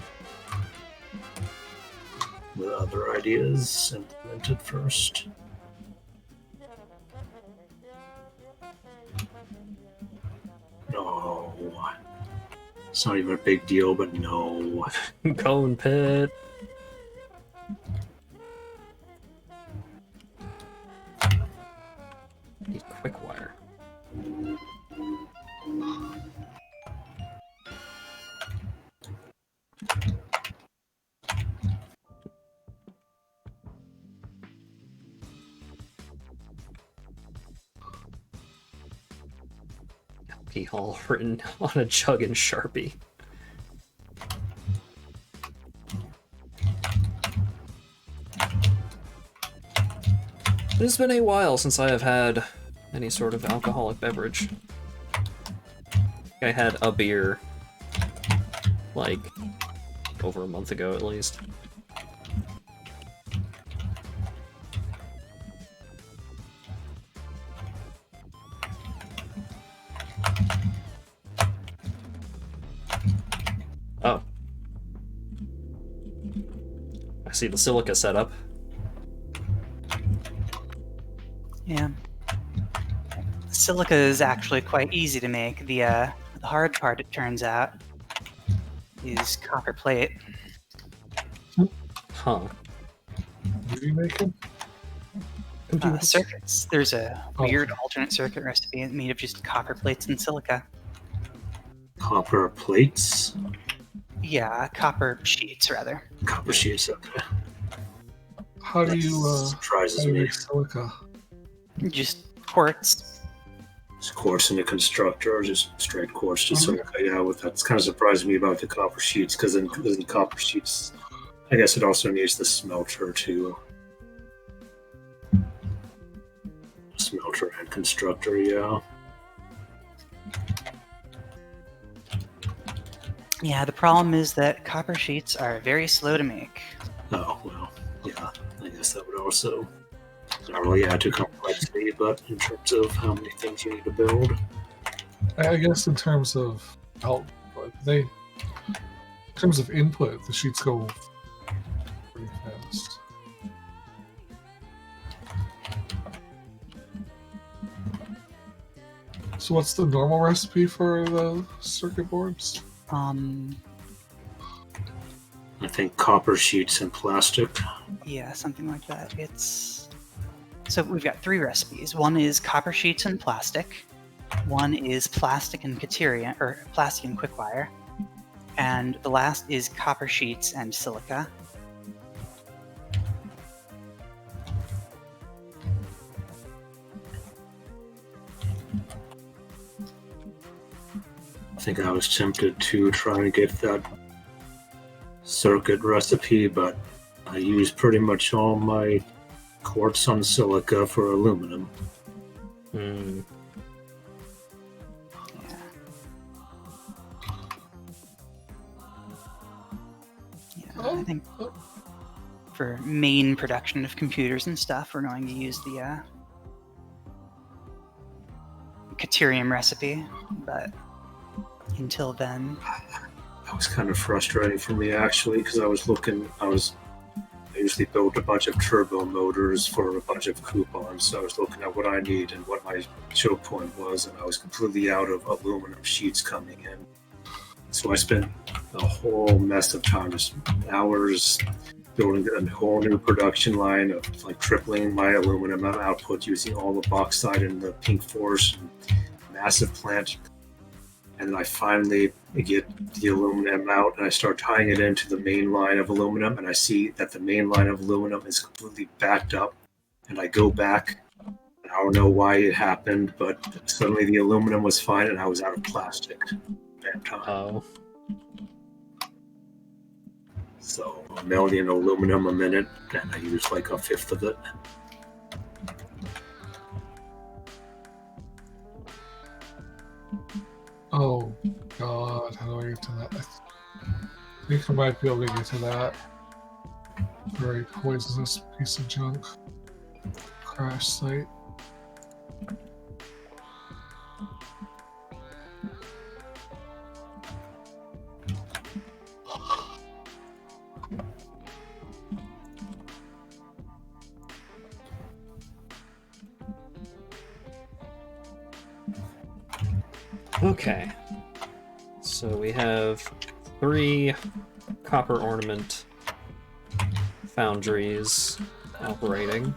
With other ideas implemented first. No. It's not even a big deal, but no. Cone pit. Need quick wire. recipe all written on a jug in Sharpie. It has been a while since I have had any sort of alcoholic beverage. I had a beer, like, over a month ago at least. Oh. I see the silica setup. Yeah. Silica is actually quite easy to make. The hard part, it turns out, is copper plate. Huh. What are you making? Circuits. There's a weird alternate circuit recipe made of just copper plates and silica. Copper plates? Yeah, copper sheets, rather. Copper sheets, okay. How do you Surprises how do you me. make silica? Just quartz. Just quartz in the constructor, or just straight quartz, just silica. Yeah, that's kind of surprised me about the copper sheets, because in copper sheets, I guess it also needs the smelter too. Smelter and constructor, yeah. Yeah, the problem is that copper sheets are very slow to make. Oh, well, yeah, I guess that would also not really add to complexity, but in terms of how many things you need to build. I guess in terms of output, in terms of input, the sheets go pretty fast. So what's the normal recipe for the circuit boards? I think copper sheets and plastic. Yeah, something like that. So we've got 3 recipes. One is copper sheets and plastic. One is plastic and caterium, or plastic and quickwire. And the last is copper sheets and silica. I think I was tempted to try and get that circuit recipe, but I used pretty much all my quartz on silica for aluminum. Hmm. Yeah, I think for main production of computers and stuff, we're going to use the caterium recipe, but until then... That was kind of frustrating for me, actually, because I usually build a bunch of turbo motors for a bunch of coupons, so I was looking at what I need and what my choke point was, and I was completely out of aluminum sheets coming in. So I spent a whole mess of time, just hours, building a whole new production line of like tripling my aluminum output using all the bauxite and the pink force and massive plant. And then I finally get the aluminum out and I start tying it into the main line of aluminum, and I see that the main line of aluminum is completely backed up, and I go back. I don't know why it happened, but suddenly the aluminum was fine and I was out of plastic. Bad time. Oh. So 1 million aluminum a minute, and I use like 1/5 of it. Oh god, how do I get to that? I think I might be able to get to that. Very poisonous piece of junk. Crash site. Okay. So we have 3 copper ornament foundries operating.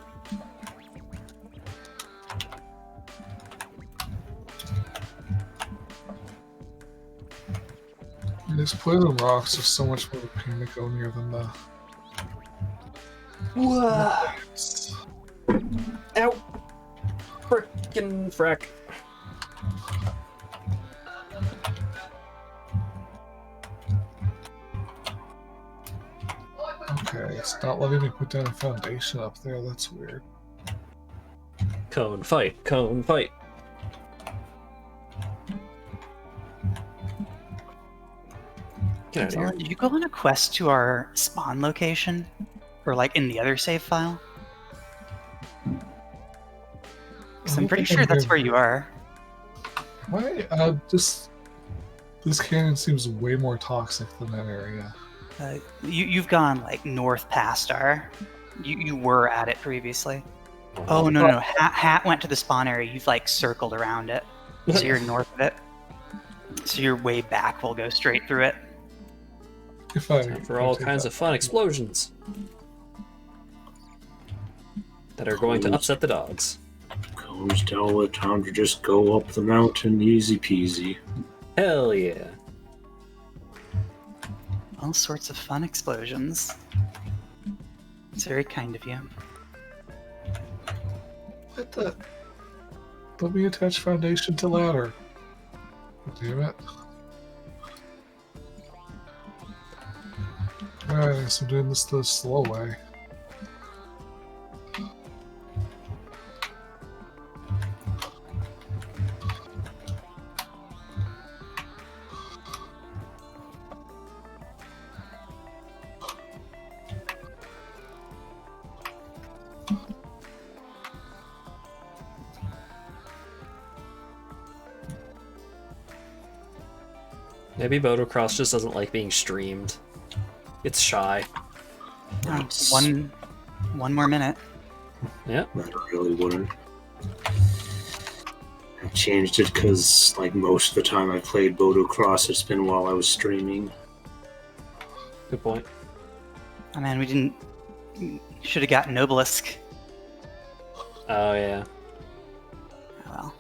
These poison rocks are so much more of a pain to go near than the... Whoa! Ow! Frickin' frack. Not letting me put down a foundation up there. That's weird. Cone fight, cone fight. Get out of here. Did you go on a quest to our spawn location? Or like in the other save file? Because I'm pretty sure that's where you are. Why? This canyon seems way more toxic than that area. You've gone like north past our. You were at it previously. Oh no. Hat went to the spawn area. You've like circled around it, so you're north of it. So your way back will go straight through it. Time for all kinds of fun explosions that are going to upset the dogs. Cones tell the time to just go up the mountain, easy peasy. Hell yeah. All sorts of fun explosions. It's very kind of you. What the? Let me attach foundation to ladder. Damn it. Alright, I guess I'm doing this the slow way. Maybe Motocross just doesn't like being streamed. It's shy. One more minute. Yeah. I really wouldn't. I changed it because, like, most of the time I played Motocross, it's been while I was streaming. Good point. Oh man, we didn't. Should have gotten Obelisk. Oh yeah. Oh, well.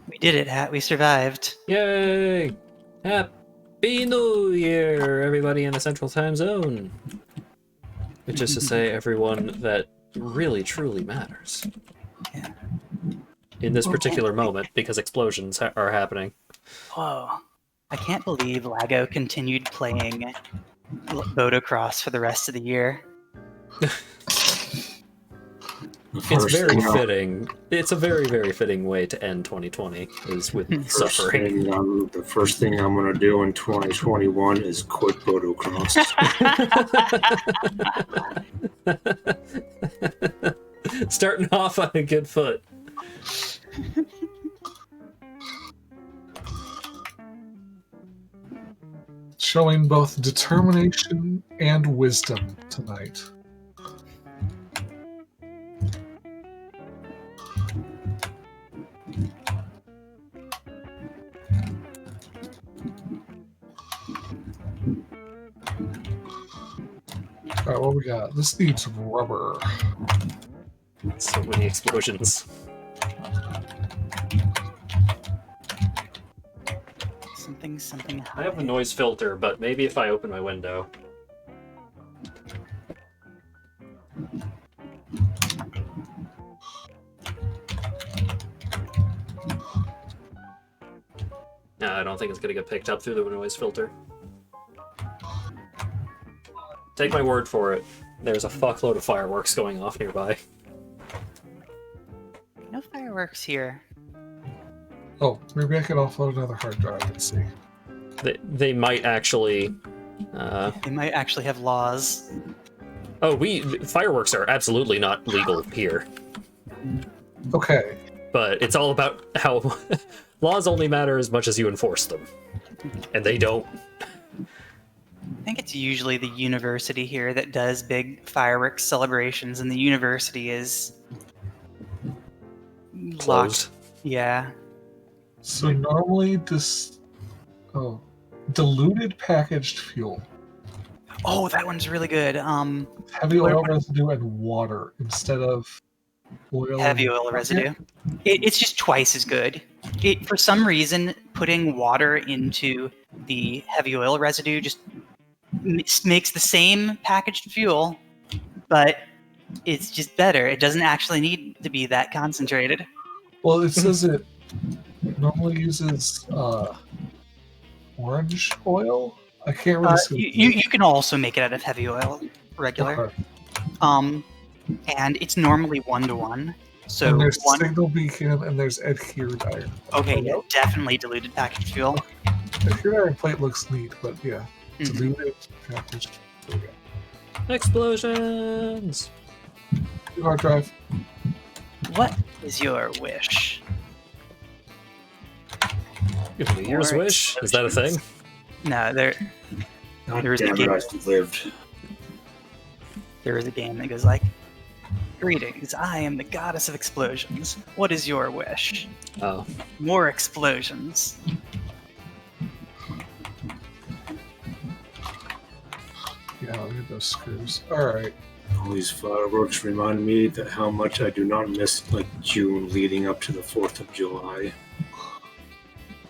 We did it, Hat. We survived. Yay! Happy New Year, everybody in the Central Time Zone. Which is to say, everyone that really truly matters. Yeah. In this particular moment, because explosions are happening. Whoa. I can't believe Lago continued playing Motocross for the rest of the year. It's very fitting. It's a very, very fitting way to end 2020, is with suffering. The first thing I'm going to do in 2021 is quit Motocross. Starting off on a good foot. Showing both determination and wisdom tonight. Alright, what we got? This needs rubber. So many explosions. Something. I have a noise filter, but maybe if I open my window. No, I don't think it's gonna get picked up through the noise filter. Take my word for it. There's a fuckload of fireworks going off nearby. No fireworks here. Oh, maybe I can offload another hard drive and see. They might actually... They might actually have laws. Oh, fireworks are absolutely not legal here. Okay. But it's all about how laws only matter as much as you enforce them. And they don't. I think it's usually the university here that does big fireworks celebrations, and the university is Closed. locked. Yeah. So normally this... Oh, diluted packaged fuel. Oh, that one's really good. Heavy oil residue and water instead of oil. Heavy oil residue. It's just twice as good. For some reason, putting water into the heavy oil residue just makes the same packaged fuel, but it's just better. It doesn't actually need to be that concentrated. Well, it says it normally uses orange oil. I can't really see. You can also make it out of heavy oil, regular. Okay. And it's normally 1-to-1. So and there's signal beacon and there's adhered iron. Okay, yeah, definitely diluted packaged fuel. Adhered iron plate looks neat, but yeah, diluted packaged fuel. Explosions! Hard drive. What is your wish? New Year's wish? Is that a thing? No, there is a game. There is a game that goes like, "Greetings, I am the goddess of explosions. What is your wish?" Oh. More explosions. Yeah, look at those screws. Alright. All these fireworks remind me that how much I do not miss like June leading up to the 4th of July.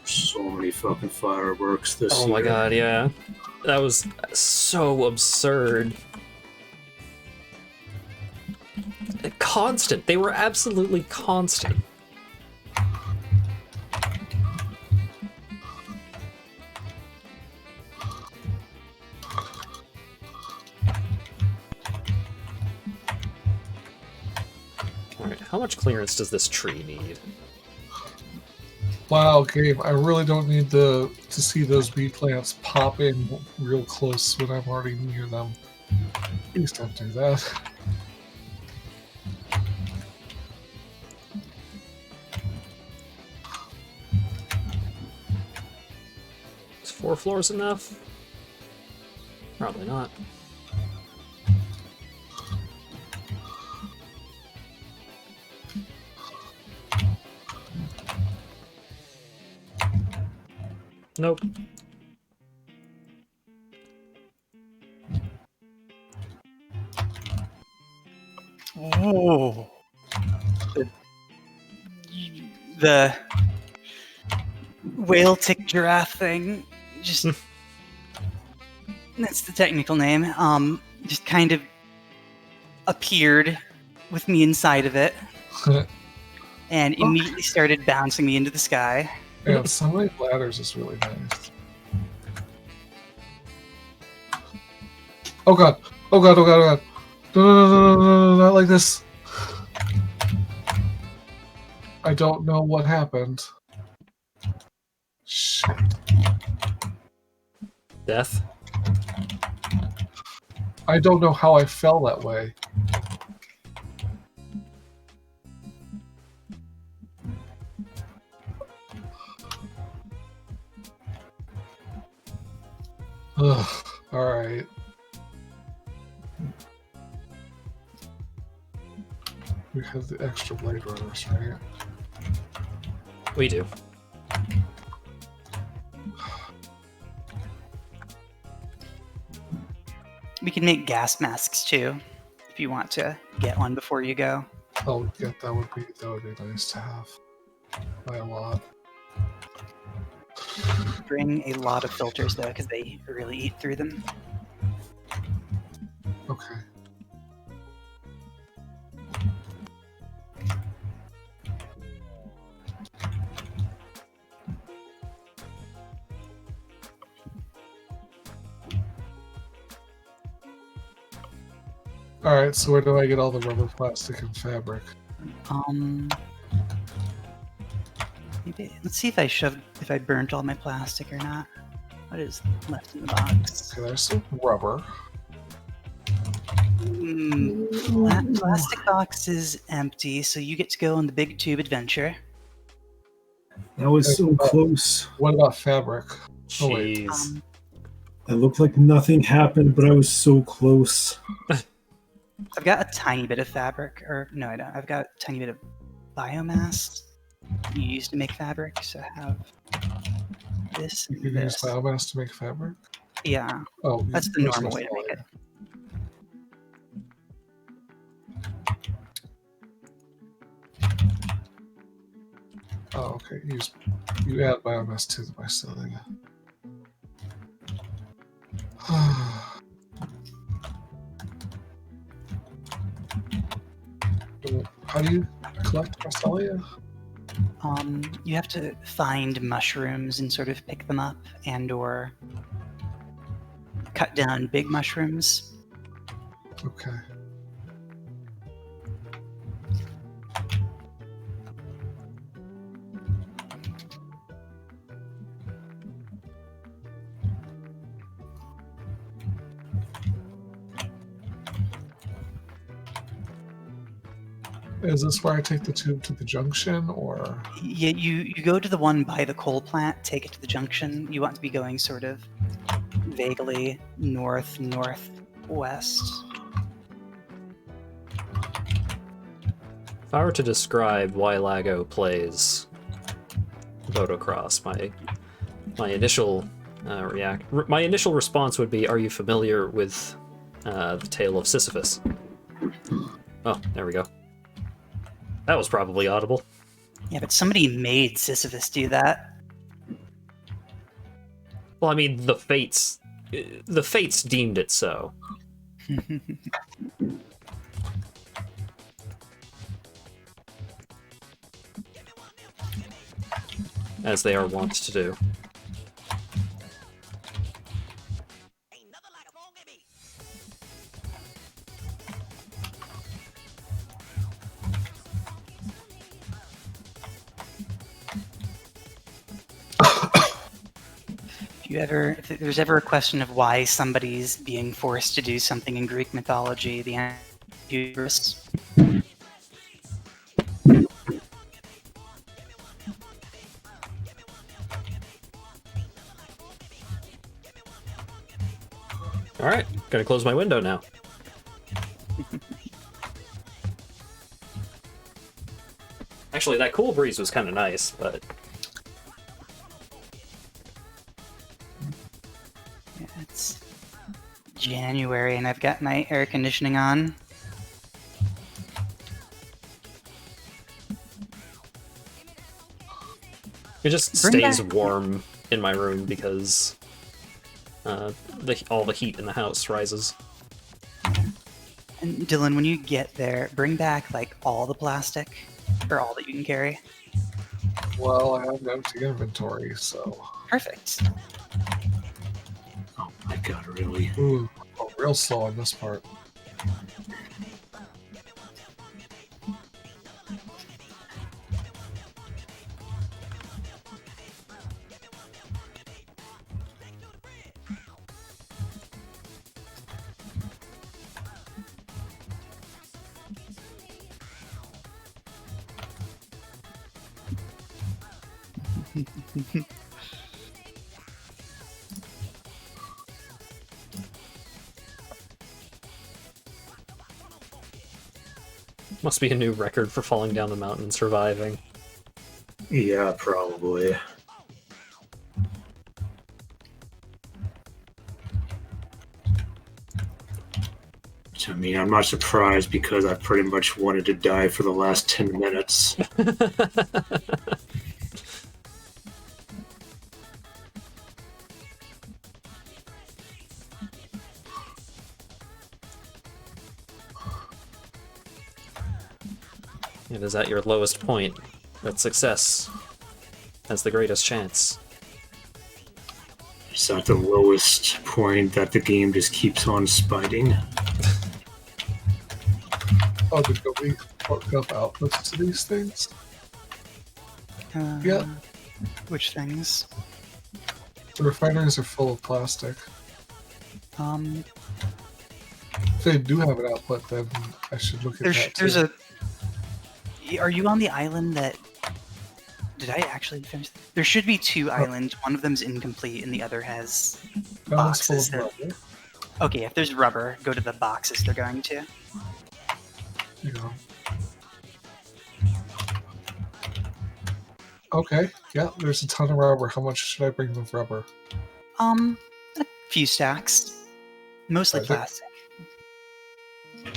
So many fucking fireworks this year. Oh my god, yeah. That was so absurd. Constant. They were absolutely constant. Alright, how much clearance does this tree need? Wow, game. I really don't need to see those bee plants pop in real close when I'm already near them. Please don't do that. Is 4 floors enough? Probably not. Nope. Oh. The whale tick giraffe thing just that's the technical name. Just kind of appeared with me inside of it and immediately started bouncing me into the sky. Yeah, so many ladders is really nice. Oh god! Oh god, oh god, oh god! No, not like this! I don't know what happened. Shit. Death? I don't know how I fell that way. Ugh, alright. We have the extra blade runners, right? We do. We can make gas masks too, if you want to get one before you go. Oh, yeah, that would be nice to have. By a lot. Bring a lot of filters though, because they really eat through them. Okay. Alright, so where do I get all the rubber, plastic, and fabric? Maybe, let's see if I burnt all my plastic or not. What is left in the box? Okay, there's some rubber. Plastic box is empty, so you get to go on the big tube adventure. That was so close. What about fabric? Oh, wait. Jeez. It looked like nothing happened, but I was so close. I've got a tiny bit of fabric, or no, I don't. I've got a tiny bit of biomass you use to make fabric, so I have this, You can use biomass to make fabric? Yeah, Oh, that's the there's normal no way to make it. Oh, okay. You add biomass to the mycelium. How do you collect mycelia? You have to find mushrooms and sort of pick them up, and/or cut down big mushrooms. Okay. Is this where I take the tube to the junction, or? Yeah, you go to the one by the coal plant, take it to the junction. You want to be going sort of vaguely northwest. If I were to describe why Lago plays motocross, my initial my initial response would be, "Are you familiar with the tale of Sisyphus?" Oh, there we go. That was probably audible. Yeah, but somebody made Sisyphus do that. Well, I mean, the fates deemed it so. As they are wont to do. If there's ever a question of why somebody's being forced to do something in Greek mythology, the answer is hubris. Alright, gonna close my window now. Actually, that cool breeze was kind of nice, but... Yeah, it's January and I've got my air conditioning on. It just Bring stays back- warm in my room because all the heat in the house rises. And Dylan, when you get there, bring back like all the plastic, or all that you can carry. Well, I have an empty inventory, so. Perfect. Oh my god, really? Ooh, oh, real slow on this part. Must be a new record for falling down the mountain and surviving. Yeah, probably. I mean, I'm not surprised because I pretty much wanted to die for the last 10 minutes. It is at your lowest point that success has the greatest chance. It's at the lowest point that the game just keeps on spiting. Oh, did we hook up outputs to these things? Yeah. Which things? The refineries are full of plastic. If they do have an output, then I should look at that too. There's a. Are you on the island that? Did I actually finish? There should be two islands. One of them's incomplete, and the other has No, it's full boxes. of rubber. Okay, if there's rubber, go to the boxes they're going to. You know. Okay, yeah, there's a ton of rubber. How much should I bring of rubber? A few stacks, mostly Right, there- plastic.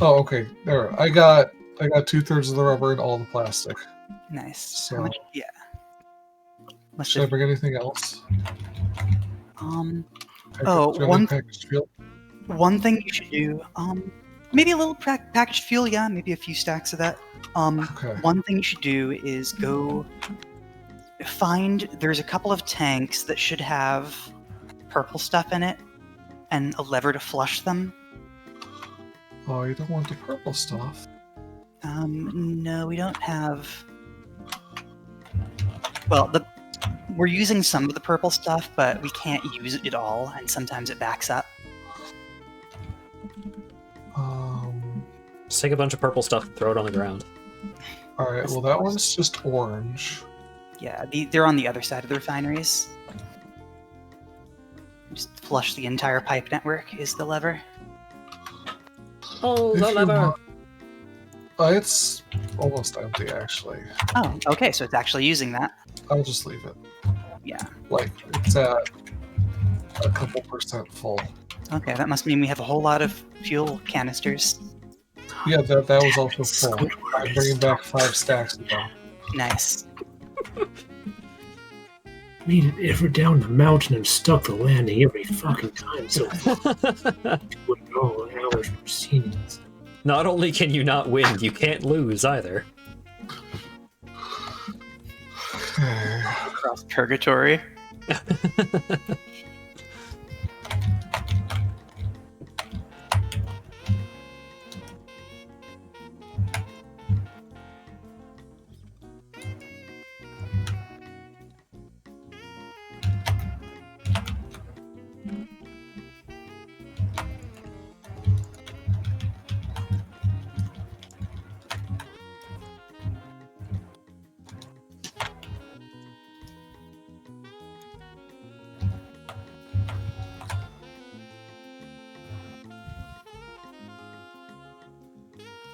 Oh, okay. There, I got 2/3 of the rubber and all the plastic. Nice. So, How much? Yeah. Must should I have. bring anything else? Oh, Do you have any packaged fuel? one thing you should do. Maybe a little packaged fuel. Yeah, maybe a few stacks of that. Okay. One thing you should do is go find. There's a couple of tanks that should have purple stuff in it, and a lever to flush them. Oh, you don't want the purple stuff. No, we don't have. Well, we're using some of the purple stuff, but we can't use it all, and sometimes it backs up. Just take a bunch of purple stuff and throw it on the ground. Alright, well that one's just orange. Yeah, they're on the other side of the refineries. Just flush the entire pipe network is the lever. Oh, If the you lever! want- It's almost empty, actually. Oh, okay, so it's actually using that. I'll just leave it. Yeah. Like, it's at a couple percent full. Okay, that must mean we have a whole lot of fuel canisters. Yeah, that was also full. I'm bringing back 5 stacks of them. Nice. Made it ever down the mountain and stuck the landing every fucking time. So 2 hours for scenes. Not only can you not win, you can't lose either. Okay. Across purgatory.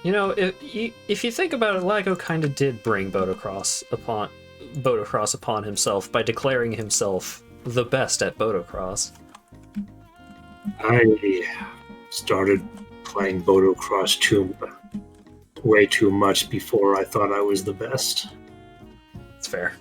You know, if you think about it, Lago kind of did bring Bodocross upon himself by declaring himself the best at Bodocross. I started playing Bodocross way too much before I thought I was the best. It's fair.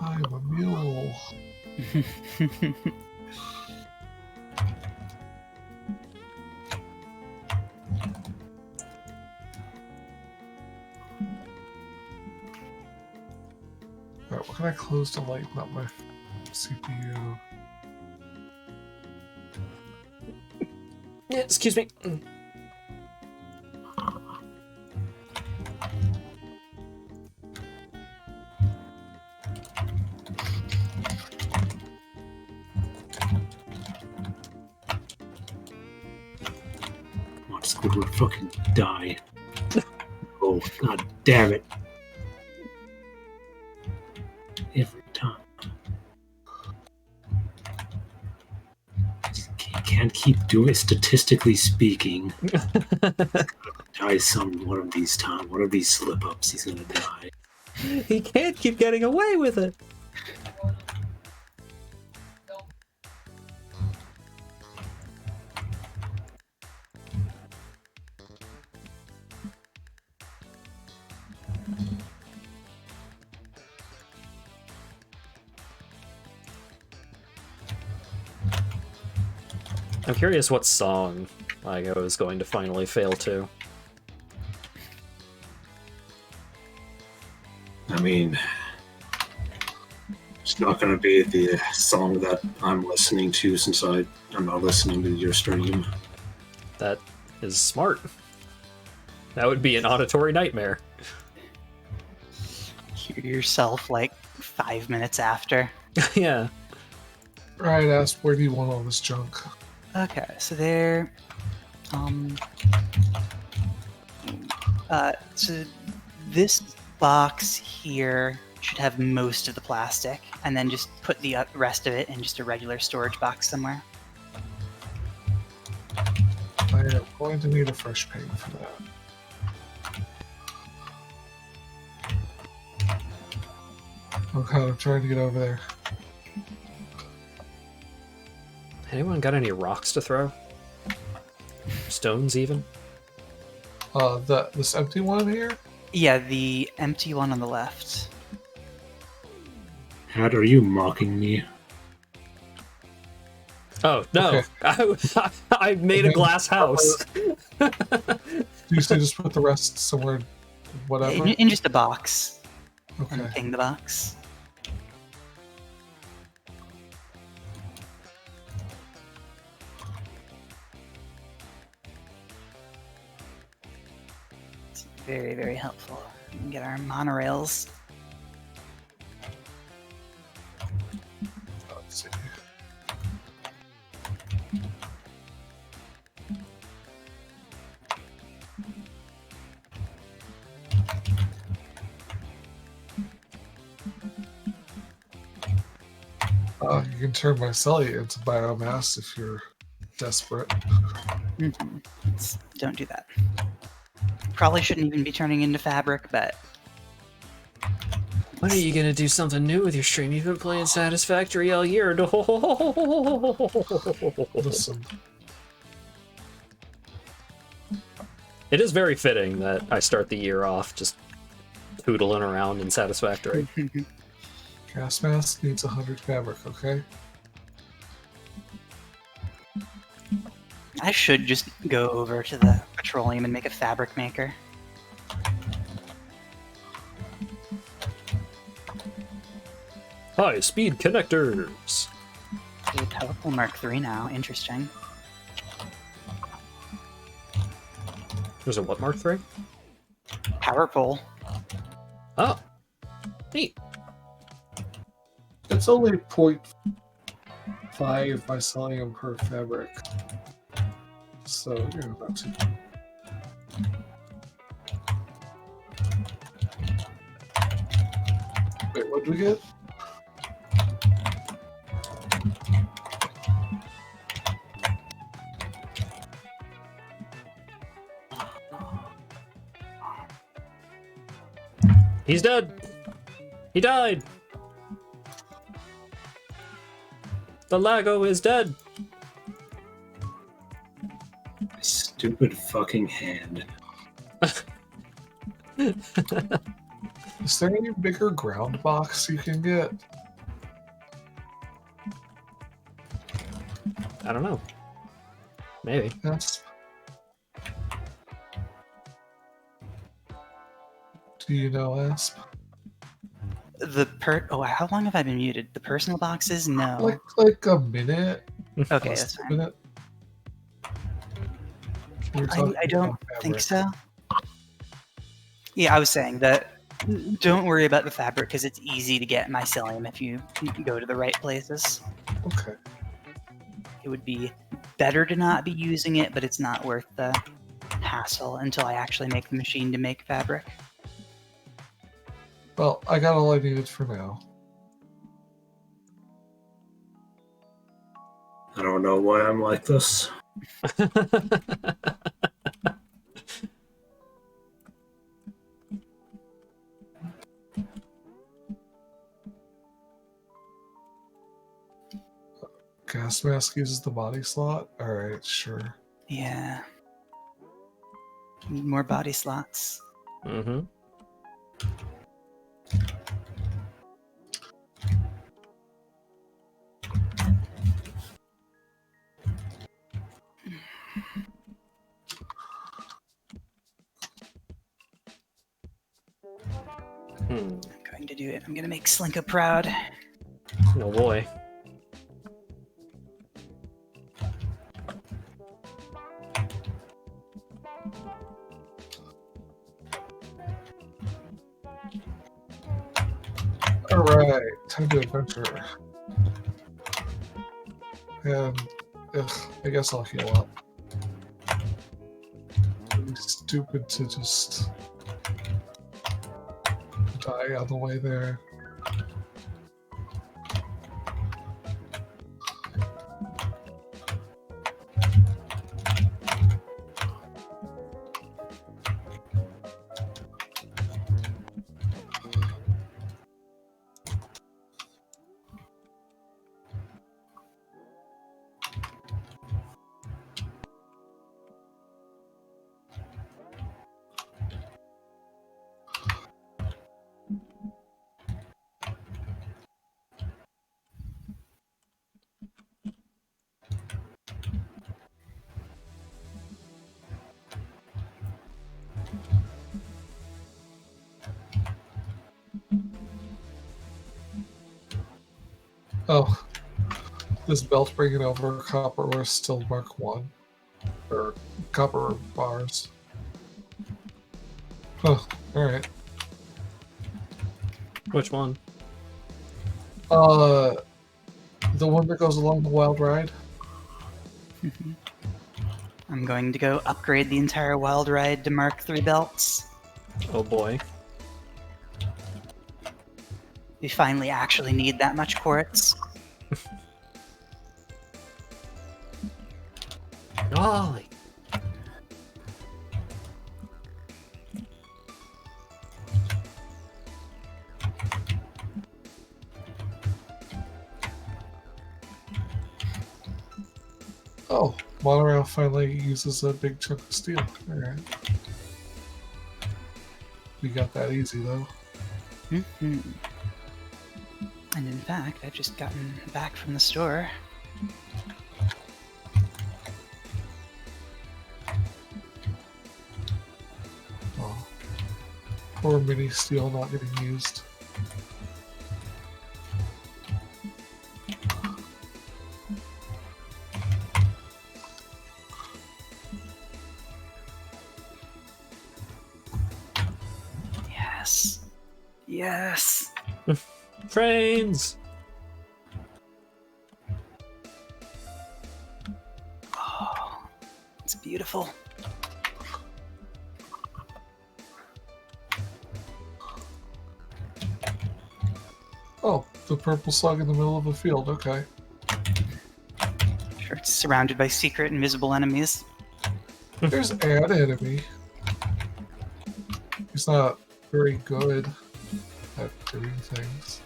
I'm a mule. Alright, what can I close to lighten up my CPU? Yeah, excuse me. Squidward fucking die. Oh, god damn it. Every time. Can't keep doing it, statistically speaking. Die one of these times. One of these slip-ups, he's gonna die. He can't keep getting away with it. I'm curious what song Lago is going to finally fail to. I mean, it's not going to be the song that I'm listening to since I'm not listening to your stream. That is smart. That would be an auditory nightmare. Hear yourself like 5 minutes after. Yeah. Right, ask where do you want all this junk? Okay, so there. So this box here should have most of the plastic, and then just put the rest of it in just a regular storage box somewhere. I am going to need a fresh paint for that. Okay, I'm trying to get over there. Anyone got any rocks to throw? Stones, even? This empty one here? Yeah, the empty one on the left. Hat, are you mocking me? Oh, no. Okay. I made a glass house. You say just put the rest somewhere, whatever? In just a box. Okay. And ping the box. It's very, very helpful. We can get our monorails. Let's see. You can turn mycelia into biomass if you're desperate. Don't do that. Probably shouldn't even be turning into fabric, but When are you gonna do something new with your stream? You've been playing Satisfactory all year. Listen, It is very fitting that I start the year off just tootling around in Satisfactory. gas mask needs 100 fabric, okay? I should just go over to the petroleum and make a fabric maker. High speed connectors. Ooh, Powerful Mark III now. Interesting. There's a what Mark III? Power pole. Oh, neat. It's only 0.5 mycelium per fabric. So, not too bad. Wait, what did we get? He's dead. He died. The Lago is dead. Stupid fucking hand. Is there any bigger ground box you can get? I don't know. Maybe. Yes. Do you know, Asp? Oh, how long have I been muted? The personal boxes? No. Like a minute. Okay, Less that's than a fine. minute. We were talking I don't about think fabric. so. Yeah, I was saying that. Don't worry about the fabric because it's easy to get mycelium if you go to the right places. Okay. It would be better to not be using it, but it's not worth the hassle until I actually make the machine to make fabric. Well, I got all I needed for now. I don't know why I'm like this. Gas mask uses the body slot? Alright, sure. Yeah. Need more body slots. Mm-hmm. I'm going to do it. I'm going to make Slinka proud. Oh boy. Alright, time to adventure. And, I guess I'll heal up. It'd be stupid to just die on the way there. Oh, this belt bringing over copper ore still Mark 1. Or copper bars. Oh, alright. Which one? The one that goes along the wild ride? I'm going to go upgrade the entire wild ride to Mark 3 belts. Oh boy. We finally actually need that much quartz. Golly. Oh, monorail finally uses a big chunk of steel. Alright. We got that easy, though. And in fact, I've just gotten back from the store. Oh. Poor mini steel not getting used. Yes. Yes. Trains! Oh, it's beautiful. Oh, the purple slug in the middle of a field, okay. Sure, it's surrounded by secret invisible enemies. There's an enemy. He's not very good at doing things.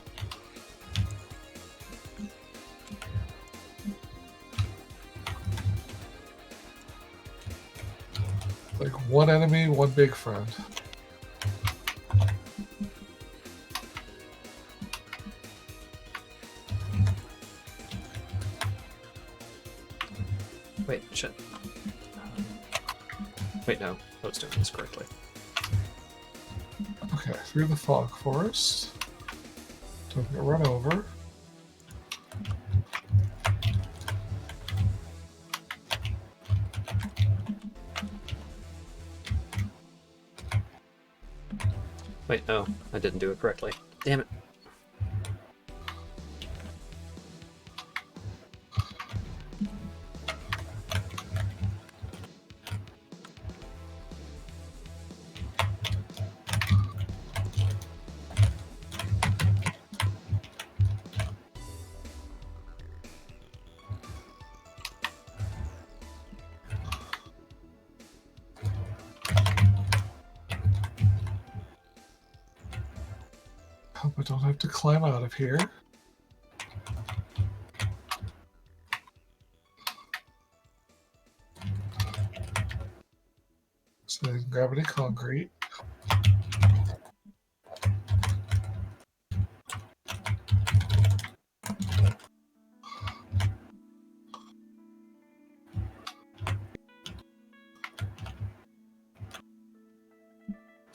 Like one enemy, one big friend. Wait, shit. Wait, no. I was doing this correctly. Okay, through the fog forest. Don't get run over. Wait, no. I didn't do it correctly. Damn it. Hope I don't have to climb out of here. So I can grab any concrete.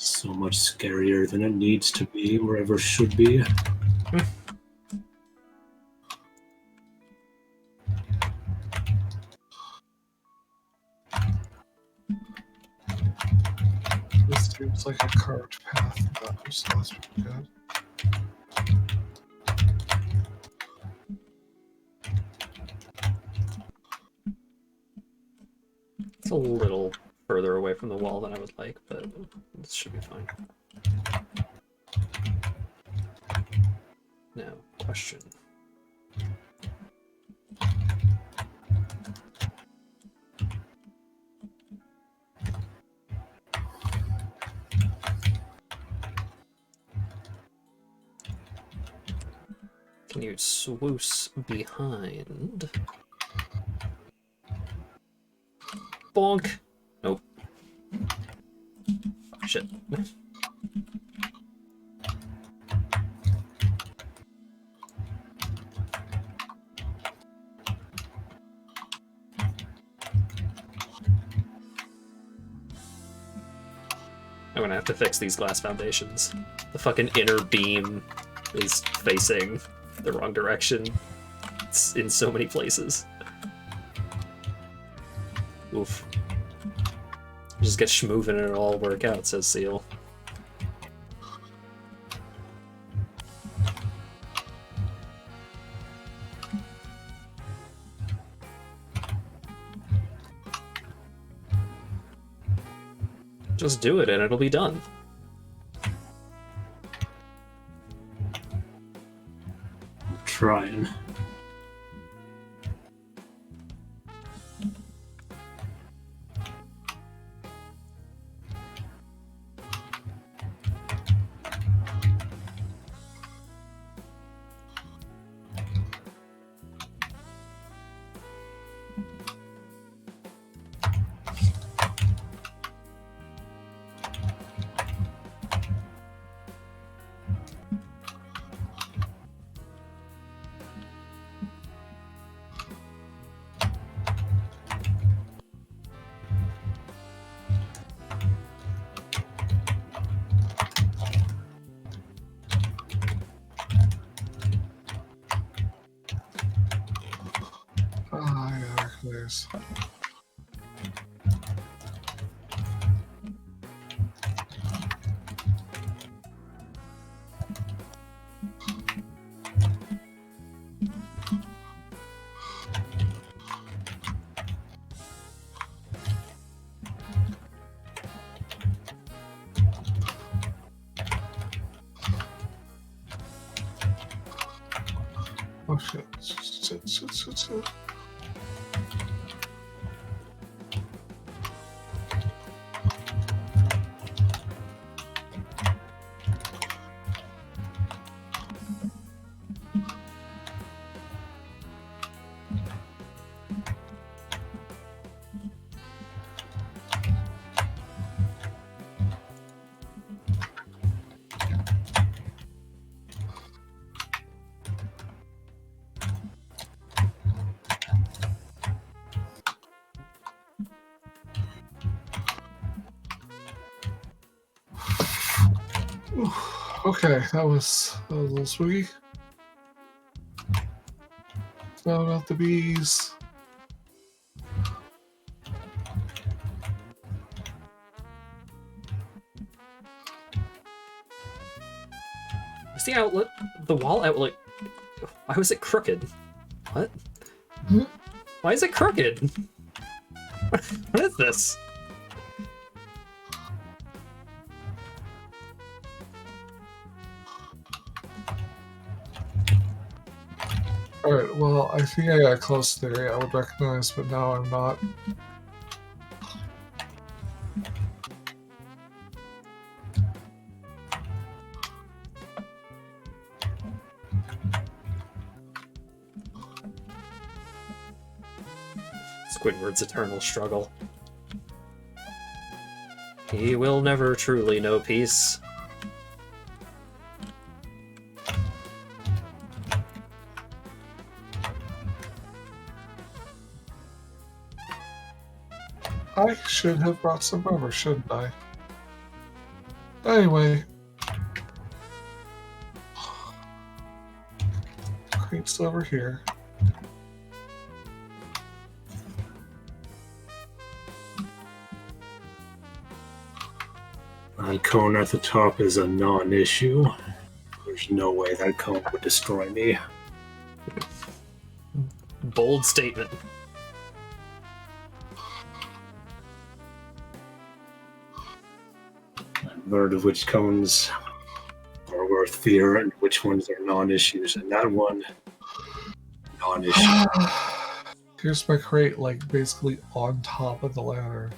So much scarier than it needs to be, wherever should be. This seems like a carved path, so that's pretty good. It's a little further away from the wall than I would like, but this should be fine. Now, question. Can you swoosh behind? Bonk! Nope. Shit. I'm gonna have to fix these glass foundations. The fucking inner beam is facing the wrong direction. in so many places. Oof. Just get schmoovin' and it'll all work out, says Seal. Just do it and it'll be done. I'm trying. Ah, yeah, there's. Oh shit. Shit. Okay, that was a little spooky. Found out the bees. Is the outlet, the wall outlet, why was it crooked? What? Hmm? Why is it crooked? What is this? Alright, well, I think I got close to the area I would recognize, but now I'm not. Squidward's eternal struggle. He will never truly know peace. I should have brought some rubber, shouldn't I? Anyway. Crate's over here. That cone at the top is a non-issue. There's no way that cone would destroy me. Bold statement. I've learned of which cones are worth fear and which ones are non-issues, and that one, non-issue. Here's my crate, like, basically on top of the ladder.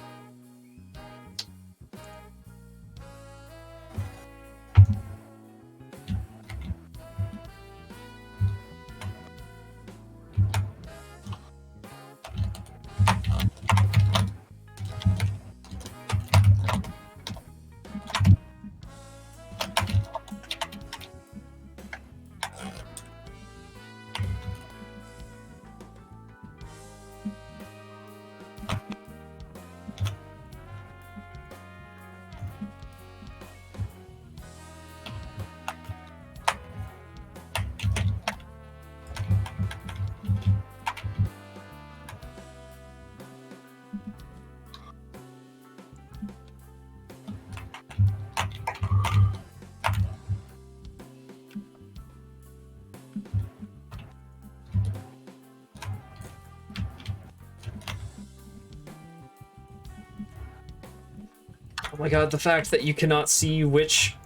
my god, the fact that you cannot see which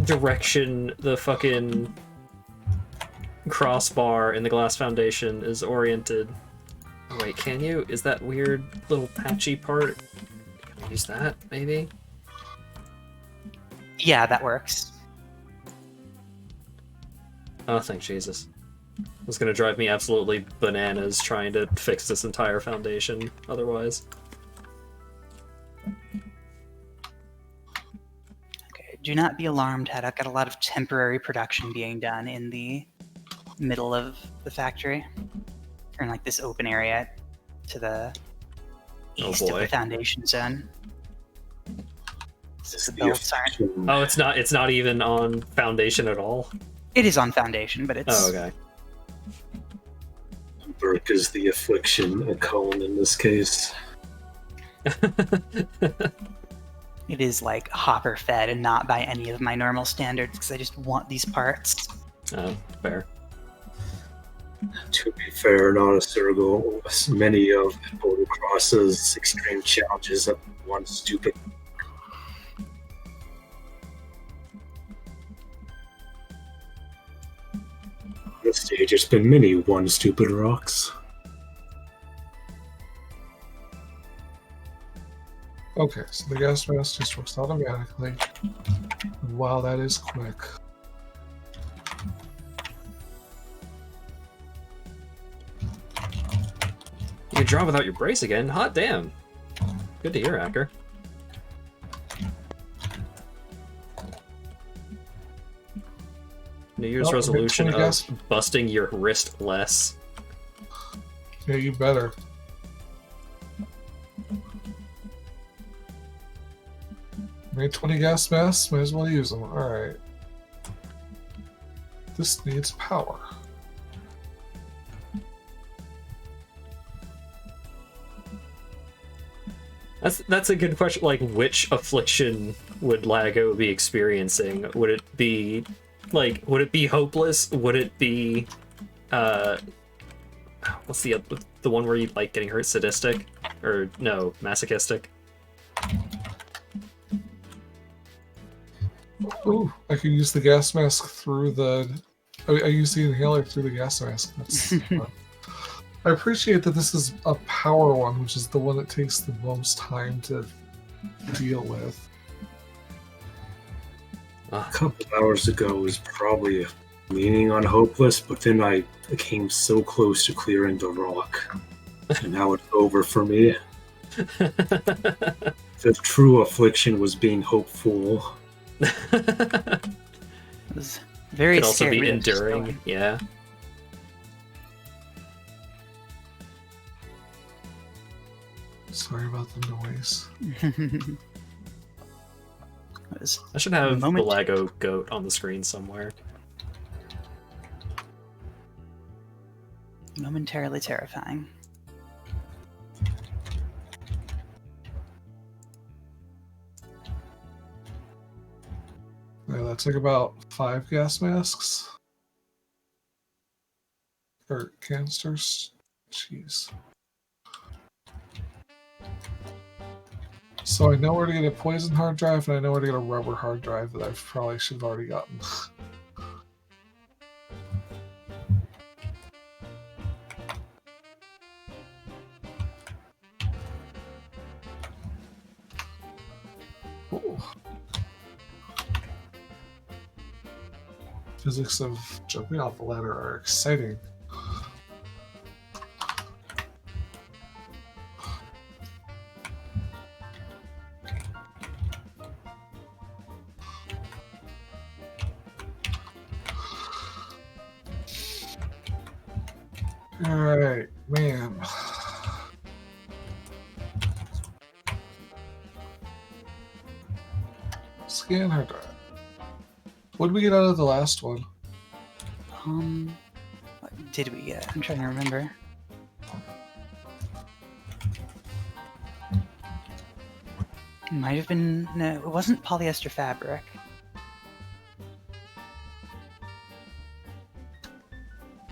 direction the fucking crossbar in the glass foundation is oriented. Wait, can you? Is that weird little patchy part? Can I use that, maybe? Yeah, that works. Oh, thank Jesus. It's gonna drive me absolutely bananas trying to fix this entire foundation otherwise. Okay, do not be alarmed, Had. I've got a lot of temporary production being done in the middle of the factory. Or in like this open area to the east of the foundation zone. So the belts aren't... Oh, it's not even on foundation at all? It is on foundation, but it's... Oh, okay. Burke is the affliction, a Cullen in this case. It is like hopper fed and not by any of my normal standards because I just want these parts. Oh, fair. To be fair, not a circle. Many of Motocross's extreme challenges have one stupid. On the stage, there's been many one stupid rocks. Okay, so the gas mask just works automatically. Wow, that is quick. You can draw without your brace again? Hot damn. Good to hear, Hacker. New Year's resolution of busting your wrist less. Yeah, you better. Made 20 gas masks, might as well use them. Alright. This needs power. That's a good question. Like, which affliction would Lago be experiencing? Would it be, like, would it be hopeless? Would it be, what's the one where you like getting hurt? Sadistic, or no, masochistic? Ooh, I can use the gas mask through the. I use the inhaler through the gas mask. That's fun. I appreciate that this is a power one, which is the one that takes the most time to deal with. A couple hours ago was probably leaning on hopeless, but then I came so close to clearing the rock. And now it's over for me. The true affliction was being hopeful. It was very Could also scary. be enduring, yeah. Sorry about the noise. I should have the Lago goat on the screen somewhere. Momentarily terrifying. Yeah, that took about 5 gas masks. Or canisters. Jeez. So I know where to get a poison hard drive, and I know where to get a rubber hard drive that I probably should have already gotten. Ooh. Physics of jumping off the ladder are exciting. Alright, man. Scan hard drive. What did we get out of the last one? What did we get? I'm trying to remember. Might have been... No, it wasn't polyester fabric.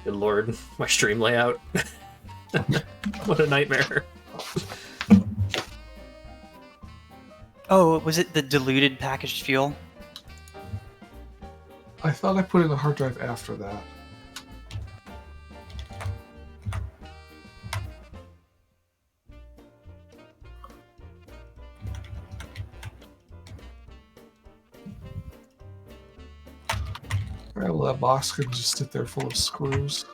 Good lord, my stream layout. What a nightmare. Oh, was it the diluted packaged fuel? I thought I put in the hard drive after that. Alright, well, that box could just sit there full of screws.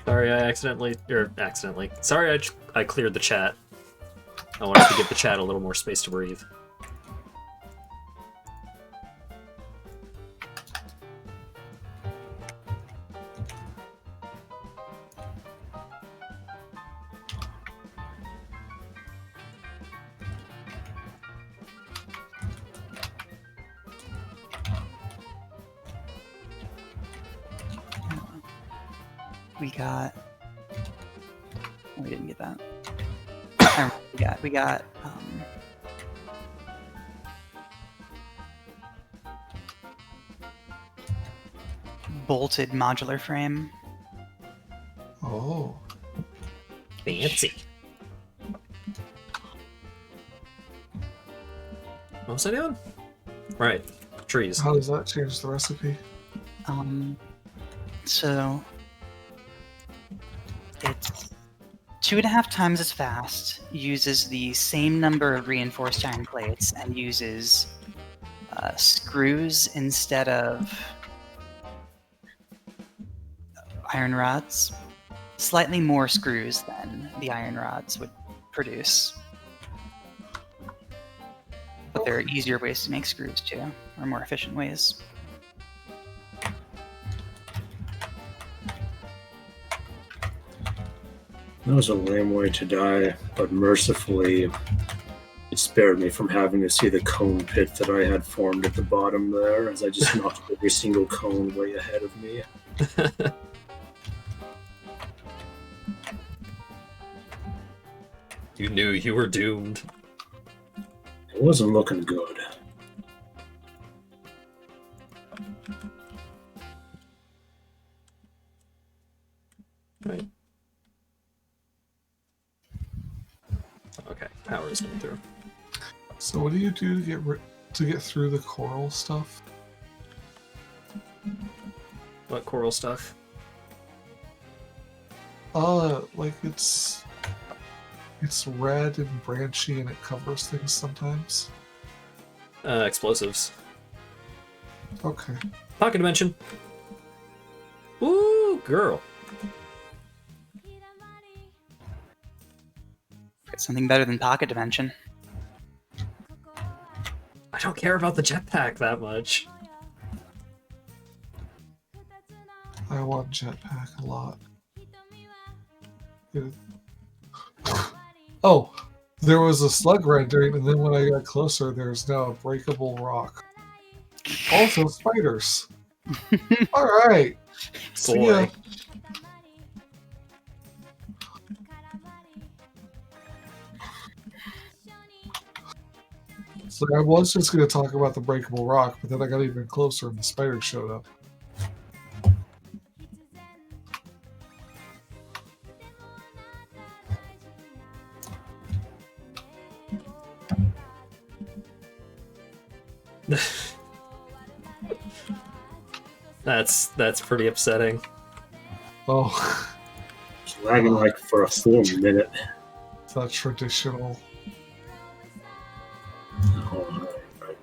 Sorry, Sorry, I cleared the chat. I wanted to give the chat a little more space to breathe. We got. We didn't get that. We got. Bolted modular frame. Oh. Fancy. What was I doing? Right. Trees. How does that change the recipe? So it's 2.5 times as fast, uses the same number of reinforced iron plates, and uses screws instead of iron rods. Slightly more screws than the iron rods would produce. But there are easier ways to make screws too, or more efficient ways. That was a lame way to die, but mercifully, it spared me from having to see the cone pit that I had formed at the bottom there, as I just knocked every single cone way ahead of me. You knew you were doomed. It wasn't looking good. Right. Okay, power's coming through. So what do you do to get through the coral stuff? What coral stuff? Like it's red and branchy and it covers things sometimes. Explosives. Okay. Pocket dimension. Ooh, girl. Got something better than pocket dimension. I don't care about the jetpack that much. I want jetpack a lot. It- Oh, there was a slug rendering, and then when I got closer, there's now a breakable rock. Also, spiders. All right. See ya. Boy. So I was just going to talk about the breakable rock, but then I got even closer and the spiders showed up. That's pretty upsetting. Oh, It's lagging like for a full minute. it's not traditional. Oh, right.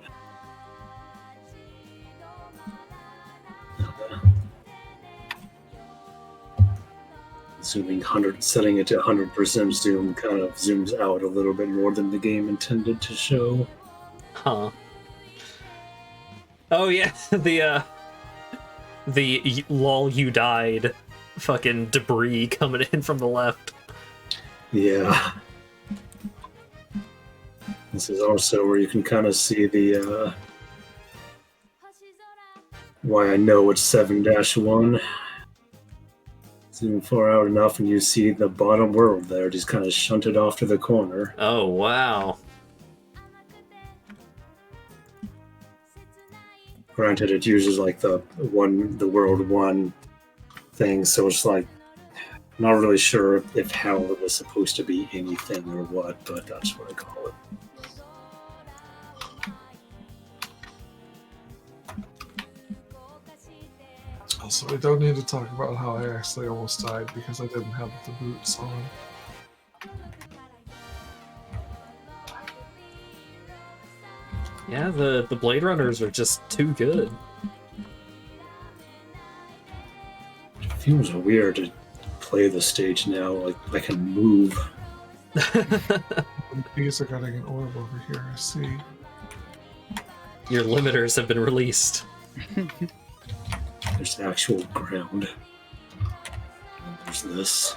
Zooming 100, setting it to 100% zoom kind of zooms out a little bit more than the game intended to show. Huh. Oh yeah, the lol you died fucking debris coming in from the left. Yeah. This is also where you can kind of see the why I know it's 7-1. Zoom far out enough, and you see the bottom world there, just kind of shunted off to the corner. Oh, wow. Granted, it uses like the world one thing, so it's like not really sure if hell was supposed to be anything or what, but that's what I call it. Also, we don't need to talk about how I actually almost died because I didn't have the boots on. Yeah, the Blade Runners are just too good. It feels weird to play the stage now, like I can move. These are getting an orb over here, I see. Your limiters have been released. There's actual ground. And there's this.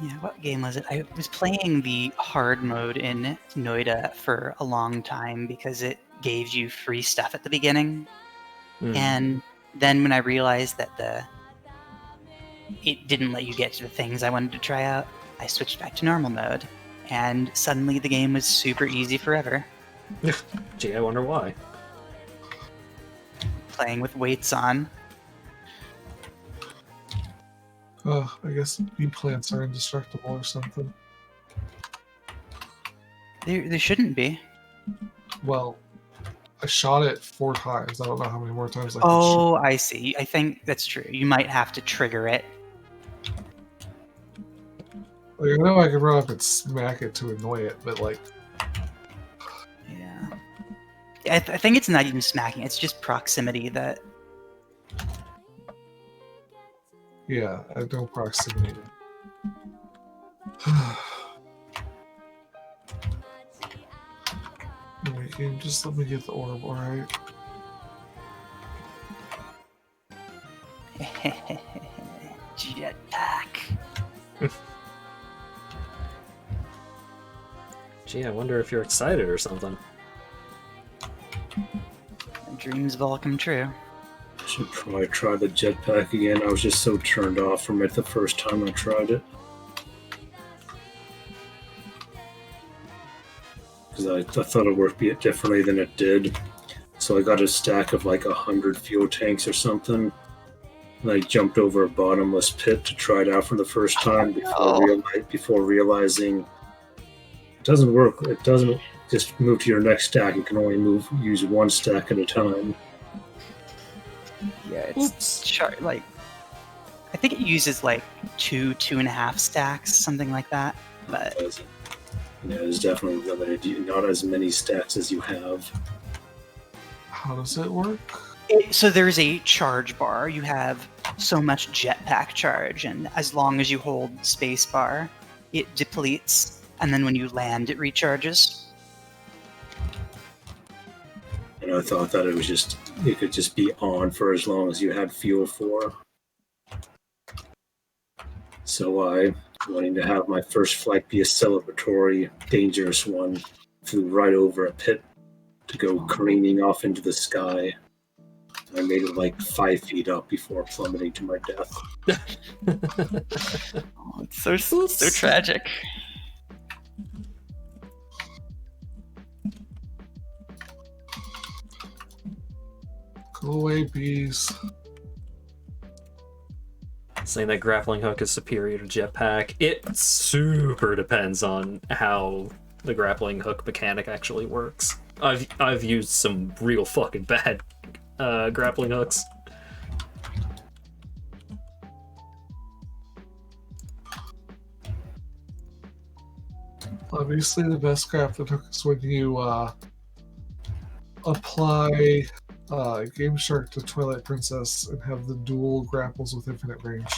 Yeah, what game was it? I was playing the hard mode in Noida for a long time because it gave you free stuff at the beginning. And then when I realized that it didn't let you get to the things I wanted to try out, I switched back to normal mode. And suddenly the game was super easy forever. Gee, I wonder why. Playing with weights on. I guess bee plants are indestructible or something. They shouldn't be. Well, I shot it 4 times. I don't know how many more times I can Oh, I see. I think that's true. You might have to trigger it. Like, I know I can run up and smack it to annoy it, but like... Yeah. I think it's not even smacking. It's just proximity that... Yeah, I have no proximity. Anyway, game, just let me get the orb, alright? Jetpack. Gee, I wonder if you're excited or something. Dreams have all come true. I should probably try the jetpack again. I was just so turned off from it the first time I tried it. Because I thought it worked a bit differently than it did. So I got a stack of like 100 fuel tanks or something. And I jumped over a bottomless pit to try it out for the first time before realizing it doesn't work. It doesn't just move to your next stack. You can only use one stack at a time. Yeah, it's like I think it uses like 2.5 stacks, something like that. But yeah, it's definitely limited. Not as many stacks as you have. How does it work? So there's a charge bar. You have so much jetpack charge, and as long as you hold spacebar, it depletes, and then when you land, it recharges. And I thought that it could just be on for as long as you had fuel for. So I, wanting to have my first flight be a celebratory, dangerous one, flew right over a pit to go careening off into the sky. I made it like 5 feet up before plummeting to my death. Oh, it's so tragic. Go away, bees. Saying that grappling hook is superior to jetpack, it super depends on how the grappling hook mechanic actually works. I've used some real fucking bad grappling hooks. Obviously, the best grappling hook is when you apply Game Shark to Twilight Princess and have the dual grapples with infinite range.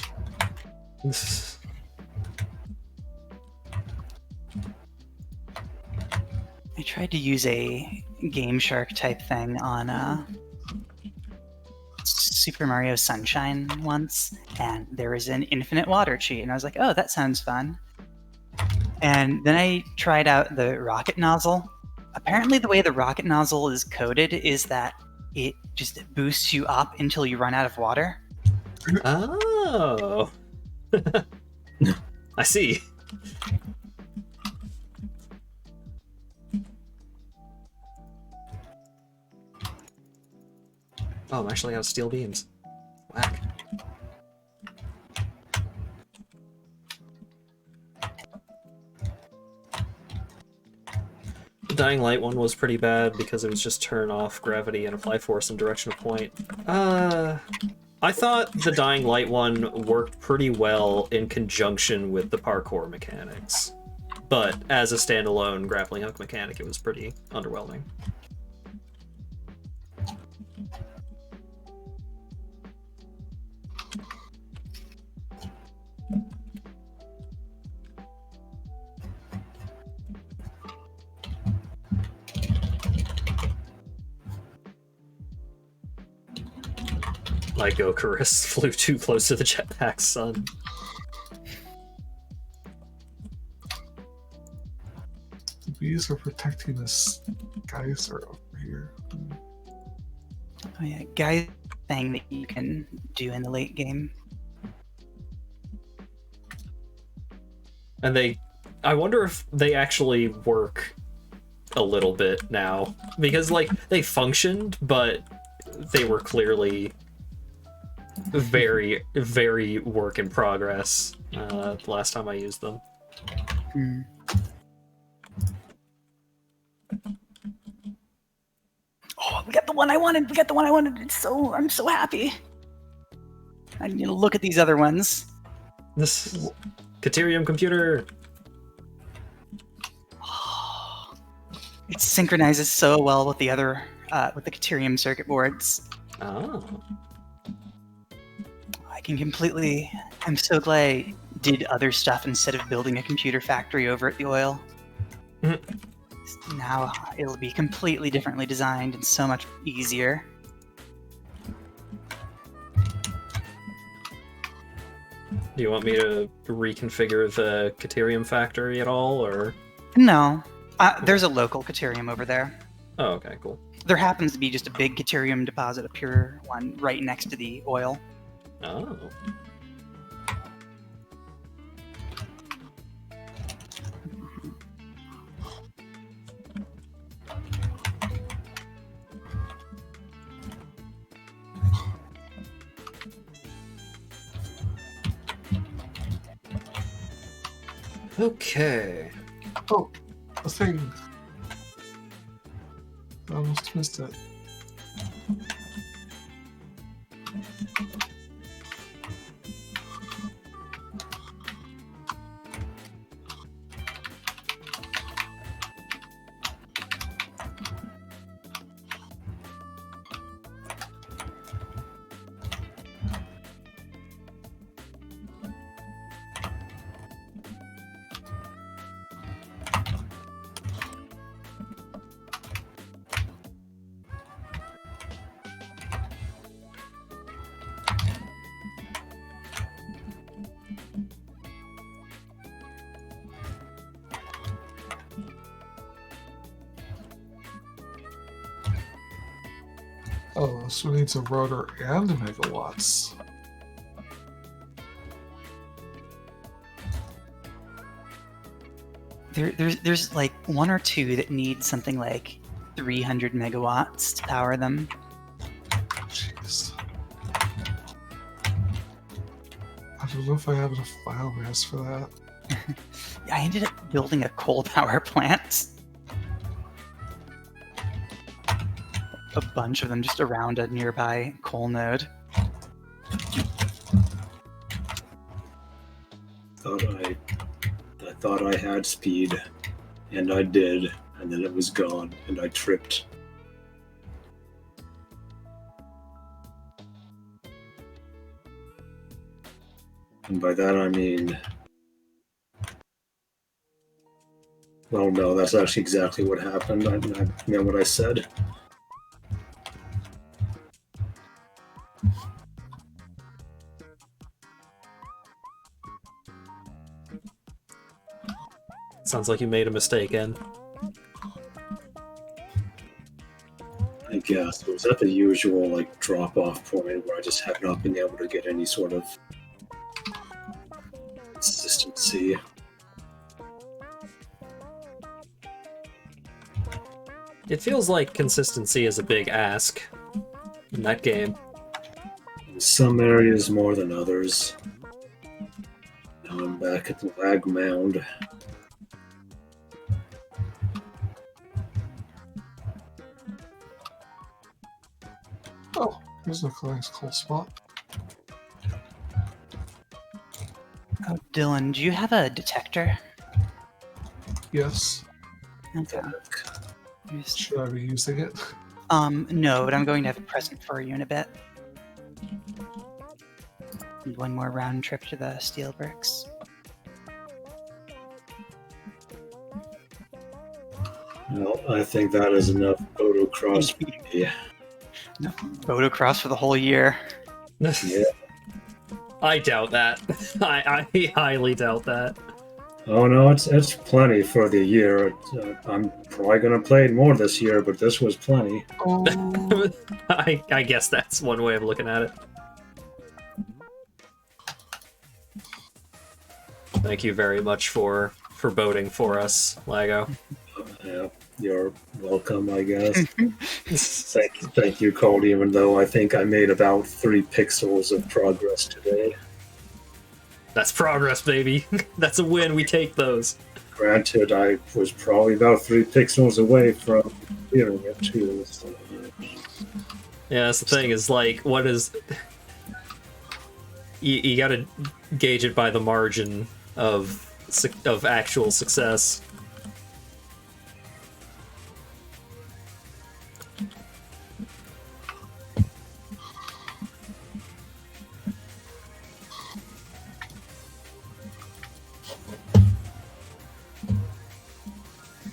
I tried to use a Game Shark type thing on Super Mario Sunshine once, and there was an infinite water cheat, and I was like, oh, that sounds fun. And then I tried out the rocket nozzle. Apparently the way the rocket nozzle is coded is that it just boosts you up until you run out of water. Ah. Oh. I see. Oh, I'm actually out of steel beams. Whack. The Dying Light one was pretty bad because it was just turn off gravity and apply force and direction of point. I thought the Dying Light one worked pretty well in conjunction with the parkour mechanics. But as a standalone grappling hook mechanic, it was pretty underwhelming. My Gokarus flew too close to the jetpack's son. The bees are protecting this geyser over here. Oh yeah, guys, thing that you can do in the late game. And I wonder if they actually work a little bit now. Because, like, they functioned, but they were clearly very, very work in progress the last time I used them. Mm. Oh, we got the one I wanted! We got the one I wanted! I'm so happy! I need to look at these other ones. This Caterium computer! It synchronizes so well with the other, with the Caterium circuit boards. Oh. I'm so glad I did other stuff instead of building a computer factory over at the oil. Now it'll be completely differently designed and so much easier. Do you want me to reconfigure the Caterium factory at all, or...? No. There's a local Caterium over there. Oh, okay, cool. There happens to be just a big Caterium deposit, a pure one, right next to the oil. Oh. Okay. Oh, a thing. I almost missed it. Oh, this one needs a rotor and megawatts. There's like one or two that need something like 300 megawatts to power them. Jeez. I don't know if I have enough biomass for that. I ended up building a coal power plant. A bunch of them just around a nearby coal node. I thought I had speed, and I did, and then it was gone, and I tripped. And by that I mean... Well, no, that's actually exactly what happened. I know what I said. Sounds like you made a mistake, En. I guess. Was that the usual, like, drop-off point where I just have not been able to get any sort of Let's see. It feels like consistency is a big ask in that game. In some areas more than others. Now I'm back at the lag mound. Oh, here's a nice cool spot. Oh, Dylan, do you have a detector? Yes. Okay. Should I be using it? No, but I'm going to have a present for you in a bit. And one more round trip to the steel bricks. Well, I think that is enough motocross. Yeah. No, motocross for the whole year. Yeah. I doubt that. I highly doubt that. Oh no, it's plenty for the year. I'm probably gonna play it more this year, but this was plenty. Oh, I guess that's one way of looking at it. Thank you very much for boating for us, Lago. Yeah, you're welcome, I guess. Thank you, Cold. Even though I think I made about 3 pixels of progress today. That's progress, baby. That's a win. We take those. Granted, I was probably about 3 pixels away from clearing it too. So. Yeah, that's the thing. Is like, what is? You got to gauge it by the margin of actual success.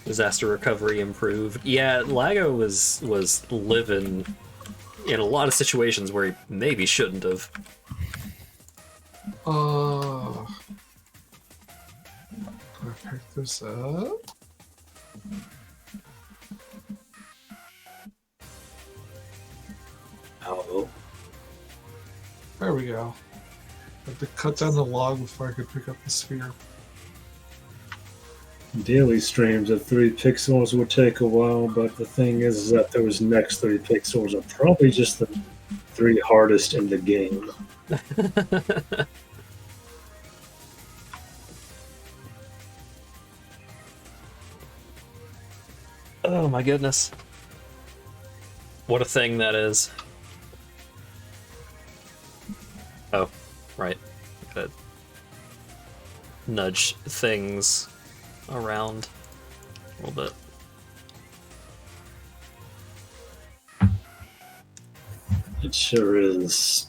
Disaster recovery improved. Yeah, Lago was living in a lot of situations where he maybe shouldn't have. can I pick this up? Oh, There we go. I had to cut down the log before I could pick up the sphere. daily streams of 3 pixels would take a while, but the thing is that those next 3 pixels are probably just the 3 hardest in the game. Oh my goodness. What a thing that is. Oh, right. Gotta nudge things around a little bit. It sure is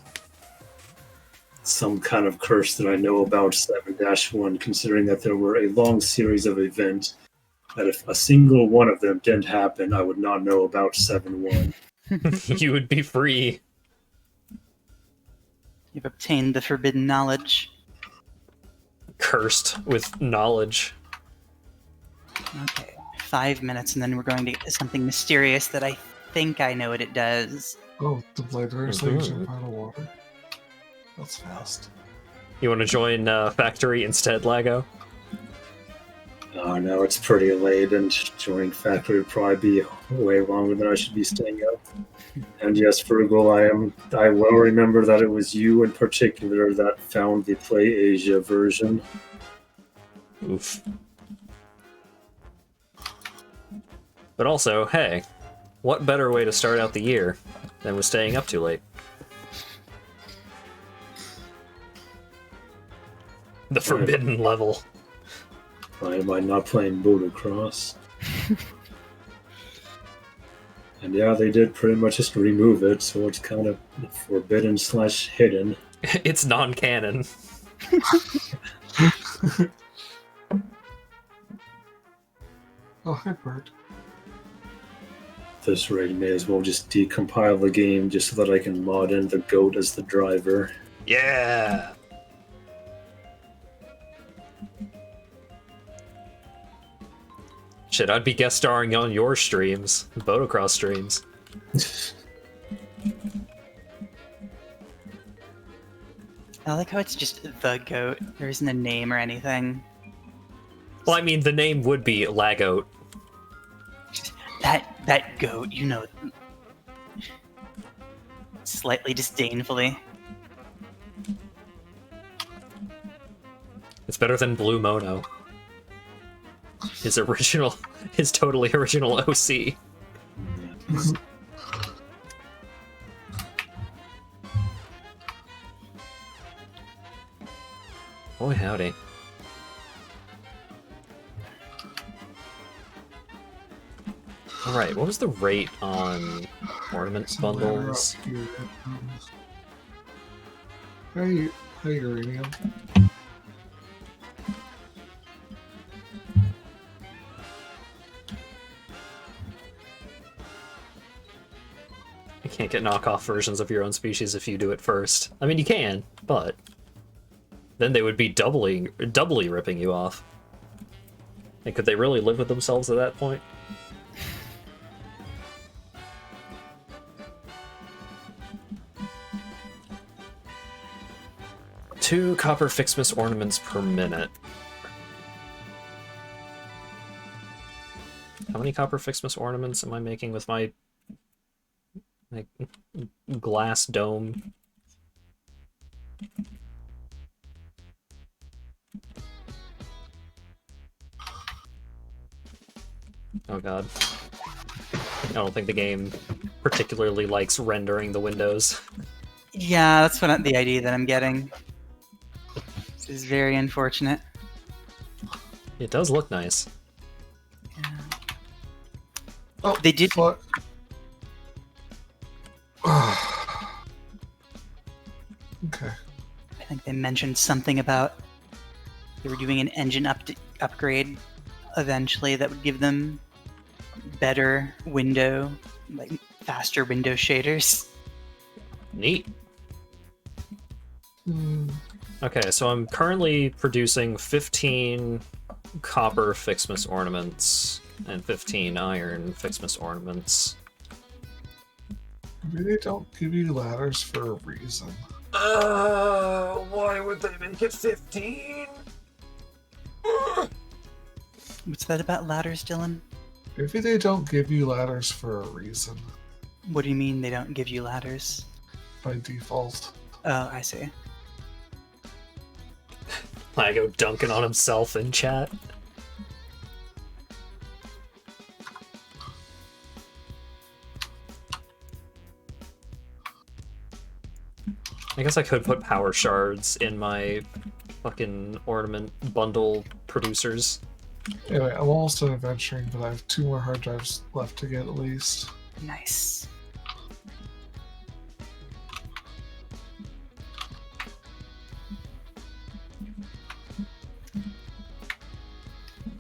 some kind of curse that I know about 7-1, considering that there were a long series of events that if a single one of them didn't happen, I would not know about 7-1. You would be free. You've obtained the forbidden knowledge. Cursed with knowledge. Okay, 5 minutes, and then we're going to get to something mysterious that I think I know what it does. Oh, the bladers let you jump out of water. That's fast. You want to join Factory instead, Lago? Oh no, it's pretty late, and joining Factory would probably be way longer than I should be staying up. And yes, Frugal, I will remember that it was you in particular that found the Play Asia version. Oof. But also, hey, what better way to start out the year than with staying up too late? The forbidden level. Why am I not playing motocross? And yeah, they did pretty much just remove it, so it's kind of forbidden / hidden. It's non-canon. Oh, hi, Bird. At this rate, may as well just decompile the game just so that I can mod in the goat as the driver. Yeah! Shit, I'd be guest starring on your streams, Motocross streams. I like how it's just the goat. There isn't a name or anything. Well, I mean, the name would be Lagoat. That goat, you know. Slightly disdainfully. It's better than Blue Mono. His totally original OC. Boy, howdy. Alright, what was the rate on ornament bundles? Hey, uranium. You can't get knockoff versions of your own species if you do it first. I mean, you can, but then they would be doubly ripping you off. And could they really live with themselves at that point? Two copper Fixmas ornaments per minute. How many copper Fixmas ornaments am I making with my glass dome? Oh god. I don't think the game particularly likes rendering the windows. Yeah, that's what the idea that I'm getting. This is very unfortunate. It does look nice. Yeah. Oh, They did. Fuck. Okay. I think they mentioned something about they were doing an engine upgrade eventually that would give them better window, like faster window shaders. Neat. Hmm. Okay, so I'm currently producing 15 copper Fixmas ornaments and 15 iron Fixmas ornaments. Maybe they don't give you ladders for a reason. Why would they make it 15? What's that about ladders, Dylan? Maybe they don't give you ladders for a reason What do you mean they don't give you ladders? by default. Oh, I see. I go dunking on himself in chat. I guess I could put power shards in my fucking ornament bundle producers. Anyway, I'm almost done adventuring, but I have 2 more hard drives left to get at least. Nice.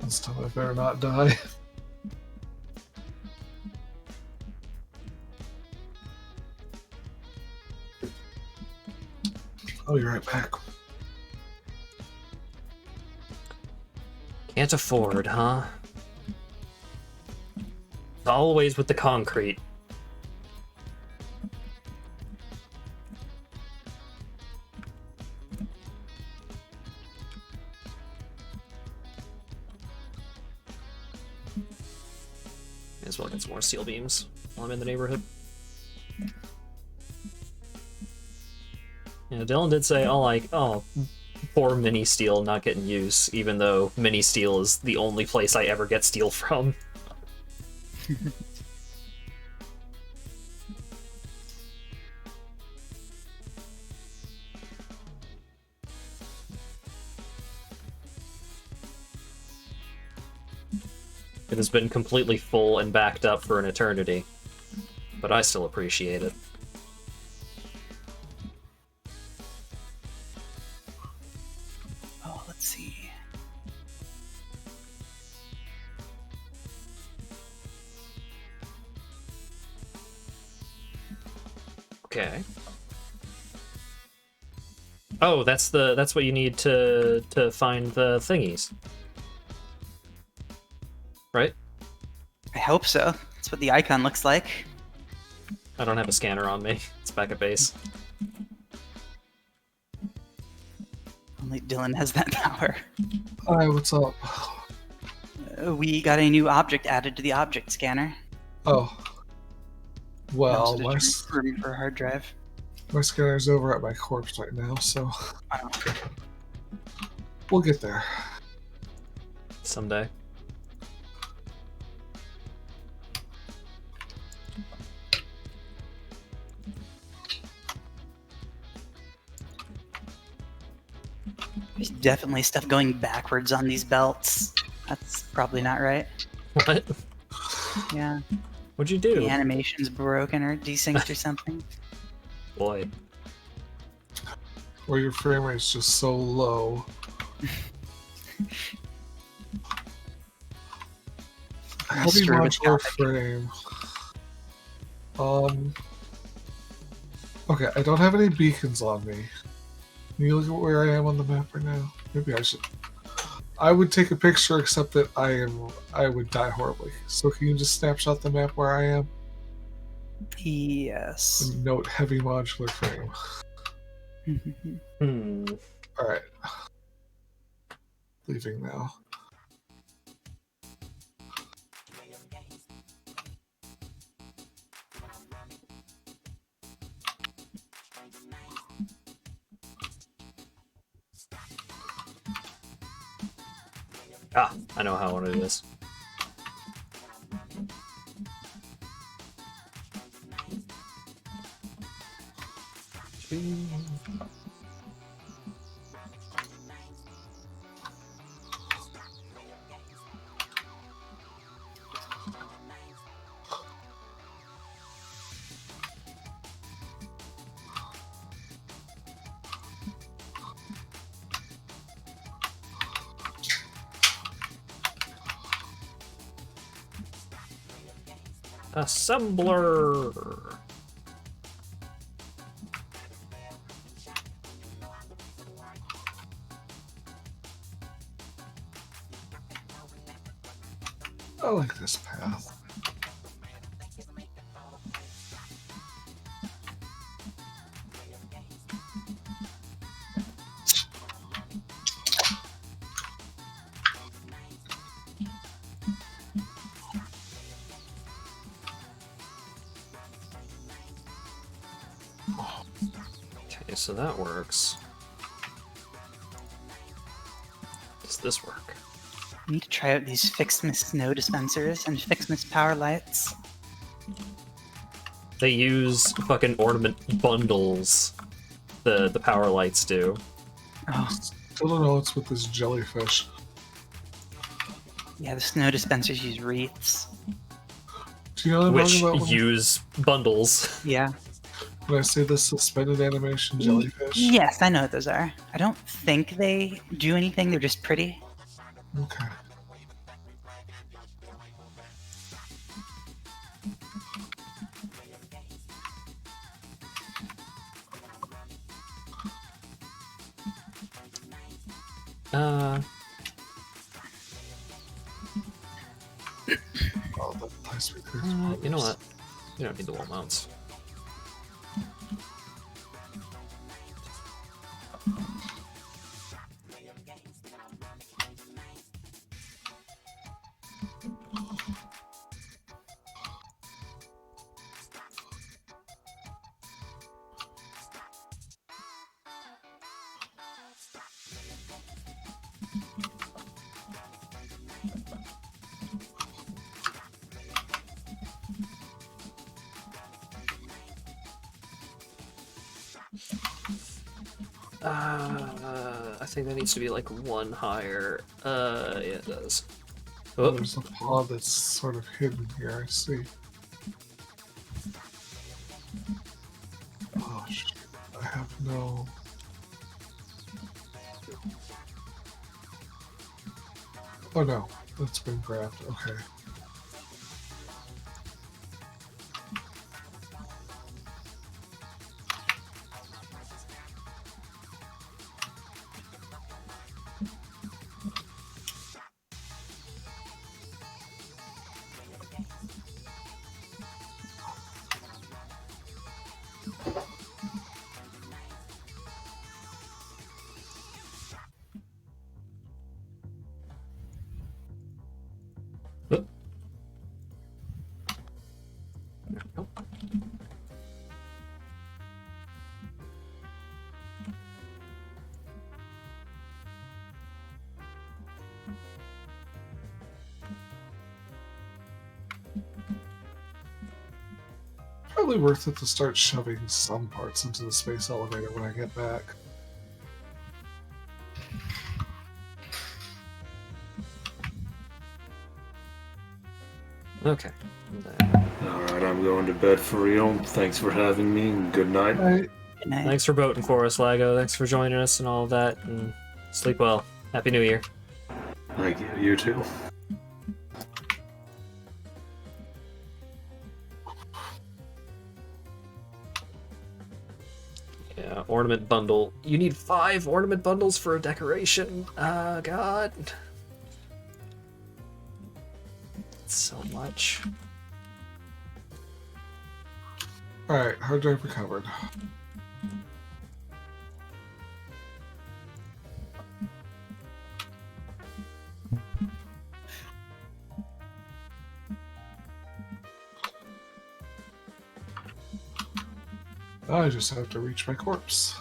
This time I better not die. I'll be right back. Can't afford, huh? Always with the concrete. May as well get some more steel beams while I'm in the neighborhood. Yeah, Dylan did say, oh, poor mini steel not getting use, even though mini steel is the only place I ever get steel from. It has been completely full and backed up for an eternity, but I still appreciate it. Oh, let's see. Okay. Oh, that's what you need to find the thingies. Right? I hope so. That's what the icon looks like. I don't have a scanner on me. It's back at base. Only Dylan has that power. Hi, what's up? We got a new object added to the object scanner. Oh. Well, Also, room for a hard drive. my scanner's over at my corpse right now, so Oh. we'll get there. Someday. There's definitely stuff going backwards on these belts. That's probably not right. What? Yeah. What'd you do? The animation's broken or desynced or something. Boy. Or your frame rate's just so low. Heavy modular frame. Okay, I don't have any beacons on me. Can you look at where I am on the map right now? Maybe I should. I would take a picture, except that I would die horribly. So can you just snapshot the map where I am? Yes. And note heavy modular frame. Alright. Leaving now. Ah, I know how I want to do this. Assembler. I like this path. Okay, so that works. Does this work? I need to try out these Fixedness snow dispensers and Fixedness power lights. They use fucking ornament bundles. The power lights do. Oh, Still don't know what's with this jellyfish. yeah, the snow dispensers use wreaths. Do you know what I'm Which talking about use bundles. Yeah. when I say the suspended animation jellyfish? Yes, I know what those are. I don't think they do anything, they're just pretty. Okay. Oh, that nice You know what? You don't need the wall mounts. I think that needs to be like one higher. Yeah, it does. Oh, there's a pod that's sort of hidden here, I see. Oh shit, I have no... Oh no, that's been grabbed, okay. probably worth it to start shoving some parts into the space elevator when I get back. Okay. Alright, I'm going to bed for real. Thanks for having me, and good night. Good night. Thanks for voting for us, Lago. Thanks for joining us and all of that. And sleep well. Happy New Year. Thank you. You too. Yeah, ornament bundle. You need 5 ornament bundles for a decoration. God. It's so much. Alright, hard drive recovered. I just have to reach my corpse.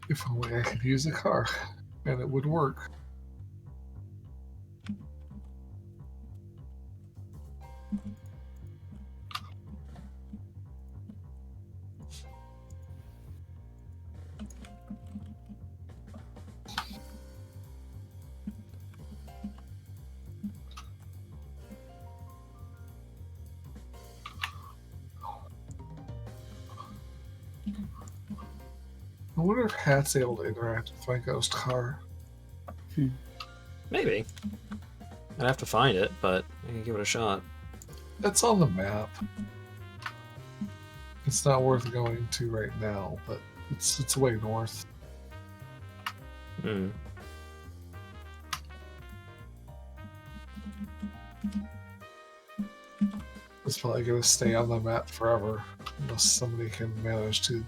If only I could use a car, and it would work. I wonder if Hat's able to interact with my ghost car. Maybe. I'd have to find it, but I can give it a shot. It's on the map. It's not worth going to right now, but it's way north. Hmm. It's probably going to stay on the map forever unless somebody can manage to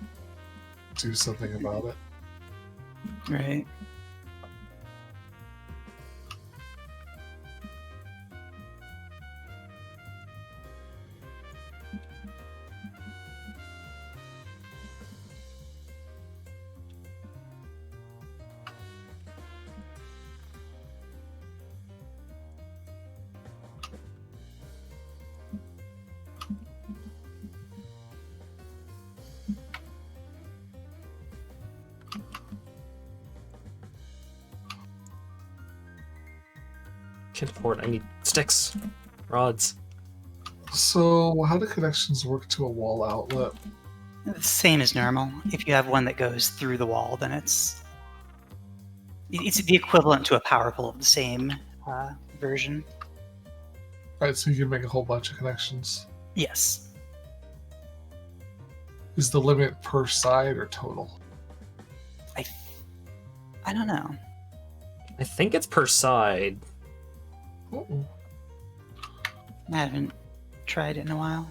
do something about it. Right. Can't afford. I need sticks, rods. So, how do connections work to a wall outlet? Same as normal. If you have one that goes through the wall, then it's the equivalent to a power pole of the same version. Right, so you can make a whole bunch of connections. Yes. Is the limit per side or total? I don't know. I think it's per side. Uh-oh. I haven't tried it in a while.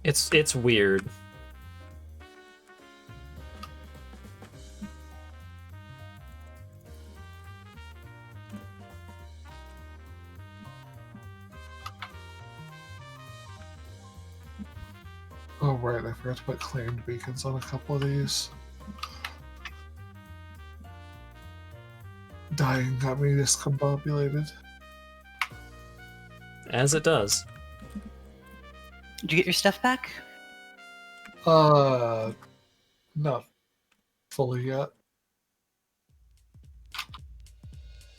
It's weird. Oh, right, I forgot to put claimed beacons on a couple of these. Dying got me discombobulated. As it does. Did you get your stuff back? Not fully yet.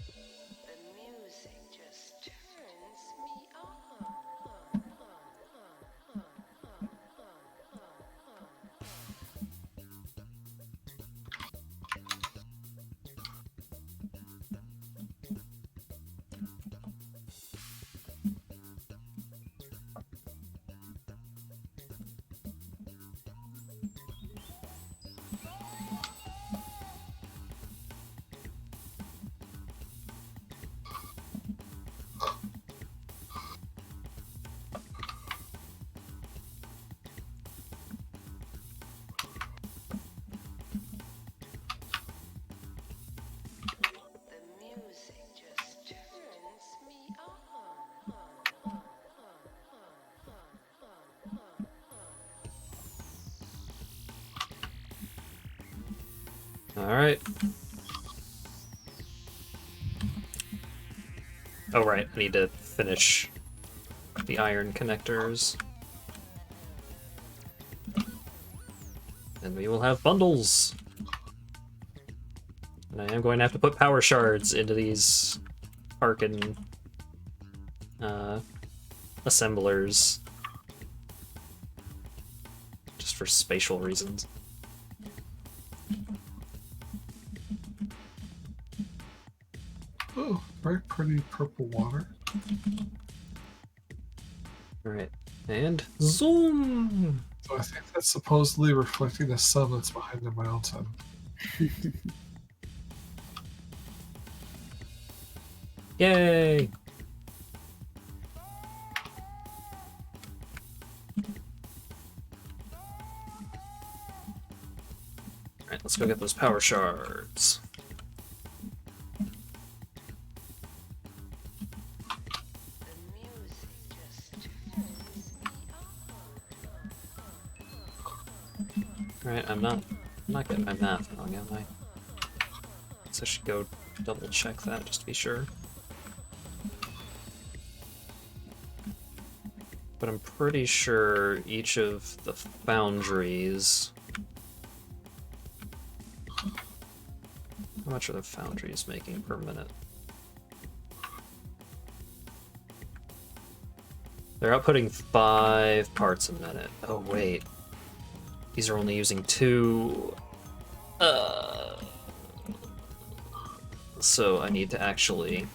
The music just turns me on. Alright. Oh, right. I need to finish the iron connectors. And we will have bundles. And I am going to have to put power shards into these Arkin assemblers. Just for spatial reasons. Oh, very pretty purple water. Alright. And zoom! So I think that's supposedly reflecting the sun that's behind the mountain. Yay! Alright, let's go get those power shards. The music just turns me on. Alright, I'm not getting my math wrong, am I? So I should go double check that just to be sure. But I'm pretty sure each of the foundries... How much are the foundries making per minute? They're outputting 5 parts a minute. Oh wait. These are only using 2... So I need to actually...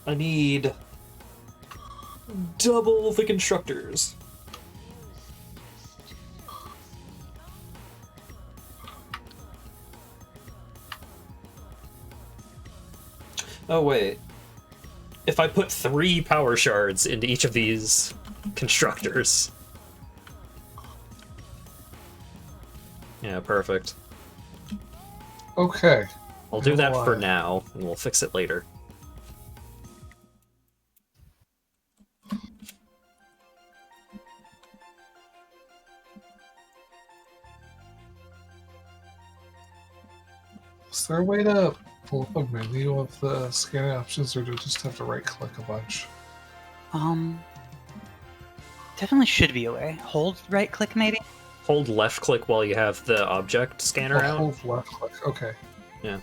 I need double the constructors. Oh wait. If I put 3 power shards into each of these constructors. Yeah, perfect. Okay. I'll do that for now, and we'll fix it later. Is there a way to pull up a menu of the scanning options, or do you just have to right-click a bunch? Definitely should be a way. Hold right click maybe? Hold left click while you have the object scanner out. Hold left-click. Okay. Yeah.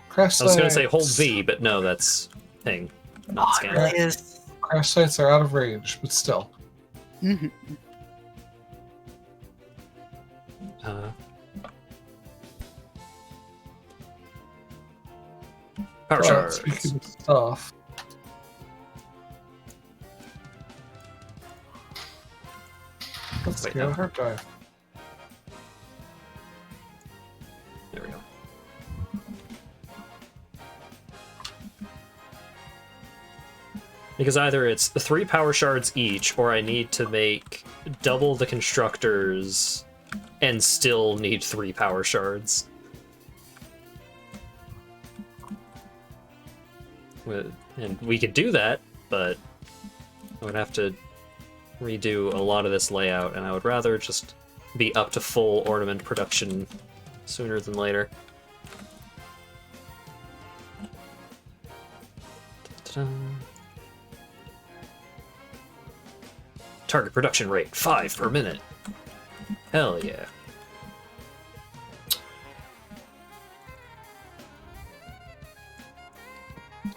Crash I was gonna sites. say hold V, but no, that's ping, not Oh, it scanner. really is. Crash sites are out of range, but still. Mhm. Power But shards. speaking of stuff, let's Wait, get no. a hard drive. There we go. Because either it's 3 power shards each, or I need to make double the constructors and still need 3 power shards. And we could do that, but I would have to redo a lot of this layout, and I would rather just be up to full ornament production sooner than later. Ta-da. Target production rate 5 per minute. Hell yeah.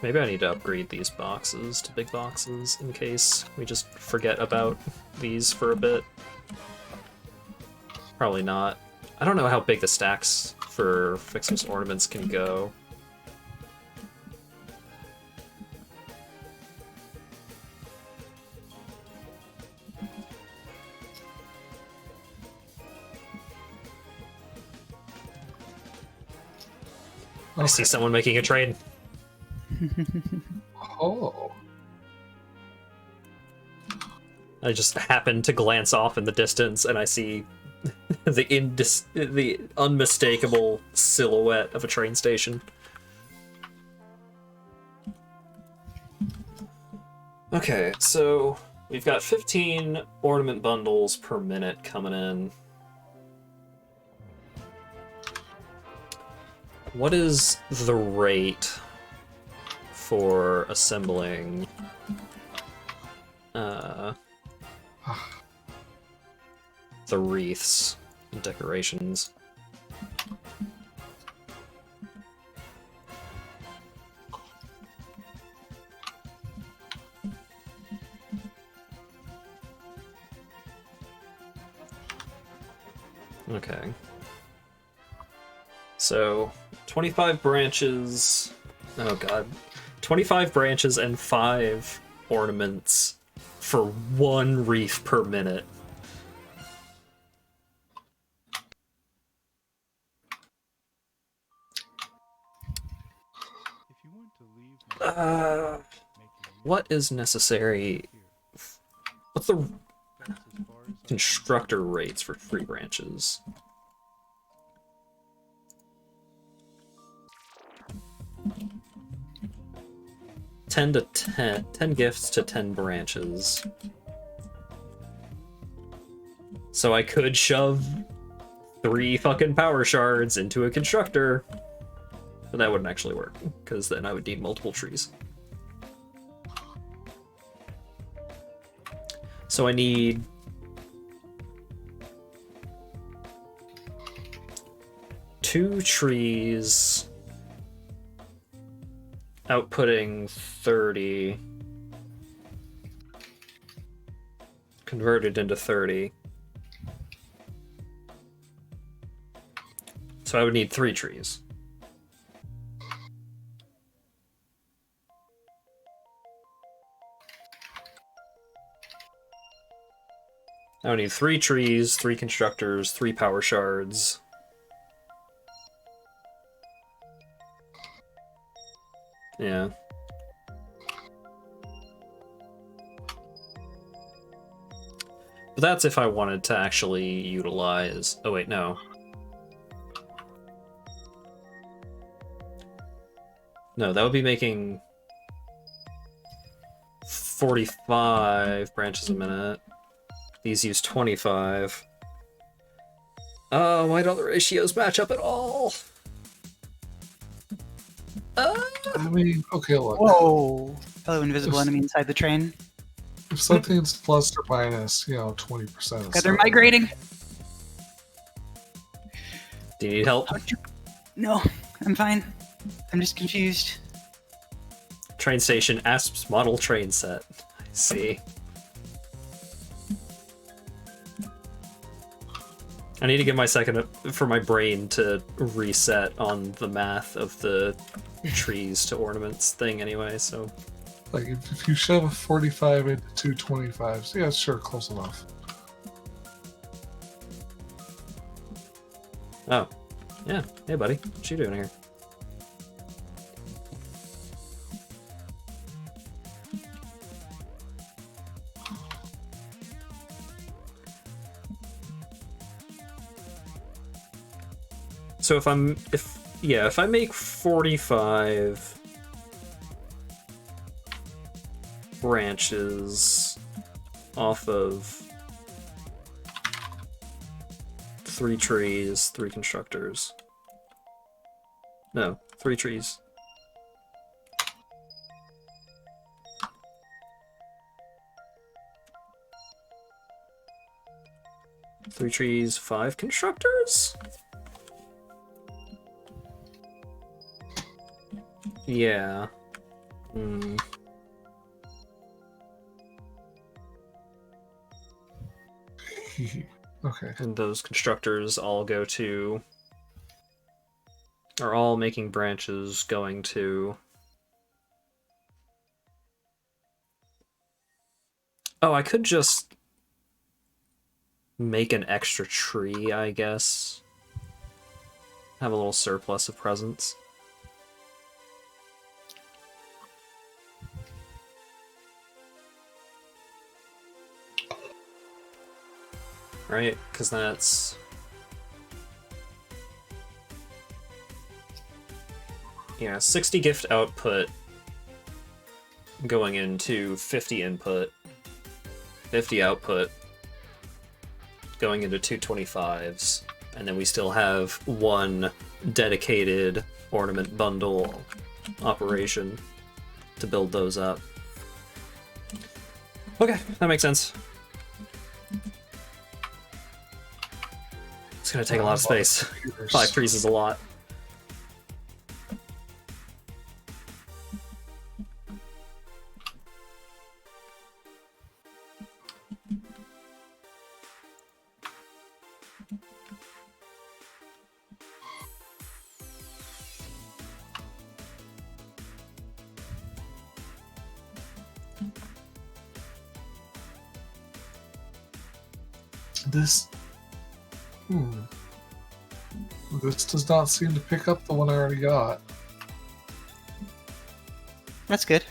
Maybe I need to upgrade these boxes to big boxes in case we just forget about these for a bit. Probably not. I don't know how big the stacks for Fixer's ornaments can go. I see someone making a trade. Oh. I just happen to glance off in the distance and I see the unmistakable silhouette of a train station. Okay, so we've got 15 ornament bundles per minute coming in. What is the rate for assembling the wreaths and decorations? Okay. So, 25 branches. Oh god. 25 branches and 5 ornaments for 1 wreath per minute. What is necessary? What's the constructor rates for 3 branches? $10 to 10 gifts to 10 branches. So I could shove 3 fucking power shards into a constructor, but that wouldn't actually work, because then I would need multiple trees. So I need 2 trees outputting 30 converted into 30. So I would need 3 trees. I would need 3 trees, 3 constructors, 3 power shards. Yeah. But that's if I wanted to actually utilize... Oh wait, no. No, that would be making 45 branches a minute. These use 25. Oh, why don't the ratios match up at all? I mean, okay, look. Whoa! Hello, invisible enemy inside the train. If something's plus or minus, 20%. God, they're migrating. Do you need help? No, I'm fine. I'm just confused. Train station, Asp's model train set. I see. I need to get my second for my brain to reset on the math of the trees to ornaments thing anyway, so... Like, if you shove a 45 into 2 25s, yeah, sure, close enough. Oh. Yeah. Hey, buddy. What you doing here? So if I make 45 branches off of 3 trees, 3 constructors. No, 3 trees. Three trees, 5 constructors? Yeah. Okay. And those constructors all are all making branches going to... Oh, I could just make an extra tree, I guess. Have a little surplus of presents. Right? Because that's... Yeah, 60 gift output going into 50 input, 50 output, going into 225s, and then we still have one dedicated ornament bundle operation to build those up. Okay, that makes sense. It's gonna take a lot of space. 5 trees is a lot. This... This does not seem to pick up the one I already got. That's good.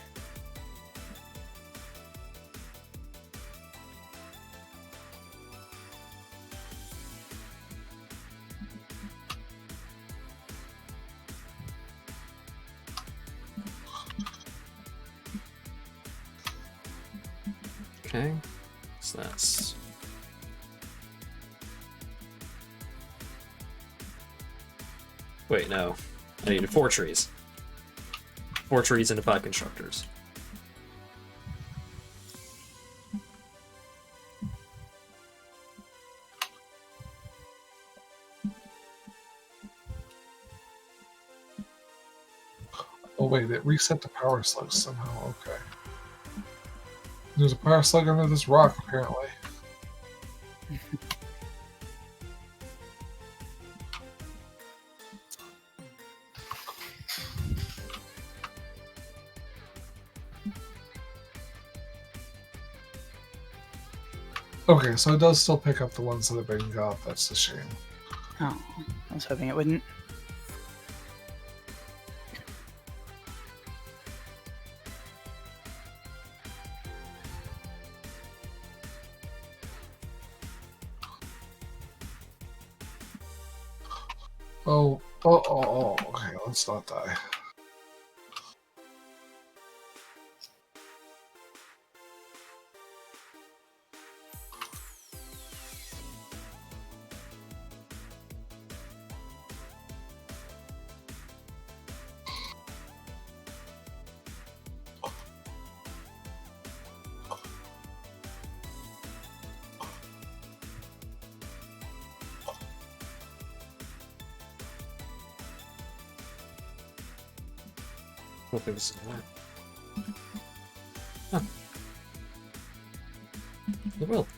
Okay, so that's... Wait, no. I needed 4 trees. 4 trees into 5 constructors. Oh wait, it reset the power slug somehow, okay. There's a power slug under this rock, apparently. Okay, so it does still pick up the ones that have been got. That's a shame. Oh, I was hoping it wouldn't. Oh, okay, let's not die. What was that? Huh. It will.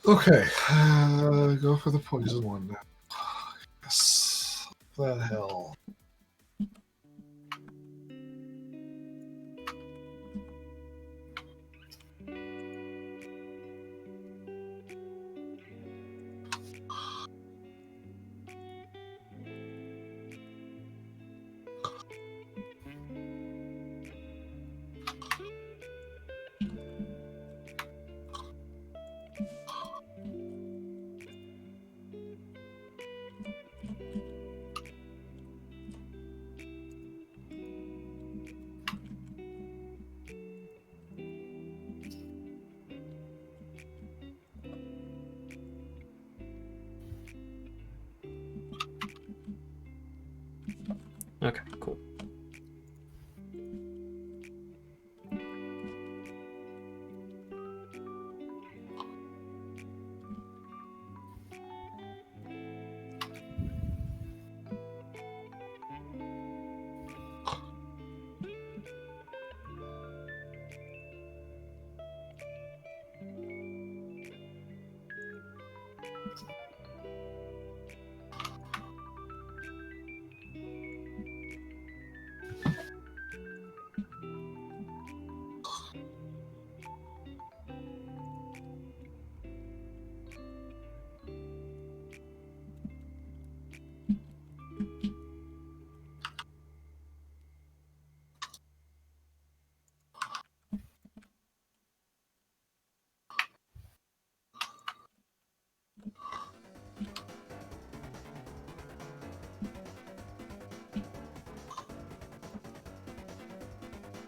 Okay, go for the poison one now. Yes, that hell. Okay, cool.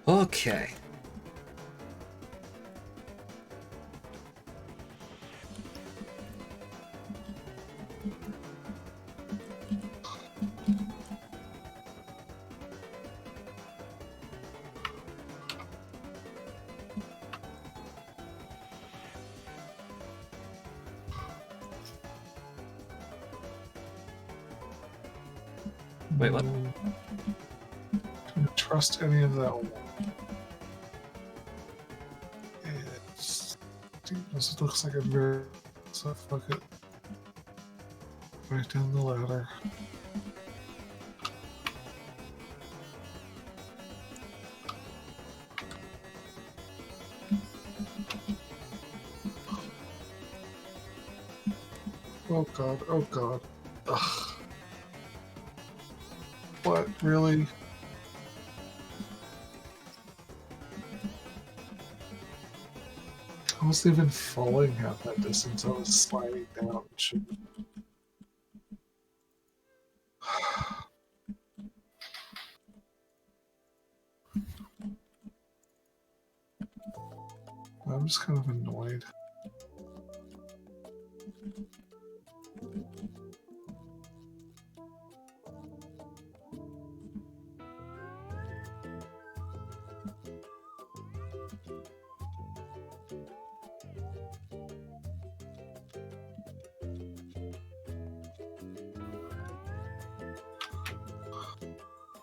Okay. Wait, what? Can you trust any of that one? This looks like a very... So fuck it. Right down the ladder. Oh god, oh god. Ugh. What, really? I wasn't even falling half that distance, I was sliding down. I'm just kind of annoyed.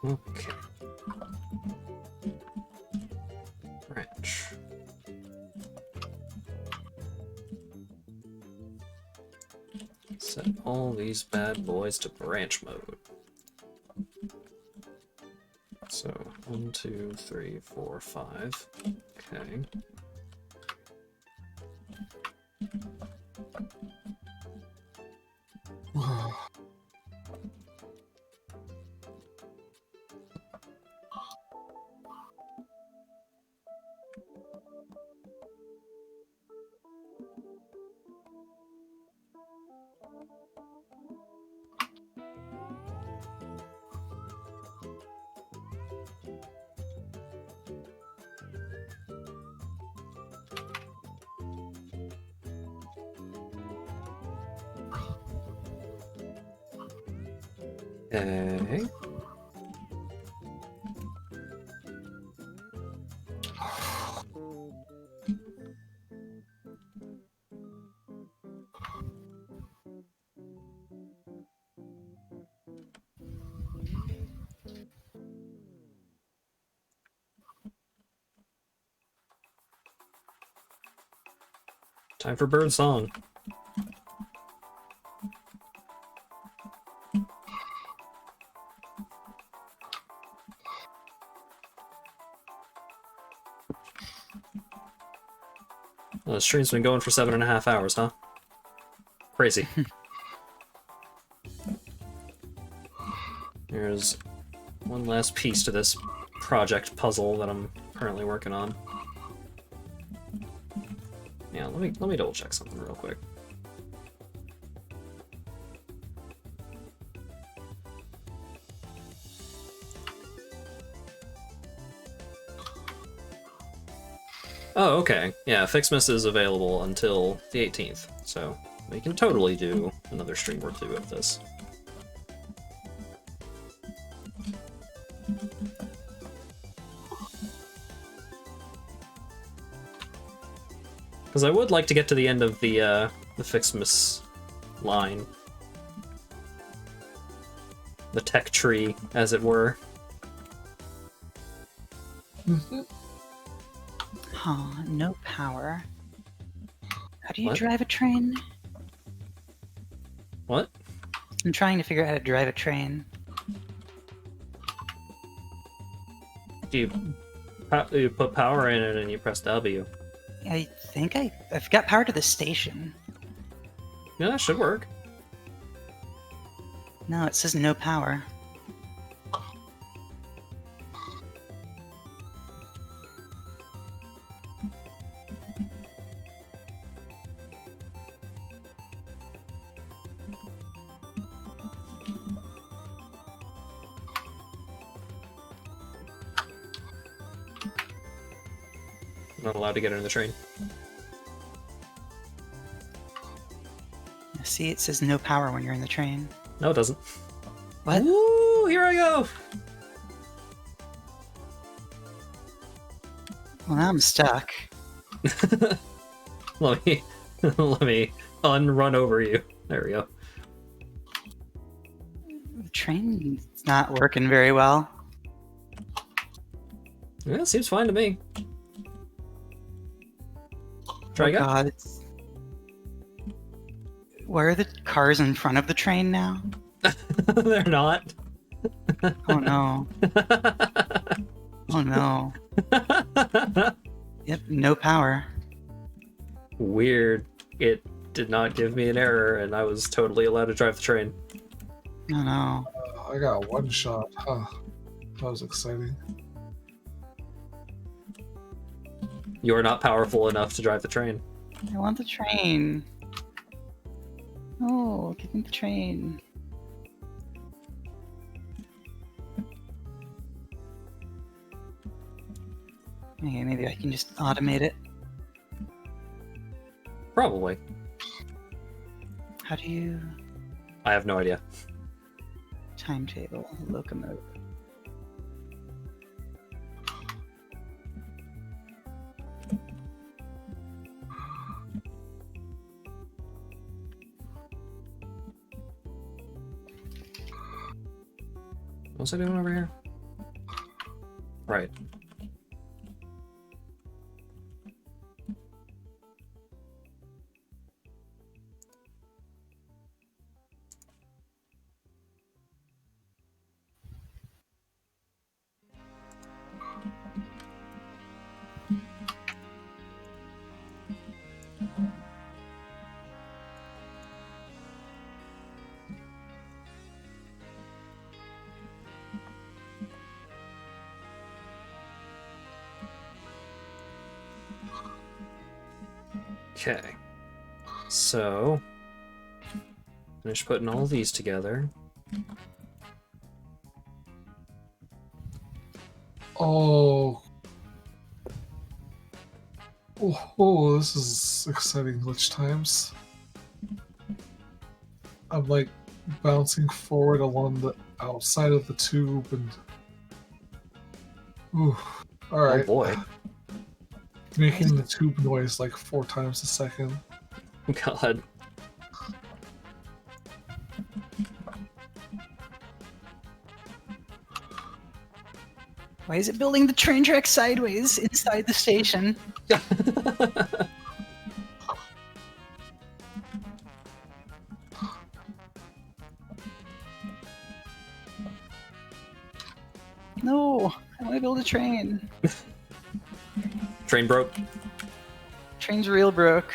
Okay. Branch. Set all these bad boys to branch mode. So, 1, 2, 3, 4, 5. Okay. Okay. Time for bird song. Well, the stream's been going for 7.5 hours, huh? Crazy. There's one last piece to this project puzzle that I'm currently working on. Yeah, let me double check something real quick. Oh, okay. Yeah, Fixmas is available until the 18th, so we can totally do another stream or two of this. Because I would like to get to the end of the Fixmas line. The tech tree, as it were. Huh, no power. How do you What? drive a train? What? I'm trying to figure out how to drive a train. You put power in it and you press W. I think I've got power to the station. Yeah, that should work. No, it says no power. not allowed to get in the train. See, it says no power when you're in the train. No, it doesn't. What? Woo! Here I go! Well, now I'm stuck. let me unrun over you. There we go. The train's not working very well. Yeah, it seems fine to me. Try Oh again. god, where are the cars in front of the train now? They're not. Oh no. Oh no. Yep, no power. Weird. It did not give me an error, and I was totally allowed to drive the train. Oh no. I got one shot. Huh. That was exciting. You are not powerful enough to drive the train. I want the train. Oh, give me the train. Okay, maybe I can just automate it. Probably. How do you... I have no idea. Timetable, locomotive. What's I doing over here? Right. Okay. So, finish putting all these together. Oh. Oh, this is exciting glitch times. I'm like bouncing forward along the outside of the tube and... Ooh. Alright. Oh boy. Making the tube noise like 4 times a second. God. Why is it building the train track sideways inside the station? No, I want to build a train. Train broke. Train's real broke.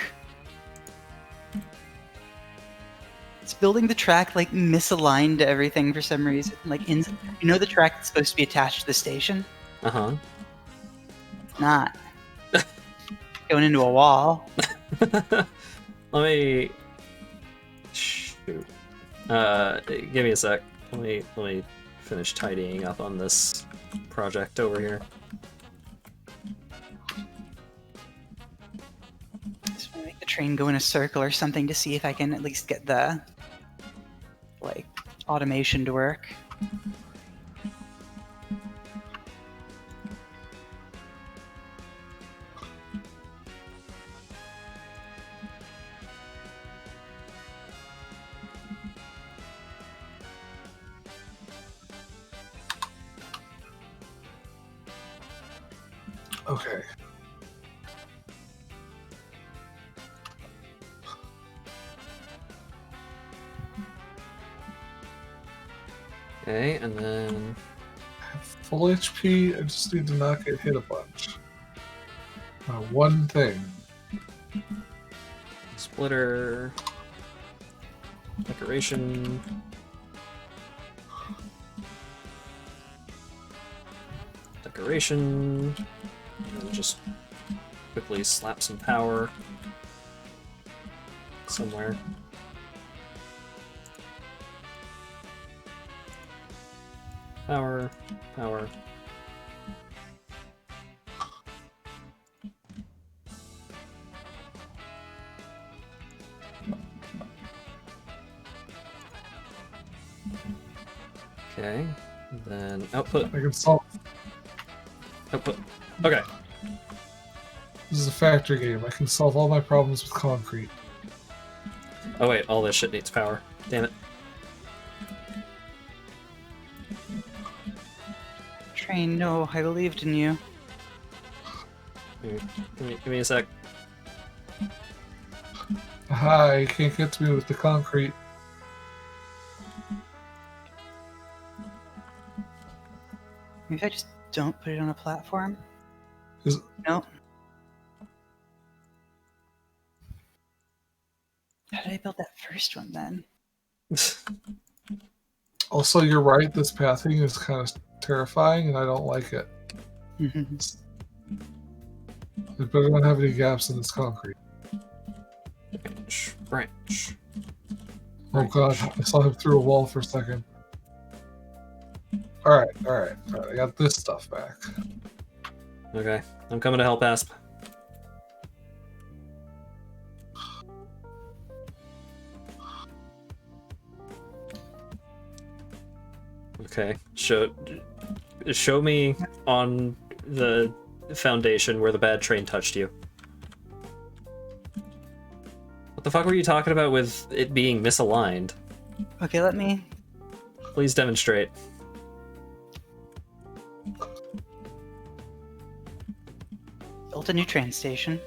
It's building the track like misaligned to everything for some reason. Like you know the track that's supposed to be attached to the station? Uh-huh. It's not. Going into a wall. Let me... Shoot. Give me a sec. Let me finish tidying up on this project over here. Just want to make the train go in a circle or something to see if I can at least get the like automation to work. Okay. Okay, and then... Full HP, I just need to not get hit a bunch. One thing. Splitter... Decoration... Decoration... And then just quickly slap some power somewhere. Power, power. then output. I can solve. Output. Okay. This is a factory game. I can solve all my problems with concrete. Oh wait, all this shit needs power. Damn it. Train, no, I believed in you. Give me a sec. Hi, you can't get to me with the concrete. Maybe I just don't put it on a platform? Is- No. How did I build that first one then? Also, you're right. This pathing is kind of terrifying, and I don't like it. It better not have any gaps in this concrete. Branch. Oh god, I saw him through a wall for a second. Alright. I got this stuff back. Okay, I'm coming to help, Asp. Okay, show me on the foundation where the bad train touched you. What the fuck were you talking about with it being misaligned? Okay, let me... Please demonstrate. Built a new train station.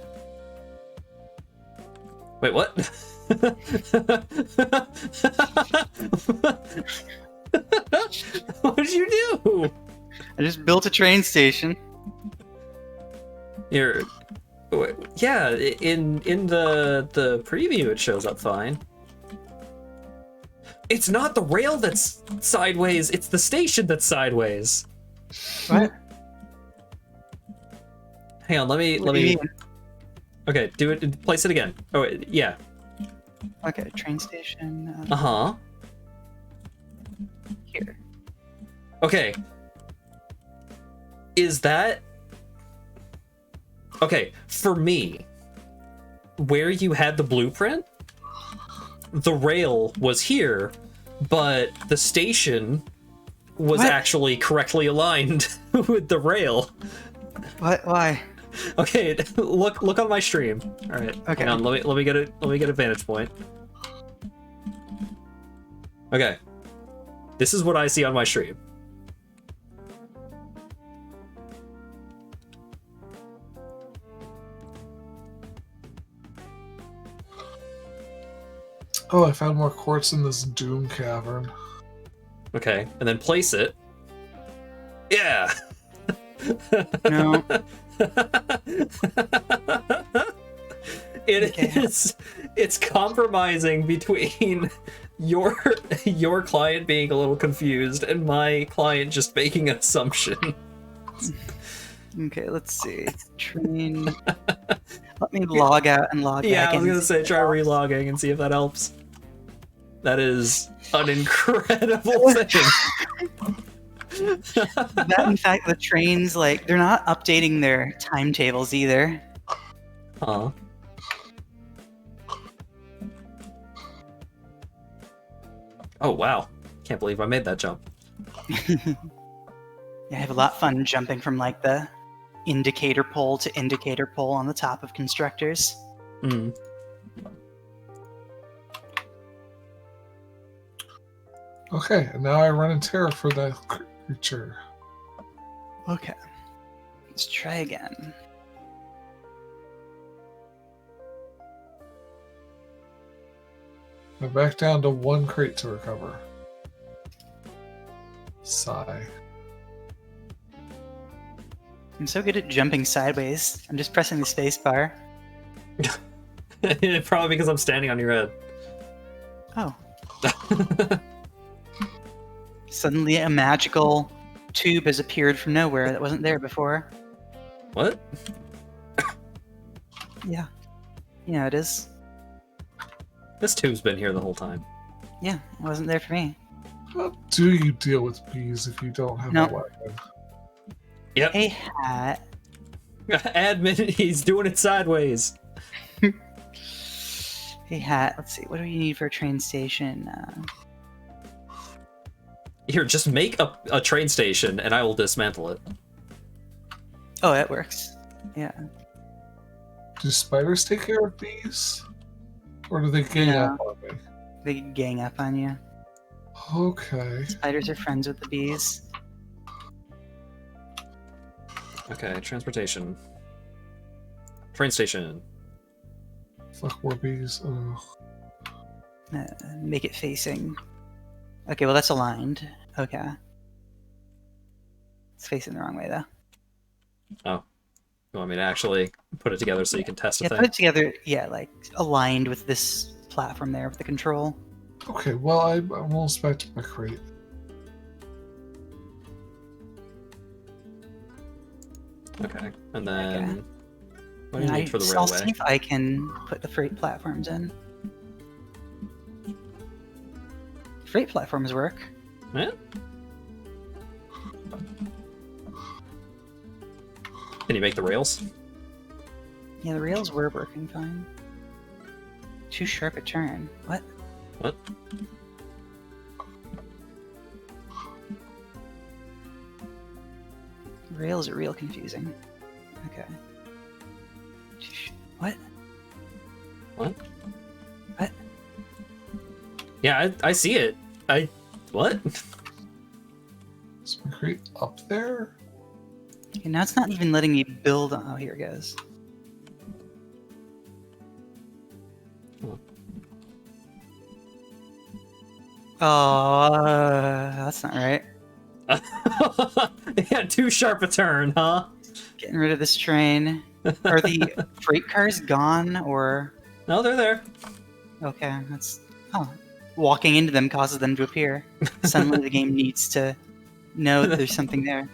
Wait, what? What did you do? I just built a train station. You're... Yeah, in the preview it shows up fine. It's not the rail that's sideways, it's the station that's sideways. What? Hang on, let me... Okay, do it, place it again. Oh, wait, yeah. Okay, train station. Uh-huh. Here. Okay. Is that... Okay, for me, where you had the blueprint, the rail was here, but the station was What? actually correctly aligned with the rail. What? Why? Okay, look on my stream. All right. Okay. Hang on, let me get a vantage point. Okay. This is what I see on my stream. Oh, I found more quartz in this Doom cavern. Okay, and then place it. Yeah. No. It's compromising between your client being a little confused and my client just making an assumption. Okay, let's see. Train. Let me log out and log back in. Yeah, I was gonna say try relogging and see if that helps. That is an incredible thing. That, in fact, the trains, like, they're not updating their timetables either. Huh. Oh, wow. Can't believe I made that jump. Yeah, I have a lot of fun jumping from, like, the indicator pole to indicator pole on the top of constructors. Mm. Okay, and now I run in terror for that creature. Okay. Let's try again. I'm back down to one crate to recover. Sigh. I'm so good at jumping sideways. I'm just pressing the space bar. Probably because I'm standing on your head. Oh. Suddenly a magical tube has appeared from nowhere that wasn't there before. What? Yeah. Yeah, it is. This tube's been here the whole time. Yeah, it wasn't there for me. How do you deal with bees if you don't have No. a weapon? Yep. Hey, Hat. Admin, he's doing it sideways. Hey, Hat. Let's see. What do we need for a train station? Here, just make a train station, and I will dismantle it. Oh, that works. Yeah. Do spiders take care of bees? Or do they gang No. up on me? They gang up on you. Okay. Spiders are friends with the bees. Okay, transportation. Train station. Fuck more bees. Make it facing. Okay, well that's aligned. Okay. It's facing the wrong way though. Oh. You want me to actually put it together so you can test a Yeah, thing? put it together. Yeah, like aligned with this platform there with the control. Okay, well, I'm almost back to my crate. Okay, and then Okay. what do you need for the I'll see railway? if I can put the freight platforms in. Freight platforms work. Yeah? Can you make the rails? Yeah, the rails were working fine. Too sharp a turn. What? What? Rails are real confusing. Okay. What? What? What? Yeah, I see it. What? Is my crate up there? Okay, now it's not even letting me build on. Oh, here it goes. Oh, that's not right. Yeah, too sharp a turn, huh? Getting rid of this train. Are the freight cars gone or? No, they're there. Okay, that's. Oh, walking into them causes them to appear. Suddenly, the game needs to know that there's something there.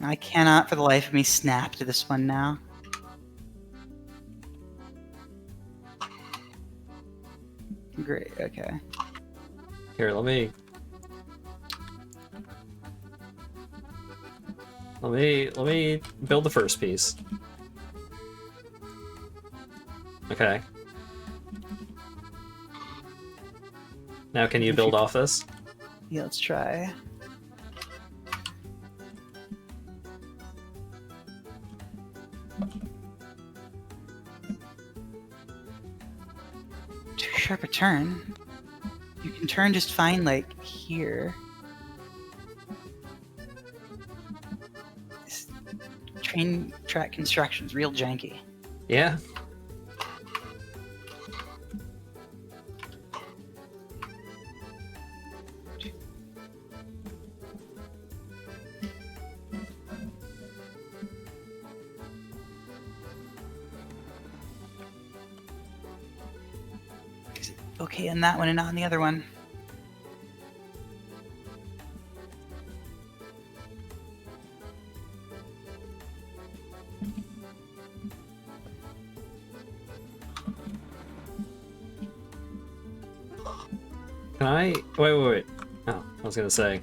I cannot, for the life of me, snap to this one now. Great. Okay. Here, let me build the first piece. Okay. Now can you build off this? Yeah, let's try. Too sharp a turn. You can turn just fine, like here. This train track construction's real janky. Yeah. Is it okay on that one and not on the other one? Can I wait. Oh, I was gonna say.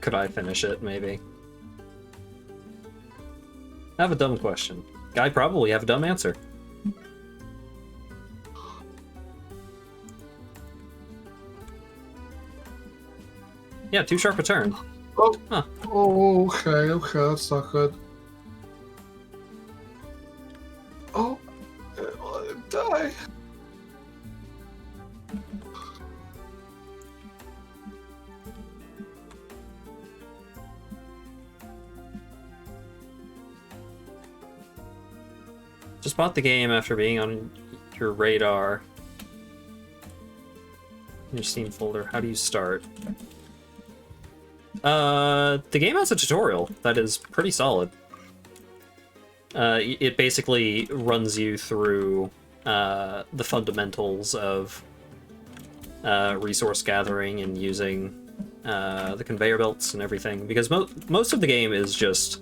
Could I finish it, maybe? I have a dumb question. I probably have a dumb answer. Yeah, too sharp a turn. Oh, Huh. oh, okay, that's not good. Oh, I'll die. Just bought the game after being on your radar. In your Steam folder. How do you start? The game has a tutorial that is pretty solid. It basically runs you through the fundamentals of resource gathering and using the conveyor belts and everything, because most of the game is just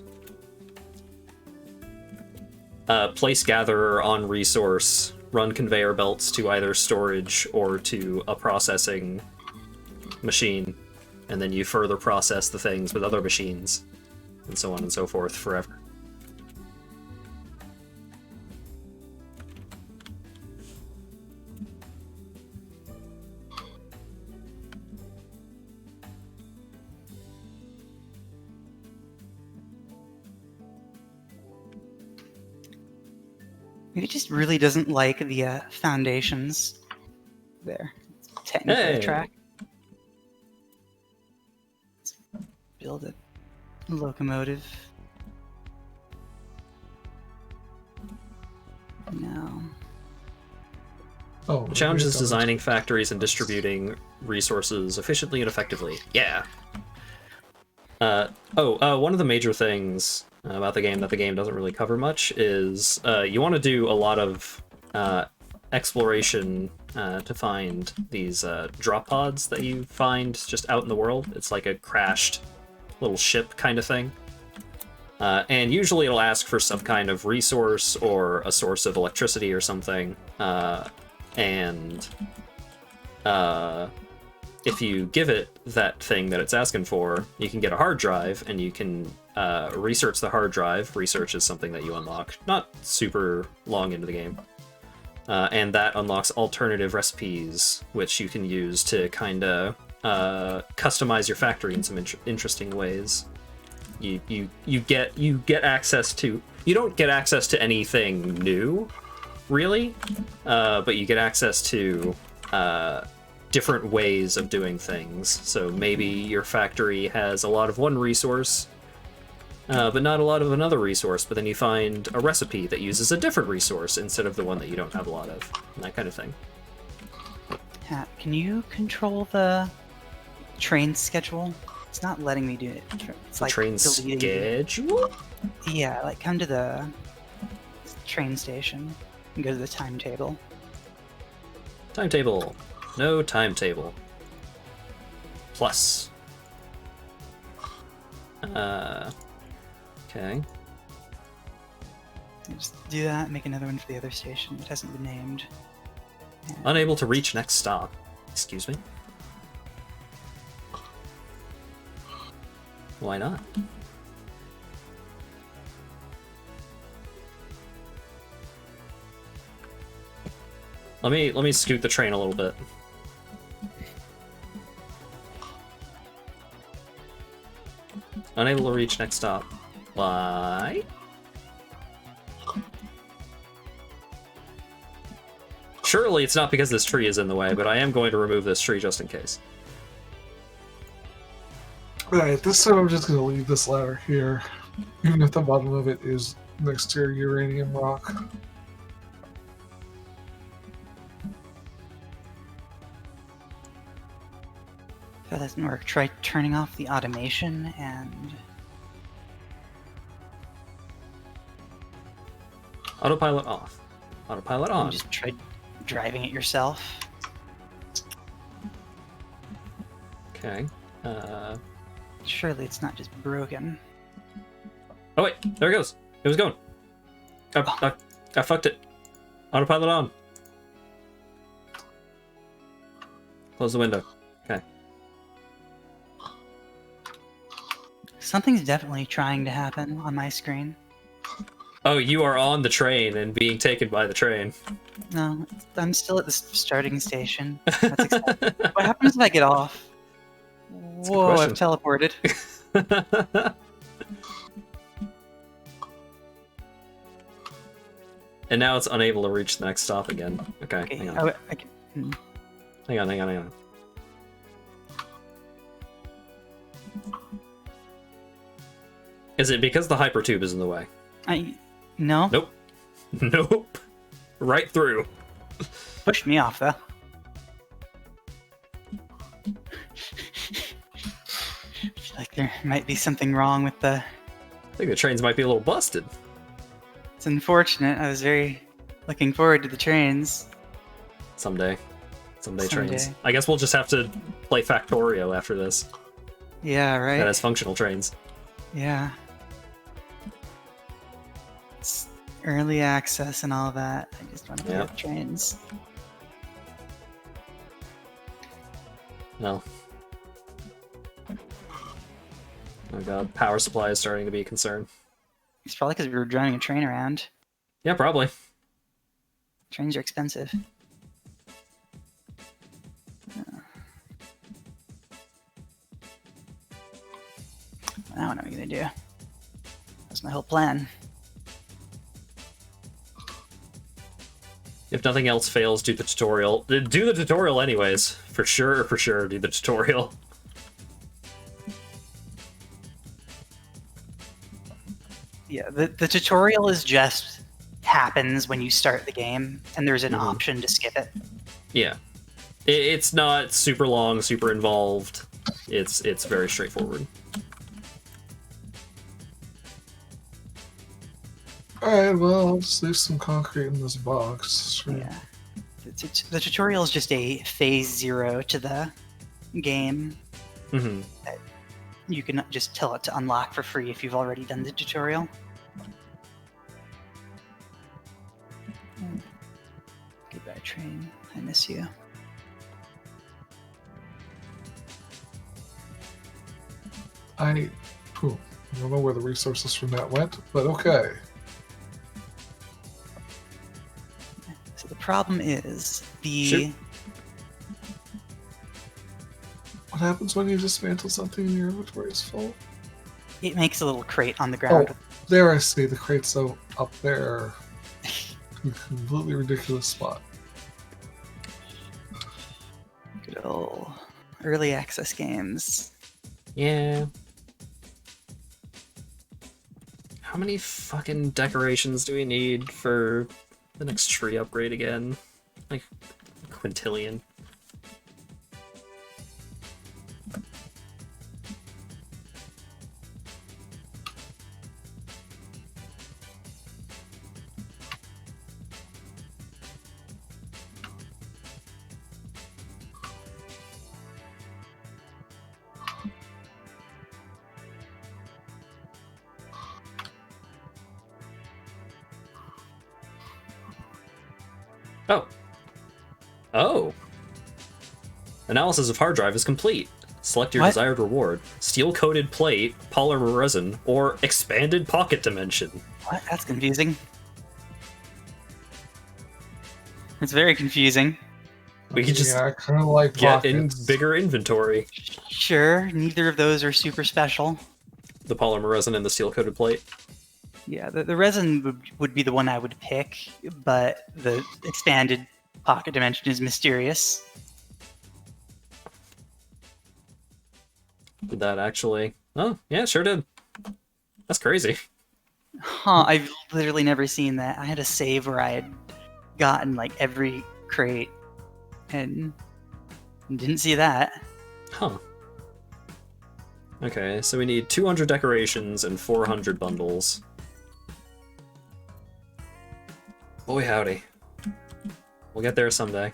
place gatherer on resource, run conveyor belts to either storage or to a processing machine, and then you further process the things with other machines, and so on and so forth forever. It just really doesn't like the foundations there. Technically Hey. a track. Let's build a locomotive. No. Oh, The challenge is okay, designing factories and distributing resources efficiently and effectively. Yeah. One of the major things about the game that the game doesn't really cover much is you want to do a lot of exploration to find these drop pods that you find just out in the world. It's like a crashed little ship kind of thing. And usually it'll ask for some kind of resource or a source of electricity or something. If you give it that thing that it's asking for, you can get a hard drive, and you can research the hard drive. Research is something that you unlock not super long into the game. And that unlocks alternative recipes, which you can use to kind of customize your factory in some interesting ways. You get access to... You don't get access to anything new, really, but you get access to different ways of doing things. So maybe your factory has a lot of one resource, but not a lot of another resource, but then you find a recipe that uses a different resource instead of the one that you don't have a lot of, and that kind of thing. Hat, can you control the train schedule? It's not letting me do it. It's like Train deleting- schedule? Yeah, like come to the train station and go to the timetable. Timetable. No timetable. Plus. Okay. Just do that, make another one for the other station. It hasn't been named. Unable to reach next stop. Excuse me? Why not? Let me scoot the train a little bit. Unable to reach next stop. Why? Surely it's not because this tree is in the way, but I am going to remove this tree just in case. Alright, this time I'm just going to leave this ladder here, even if the bottom of it is next to your uranium rock. If that doesn't work, try turning off the automation and... Autopilot off. Autopilot on. just try driving it yourself. Okay. Surely it's not just broken. Oh wait, there it goes. It was going. I fucked it. Autopilot on. Close the window. Okay. Something's definitely trying to happen on my screen. Oh, you are on the train and being taken by the train. No, I'm still at the starting station. That's exciting. What happens if I get off? a good Whoa, I've question. teleported. And now it's unable to reach the next stop again. Okay, Okay, hang on. I can... Hang on. Is it because the hypertube is in the way? No? Nope. Nope. Right through. Pushed me off, though. I feel like there might be something wrong with the... I think the trains might be a little busted. It's unfortunate. I was very looking forward to the trains. Someday trains. Someday. I guess we'll just have to play Factorio after this. Yeah, right? That has functional trains. Yeah. It's early access and all that. I just want to play Yeah. with trains. No. Oh god, power supply is starting to be a concern. It's probably because we were driving a train around. Yeah, probably. Trains are expensive. Now what am I gonna do? That's my whole plan. If nothing else fails, do the tutorial. Do the tutorial anyways. For sure, do the tutorial. Yeah, the tutorial is just happens when you start the game, and there's an option to skip it. Yeah. It's not super long, super involved. It's very straightforward. Alright, well, I'll just leave some concrete in this box. Sure. Yeah. The tutorial is just a phase 0 to the game. Mm-hmm. You can just tell it to unlock for free if you've already done the tutorial. Goodbye, train. I miss you. I don't know where the resources from that went, but okay. So the problem is Shoot. What happens when you dismantle something and your inventory is full? it makes a little crate on the ground. Oh, there I see the crate's so up there. A completely ridiculous spot. Good old early access games. Yeah. How many fucking decorations do we need for the next tree upgrade again? Like, quintillion. Oh. Oh. Analysis of hard drive is complete. Select your What? desired reward. Steel-coated plate, polymer resin, or expanded pocket dimension. What? That's confusing. It's very confusing. We could just I kind of like get in pockets. bigger inventory. Sure, neither of those are super special. The polymer resin and the steel-coated plate. Yeah, the resin would be the one I would pick, but the expanded pocket dimension is mysterious. Did that actually... Oh, yeah, sure did. That's crazy. Huh, I've literally never seen that. I had a save where I had gotten like every crate and didn't see that. Huh. Okay, so we need 200 decorations and 400 bundles. Boy howdy. We'll get there someday.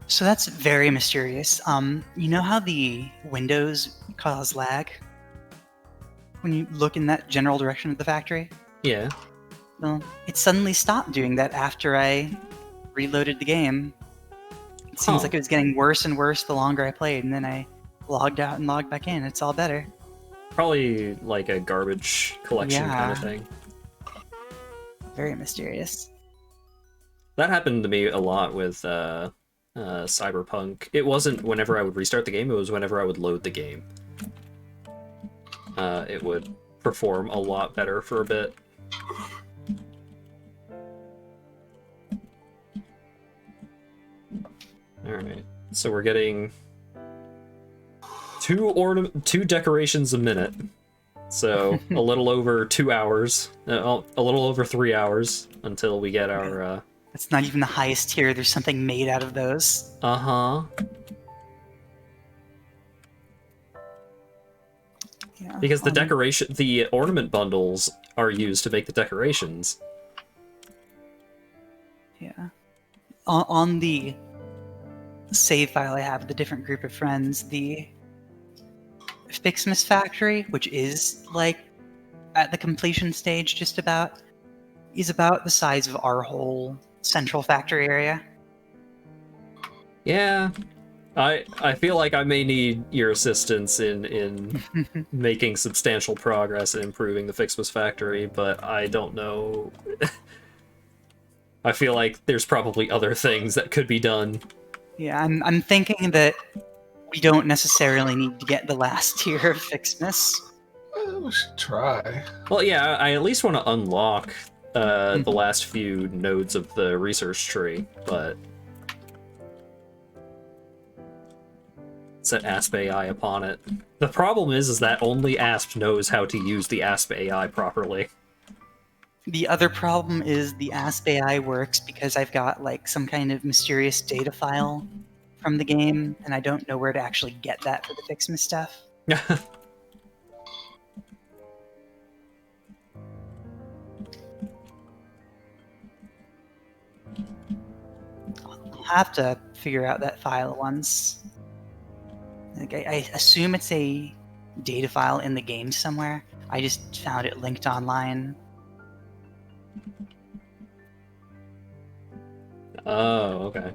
So that's very mysterious. You know how the windows cause lag when you look in that general direction of the factory? Yeah. Well, it suddenly stopped doing that after I reloaded the game. It seems Huh. like it was getting worse and worse the longer I played, and then I logged out and logged back in. It's all better. Probably like a garbage collection kind of Yeah. thing. Very mysterious. That happened to me a lot with Cyberpunk. It wasn't whenever I would restart the game, it was whenever I would load the game. It would perform a lot better for a bit. Alright, so we're getting two decorations a minute. So a little over 2 hours, a little over 3 hours until we get our, It's not even the highest tier. There's something made out of those. uh-huh. Yeah, Because the ornament bundles are used to make the decorations. Yeah. On the save file I have with a different group of friends, the Fixmas Factory, which is like at the completion stage just about, is about the size of our whole central factory area. Yeah. I feel like I may need your assistance in making substantial progress in improving the Fixmas Factory, but I don't know. I feel like there's probably other things that could be done. Yeah, I'm thinking that we don't necessarily need to get the last tier of Fixmas. Well, we should try. Well, yeah, I at least want to unlock the last few nodes of the research tree, but set ASP AI upon it. The problem is that only ASP knows how to use the ASP AI properly. The other problem is the ASP AI works because I've got like some kind of mysterious data file from the game, and I don't know where to actually get that for the Fixmas stuff. I'll have to figure out that file once. Like, I assume it's a data file in the game somewhere. I just found it linked online. Oh, okay.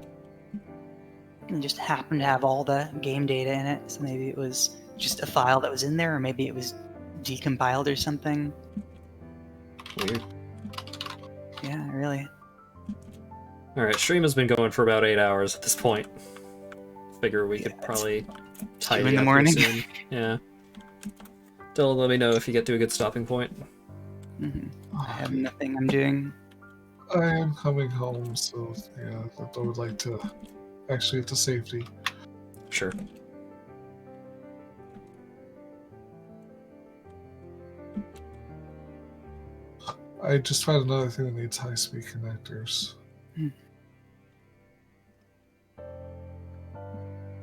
And just happened to have all the game data in it, so maybe it was just a file that was in there, or maybe it was decompiled or something. Weird. Yeah, really. Alright, stream has been going for about 8 hours at this point. Figure we could probably tidy 2 in the up morning. soon. Yeah. Dylan, let me know if you get to a good stopping point. I have nothing I'm doing. I am coming home, so yeah, I would like to actually get to safety. Sure. I just found another thing that needs high-speed connectors.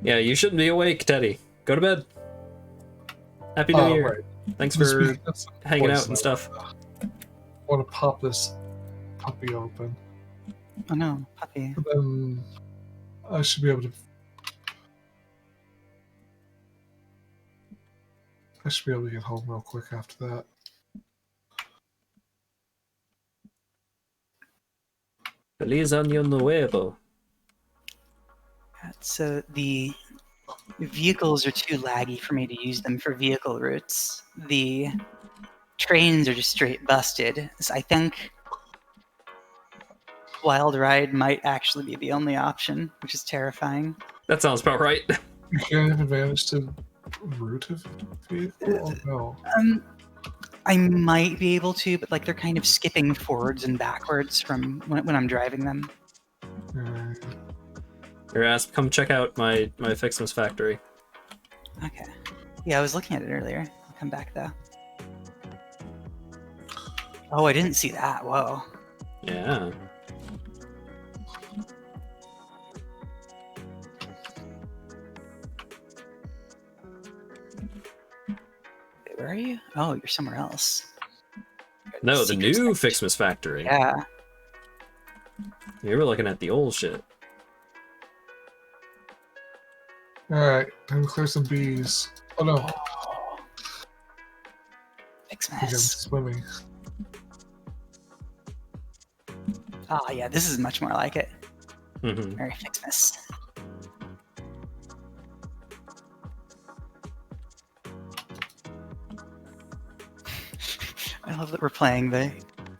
Yeah, you shouldn't be awake, Teddy. Go to bed. Happy New Year. Right. Thanks Just for because hanging voice out and note, stuff. I want to pop this puppy open, Oh no, puppy. and then I should be able to. I should be able to get home real quick after that. Feliz Año Nuevo. So the vehicles are too laggy for me to use them for vehicle routes. The trains are just straight busted. So I think Wild Ride might actually be the only option, which is terrifying. That sounds about right. You can't have advantage to route a vehicle? Oh, no. I might be able to, but like they're kind of skipping forwards and backwards from when I'm driving them. Alright. Your ass, come check out my Fixmas factory. Okay. Yeah, I was looking at it earlier. I'll come back though. Oh, I didn't see that. Whoa. Yeah. Wait, where are you? Oh, you're somewhere else. No, the Secret new section. Fixmas factory. Yeah. You were looking at the old shit. Alright, time to clear some bees. Oh no, Oh. I'm Fixmas. swimming. Ah, yeah, this is much more like it. Mm-hmm. Merry Fixmas. I love that we're playing the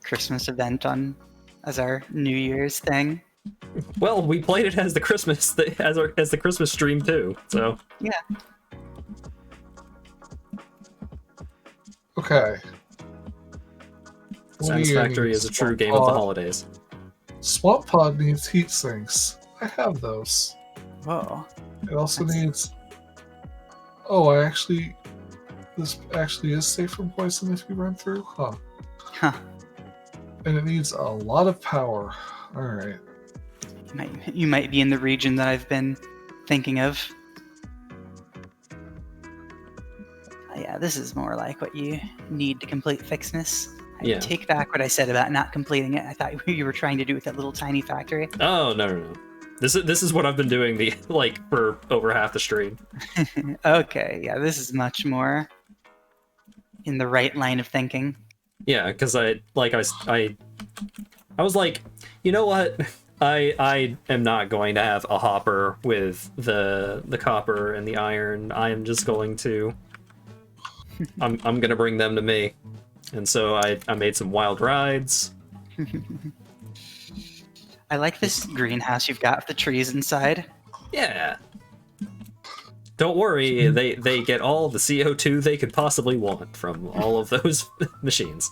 Christmas event on as our New Year's thing. Well, we played it as the Christmas as the Christmas stream too. So Yeah. Okay. Satisfactory is a true game of the holidays. Swamp Pod needs heat sinks. I have those. Whoa. It also That's- needs. This actually is safe from poison if you run through? Huh. Huh. And it needs a lot of power. Alright. You might be in the region that I've been thinking of. Yeah, this is more like what you need to complete Fixmas. I Yeah. take back what I said about not completing it. I thought you were trying to do with that little tiny factory. Oh no. This is what I've been doing for over half the stream. Okay, yeah, this is much more in the right line of thinking. Yeah, because I was like, you know what? I am not going to have a hopper with the copper and the iron. I am just going to I'm gonna bring them to me. And so I made some wild rides. I like this greenhouse you've got with the trees inside. Yeah. Don't worry, they get all the CO2 they could possibly want from all of those machines.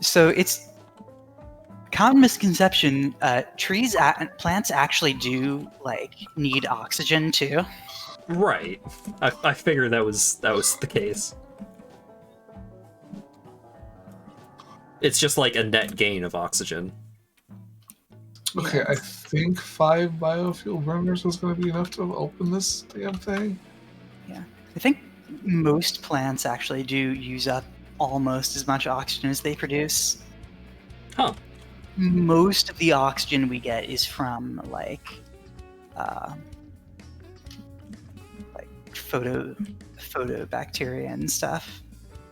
So it's common misconception. Plants actually do need oxygen too. Right. I figured that was the case. It's just like a net gain of oxygen. Okay, I think 5 biofuel burners is going to be enough to open this damn thing. Yeah, I think most plants actually do use up almost as much oxygen as they produce. Huh. Most of the oxygen we get is from photobacteria and stuff.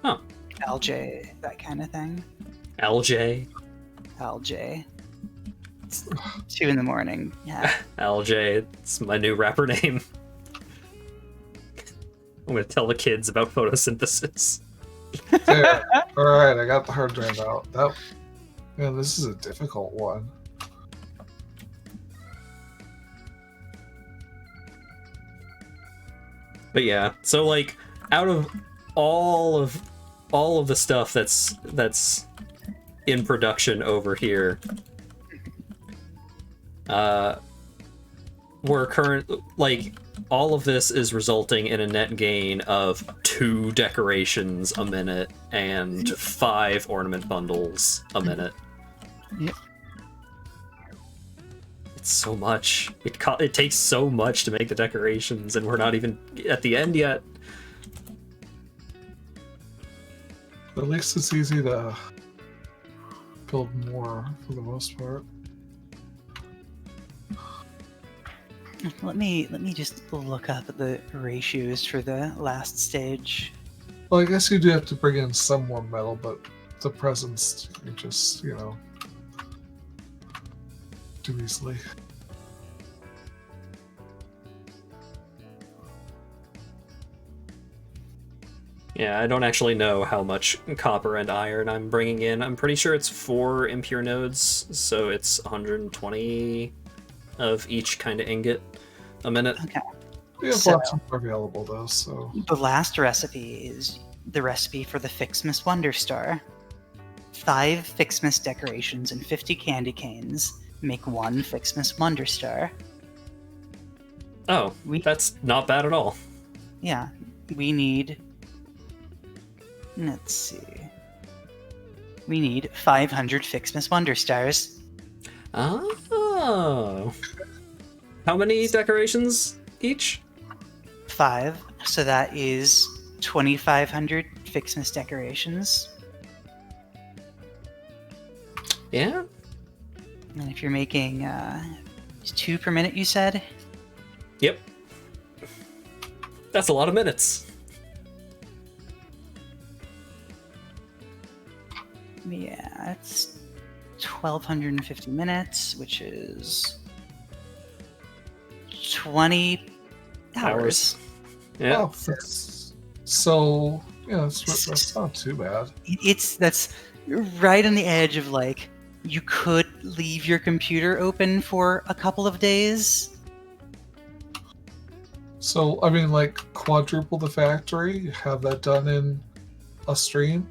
Huh. Algae, that kind of thing. Algae. It's 2 in the morning. Yeah. Algae. It's my new rapper name. I'm gonna tell the kids about photosynthesis. There. All right, I got the hard drive out. Man, this is a difficult one. But yeah, so like out of all of the stuff that's in production over here, we're all of this is resulting in a net gain of 2 decorations a minute and 5 ornament bundles a minute. Yep. It's so much. It takes so much to make the decorations, and we're not even at the end yet. At least it's easy to build more for the most part. Let me just look up at the ratios for the last stage. Well, I guess you do have to bring in some more metal, but the presents you just, do easily. Yeah, I don't actually know how much copper and iron I'm bringing in. I'm pretty sure it's 4 impure nodes, so it's 120 of each kind of ingot a minute. Okay. We have lots more available, though, so... The last recipe is the recipe for the Fixmas Wonder Star. 5 Fixmas decorations and 50 candy canes make 1 Fixmas Wonder Star. Oh, that's not bad at all. Yeah, we need... Let's see. We need 500 Fixmas Wonder Stars. Oh. How many decorations each? 5. So that is 2,500 Fixmas decorations. Yeah. And if you're making 2 per minute, you said? Yep. That's a lot of minutes. Yeah, it's 1,250 minutes, which is 20 hours. Yeah. Oh, so, that's not too bad. That's right on the edge of you could leave your computer open for a couple of days. So, quadruple the factory, have that done in a stream?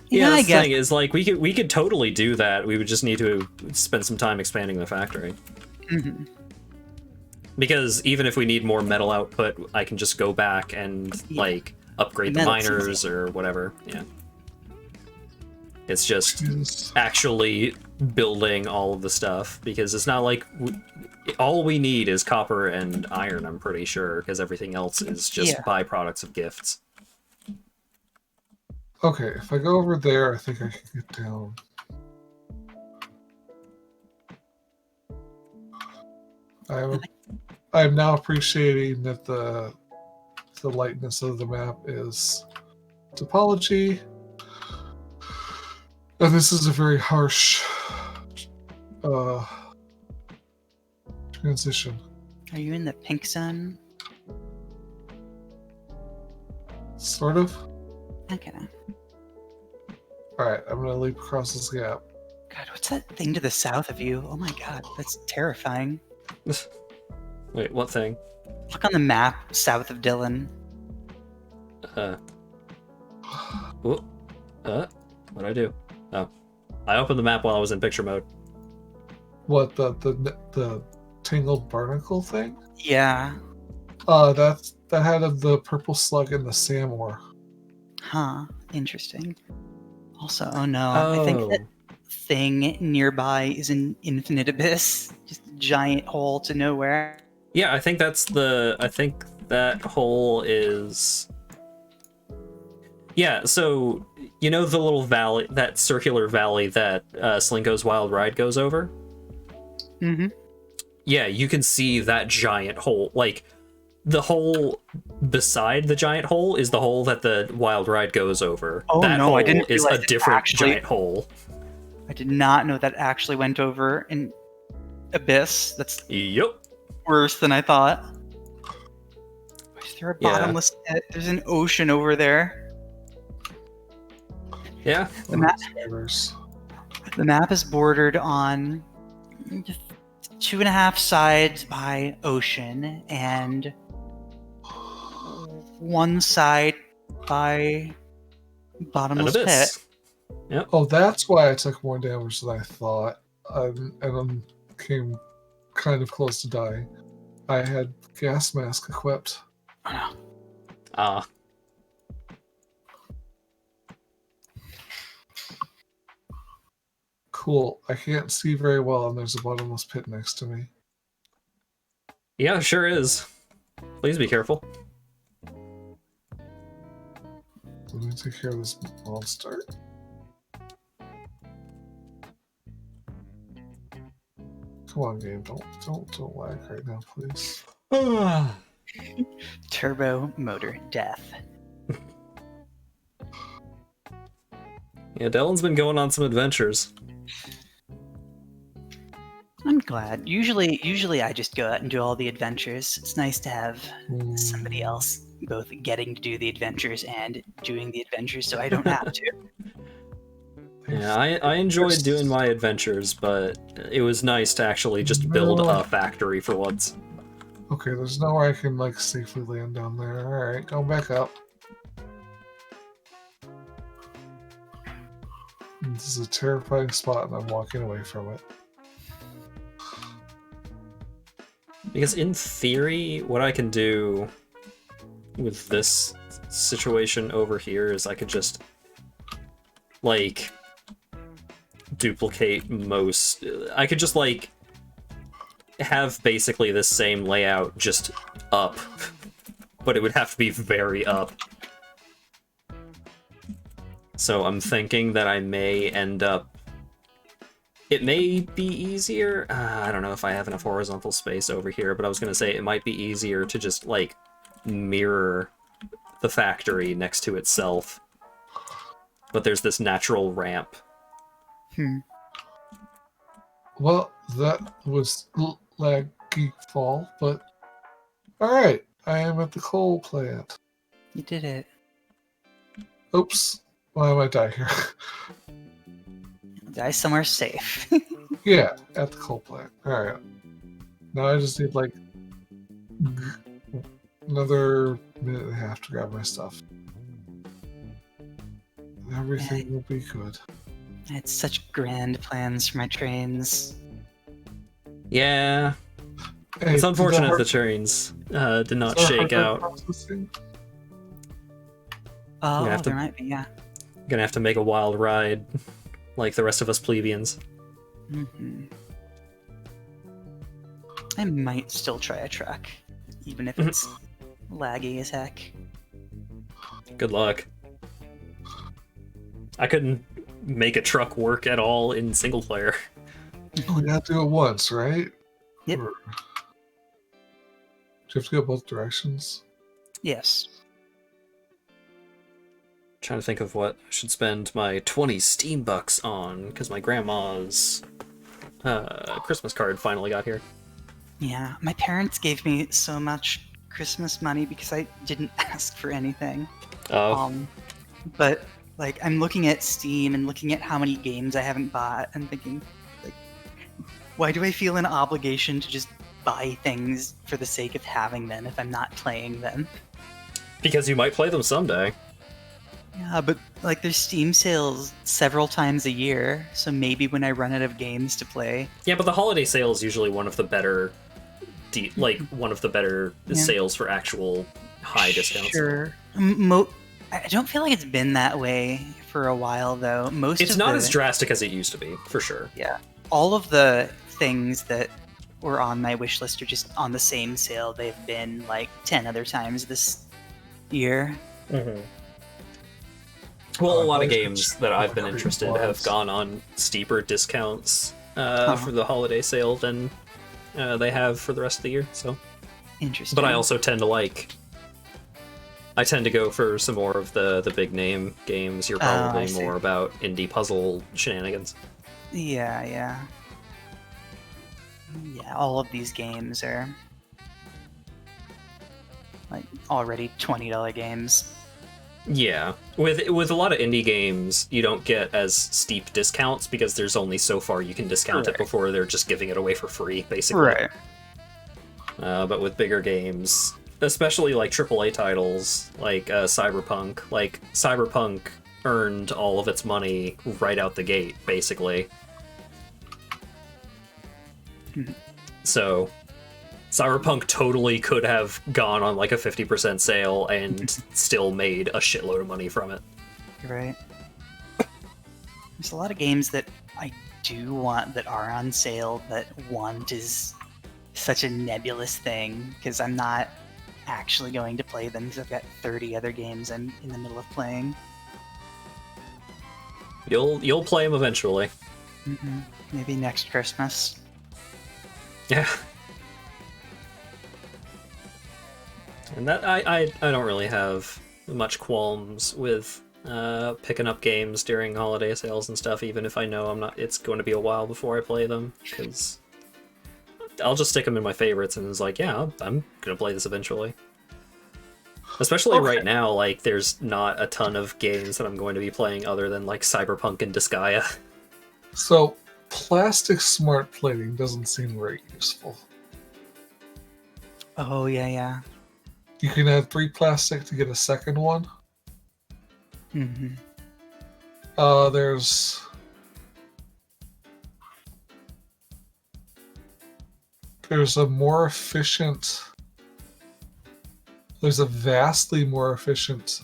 Yeah, I the guess. thing is, we could totally do that. We would just need to spend some time expanding the factory. Mm-hmm. Because even if we need more metal output, I can just go back and upgrade the Metal miners easy. or whatever. Yeah. It's just actually building all of the stuff, because it's not like all we need is copper and iron, I'm pretty sure, because everything else is just byproducts of gifts. Okay, if I go over there, I think I can get down. I'm now appreciating that the lightness of the map is topology. And this is a very harsh transition. Are you in the pink zone? Sort of. Okay. Alright, I'm gonna leap across this gap. God, what's that thing to the south of you? Oh my god, that's terrifying. Wait, what thing? Look on the map south of Dylan. What'd I do? Oh. I opened the map while I was in picture mode. What, the tangled barnacle thing? Yeah. That had the purple slug and the Samor. Huh. Interesting. Also, oh no, Oh. I think that thing nearby is an infinite abyss. Just a giant hole to nowhere. Yeah, I think that's I think that hole is... Yeah, so, you know the little valley, that circular valley that Slinko's Wild Ride goes over? Mm-hmm. Yeah, you can see that giant hole. Like, the hole beside the giant hole is the hole that the Wild Ride goes over. Oh that no, hole I didn't is realize a it different actually... giant hole. I did not know that actually went over an abyss. That's Yep. worse than I thought. Is there a bottomless pit? There's an ocean over there. Yeah. The map, Spiders. the map is bordered on 2.5 sides by ocean and 1 side by An bottomless pit. abyss. Yep. Oh, that's why I took more damage than I thought, and then came kind of close to dying. I had gas mask equipped. Ah. Cool. I can't see very well, and there's a bottomless pit next to me. Yeah, sure is. Please be careful. Let me take care of this monster. Come on, game. Don't lag right now, please. Turbo motor death. Yeah, Dylan's been going on some adventures. I'm glad. Usually I just go out and do all the adventures. It's nice to have somebody else both getting to do the adventures and doing the adventures so I don't have to. Yeah, I enjoyed doing my adventures, but it was nice to actually just build a factory for once. Okay, there's nowhere I can like safely land down there. Alright, going back up. This is a terrifying spot and I'm walking away from it. Because in theory, what I can do with this situation over here is I could just, like, duplicate most... I could just, like, have basically the same layout, just up. But it would have to be very up. So I'm thinking that I may end up... It may be easier... I don't know if I have enough horizontal space over here, but I was going to say it might be easier to just, like, mirror the factory next to itself. But there's this natural ramp. Well, that was laggy fall, but... Alright, I am at the coal plant. You did it. Oops. Why am I die here? Die somewhere safe. Yeah, at the coal plant. Alright. Now I just need, like, another minute and a half to grab my stuff. Everything will be good. I had such grand plans for my trains. Yeah. Hey, It's unfortunate the did trains did not that shake hardware out. processing? Oh, have to- there might be, yeah. Gonna have to make a wild ride, like the rest of us plebeians. Mm-hmm. I might still try a truck, even if it's laggy as heck. Good luck. I couldn't make a truck work at all in single player. You only got to do it once, right? Yep. Or... Do you have to go both directions? Yes. Trying to think of what I should spend my 20 Steam bucks on, because my grandma's Christmas card finally got here. Yeah, my parents gave me so much Christmas money because I didn't ask for anything. Oh, But like I'm looking at Steam and looking at how many games I haven't bought and thinking, like, why do I feel an obligation to just buy things for the sake of having them if I'm not playing them? because you might play them someday. Yeah, but like there's Steam sales several times a year, so maybe when I run out of games to play. Yeah, but the holiday sale is usually one of the better, Yeah. sales for actual high discounts. Sure. I don't feel like it's been that way for a while though. It's not as drastic as it used to be, for sure. Yeah. All of the things that were on my wish list are just on the same sale. They've been like 10 other times this year. Mm-hmm. Well, a lot of games that I've been interested in have gone on steeper discounts for the holiday sale than they have for the rest of the year. So interesting. But I also tend to go for some more of the big name games. You're probably more about indie puzzle shenanigans. Yeah. All of these games are like already $20 games. Yeah, with a lot of indie games, you don't get as steep discounts because there's only so far you can discount it before they're just giving it away for free, basically. Right. But with bigger games, especially like AAA titles like Cyberpunk earned all of its money right out the gate, basically. So Cyberpunk totally could have gone on like a 50% sale and still made a shitload of money from it. Right. There's a lot of games that I do want that are on sale, but want is such a nebulous thing because I'm not actually going to play them because I've got 30 other games I'm in the middle of playing. You'll play them eventually. Maybe next Christmas. Yeah. And that I don't really have much qualms with picking up games during holiday sales and stuff, even if I know it's going to be a while before I play them, because I'll just stick them in my favorites and it's like, yeah, I'm gonna play this eventually. Especially right now, like there's not a ton of games that I'm going to be playing other than like Cyberpunk and Disgaea. So plastic smart plating doesn't seem very useful. Oh yeah. You can add 3 plastic to get a second one. There's a more efficient. There's a vastly more efficient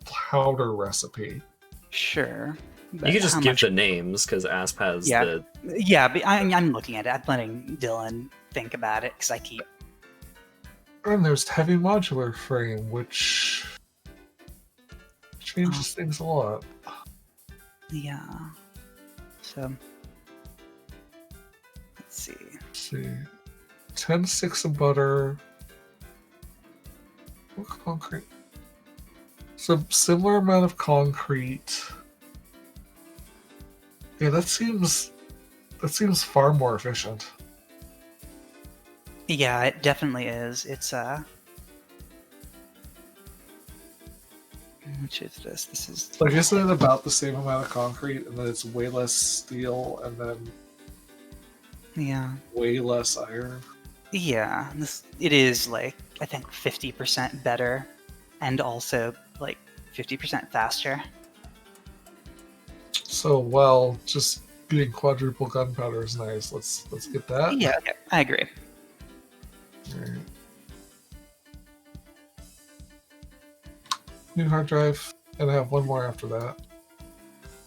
powder recipe. Sure. You could just give the names because Asp has the. Yeah, but I'm looking at it. I'm letting Dylan think about it because I keep. And there's heavy modular frame, which changes things a lot. Yeah. So let's see. 10 sticks of butter. What concrete? So similar amount of concrete. Yeah, that seems far more efficient. Yeah, it definitely is. It's which is this? This is like, isn't it about the same amount of concrete, and then it's way less steel, and then way less iron? Yeah, it is like I think 50% better, and also like 50% faster. So just getting quadruple gunpowder is nice. Let's get that. Yeah, okay. I agree. Right. New hard drive, and I have one more after that.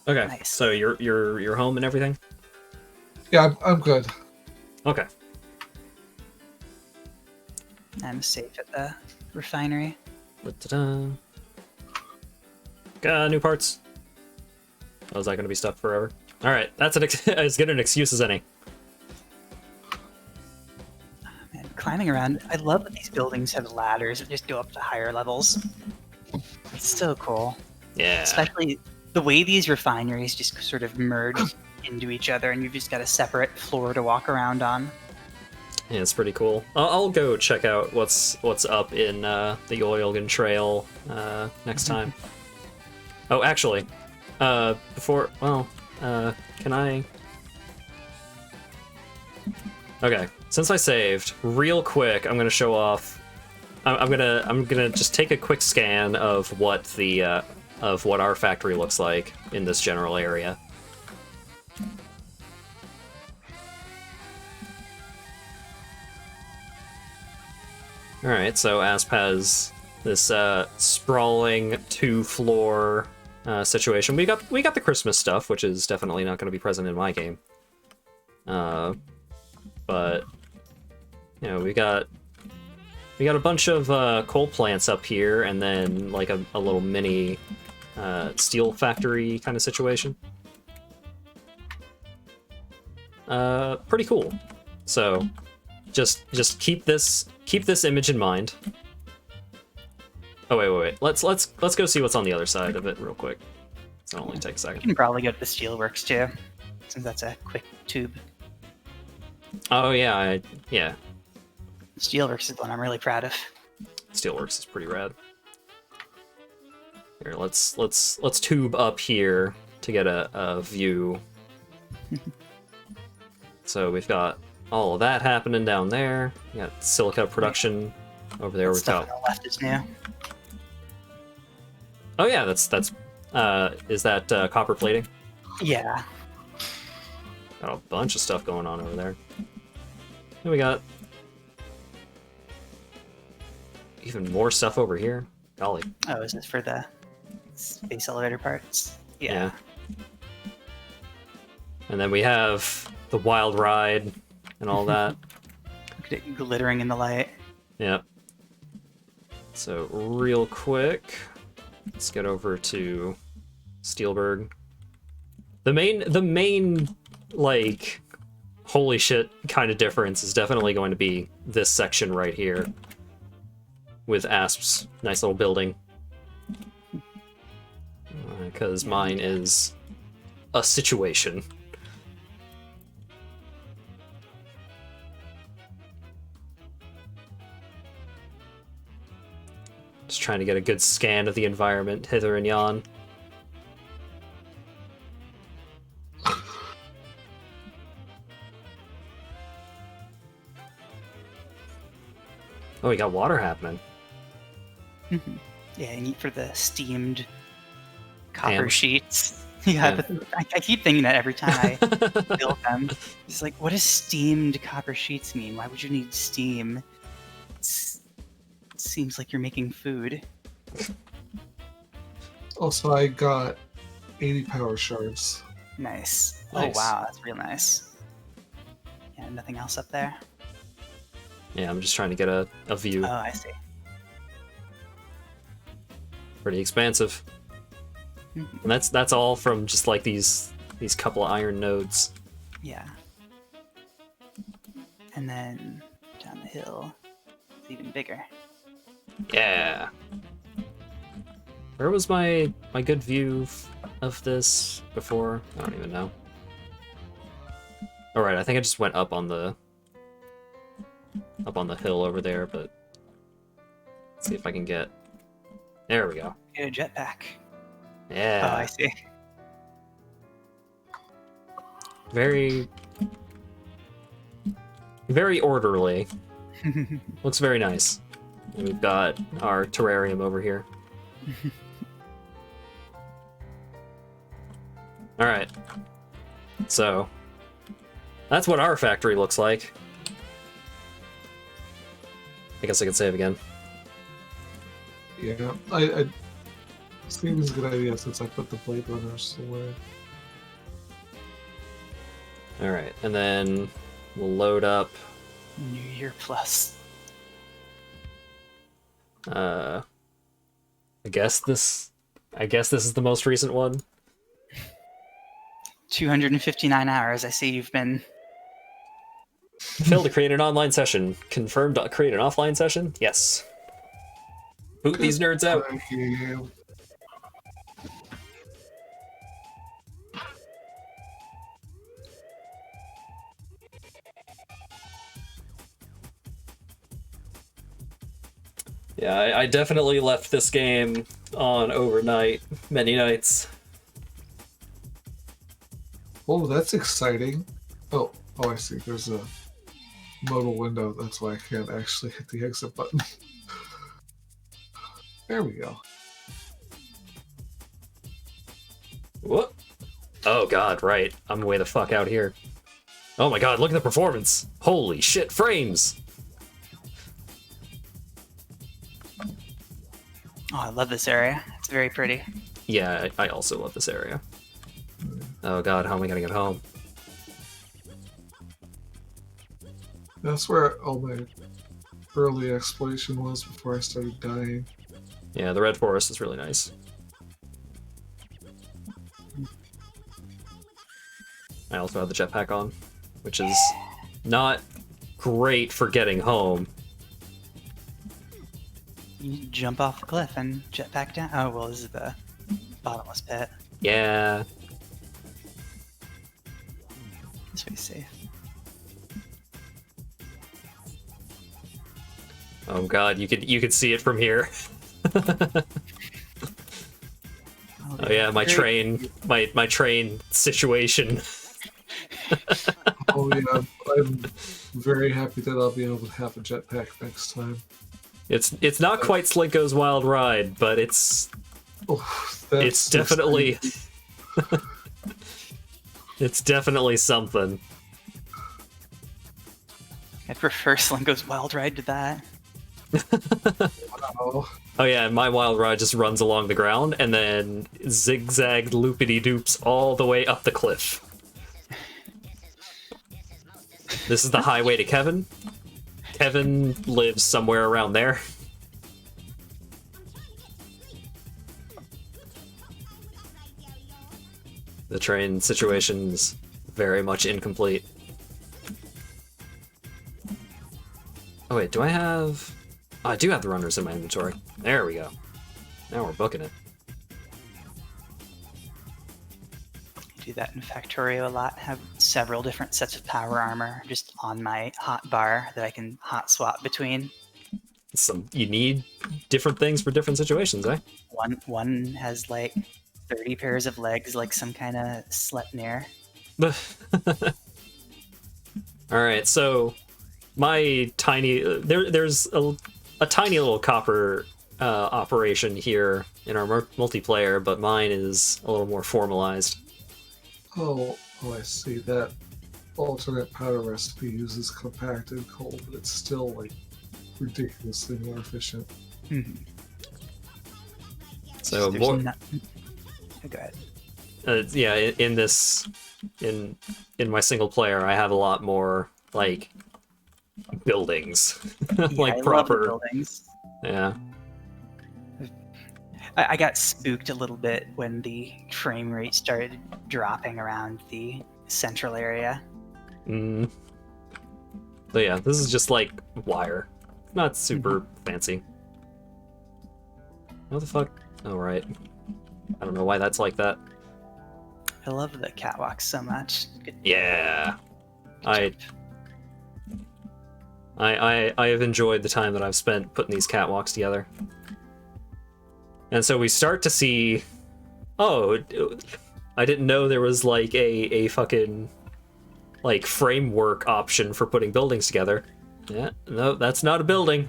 Okay, nice. So you're home and everything? Yeah, I'm good. Okay. I'm safe at the refinery. New parts. Oh, is that going to be stuck forever? All right, that's as good an excuse as any. Man, climbing around, I love that these buildings have ladders that just go up to higher levels. It's so cool. Yeah. Especially the way these refineries just sort of merge into each other, and you've just got a separate floor to walk around on. Yeah, it's pretty cool. I'll go check out what's up in the Oilgun Trail next time. Oh, actually, can I? Okay, since I saved, real quick, I'm gonna show off. I'm gonna just take a quick scan of what the of what our factory looks like in this general area. Alright, so Asp has this sprawling 2-floor situation. We got the Christmas stuff, which is definitely not going to be present in my game. But you know, we got a bunch of coal plants up here, and then like a little mini steel factory kind of situation. Pretty cool. So just keep this image in mind. Oh wait. Let's go see what's on the other side of it real quick. It'll only take a You second. can probably go to the steelworks too, since that's a quick tube. Oh yeah, yeah. Steelworks is the one I'm really proud of. Steelworks is pretty rad. Here, let's tube up here to get a view. So we've got all of that happening down there. We got silica production over there. That We've stuff got. on the left is new. Oh yeah, that's is that copper plating? Yeah. Got a bunch of stuff going on over there. And we got even more stuff over here. Golly. Oh, is this for the space elevator parts? Yeah. And then we have the wild ride and all that. Look at it glittering in the light. Yep. So real quick, let's get over to Steelberg. The main like holy shit kind of difference is definitely going to be this section right here with Asp's nice little building. Because mine is a situation. Just trying to get a good scan of the environment hither and yon. Oh, we got water happening. Yeah, you need for the steamed copper Ham. sheets. Yeah, Yeah. but I keep thinking that every time I build them. It's like, what does steamed copper sheets mean? Why would you need steam? It seems like you're making food. Also, I got 80 power shards. Nice. Nice. Oh wow, that's real nice. Yeah, nothing else up there? Yeah, I'm just trying to get a view. Oh, I see. Pretty expansive. Mhm. And that's all from just like these couple of iron nodes. Yeah. And then down the hill, it's even bigger. Yeah. Where was my good view of this before? I don't even know. All right, I think I just went up on the hill over there, but let's see if I can get. There we go. Get a jetpack. Yeah. Oh, I see. Very orderly. Looks very nice. And we've got our terrarium over here. Alright. So, that's what our factory looks like. I guess I could save again. Yeah, I seems a good idea since I put the Blade Runners away. Alright, and then we'll load up New Year Plus. I guess this is the most recent one. 259 hours. I see you've been. Failed to create an online session. Confirmed to create an offline session? Yes. Boot these nerds out. Thank you. Yeah, I definitely left this game on overnight many nights. Oh, that's exciting. Oh, I see. There's a modal window. That's why I can't actually hit the exit button. There we go. Oh god, right. I'm way the fuck out here. Oh my god, look at the performance! Holy shit, frames! Oh, I love this area. It's very pretty. Yeah, I also love this area. Oh god, how am I gonna get home? That's where all my early exploration was before I started dying. Yeah, the red forest is really nice. I also have the jetpack on, which is not great for getting home. You jump off the cliff and jet back down. Oh, well, this is the bottomless pit. Yeah. This way's safe. Oh god, you could see it from here. Oh yeah, my train situation. Oh yeah, I'm very happy that I'll be able to have a jetpack next time. It's not quite Slinko's Wild Ride, but it's definitely it's definitely something. I prefer Slinko's Wild Ride to that. Wow. Oh yeah, and my Wild Ride just runs along the ground and then zigzag loopity-doops all the way up the cliff. This is the highway to Kevin. Kevin lives somewhere around there. The train situation's very much incomplete. Oh wait, do I have... Oh, I do have the runners in my inventory. There we go. Now we're booking it. I do that in Factorio a lot. Have several different sets of power armor just on my hot bar that I can hot swap between. You need different things for different situations, eh? One has like 30 pairs of legs, like some kind of Sleipnir. Alright, so my tiny... There's a tiny little copper operation here in our multiplayer, but mine is a little more formalized. Oh, I see. That alternate powder recipe uses compacted coal, but it's still like ridiculously more efficient. Mm-hmm. So There's more... Go ahead. Yeah, in my single player, I have a lot more like buildings, like I proper love the buildings. Yeah. I got spooked a little bit when the frame rate started dropping around the central area. So yeah, this is just like wire, not super fancy. What the fuck? Oh right. I don't know why that's like that. I love the catwalk so much. Good. Yeah. Good I have enjoyed the time that I've spent putting these catwalks together. And so we start to see, oh, I didn't know there was like a fucking like framework option for putting buildings together. Yeah, no, that's not a building.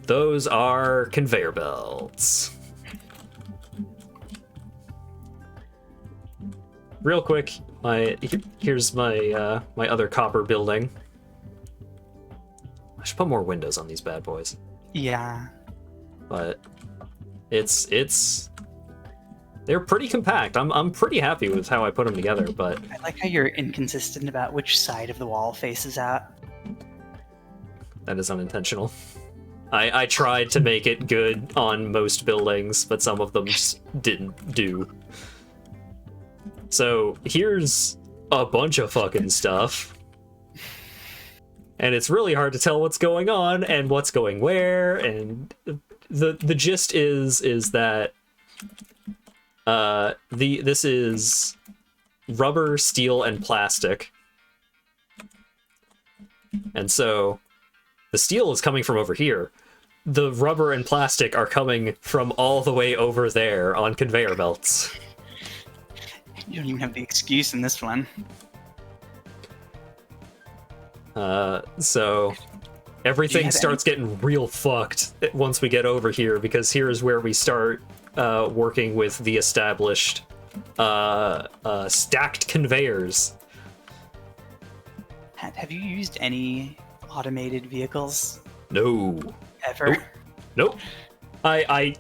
Those are conveyor belts. Real quick, here's my my other copper building. I should put more windows on these bad boys. Yeah. But they're pretty compact. I'm pretty happy with how I put them together, but I like how you're inconsistent about which side of the wall faces out. that is unintentional. I tried to make it good on most buildings, but some of them just didn't do. So here's a bunch of fucking stuff. And it's really hard to tell what's going on and what's going where, and the gist is that this is rubber, steel, and plastic. And so the steel is coming from over here. The rubber and plastic are coming from all the way over there on conveyor belts. You don't even have the excuse in this one. So everything starts getting real fucked once we get over here, because here is where we start working with the established stacked conveyors. Have you used any automated vehicles No. ever? Nope.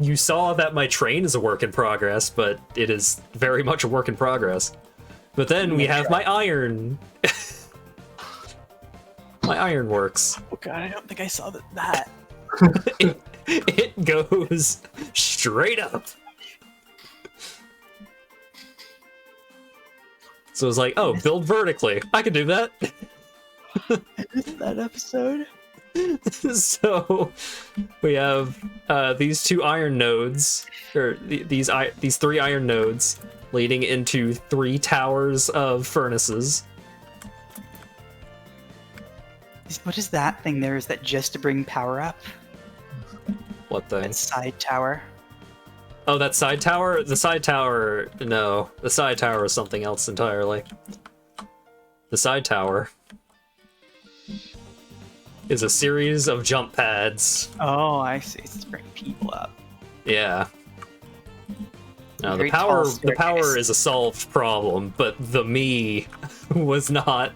You saw that my train is a work in progress, but it is very much a work in progress. But then we have my iron. My iron works. Oh god, I don't think I saw that. It goes straight up. So it's like, oh, build vertically. I can do that. That episode. So we have these two iron nodes, or these three iron nodes, leading into 3 towers of furnaces. What is that thing there? Is that just to bring power up? What thing? That side tower? Oh, that side tower? The side tower... No, the side tower is something else entirely. The side tower is a series of jump pads. Oh, I see. It's to bring people up. Yeah. Now, the Very tall power staircase. is a solved problem, but the me was not.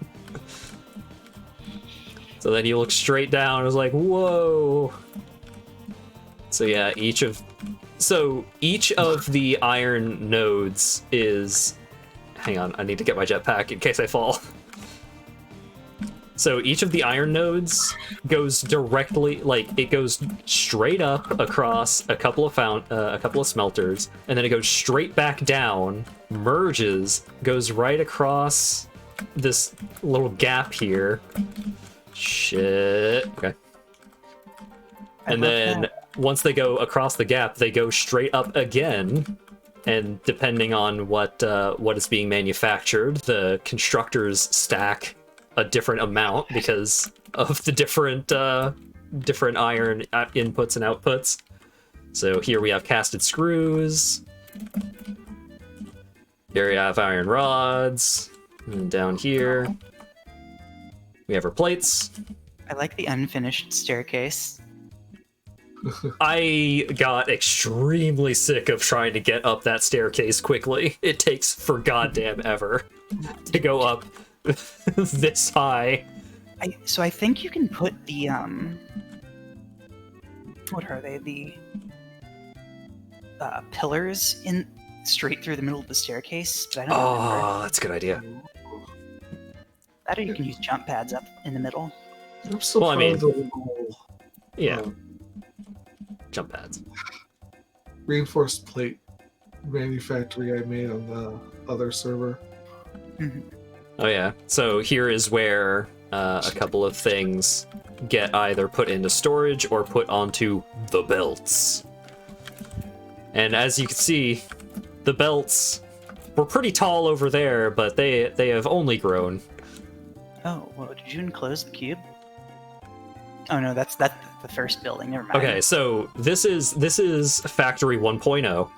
So then you look straight down, and it's like, whoa. So yeah, each of the iron nodes is... Hang on, I need to get my jetpack in case I fall. So each of the iron nodes goes directly, like, it goes straight up across a couple of smelters, and then it goes straight back down, merges, goes right across this little gap here. Shit. Okay. And then once they go across the gap, they go straight up again. And depending on what is being manufactured, the constructors stack a different amount because of the different iron inputs and outputs. So here we have casted screws. Here we have iron rods. And down here we have our plates. I like the unfinished staircase. I got extremely sick of trying to get up that staircase quickly. It takes for goddamn ever to go up this high. So I think you can put the what are they? The pillars in straight through the middle of the staircase, but I don't remember. Oh, that's a good idea. That or you can use jump pads up in the middle. I'm so Well, I proud mean, of the little, Yeah, uh, jump pads. reinforced plate manufactory I made on the other server. Oh yeah. So here is where a couple of things get either put into storage or put onto the belts. And as you can see, the belts were pretty tall over there, but they have only grown. Oh, well, did you enclose the cube? Oh no, that's the first building. Never mind. Okay, so this is Factory 1.0.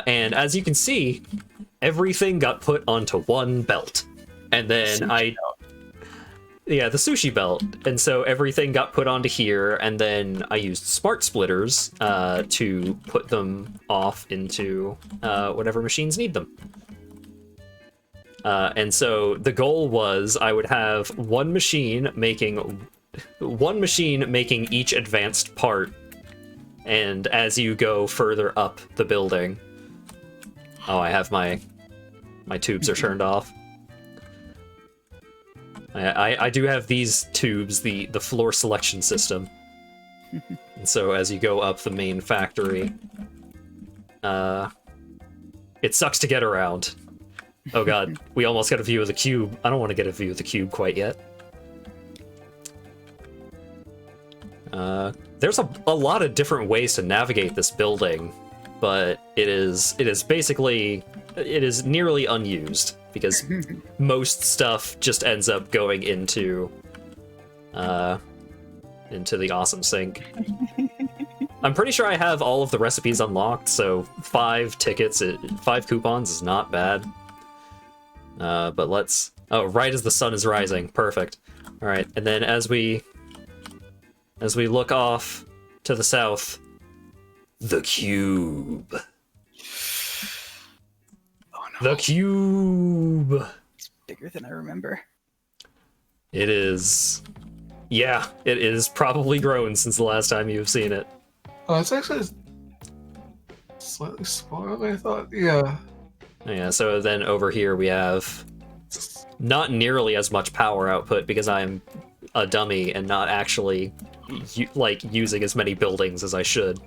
And as you can see, everything got put onto one belt. And then the sushi belt. And so everything got put onto here, and then I used smart splitters to put them off into whatever machines need them. And so the goal was I would have one machine making each advanced part, and as you go further up the building... Oh, I have my tubes are turned off. I do have these tubes, the floor selection system. And so as you go up the main factory, it sucks to get around. Oh god, we almost got a view of the cube. I don't want to get a view of the cube quite yet. There's a lot of different ways to navigate this building, but it is nearly unused because most stuff just ends up going into the awesome sink. I'm pretty sure I have all of the recipes unlocked, so 5 coupons is not bad. But let's... Oh, right as the sun is rising. Perfect. Alright, and then as we look off to the south, the cube. The cube! It's bigger than I remember. It is. Yeah, it is probably grown since the last time you've seen it. Oh, it's actually slightly smaller than I thought. Yeah. Yeah, so then over here we have not nearly as much power output because I'm a dummy and not actually using as many buildings as I should.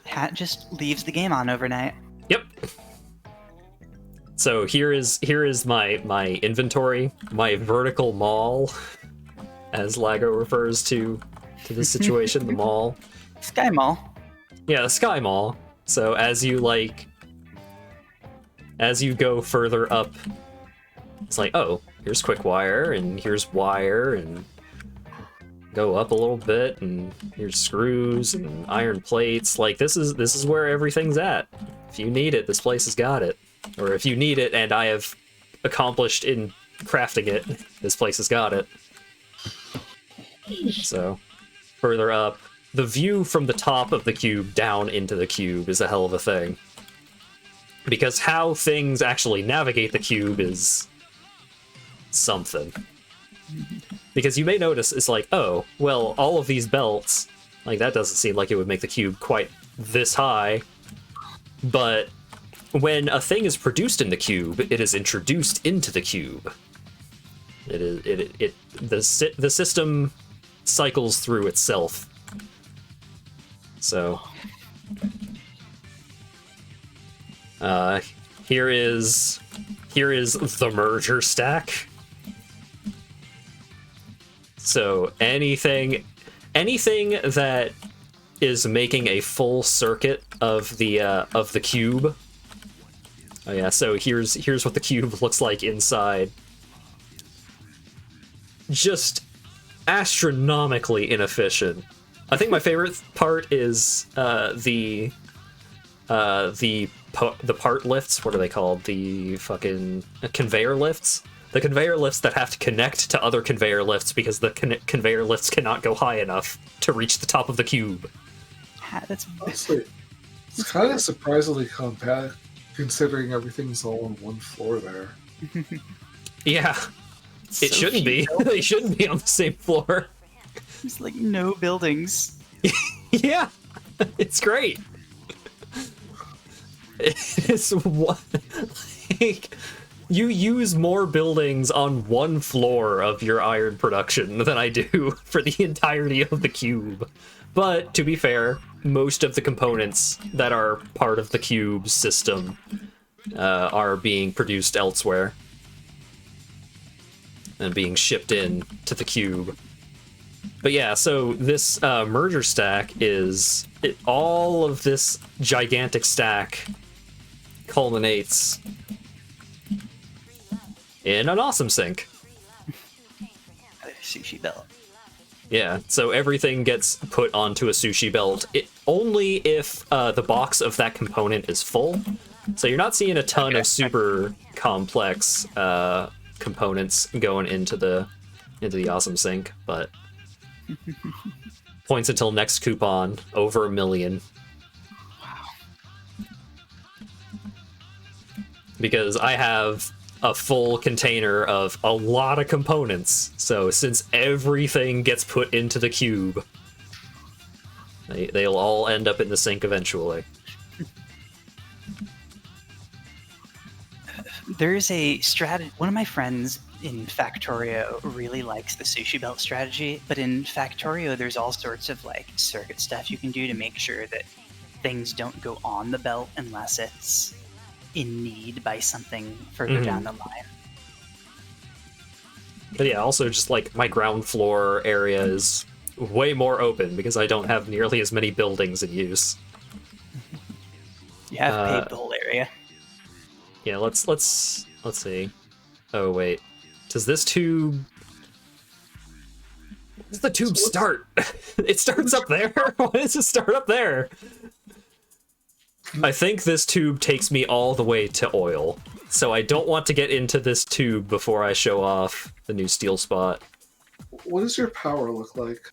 Hat just leaves the game on overnight. Yep. So here is my inventory, my vertical mall, as Lago refers to this situation, the mall. Sky Mall. Yeah, the Sky Mall. So as you go further up, it's like, oh, here's quick wire, and here's wire, and go up a little bit, and here's screws and iron plates. Like this is where everything's at. If you need it, this place has got it. Or if you need it, and I have accomplished in crafting it, this place has got it. So, further up, the view from the top of the cube down into the cube is a hell of a thing. Because how things actually navigate the cube is something. Because you may notice it's like, oh, well, all of these belts, like that doesn't seem like it would make the cube quite this high. But when a thing is produced in the cube, it is introduced into the cube. The system cycles through itself. So here is the merger stack. So anything that is making a full circuit of the cube. Oh yeah, so here's what the cube looks like inside. Just astronomically inefficient. I think my favorite part is the part lifts. What are they called? The fucking conveyor lifts. The conveyor lifts that have to connect to other conveyor lifts because the conveyor lifts cannot go high enough to reach the top of the cube. That's Honestly, it's kind of surprisingly compact, considering everything's all on one floor there. Yeah, it shouldn't be. They shouldn't be on the same floor. There's like no buildings. Yeah, it's great. It's what like you use more buildings on one floor of your iron production than I do for the entirety of the cube. But to be fair, most of the components that are part of the cube system are being produced elsewhere and being shipped in to the cube. But yeah, so this merger stack is all of this gigantic stack culminates in an awesome sink. Sushi belt. Yeah, so everything gets put onto a sushi belt. Only if the box of that component is full. So you're not seeing a ton of super complex components going into the awesome sink, but points until next coupon over 1 million. Because I have a full container of a lot of components, so since everything gets put into the cube, they'll all end up in the sink eventually. There's a strategy. One of my friends in Factorio really likes the sushi belt strategy, but in Factorio there's all sorts of like circuit stuff you can do to make sure that things don't go on the belt unless it's in need by something further down the line. But yeah, also just like my ground floor area is way more open because I don't have nearly as many buildings in use. You have paved the whole area. Yeah, let's see. Oh wait, does this tube? Does the tube start? It starts up there. Why does it start up there? I think this tube takes me all the way to oil, so I don't want to get into this tube before I show off the new steel spot. What does your power look like?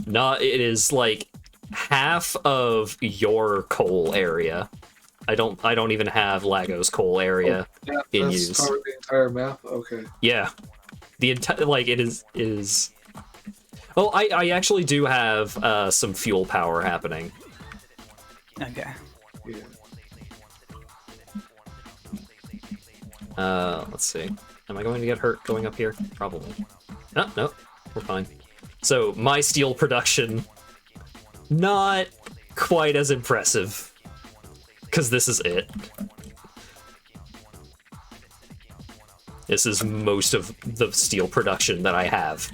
It is like half of your coal area. I don't even have Lagos coal area in that's use. covered the entire map. Okay. Yeah, the entire like it is. Oh, I actually do have some fuel power happening. Okay. Yeah. Let's see. Am I going to get hurt going up here? Probably. Oh, no, we're fine. So my steel production, not quite as impressive, because this is it. This is most of the steel production that I have.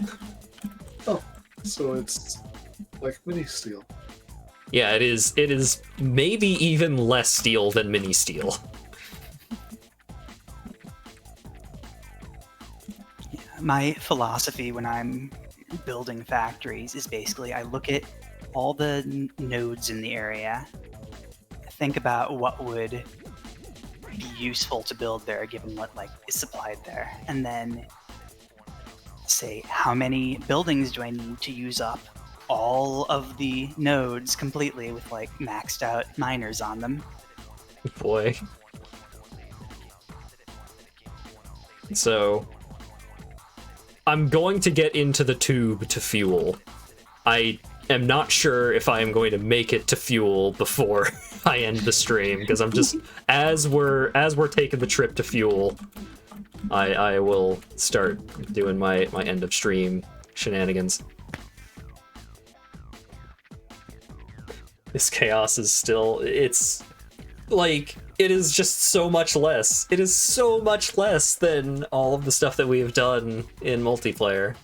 Oh, so it's like mini steel. Yeah, it is. It is maybe even less steel than mini steel. My philosophy when I'm building factories is basically I look at all the nodes in the area, think about what would be useful to build there given what like is supplied there, and then say how many buildings do I need to use up all of the nodes completely with like maxed out miners on them. Boy. So I'm going to get into the tube to fuel. I am not sure if I am going to make it to fuel before I end the stream, because I'm just as we're taking the trip to fuel, I will start doing my end of stream shenanigans. This chaos is still, it's like, it is just so much less. It is so much less than all of the stuff that we have done in multiplayer.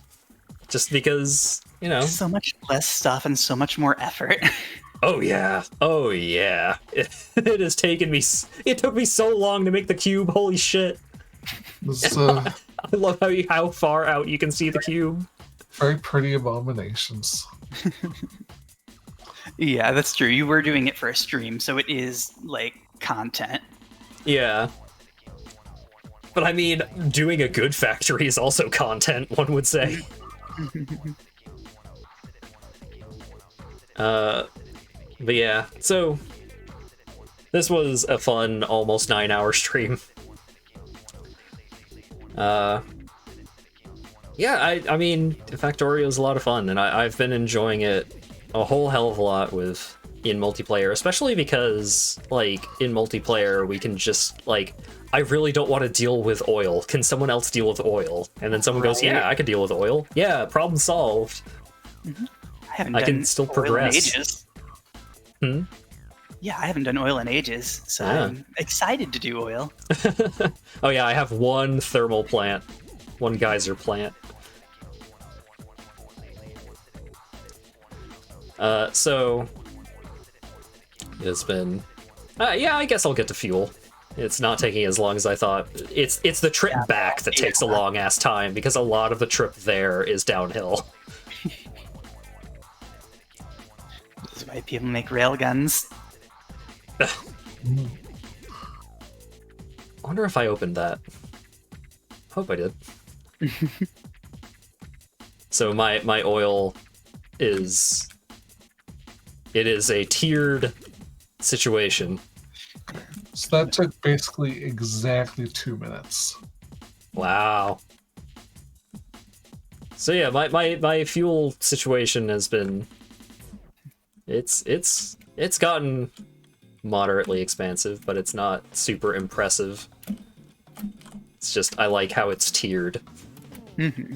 Just because, you know. So much less stuff and so much more effort. Oh yeah. Oh yeah. It has taken me, it took me so long to make the cube. Holy shit. This, I love how far out you can see the cube. very pretty abominations. Yeah, that's true. You were doing it for a stream, so it is like content. Yeah. But I mean, doing a good factory is also content, one would say. But yeah, so this was a fun, almost 9-hour stream. Yeah, I mean, Factorio is a lot of fun, and I've been enjoying it a whole hell of a lot in multiplayer, especially because, like, in multiplayer, we can just, like, I really don't want to deal with oil. Can someone else deal with oil? And then someone goes, yeah, I can deal with oil. Yeah, problem solved. I can still progress. In ages. Hmm? Yeah, I haven't done oil in ages, so Yeah. I'm excited to do oil. Oh yeah, I have one thermal plant. One geyser plant. So it's been yeah, I guess I'll get to fuel. It's not taking as long as I thought. It's the trip back that takes a long ass time, because a lot of the trip there is downhill. This is why people make railguns. I wonder if I opened that. Hope I did. So my oil is, it is a tiered situation. So that took basically exactly 2 minutes. Wow. So yeah, my fuel situation has been, it's gotten moderately expansive, but it's not super impressive. It's just, I like how it's tiered. Mm-hmm.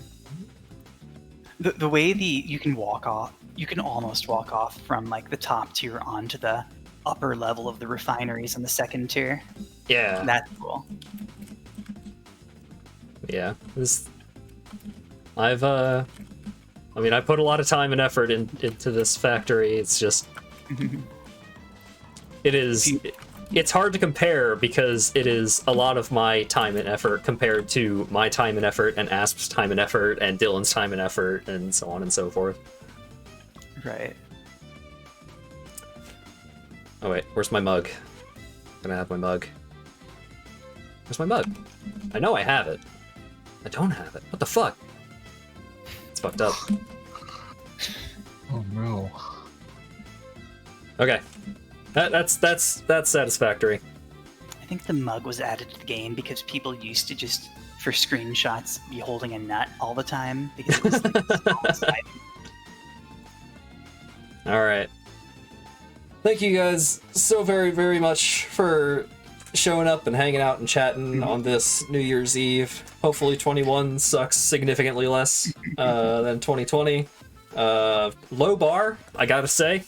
The way you can walk off, you can almost walk off from like the top tier onto the upper level of the refineries in the second tier. Yeah. That's cool. Yeah. I've I mean, I put a lot of time and effort into this factory. It's just, it's hard to compare, because it is a lot of my time and effort compared to my time and effort and Asp's time and effort and Dylan's time and effort and so on and so forth. Right. Oh wait, where's my mug? I'm gonna have my mug. Where's my mug? I know I have it. I don't have it. What the fuck? It's fucked up. Oh no. Okay. That's satisfactory. I think the mug was added to the game because people used to just, for screenshots, be holding a nut all the time because it was like the smallest item. All right. Thank you guys so very, very much for showing up and hanging out and chatting on this New Year's Eve. Hopefully 21 sucks significantly less than 2020. Low bar, I gotta say.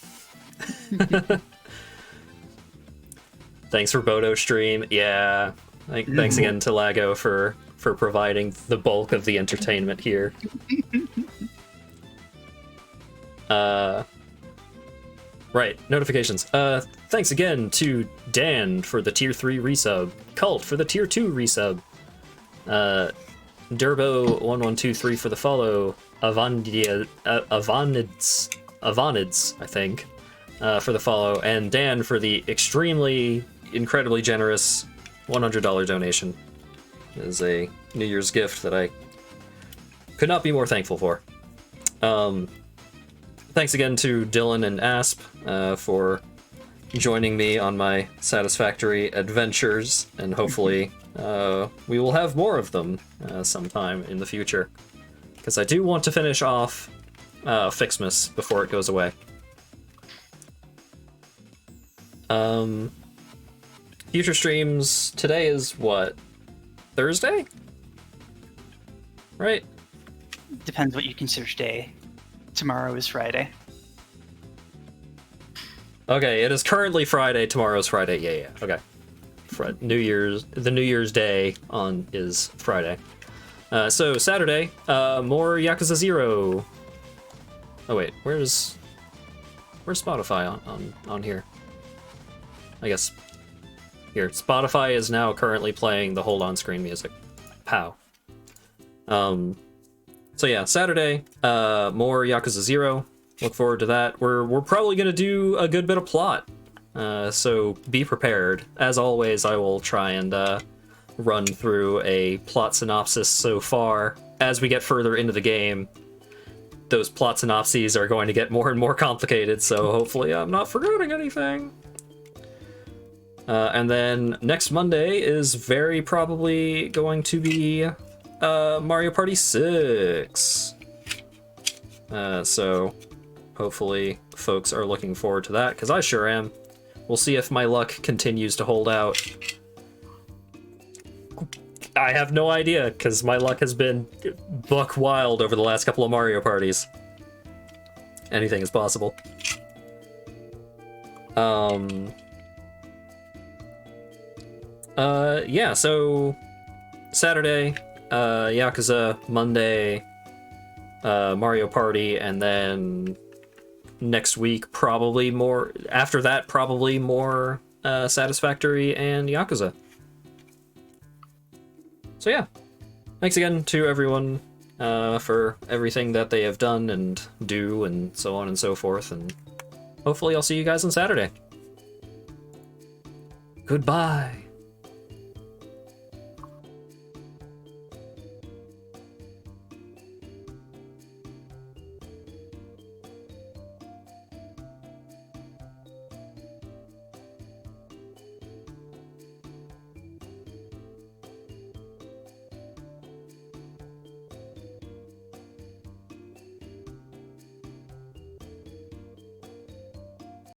Thanks for Bodo stream. Yeah. Thanks again to Lago for providing the bulk of the entertainment here. Right, notifications. Thanks again to Dan for the tier 3 resub, Cult for the tier 2 resub, Durbo1123 for the follow, Avanids, I think, for the follow, and Dan for the incredibly generous $100 donation. It is a New Year's gift that I could not be more thankful for. Thanks again to Dylan and Asp for joining me on my Satisfactory adventures, and hopefully we will have more of them sometime in the future, because I do want to finish off Fixmas before it goes away. Future streams, today is what? Thursday? Right? Depends what you consider today. Tomorrow is Friday. Okay, it is currently Friday. Tomorrow's Friday. Yeah. Okay. The New Year's Day is Friday. So Saturday, more Yakuza 0. Oh wait, where's Spotify on here? I guess here. Spotify is now currently playing the hold on screen music. Pow. So yeah, Saturday, more Yakuza 0. Look forward to that. We're probably gonna do a good bit of plot, so be prepared. As always, I will try and run through a plot synopsis so far. As we get further into the game, those plot synopses are going to get more and more complicated, so hopefully I'm not forgetting anything. And then next Monday is very probably going to be Mario Party 6. So hopefully folks are looking forward to that, because I sure am. We'll see if my luck continues to hold out. I have no idea, because my luck has been buck wild over the last couple of Mario parties. Anything is possible. Yeah, so Saturday, Yakuza, Monday, Mario Party, and then next week probably more, after that probably more Satisfactory and Yakuza. So yeah, thanks again to everyone for everything that they have done and do and so on and so forth, and hopefully I'll see you guys on Saturday. Goodbye.